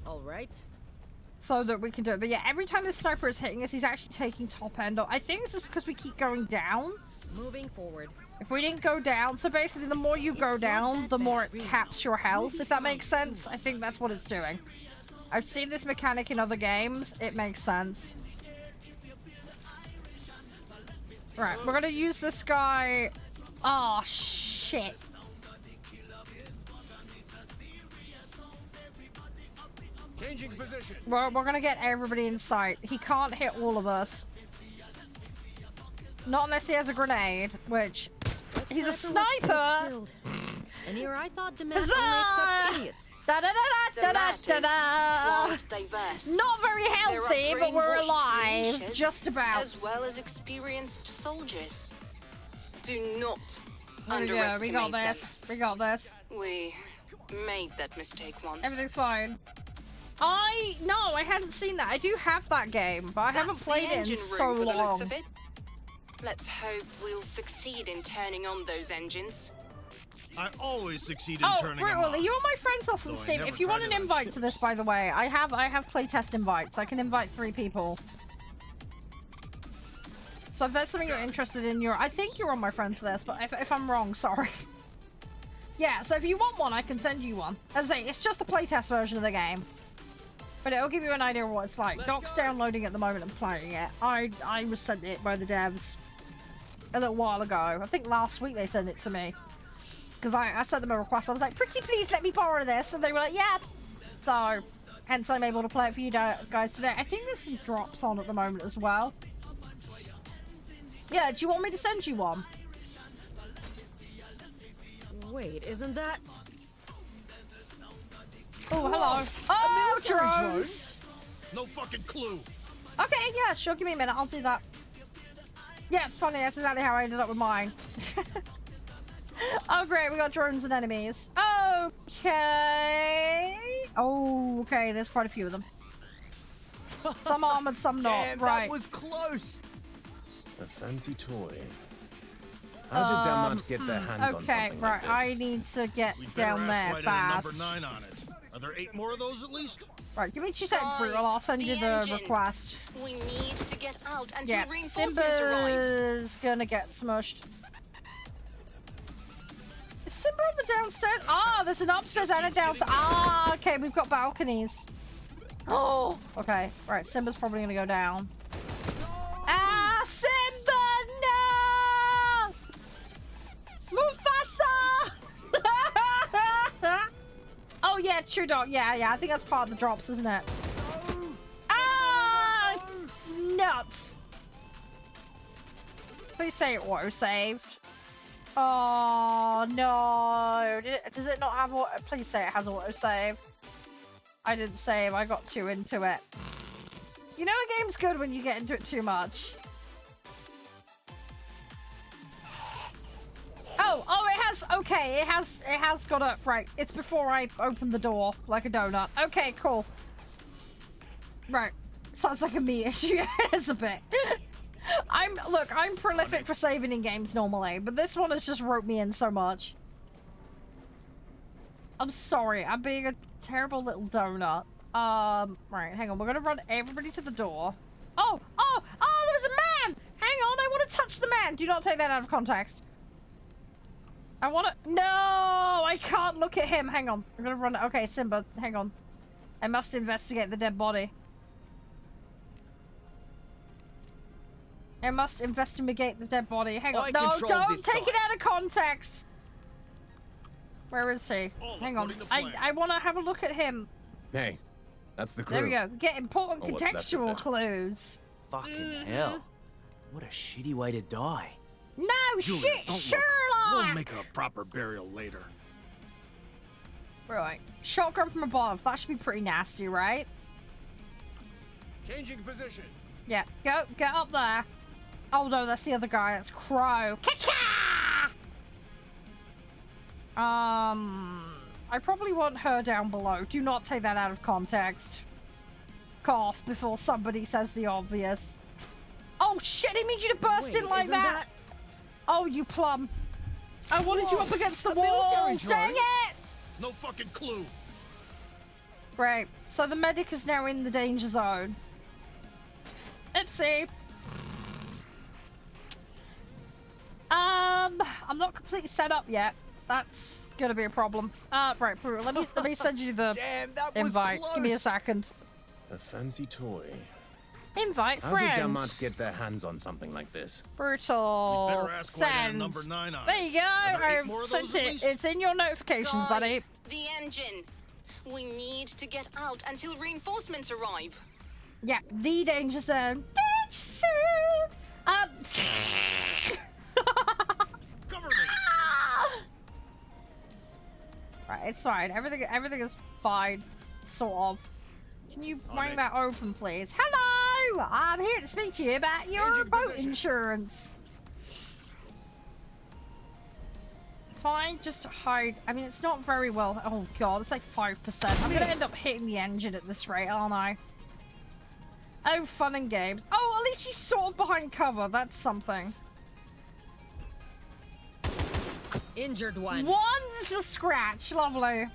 Alright. So that we can do it. But yeah, every time the sniper is hitting us, he's actually taking top end. I think this is because we keep going down. Moving forward. If we didn't go down, so basically the more you go down, the more it caps your health, if that makes sense. I think that's what it's doing. I've seen this mechanic in other games. It makes sense. Right, we're gonna use this guy. Oh, shit. Changing position. We're gonna get everybody in sight. He can't hit all of us. Not unless he has a grenade, which... He's a sniper! And here I thought Demand Huzzah! only accepts idiots. Da da da da da da da. Quite diverse. Not very healthy, but we're brainwashed alive. leaders, Just about. As well as experienced soldiers. Do not There we go. underestimate We got them. this. We got this. We made that mistake once. Everything's fine. No, I hadn't seen that. I do have that game, but I haven't That's played the it in engine so room for the looks long. of it. Let's hope we'll succeed in turning on those engines. I always succeed in Oh, turning right, them well, on. you and my friends also the Though I same. never If you want tried an it on invite to this, by the way, I have playtest invites. I can invite 3 people. So if there's something you're interested in, I think you're on my friends list, but if I'm wrong, sorry. Yeah, so if you want one, I can send you one. As I say, it's just a playtest version of the game. But it'll give you an idea of what it's like. Doc's downloading at the moment and playing it. I was sent it by the devs a little while ago. I think last week they sent it to me. Because I sent them a request. I was like, pretty please let me borrow this. And they were like, yeah. So, hence I'm able to play it for you guys today. I think there's some drops on at the moment as well. Yeah, do you want me to send you one? Wait, isn't that... Oh, hello. Oh, drone? drones. No fucking clue. Okay, yeah, sure. Give me a minute. I'll do that. Yeah, it's funny. That's exactly how I ended up with mine. Oh, great. We got drones and enemies. Okay. Oh, okay. There's quite a few of them. Some armored, some not. Damn, Right. that was close. A fancy toy. How did Damat get their hands on Okay, something right. like this? I need to get We'd down better there ask why fast. did number 9 on it. Are there 8 more of those at least? Right, give me 2 seconds, Brutal. I'll send you the engine. request. We need to get out until Yeah, reinforcements arrive. Simba's gonna get smushed. Is Simba on the downstairs? Ah, there's an upstairs and a downstairs. Ah, okay, we've got balconies. Oh, okay. Right, Simba's probably gonna go down. Ah, Simba, no! Mufasa! Oh, yeah, true dog. Yeah, I think that's part of the drops, isn't it? Ah! Nuts! Please say it auto-saved. Oh, no. Does it not have auto? Please say it has auto-save. I didn't save. I got too into it. You know a game's good when you get into it too much. Oh, it has. Okay, it has got up. Right, it's before I open the door like a donut. Okay, cool. Right, sounds like a me issue. It's a bit. Look, I'm prolific for saving in games normally, but this one has just roped me in so much. I'm sorry, I'm being a terrible little donut. Right, hang on. We're gonna run everybody to the door. Oh, there was a man! Hang on, I want to touch the man. Do not take that out of context. I want to... No, I can't look at him. Hang on. I'm gonna run... Okay, Simba, hang on. I must investigate the dead body. I must investigate the dead body. Hang on. No, don't take it out of context. Where is he? Hang on. I want to have a look at him. Hey, that's the crew. There we go. Get important Or what's left of contextual it. clues. Fucking hell. What a shitty way to die. No Julia, shit, don't look. Sherlock! We'll make a proper burial later. Right. Shotgun from above. That should be pretty nasty, right? Changing position. Yeah. Get up there. Oh no, that's the other guy. That's Crow. Kaka! I probably want her down below. Do not take that out of context. Cough before somebody says the obvious. Oh shit, he means you to burst in like that. Oh, you plum. I wanted you up against the wall. Dang it! No fucking clue. Great. So the medic is now in the danger zone. Oopsie. I'm not completely set up yet. That's gonna be a problem. Right, Brew, let me send you the Damn, that was invite. close. Give me a second. A fancy toy. Invite How did friend. Damat get their hands on something like this? Brutal. Better ask why they had a Send. number 9 on There it. you go. Are there 8 more I've of sent those at it. least? It's in your notifications, Guys, buddy. the engine. We need to get out until reinforcements arrive. Yeah, the danger zone. Danger zone. Cover me. Right, it's fine. Everything is fine, sort of. Can you bring that open, please? Hello! I'm here to speak to you about your boat insurance. Fine, just hide. I mean, it's not very well. Oh god, it's like 5%. I'm gonna end up hitting the engine at this rate, aren't I? Oh, fun and games. Oh, at least she's sort of behind cover. That's something. Injured one. One little scratch, lovely.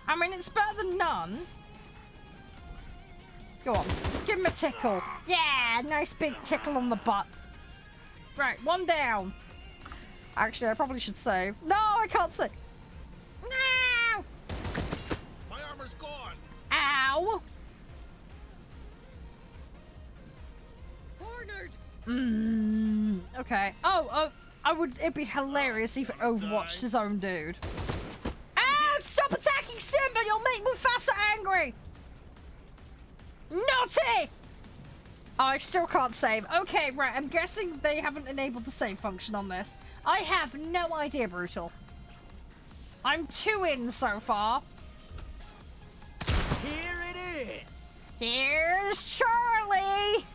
I mean, it's better than none. Go on, give him a tickle. Yeah, nice big tickle on the butt. Right, one down. Actually, I probably should save. No, I can't save. No! My armor's gone. Ow! Cornered. Okay. Oh, it'd be hilarious if Overwatched his own dude. Ow! Stop attacking Simba! You'll make Mufasa angry! Naughty! Oh, I still can't save. Okay, right. I'm guessing they haven't enabled the save function on this. I have no idea, Brutal. I'm 2 in so far. Here it is. Here's Charlie!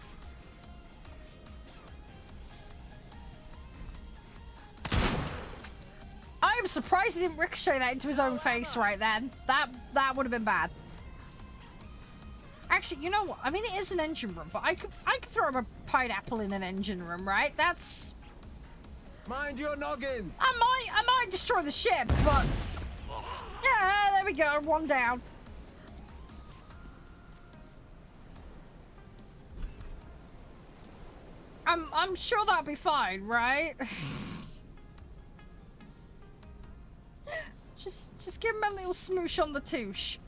I'm surprised he didn't ricochet that into his own face right then. That would have been bad. Actually, you know what? I mean, it is an engine room, but I could throw him a pineapple in an engine room, right? That's... Mind your noggins! I might destroy the ship, but... Yeah, there we go. 1 down. I'm sure that'll be fine, right? Just give him a little smoosh on the touche.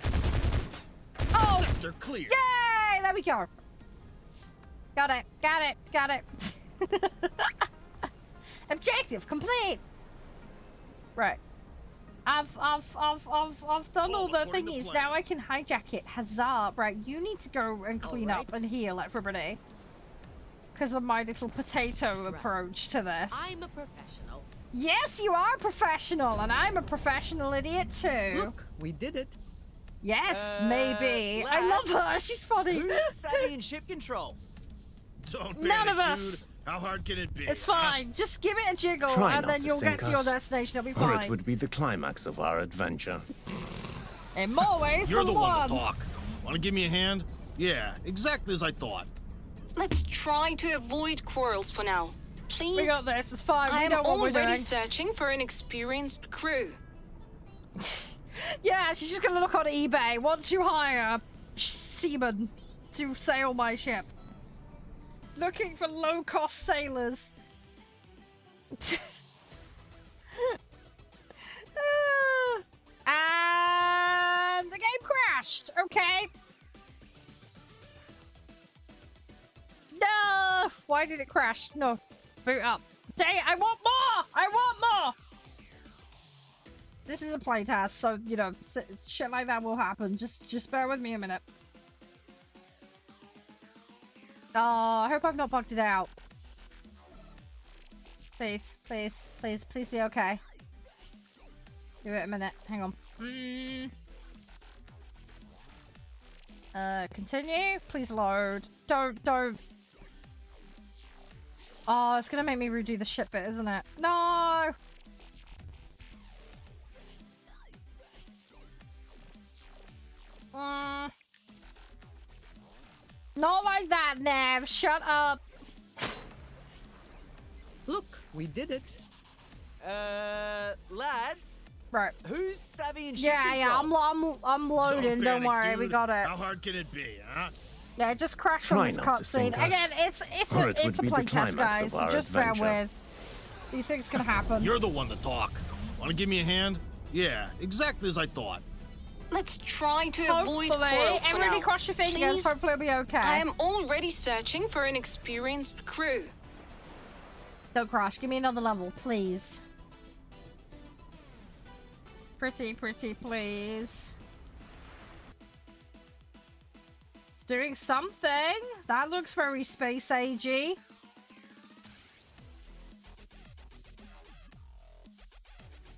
Oh! Sector clear. Yay! There we go. Got it. Objective complete. Right. I've done all the according to thingies. plan. Now I can hijack it. Huzzah! Right, you need to go and clean up and heal everybody. Because of my little potato approach to this. I'm a professional. Yes, you are a professional, and I'm a professional idiot too. Look, we did it. Yes, maybe. I love her. She's funny. Who's savvy in ship control? Don't None panic, of us. dude. How hard can it be? It's fine. Just give it a jiggle, Try and not then to you'll get sink to your us, destination. It'll be Or fine. it would be the climax of our adventure. In more ways You're than the one to talk. Want to give me a hand? Yeah, exactly as I thought. Let's try to avoid quarrels for now. Please. We got this. It's fine. I We am know what we're already doing. searching for an experienced crew. Yeah, she's just gonna look on eBay. Want to hire seamen to sail my ship. Looking for low-cost sailors. And the game crashed. Okay. No. Why did it crash? No. Boot up. Dang it, I want more! I want more! This is a playtest, so, you know, shit like that will happen. Just bear with me a minute. Oh, I hope I've not bugged it out. Please, please, please, please be okay. Give it a minute. Hang on. Continue. Please load. Don't. Oh, it's gonna make me redo the ship bit, isn't it? No! Not like that, Nev. Shut up. Look, we did it. Lads. Right. Who's savvy in ship Yeah. control? I'm loading. Don't panic, worry, dude. we got it. How hard can it be, huh? Yeah, it just crashed on Try this not to cutscene. sink us, Again, it's or a it would be the playtest, climax guys. of So our just bear adventure. with. These things can happen. You're the one to talk. Want to give me a hand? Yeah, exactly as I thought. Let's try to avoid Hopefully, quarrels for everybody now. cross your fingers. Please? Hopefully it'll be okay. I am already searching for an experienced crew. Don't crash. Give me another level, please. Pretty, please. It's doing something. That looks very space agey.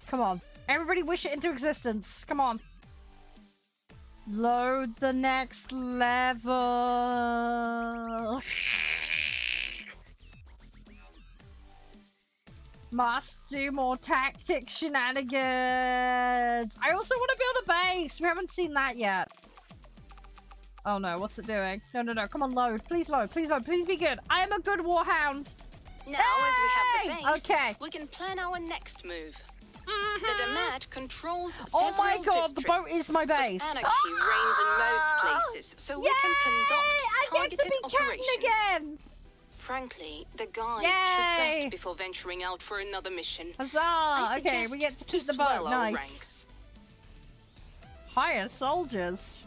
Come on. Everybody wish it into existence. Come on. Load the next level. Must do more tactic shenanigans. I also want to build a base. We haven't seen that yet. Oh no, what's it doing? No. Come on, load. Please load. Please load. Please be good. I am a good warhound. Now, as we have the base, Okay. we can plan our next move. The Damad controls Oh my several god, the boat districts, is my but base. anarchy reigns in most places, so we can conduct I get to targeted be captain operations. again. Frankly, the guys Yay! should rest before venturing out for another mission. Huzzah! I Okay, suggest we get to keep the swell boat. our Nice. ranks. Hire soldiers.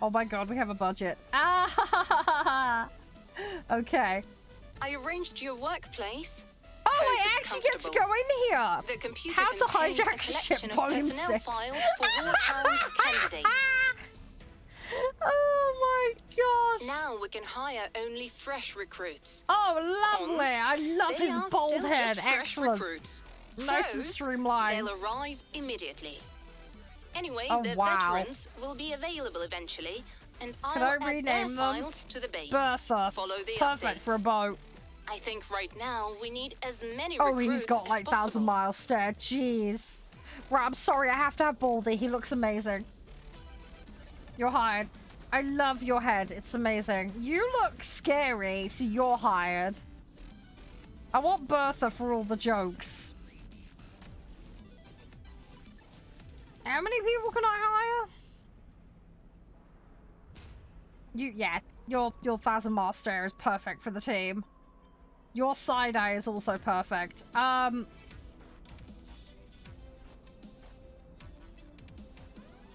Oh my god, we have a budget. Ah! Okay. I arranged your workplace. Oh, Hope I it's actually get to comfortable. go in here. The computer How to contains hijack a collection ship, of volume personnel 6. files for Warhounds candidates. Oh my gosh. Now we can hire only fresh recruits. Oh, lovely. Cons, I love they his are bold still head. just fresh Excellent. recruits. Nice and Pros, streamlined. They'll arrive immediately. Anyway, Oh, the wow. veterans will be available eventually, and I'll Can I add rename their them? files to the base. Bertha. Follow the Perfect updates. for a boat. I think right now we need as many Oh, recruits he's got as like 1,000 possible. miles stare. Jeez. Right, I'm sorry. I have to have Baldy. He looks amazing. You're hired. I love your head. It's amazing. You look scary, so you're hired. I want Bertha for all the jokes. How many people can I hire? Your 1,000 mile stare is perfect for the team. Your side eye is also perfect.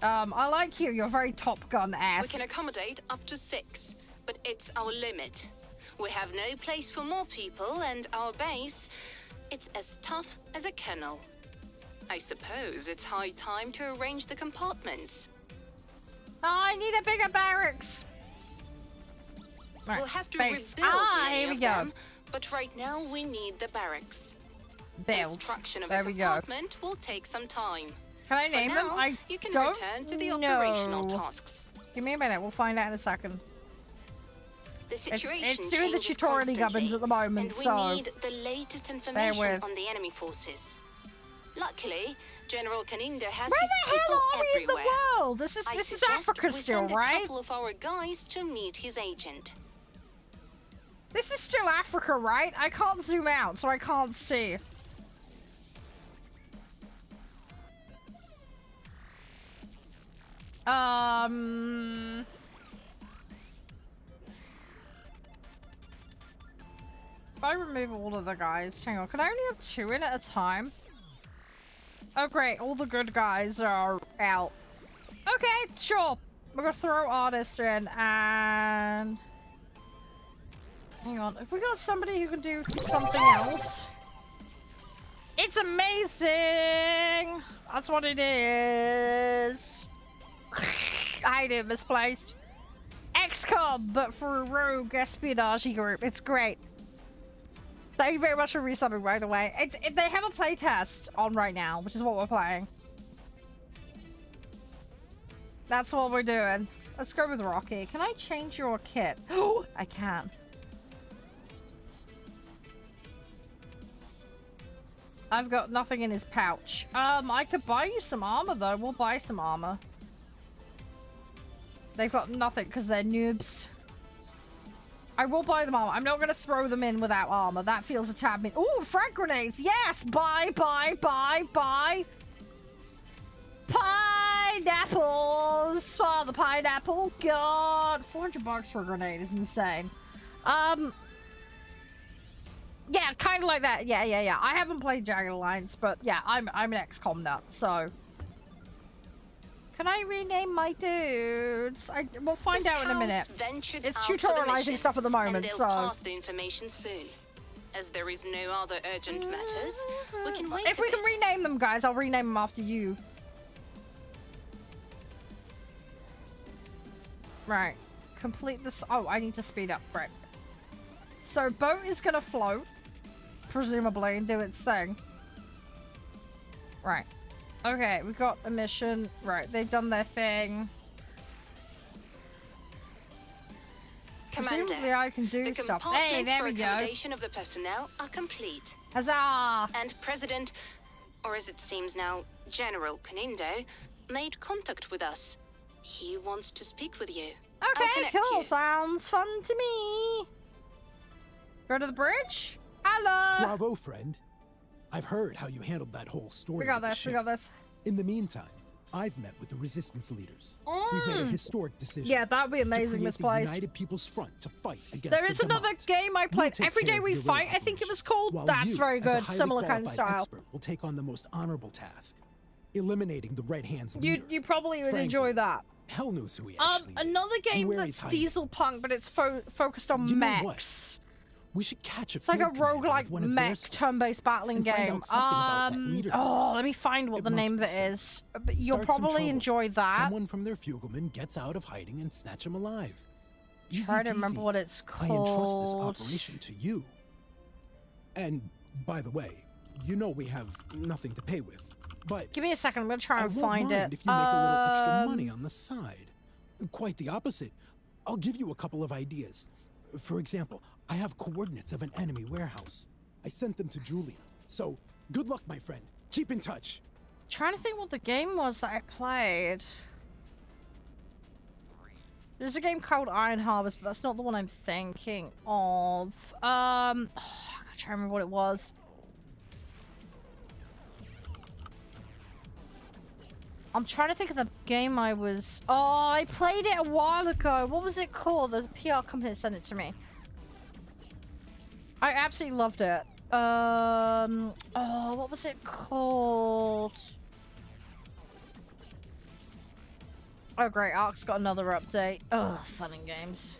I like you. You're very Top We Gun-esque. can accommodate up to 6, but it's our limit. We have no place for more people, and our base, it's as tough as a kennel. I suppose it's high time to arrange the compartments. I need a bigger barracks. Right, We'll have to base. rebuild many Here we of go. them, but right now we need the barracks. Build. Construction of There a we go. compartment will take some time. Can I For name them? now, I you can don't return to the know. operational tasks. Give me a minute. We'll find out in a second. The situation it's doing the changes tutorial gubbins constantly, at the moment, and we so need the latest information with. on the enemy forces. Luckily, General Kanindo has where his the hell people are we in the everywhere. world? This is I this is suggest Africa we still, send right? A couple of our guys to meet his agent. This is still Africa, right? I can't zoom out, so I can't see. If I remove all of the guys, hang on, can I only have 2 in at a time? Oh great, all the good guys are out. Okay, sure. We're gonna throw artist in and... Hang on, have we got somebody who can do something else? It's amazing! That's what it is. I did misplaced. XCOM, but for a rogue espionage group. It's great. Thank you very much for resubbing, by the way. They have a playtest on right now, which is what we're playing. That's what we're doing. Let's go with Rocky. Can I change your kit? Oh, I can. I've got nothing in his pouch. I could buy you some armor, though. We'll buy some armor. They've got nothing because they're noobs. I will buy them armor. I'm not going to throw them in without armor. That feels a tad mean. Ooh, frag grenades. Yes. Buy. Pineapples. Oh, the pineapple. God. $400 for a grenade is insane. Yeah, kind of like that. Yeah. I haven't played Jagged Alliance, but yeah, I'm an XCOM nut, so... Can I rename my dudes? We'll find out in a minute. It's tutorializing stuff at the moment, and they'll so... pass the information soon. As there is no other urgent matters, we can wait If we can rename them, guys, I'll rename them after you. Right. Complete this... Oh, I need to speed up. Right. So, boat is gonna float, presumably, and do its thing. Right. Okay, we've got a mission. Right, they've done their thing. Commander, presumably I can do the stuff. Hey, there we go. accommodation of the personnel are complete. Huzzah! And President, or as it seems now, General Canindo, made contact with us. He wants to speak with you. I'll Okay, connect cool. you. Sounds fun to me. Go to the bridge? Hello! Bravo, friend. I've heard how you handled that whole story. We got with the this, we ship. got this. In the meantime, I've met with the resistance leaders. We've made a historic decision. Yeah, that would be amazing, to this create the place. United People's Front to fight against There is the another Damat. game I We'll played. take Every care Day of We guerrilla Fight, I think it was called. while That's you, very as a good. highly Similar kind of qualified style. expert, will take on the most honorable task, eliminating the Red Hand's leader. You probably would Frankly, enjoy that. Hell knows who he actually is. Another and game where that's he's hiding. Diesel Punk, but it's focused on You know mechs. what? We should catch a It's like a field commander roguelike with one of their mech squads turn-based battling and find game. out something about that leader Oh, first. let me find what It the must name of be it simple. is. But you'll Start some probably trouble. enjoy that. Someone from their fugelman gets out of hiding and snatch him alive. Easy Try to remember peasy. what it's I entrust this called. operation to you. And by the way, you know we have nothing to pay with. But Give me a second. I'm gonna try I and won't find mind it. if you make a little extra money on the side. Quite the opposite. I'll give you a couple of ideas. For example, I have coordinates of an enemy warehouse. I sent them to Julia. So, good luck, my friend. Keep in touch. Trying to think what the game was that I played. There's a game called Iron Harvest, but that's not the one I'm thinking of. I can't try to remember what it was. I'm trying to think of the game I was... Oh, I played it a while ago. What was it called? There's a PR company that sent it to me. I absolutely loved it. Oh, what was it called? Oh, great. Ark's got another update. Oh, fun and games.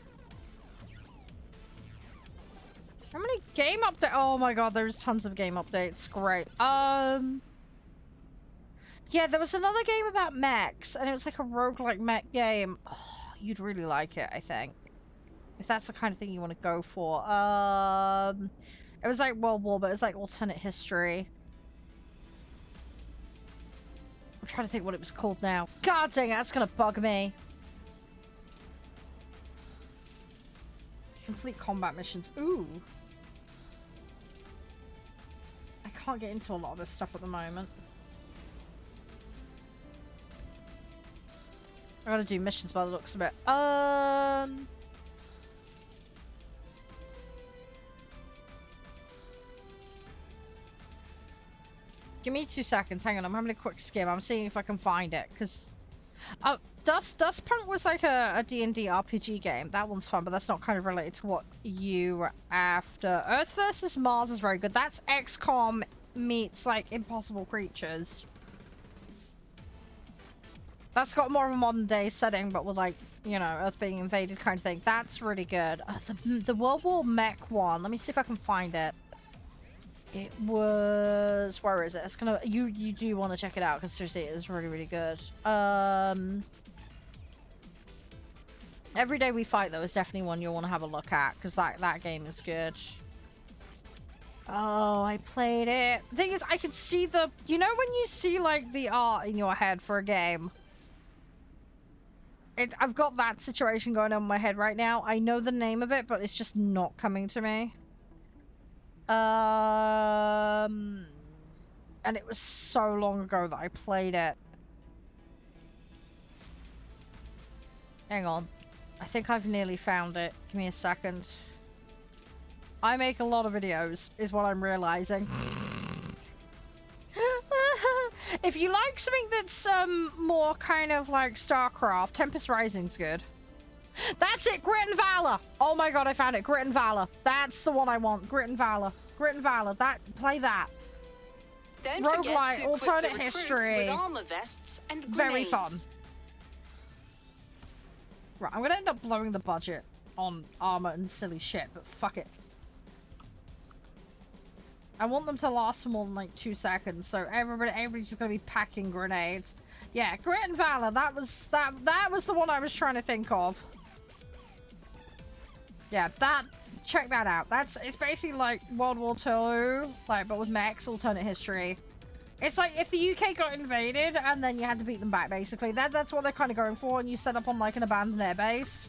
How many game updates? Oh my god, there's tons of game updates. Great. Yeah, there was another game about mechs, and it was like a roguelike mech game. Oh, you'd really like it, I think. If that's the kind of thing you want to go for. It was like World War, but it was like alternate history. I'm trying to think what it was called now. God dang it, that's gonna bug me. Complete combat missions. Ooh. I can't get into a lot of this stuff at the moment. I gotta do missions by the looks of it. Give me 2 seconds. Hang on, I'm having a quick skim. I'm seeing if I can find it, because Dustpunk was like a D&D RPG game. That one's fun, but that's not kind of related to what you were after. Earth versus Mars is very good. That's XCOM meets like Impossible Creatures. That's got more of a modern day setting, but with like, you know, Earth being invaded kind of thing. That's really good. The World War Mech one. Let me see if I can find it. It was, where is it? It's gonna, you do want to check it out because seriously it is really, really good. Every Day We Fight though is definitely one you'll want to have a look at because that game is good. Oh, I played it. The thing is, I could see the, you know when you see like the art in your head for a game? I've got that situation going on in my head right now. I know the name of it, but it's just not coming to me. And it was so long ago that I played it. Hang on. I think I've nearly found it. Give me a second. I make a lot of videos, is what I'm realizing. If you like something that's more kind of like StarCraft, Tempest Rising's good. That's it, Grit and Valor. Oh my god, I found it. Grit and Valor. That's the one I want. Grit and Valor. Grit and Valor. Play that. Don't Roguelite, forget to alternate equip the recruits history. with armor vests and Very grenades. fun. Right, I'm gonna end up blowing the budget on armor and silly shit, but fuck it. I want them to last for more than like 2 seconds, so everybody's just gonna be packing grenades. Yeah, Grit and Valor, that was the one I was trying to think of. Yeah, check that out. It's basically like World War II, like but with mechs, alternate history. It's like if the UK got invaded and then you had to beat them back, basically. That's what they're kind of going for, and you set up on like an abandoned airbase.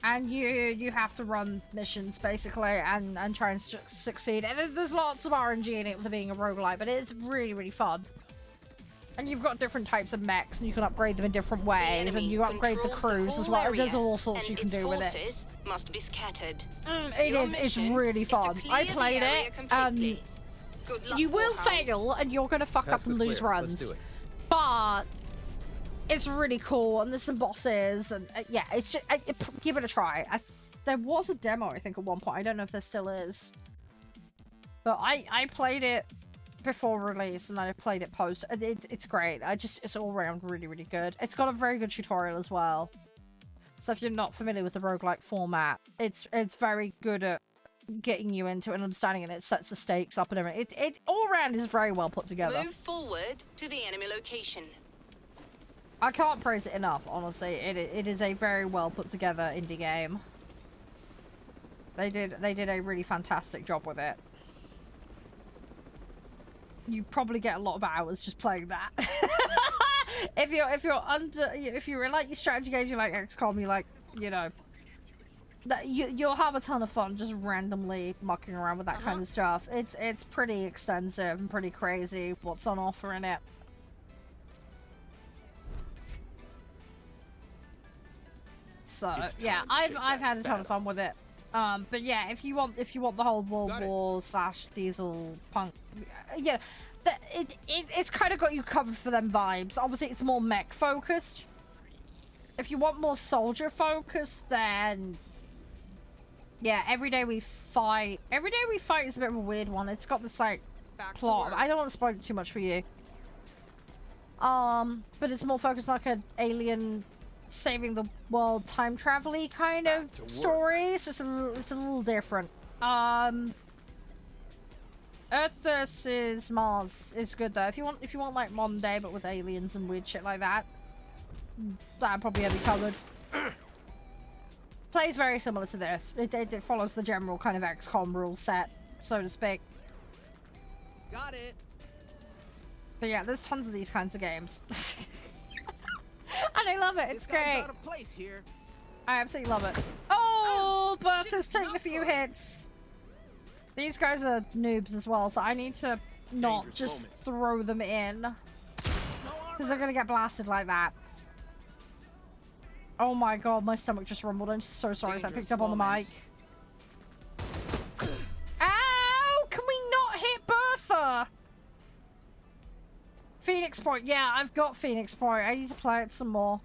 And you have to run missions, basically, and try and succeed. And there's lots of RNG in it with it being a roguelite, but it's really, really fun. And you've got different types of mechs, and you can upgrade them in different ways, and you upgrade the crews as well. There's all sorts you can do with it. Must be scattered. It's really fun. I played it, and you will fail, and you're going to fuck up and lose runs. But it's really cool, and there's some bosses, and yeah, it's just, give it a try. There was a demo, I think, at one point. I don't know if there still is. But I played it before release, and then I played it post. It's great. It's all around really, really good. It's got a very good tutorial as well. So if you're not familiar with the roguelike format, it's very good at getting you into it and understanding it. It sets the stakes up and everything. It all around is very well put together. Move forward to the enemy location. I can't praise it enough, honestly. It is a very well put together indie game. They did a really fantastic job with it. You probably get a lot of hours just playing that. if you're like your strategy games, you like XCOM, you like, you know, that you'll have a ton of fun just randomly mucking around with that kind of stuff. It's pretty extensive and pretty crazy what's on offer in it. So yeah, I've had a ton of fun with it. But yeah, if you want the whole World War / diesel punk, yeah, it's kind of got you covered for them vibes. Obviously, it's more mech focused. If you want more soldier focused, then yeah, Every Day We Fight. Every Day We Fight is a bit of a weird one. It's got this like plot. I don't want to spoil it too much for you. But it's more focused like an alien saving the world time travel-y kind of story, so it's a little different. Earth versus Mars is good though. If you want like modern day but with aliens and weird shit like that, that'd probably have you covered. Plays very similar to this. It follows the general kind of XCOM rule set, so to speak. Got it. But yeah, there's tons of these kinds of games. And I love it. It's great. Out of place here. I absolutely love it. Oh, Bertha's taking a few hits. These guys are noobs as well, so I need to not just throw them in. Because they're going to get blasted like that. Oh my god, my stomach just rumbled. I'm so sorry if that picked up on the mic. Ow! Can we not hit Bertha? Phoenix Point. Yeah, I've got Phoenix Point. I need to play it some more.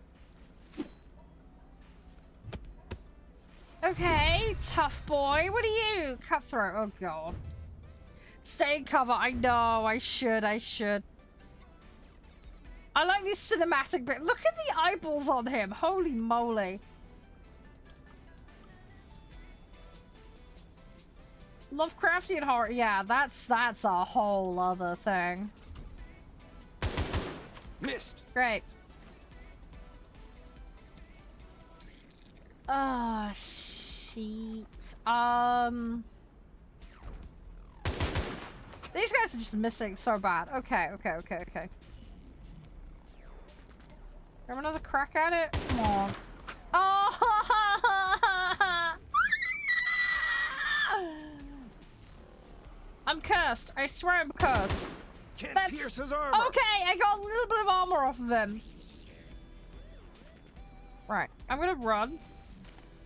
Okay, tough boy. What are you? Cutthroat. Oh, God. Stay in cover. I know. I should. I like these cinematic bits. Look at the eyeballs on him. Holy moly. Lovecraftian horror. Yeah, that's a whole other thing. Missed. Great. Ah, shit. These guys are just missing so bad. Okay. Have another crack at it? Come on. Oh! I'm cursed. I swear I'm cursed. Can't pierce his armor. Okay, I got a little bit of armor off of him. Right, I'm gonna run.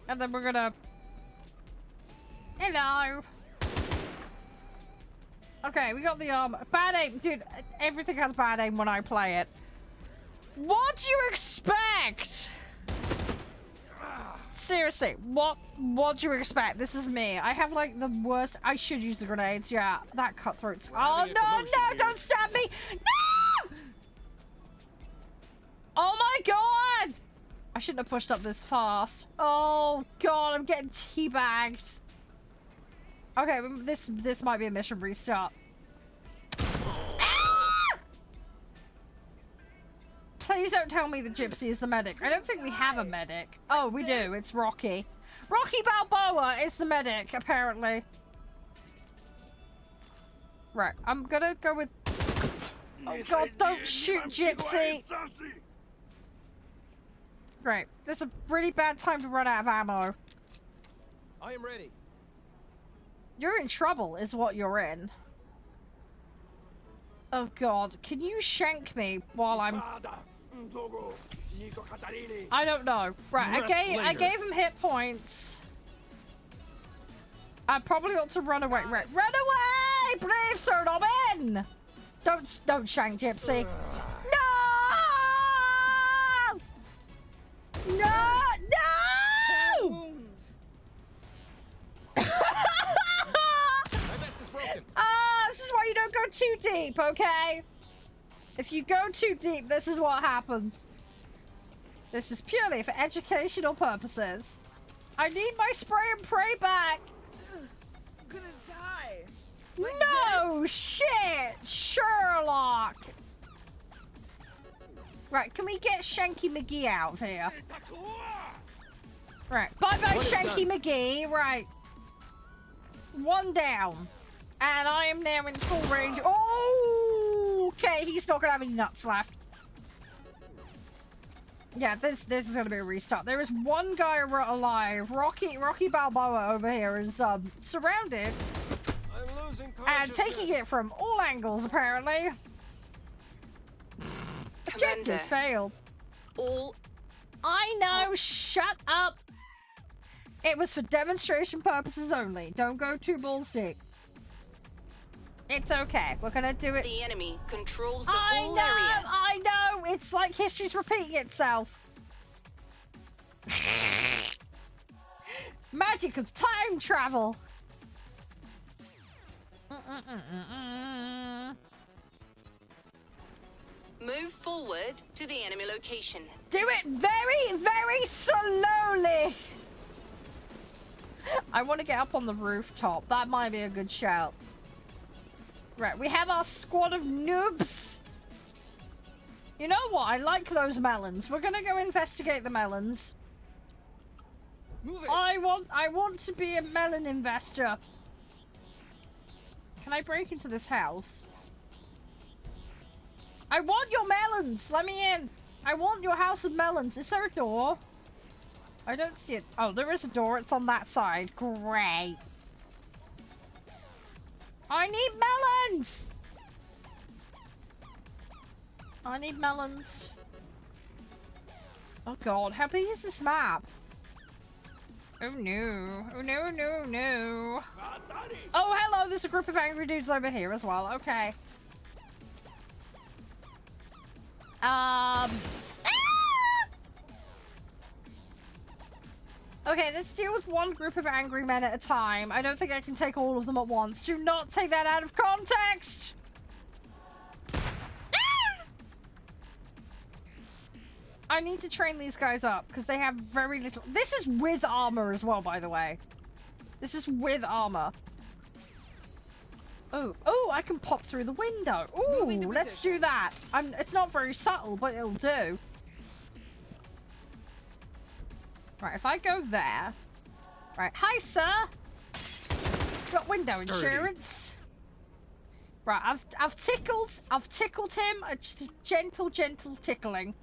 And then we're gonna... Hello! Okay, we got the armor. Bad aim. Dude, everything has bad aim when I play it. What do you expect? Seriously, what do you expect? This is me. I have like the worst. I should use the grenades. Yeah, that cutthroat's. Oh no, don't stab me! No! Oh my god! I shouldn't have pushed up this fast. Oh god, I'm getting teabagged. Okay, this might be a mission restart. Please don't tell me the gypsy is the medic. I don't think we have a medic. Oh, we do. It's Rocky. Rocky Balboa is the medic, apparently. Right, I'm gonna go with... Oh god, don't shoot gypsy! Great. This is a really bad time to run out of ammo. I am ready. You're in trouble, is what you're in. Oh god, can you shank me while I'm... I don't know. Right, I gave him hit points. I probably ought to run away. Right, run away! Brave Sir Robin! Don't shank Gypsy. No! No! No! This is why you don't go too deep, okay? If you go too deep, this is what happens. This is purely for educational purposes. I need my spray and pray back. I'm gonna die. No shit, Sherlock. Right, can we get Shanky McGee out of here? Right, bye-bye Shanky McGee. Right. One down. And I am now in full range. Oh, okay, he's not gonna have any nuts left. Yeah, this is gonna be a restart. There is one guy alive. Rocky Balboa over here is surrounded. I'm losing and taking it from all angles, apparently. Objective failed. All I know, shut up. It was for demonstration purposes only. Don't go too balls deep. It's okay. We're gonna do it. The enemy controls the whole area. I know. It's like history's repeating itself. Magic of time travel. Move forward to the enemy location. Do it very, very slowly. I want to get up on the rooftop. That might be a good shout. Right, we have our squad of noobs. You know what? I like those melons. We're gonna go investigate the melons. Move it. I want to be a melon investor. Can I break into this house? I want your melons. Let me in. I want your house of melons. Is there a door? I don't see it. Oh, there is a door. It's on that side. Great. I need melons! I need melons. Oh god, how big is this map? Oh no. Oh no, no, no. Oh, hello, there's a group of angry dudes over here as well. Okay. Okay, let's deal with one group of angry men at a time. I don't think I can take all of them at once. Do not take that out of context! I need to train these guys up because they have very little. This is with armor as well, by the way. This is with armor. Oh, I can pop through the window. Ooh, let's do that. It's not very subtle, but it'll do. Right, if I go there. Right, hi, sir. Got window insurance. Right, I've tickled him. Just a gentle tickling.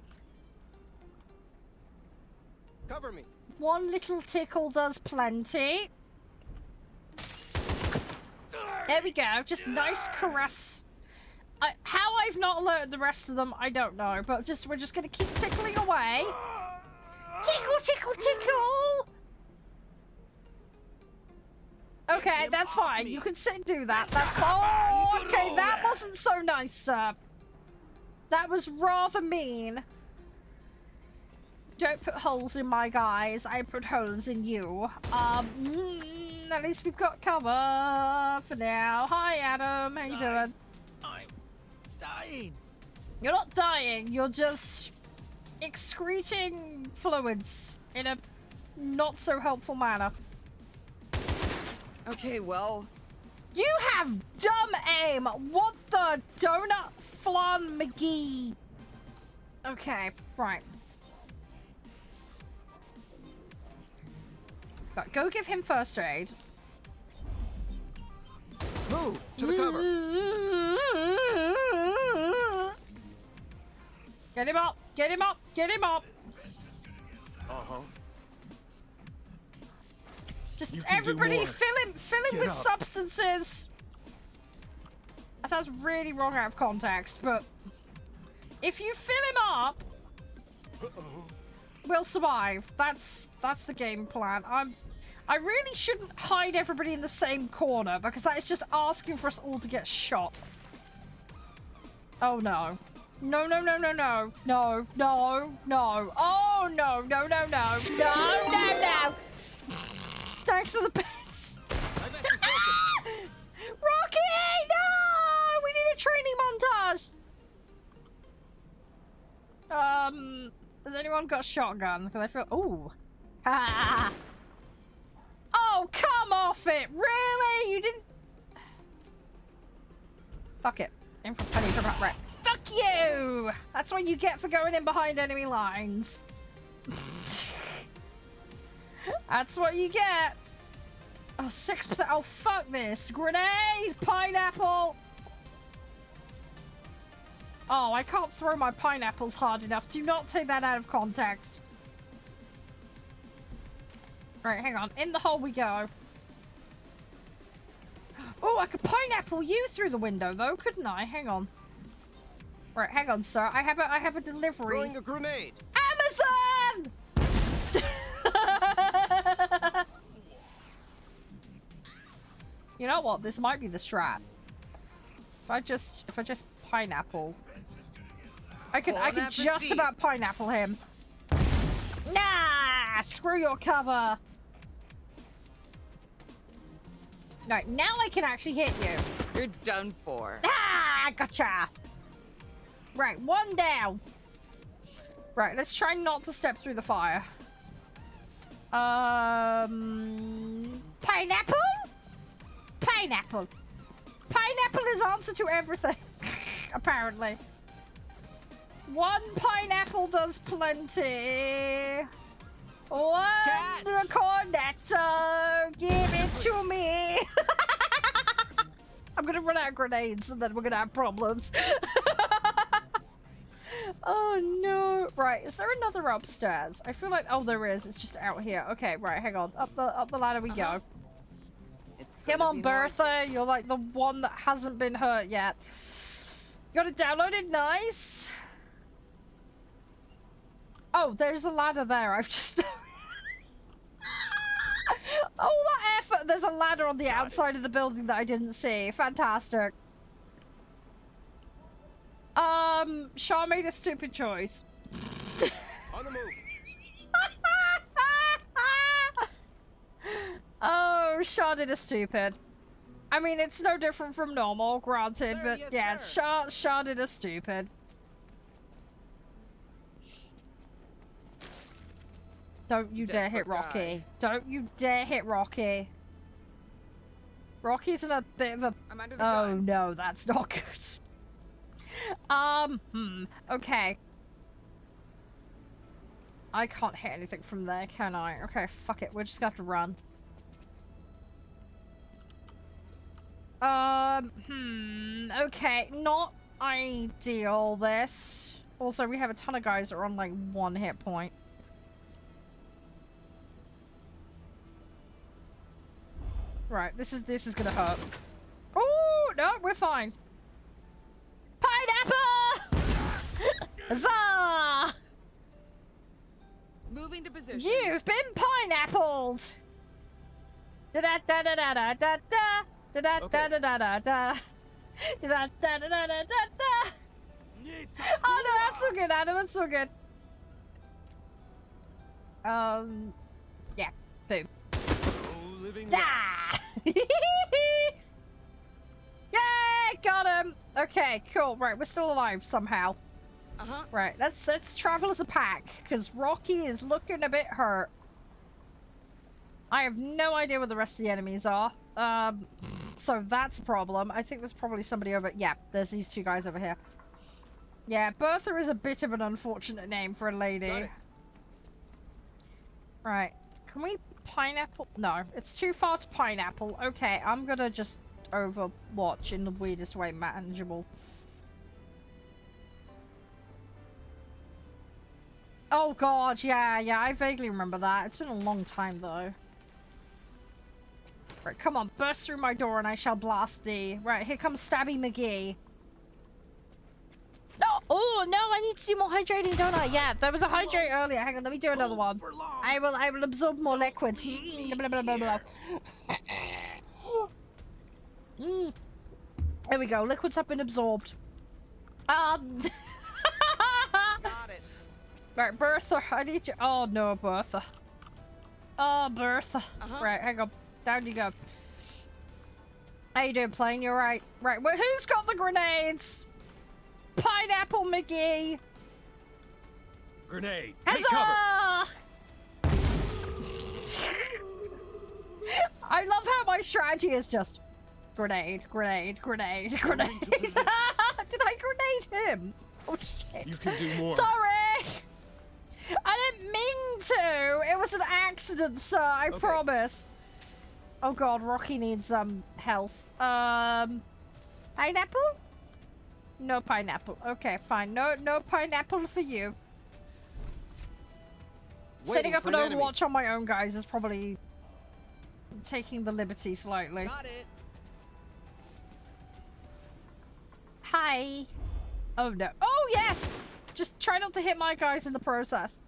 Cover me. One little tickle does plenty. There we go. Just nice caress. How I've not alerted the rest of them, I don't know. But we're just gonna keep tickling away. Tickle, tickle, tickle. Okay, that's fine. You can sit and do that. That's fine. Oh, okay, that wasn't so nice, sir. That was rather mean. Don't put holes in my guys. I put holes in you. At least we've got cover for now. Hi, Adam. How you doing? I'm dying. You're not dying. You're just excreting fluids in a not so helpful manner. Okay, well... You have dumb aim! What the donut flan McGee? Okay, right. But go give him first aid. Move to the cover. Get him up! Get him up! Get him up! Just everybody fill him with substances. That sounds really wrong out of context, but if you fill him up, we'll survive. That's the game plan. I really shouldn't hide everybody in the same corner because that is just asking for us all to get shot. Oh no. No, no, no, no, no. No, no, no. Oh no, no, no, no. No, no, no. Thanks for the bits. Rocky! No! We need a training montage. Has anyone got a shotgun? Because I feel. Ooh. Ha! Oh, come off it! Really? You didn't. Fuck it. In for penny for right. Fuck you! That's what you get for going in behind enemy lines. That's what you get. Oh, 6%. Oh, fuck this. Grenade! Pineapple! Oh, I can't throw my pineapples hard enough. Do not take that out of context. Right, hang on. In the hole we go. Oh, I could pineapple you through the window, though, couldn't I? Hang on. Right, hang on, sir. I have a delivery. Throwing a grenade. Amazon! You know what? This might be the strat. If I just pineapple, I could just about pineapple him. Nah, screw your cover. Right, now I can actually hit you. You're done for. Ah, gotcha. Right, one down. Right, let's try not to step through the fire. Pineapple? Pineapple. Pineapple is answer to everything, apparently. One pineapple does plenty. One cornetto, give it to me. I'm gonna run out of grenades and then we're gonna have problems. Oh no. Right, is there another upstairs? I feel like, oh, there is. It's just out here. Okay, right, hang on. Up the ladder we go. Come on, Bertha. You're like the one that hasn't been hurt yet. You got it downloaded? Nice. Oh, there's a ladder there. I've just... Oh, that effort. There's a ladder on the outside of the building that I didn't see. Fantastic. Shah made a stupid choice. On the move. Oh, Shah did a stupid. I mean, it's no different from normal, granted, Sir, but yes, yeah, sir. Shah did a stupid. Don't you dare hit Desperate Rocky. guy. Don't you dare hit Rocky. Rocky's in a bit of a... I'm under the Oh gun. no, that's not good. Okay. I can't hit anything from there, can I? Okay, fuck it, we're just gonna have to run. Okay, not ideal, this. Also, we have a ton of guys that are on, like, 1 hit point. Right, this is gonna hurt. Oh, no, we're fine. Pineapple! Huzzah! Moving to position. You've been pineappled! Da-da-da-da-da-da-da-da. Da-da-da-da-da-da-da. Da-da-da-da-da-da-da. Oh no, that's so good, Adam, that's so good. Yeah, boom. Ah! Yay, got him! Okay, cool, right, we're still alive somehow. Uh-huh. Right, let's travel as a pack, because Rocky is looking a bit hurt. I have no idea where the rest of the enemies are. So that's a problem. I think there's probably somebody over... Yeah, there's these 2 guys over here. Yeah, Bertha is a bit of an unfortunate name for a lady. Right, can we pineapple? No, it's too far to pineapple. Okay, I'm gonna just overwatch in the weirdest way manageable. Oh god, yeah, I vaguely remember that. It's been a long time though. Right, come on, burst through my door and I shall blast thee. Right, here comes Stabby McGee. No! Oh, no, I need to do more hydrating, don't I? Yeah, there was a hydrate earlier. Hang on, let me do another one. I will absorb more liquids. Blah, blah, blah, blah. There we go, liquids have been absorbed. Got it. Right, Bertha, I need you. Oh, no, Bertha. Oh, Bertha. Right, hang on. Down you go. How you doing, plane? You're right. Right, well, who's got the grenades? Pineapple McGee. Grenade. Take cover. Huzzah! I love how my strategy is just grenade, grenade, grenade, grenade. Did I grenade him? Oh shit. You can do more. Sorry. I didn't mean to. It was an accident, sir. I promise. Oh god, Rocky needs health. Pineapple? No pineapple. Okay, fine. No pineapple for you. Setting up an Overwatch on my own, guys, is probably taking the liberty slightly. Got it. Hi. Oh no. Oh yes! Just try not to hit my guys in the process.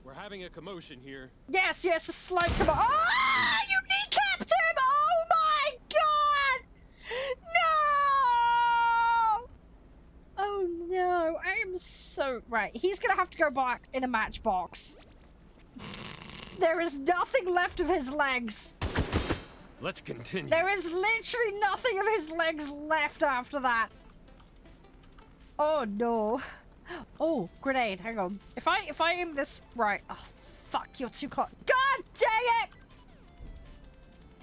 We're having a commotion here. Yes, a slight commotion. Ah! You kneecapped him! Oh my god! No! Oh no, I am so... Right, he's gonna have to go back in a matchbox. There is nothing left of his legs. Let's continue. There is literally nothing of his legs left after that. Oh no. Oh, grenade, hang on. If I aim this right... Oh, fuck, you're too close. God dang it!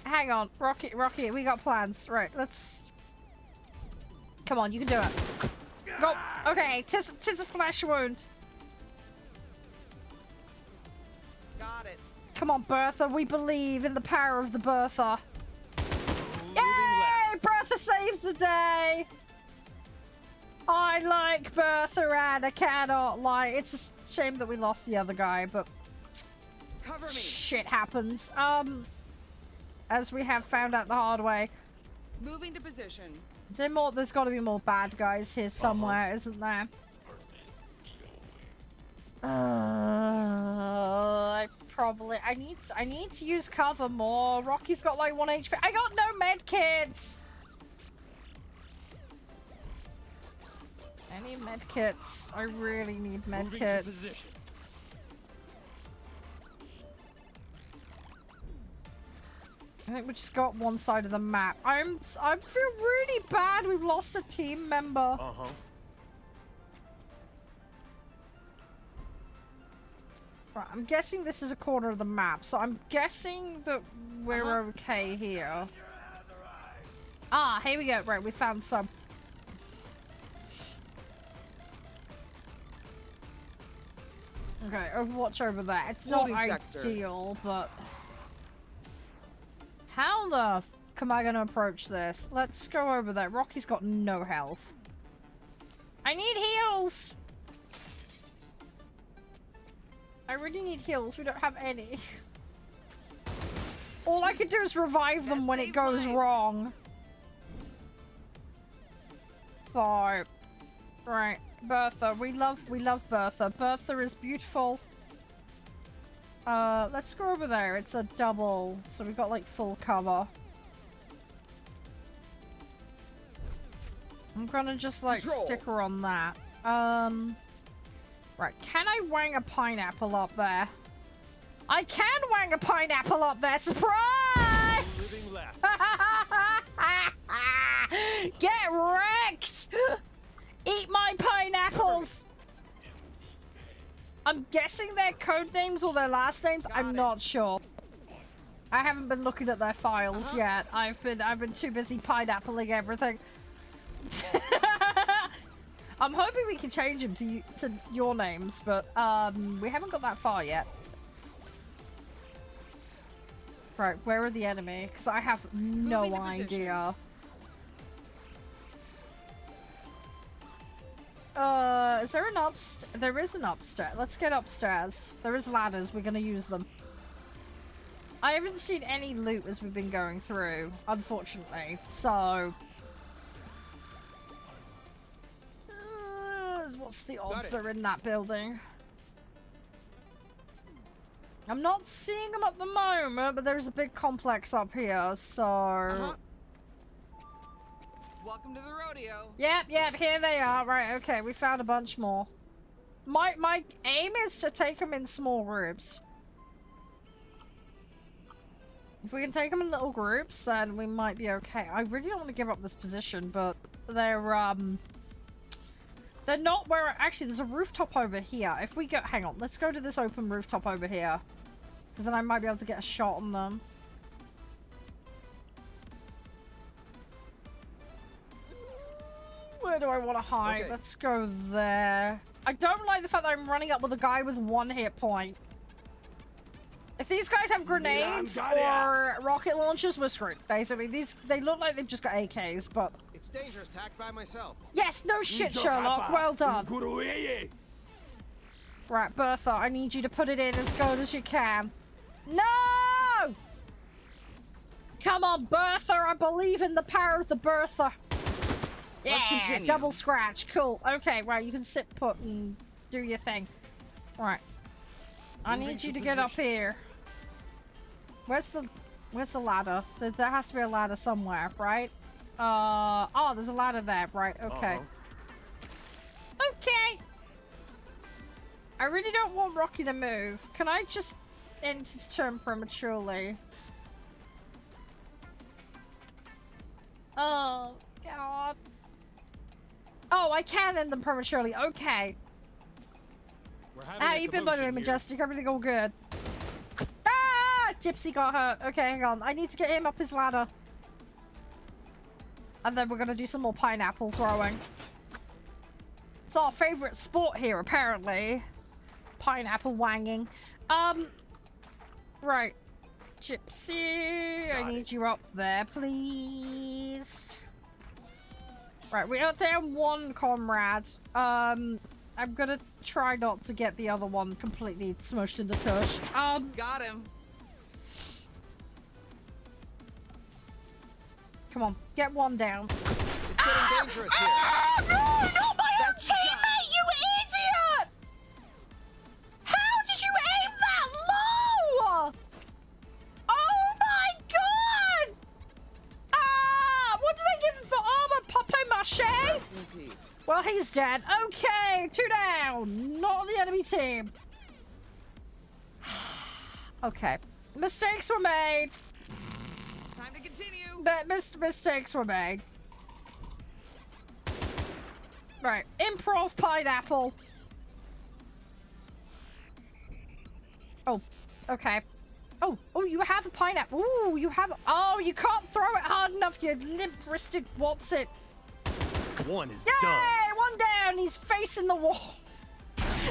Hang on, Rocky, we got plans. Right, let's... Come on, you can do it. Go. Okay, tis a flesh wound. Got it. Come on, Bertha, we believe in the power of the Bertha. Yay! Bertha saves the day! I like Bertha and I cannot lie. It's a shame that we lost the other guy, but Cover me. shit happens. As we have found out the hard way. Moving to position. Is there more? There's got to be more bad guys here somewhere, isn't there? I need to use cover more. Rocky's got like 1 HP. I got no med kits. Any need medkits. I really need Moving to medkits. position. I think we just got one side of the map. I feel really bad. We've lost a team member. Uh-huh. Right, I'm guessing this is a corner of the map, so I'm guessing that we're okay here. Ah, here we go. Right, we found some. Okay, Overwatch over there. It's not ideal, but... How the f am I gonna approach this? Let's go over there. Rocky's got no health. I need heals! I really need heals. We don't have any. All I can do is revive them when it goes wrong. So, right, Bertha. We love Bertha. Bertha is beautiful. Let's go over there. It's a double, so we've got like full cover. I'm gonna just like stick her on that. Right, can I wang a pineapple up there? I can wang a pineapple up there! Surprise! Moving left. Get wrecked! Eat my pineapples! I'm guessing their code names or their last names. I'm not sure. I haven't been looking at their files yet. I've been too busy pineappling everything. I'm hoping we can change them to your names, but we haven't got that far yet. Right, where are the enemy? Because I have no idea. Is there an upstairs? There is an upstairs. Let's get upstairs. There is ladders. We're gonna use them. I haven't seen any loot as we've been going through, unfortunately. So, what's the odds they're in that building? I'm not seeing them at the moment, but there's a big complex up here, so... Welcome to the rodeo. Yep, here they are. Right, okay, we found a bunch more. My aim is to take them in small groups. If we can take them in little groups, then we might be okay. I really don't want to give up this position, but they're not where... Actually, there's a rooftop over here. If we go... Hang on, let's go to this open rooftop over here. Because then I might be able to get a shot on them. Where do I want to hide? Okay. Let's go there. I don't like the fact that I'm running up with a guy with 1 hit point. If these guys have grenades or rocket launchers, we're screwed. Basically, they look like they've just got AKs, but... It's dangerous to act by myself. Yes, no shit, Sherlock. Well done. Right, Bertha, I need you to put it in as good as you can. No! Come on, Bertha. I believe in the power of the Bertha. Yeah, double scratch. Cool. Okay, right, you can sit put and do your thing. Right. I need you to get up here. Where's the ladder? There has to be a ladder somewhere, right? Oh, there's a ladder there. Right, okay. Okay. I really don't want Rocky to move. Can I just end his turn prematurely? Oh, God. Oh, I can end them prematurely. Okay. How you been, by the way, Majestic? Everything all good? Ah! Gypsy got hurt. Okay, hang on. I need to get him up his ladder. And then we're going to do some more pineapple throwing. It's our favorite sport here, apparently. Pineapple wanging. Right. Gypsy, I need you up there, please. Right, we are down 1 comrade. I'm gonna try not to get the other one completely smushed in the tush. Got him. Come on, get 1 down. It's getting dangerous here. No, not my own teammate, you idiot! How did you aim that low? Oh my god! What did I give him for armor? Papier-mâché? Rest in peace. Well, Well, he's dead. Okay, 2 down. Not on the enemy team. Okay. Mistakes were made. Time to continue. But mistakes were made. Right. Improv pineapple. Oh, okay. Oh, you have a pineapple. Ooh, you have. Oh, you can't throw it hard enough. You limp-wristed what's it? One is Yay! done. 1 down. He's facing the wall.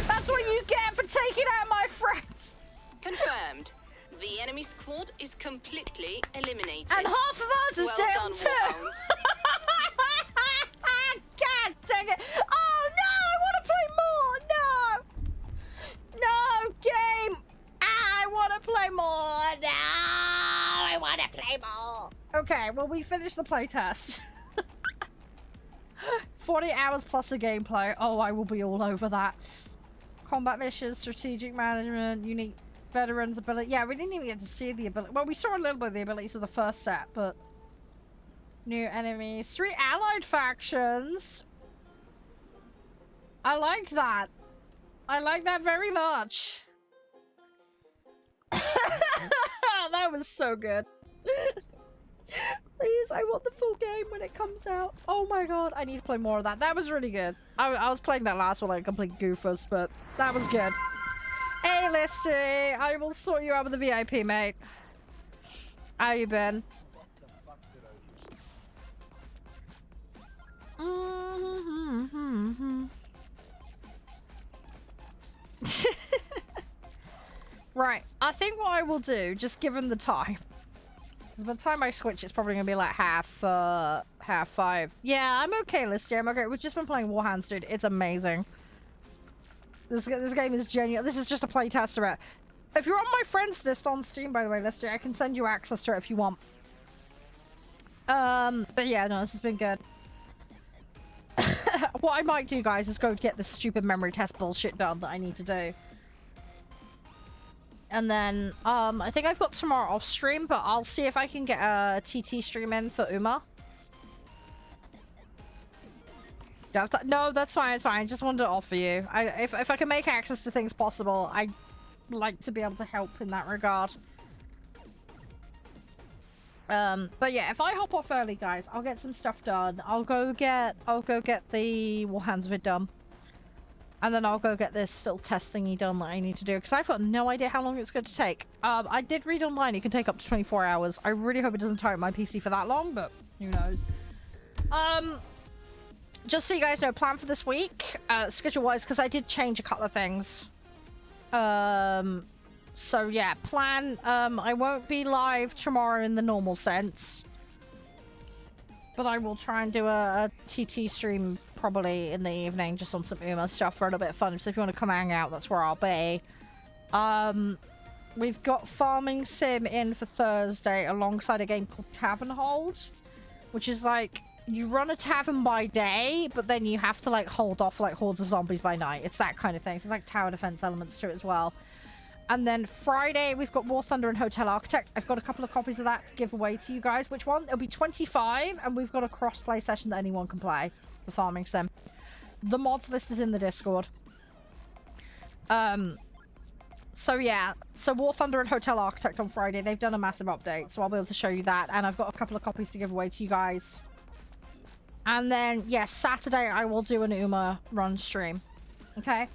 That's what you get for taking out my friends. Confirmed. The enemy squad is completely eliminated. And half of us is well down done, too. Warhounds. God dang it. Oh no, I want to play more. No. No, game. I want to play more. No, I want to play more. Okay, well, we finished the playtest. 40 hours plus a gameplay. Oh, I will be all over that. Combat missions, strategic management, unique veterans ability. Yeah, we didn't even get to see the ability. Well, we saw a little bit of the abilities of the first set, but new enemies, 3 allied factions. I like that. I like that very much. That was so good. Please, I want the full game when it comes out. Oh my god, I need to play more of that. That was really good. I was playing that last one like a complete goofus, but that was good. Hey, Listy, I will sort you out with the VIP, mate. How you been? Right, I think what I will do, just given the time, because by the time I switch, it's probably gonna be like half 5. Yeah, I'm okay, Listy. I'm okay. We've just been playing Warhounds, dude. It's amazing. This game is genuine. This is just a playtest of it. If you're on my friends list on Steam, by the way, Listy, I can send you access to it if you want. But yeah, no, this has been good. What I might do, guys, is go get this stupid memory test bullshit done that I need to do. And then, I think I've got tomorrow off stream, but I'll see if I can get a TT stream in for Uma. No, that's fine, it's fine. I just wanted to offer you. If I can make access to things possible, I'd like to be able to help in that regard. But yeah, if I hop off early, guys, I'll get some stuff done. I'll go get the Warhounds vid done. And then I'll go get this little test thingy done that I need to do, because I've got no idea how long it's going to take. I did read online it can take up to 24 hours. I really hope it doesn't tie up my PC for that long, but who knows. Just so you guys know, plan for this week, schedule-wise, because I did change a couple of things. So yeah, plan. I won't be live tomorrow in the normal sense, but I will try and do a TT stream probably in the evening, just on some Uma stuff for a little bit of fun. So if you want to come hang out, that's where I'll be. We've got Farming Sim in for Thursday alongside a game called Tavern Hold, which is like you run a tavern by day, but then you have to like hold off like hordes of zombies by night. It's that kind of thing. So it's like tower defense elements to it as well. And then Friday, we've got War Thunder and Hotel Architect. I've got a couple of copies of that to give away to you guys. Which one? It'll be 25, and we've got a cross-play session that anyone can play for Farming Sim. The mods list is in the Discord. So yeah, so War Thunder and Hotel Architect on Friday. They've done a massive update, so I'll be able to show you that. And I've got a couple of copies to give away to you guys. And then, yes, Saturday I will do an Uma run stream. Okay?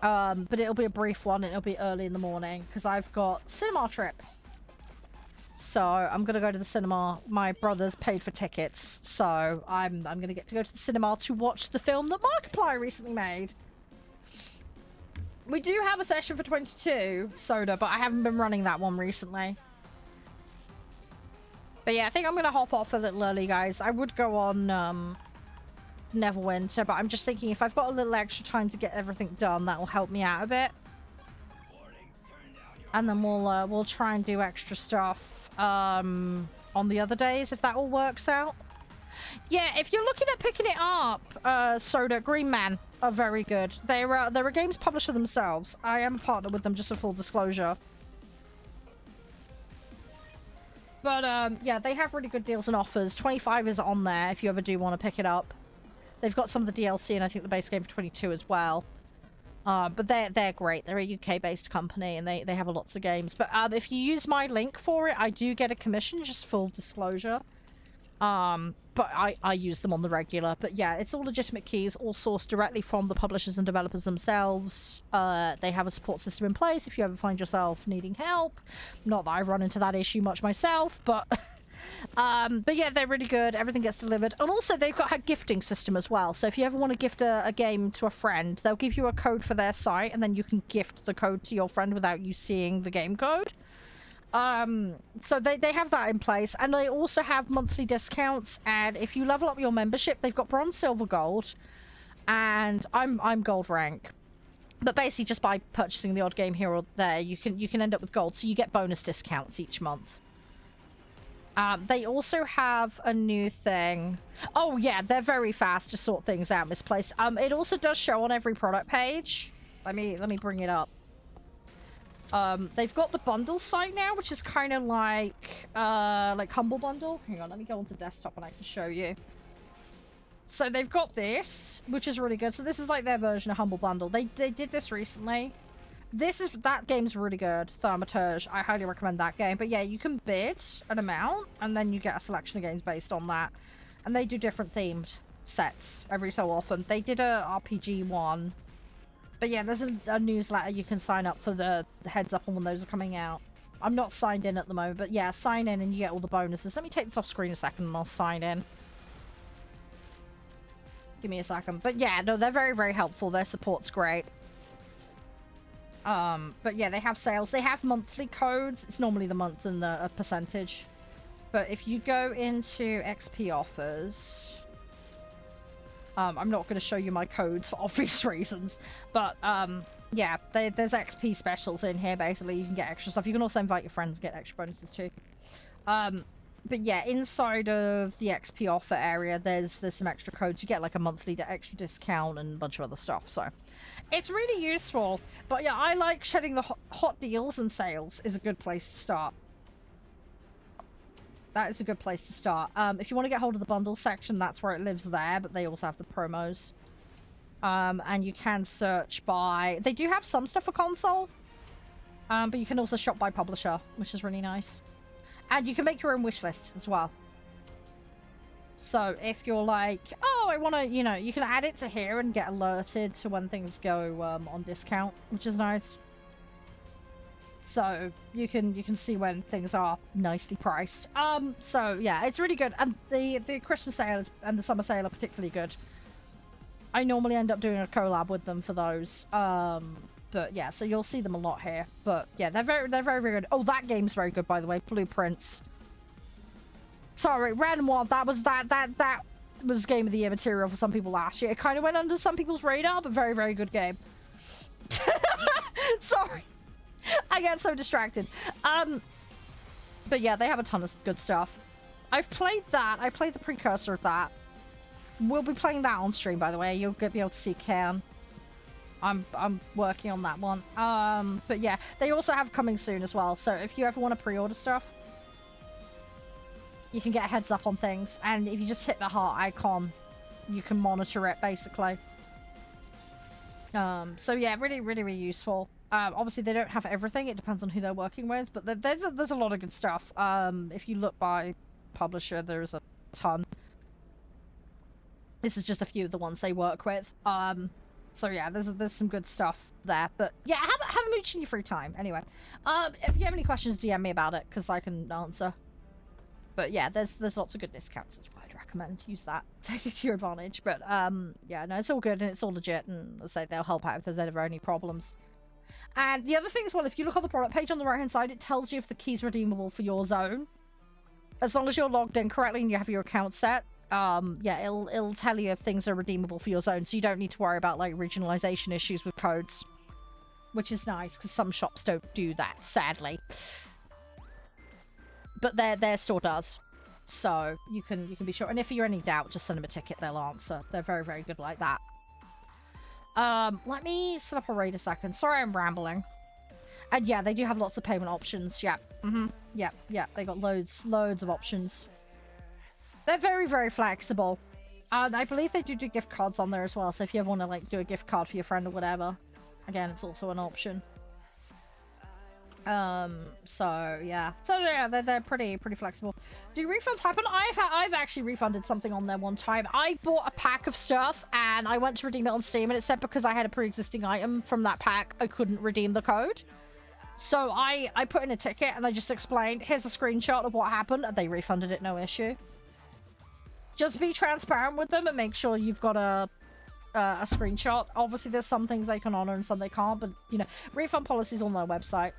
But it'll be a brief one. It'll be early in the morning because I've got cinema trip. So I'm gonna go to the cinema. My brother's paid for tickets, so I'm gonna get to go to the cinema to watch the film that Markiplier recently made. We do have a session for 22 Soda, but I haven't been running that one recently. But yeah, I think I'm gonna hop off a little early, guys. I would go on Neverwinter, but I'm just thinking if I've got a little extra time to get everything done, that will help me out a bit. And then we'll try and do extra stuff on the other days if that all works out. Yeah, if you're looking at picking it up, Soda, Green Man are very good. They're a games publisher themselves. I am a partner with them, just for full disclosure. But yeah, they have really good deals and offers. 25 is on there if you ever do want to pick it up. They've got some of the DLC and I think the base game for 22 as well. But they're great. They're a UK-based company and they have lots of games. But if you use my link for it, I do get a commission, just full disclosure. But I use them on the regular. But yeah, it's all legitimate keys, all sourced directly from the publishers and developers themselves. They have a support system in place if you ever find yourself needing help. Not that I've run into that issue much myself, but... but yeah, they're really good. Everything gets delivered. And also, they've got a gifting system as well. So if you ever want to gift a game to a friend, they'll give you a code for their site, and then you can gift the code to your friend without you seeing the game code. So they have that in place. And they also have monthly discounts. And if you level up your membership, they've got bronze, silver, gold. And I'm gold rank. But basically, just by purchasing the odd game here or there, you can end up with gold. So you get bonus discounts each month. They also have a new thing. Oh yeah, they're very fast to sort things out, Misplaced. It also does show on every product page. Let me bring it up. They've got the bundle site now, which is kind of like Humble Bundle. Hang on, let me go onto desktop and I can show you. So they've got this, which is really good. So this is like their version of Humble Bundle. They did this recently. That game's really good, Thaumaturge. I highly recommend that game. But yeah, you can bid an amount, and then you get a selection of games based on that. And they do different themed sets every so often. They did a RPG one. But yeah, there's a newsletter you can sign up for the heads up on when those are coming out. I'm not signed in at the moment, but yeah, sign in and you get all the bonuses. Let me take this off screen a second and I'll sign in. Give me a second. But yeah, no, they're very, very helpful. Their support's great. But yeah, they have sales. They have monthly codes. It's normally the month and a percentage. But if you go into XP offers, I'm not going to show you my codes for obvious reasons. But yeah, there's XP specials in here. Basically, you can get extra stuff. You can also invite your friends and get extra bonuses too. But yeah, inside of the XP offer area, there's some extra codes. You get like a monthly extra discount and a bunch of other stuff. So it's really useful. But yeah, I like shedding the hot deals and sales is a good place to start. That is a good place to start. If you want to get hold of the bundles section, that's where it lives there. But they also have the promos. And you can search by... They do have some stuff for console. But you can also shop by publisher, which is really nice. And you can make your own wish list as well. So if you're like, oh, I want to, you know, you can add it to here and get alerted to when things go on discount, which is nice. So you can see when things are nicely priced. So yeah, it's really good. And the Christmas sale and the summer sale are particularly good. I normally end up doing a collab with them for those. But yeah, so you'll see them a lot here. But yeah, they're very, very good. Oh, that game's very good, by the way. Blueprints. Sorry, random one. That was Game of the Year material for some people last year. It kind of went under some people's radar, but very, very good game. Sorry, I get so distracted. But yeah, they have a ton of good stuff. I've played that. I played the precursor of that. We'll be playing that on stream, by the way. You'll be able to see Can. I'm working on that one. But yeah, they also have coming soon as well. So if you ever want to pre-order stuff, you can get a heads up on things. And if you just hit the heart icon, you can monitor it basically. So yeah, really, really, really useful. Obviously they don't have everything. It depends on who they're working with, but there's a lot of good stuff. If you look by publisher, there's a ton. This is just a few of the ones they work with. So yeah, there's some good stuff there. But yeah, have a mooch in your free time. Anyway, if you have any questions, DM me about it because I can answer. But yeah, there's lots of good discounts. That's why I'd recommend use that. Take it to your advantage. But yeah, no, it's all good and it's all legit. And I say they'll help out if there's ever any problems. And the other thing as well, if you look on the product page on the right hand side, it tells you if the key's redeemable for your zone. As long as you're logged in correctly and you have your account set. Yeah, it'll tell you if things are redeemable for your zone, so you don't need to worry about like regionalization issues with codes, which is nice because some shops don't do that, sadly. But their store does, so you can be sure. And if you're any doubt, just send them a ticket; they'll answer. They're very, very good like that. Let me set up a raid a second. Sorry, I'm rambling. And yeah, they do have lots of payment options. Yeah, yeah. They got loads of options. They're very, very flexible. And I believe they do gift cards on there as well, so if you ever want to like do a gift card for your friend or whatever, again, it's also an option. So yeah, they're pretty flexible. Do refunds happen? I've actually refunded something on there one time. I bought a pack of stuff and I went to redeem it on Steam, and it said because I had a pre-existing item from that pack, I couldn't redeem the code. So I put in a ticket and I just explained, here's a screenshot of what happened, and they refunded it, no issue. Just be transparent with them and make sure you've got a screenshot. Obviously there's some things they can honor and some they can't, but you know, refund policies on their website.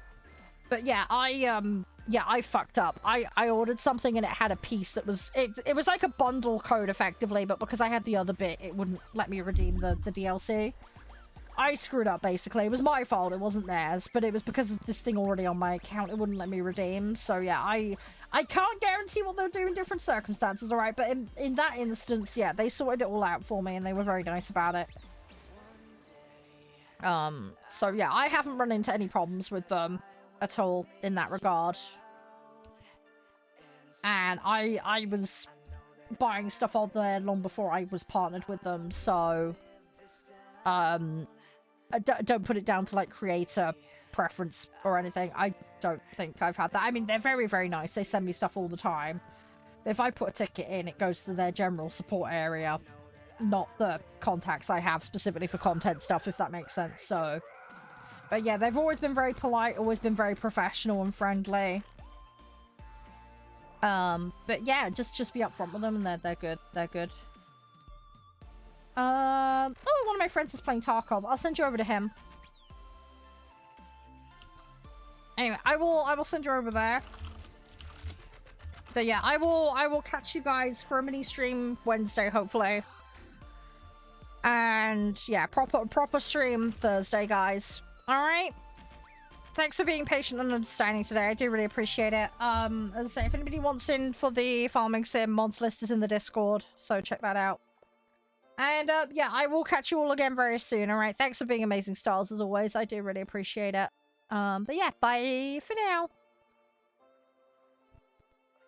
But yeah, I fucked up. I ordered something and it had a piece that was, it was like a bundle code effectively, but because I had the other bit, it wouldn't let me redeem the DLC. I screwed up basically. It was my fault, it wasn't theirs, but it was because of this thing already on my account, it wouldn't let me redeem. So yeah, I can't guarantee what they'll do in different circumstances, alright? But in that instance, yeah, they sorted it all out for me and they were very nice about it. So yeah, I haven't run into any problems with them at all in that regard. And I was buying stuff on there long before I was partnered with them, so don't put it down to like creator preference or anything. I don't think I've had that. I mean, they're very nice, they send me stuff all the time. If I put a ticket in, it goes to their general support area, not the contacts I have specifically for content stuff, if that makes sense. So but yeah, they've always been very polite, always been very professional and friendly. But yeah, just be upfront with them, and they're good. They're good. Oh, one of my friends is playing Tarkov. I'll send you over to him. Anyway, I will send you over there. But yeah, I will catch you guys for a mini stream Wednesday, hopefully. And yeah, proper stream Thursday, guys. Alright. Thanks for being patient and understanding today. I do really appreciate it. As I say, if anybody wants in for the farming sim, mods list is in the Discord, so check that out. And yeah, I will catch you all again very soon, alright? Thanks for being amazing stars as always. I do really appreciate it. But yeah, bye for now.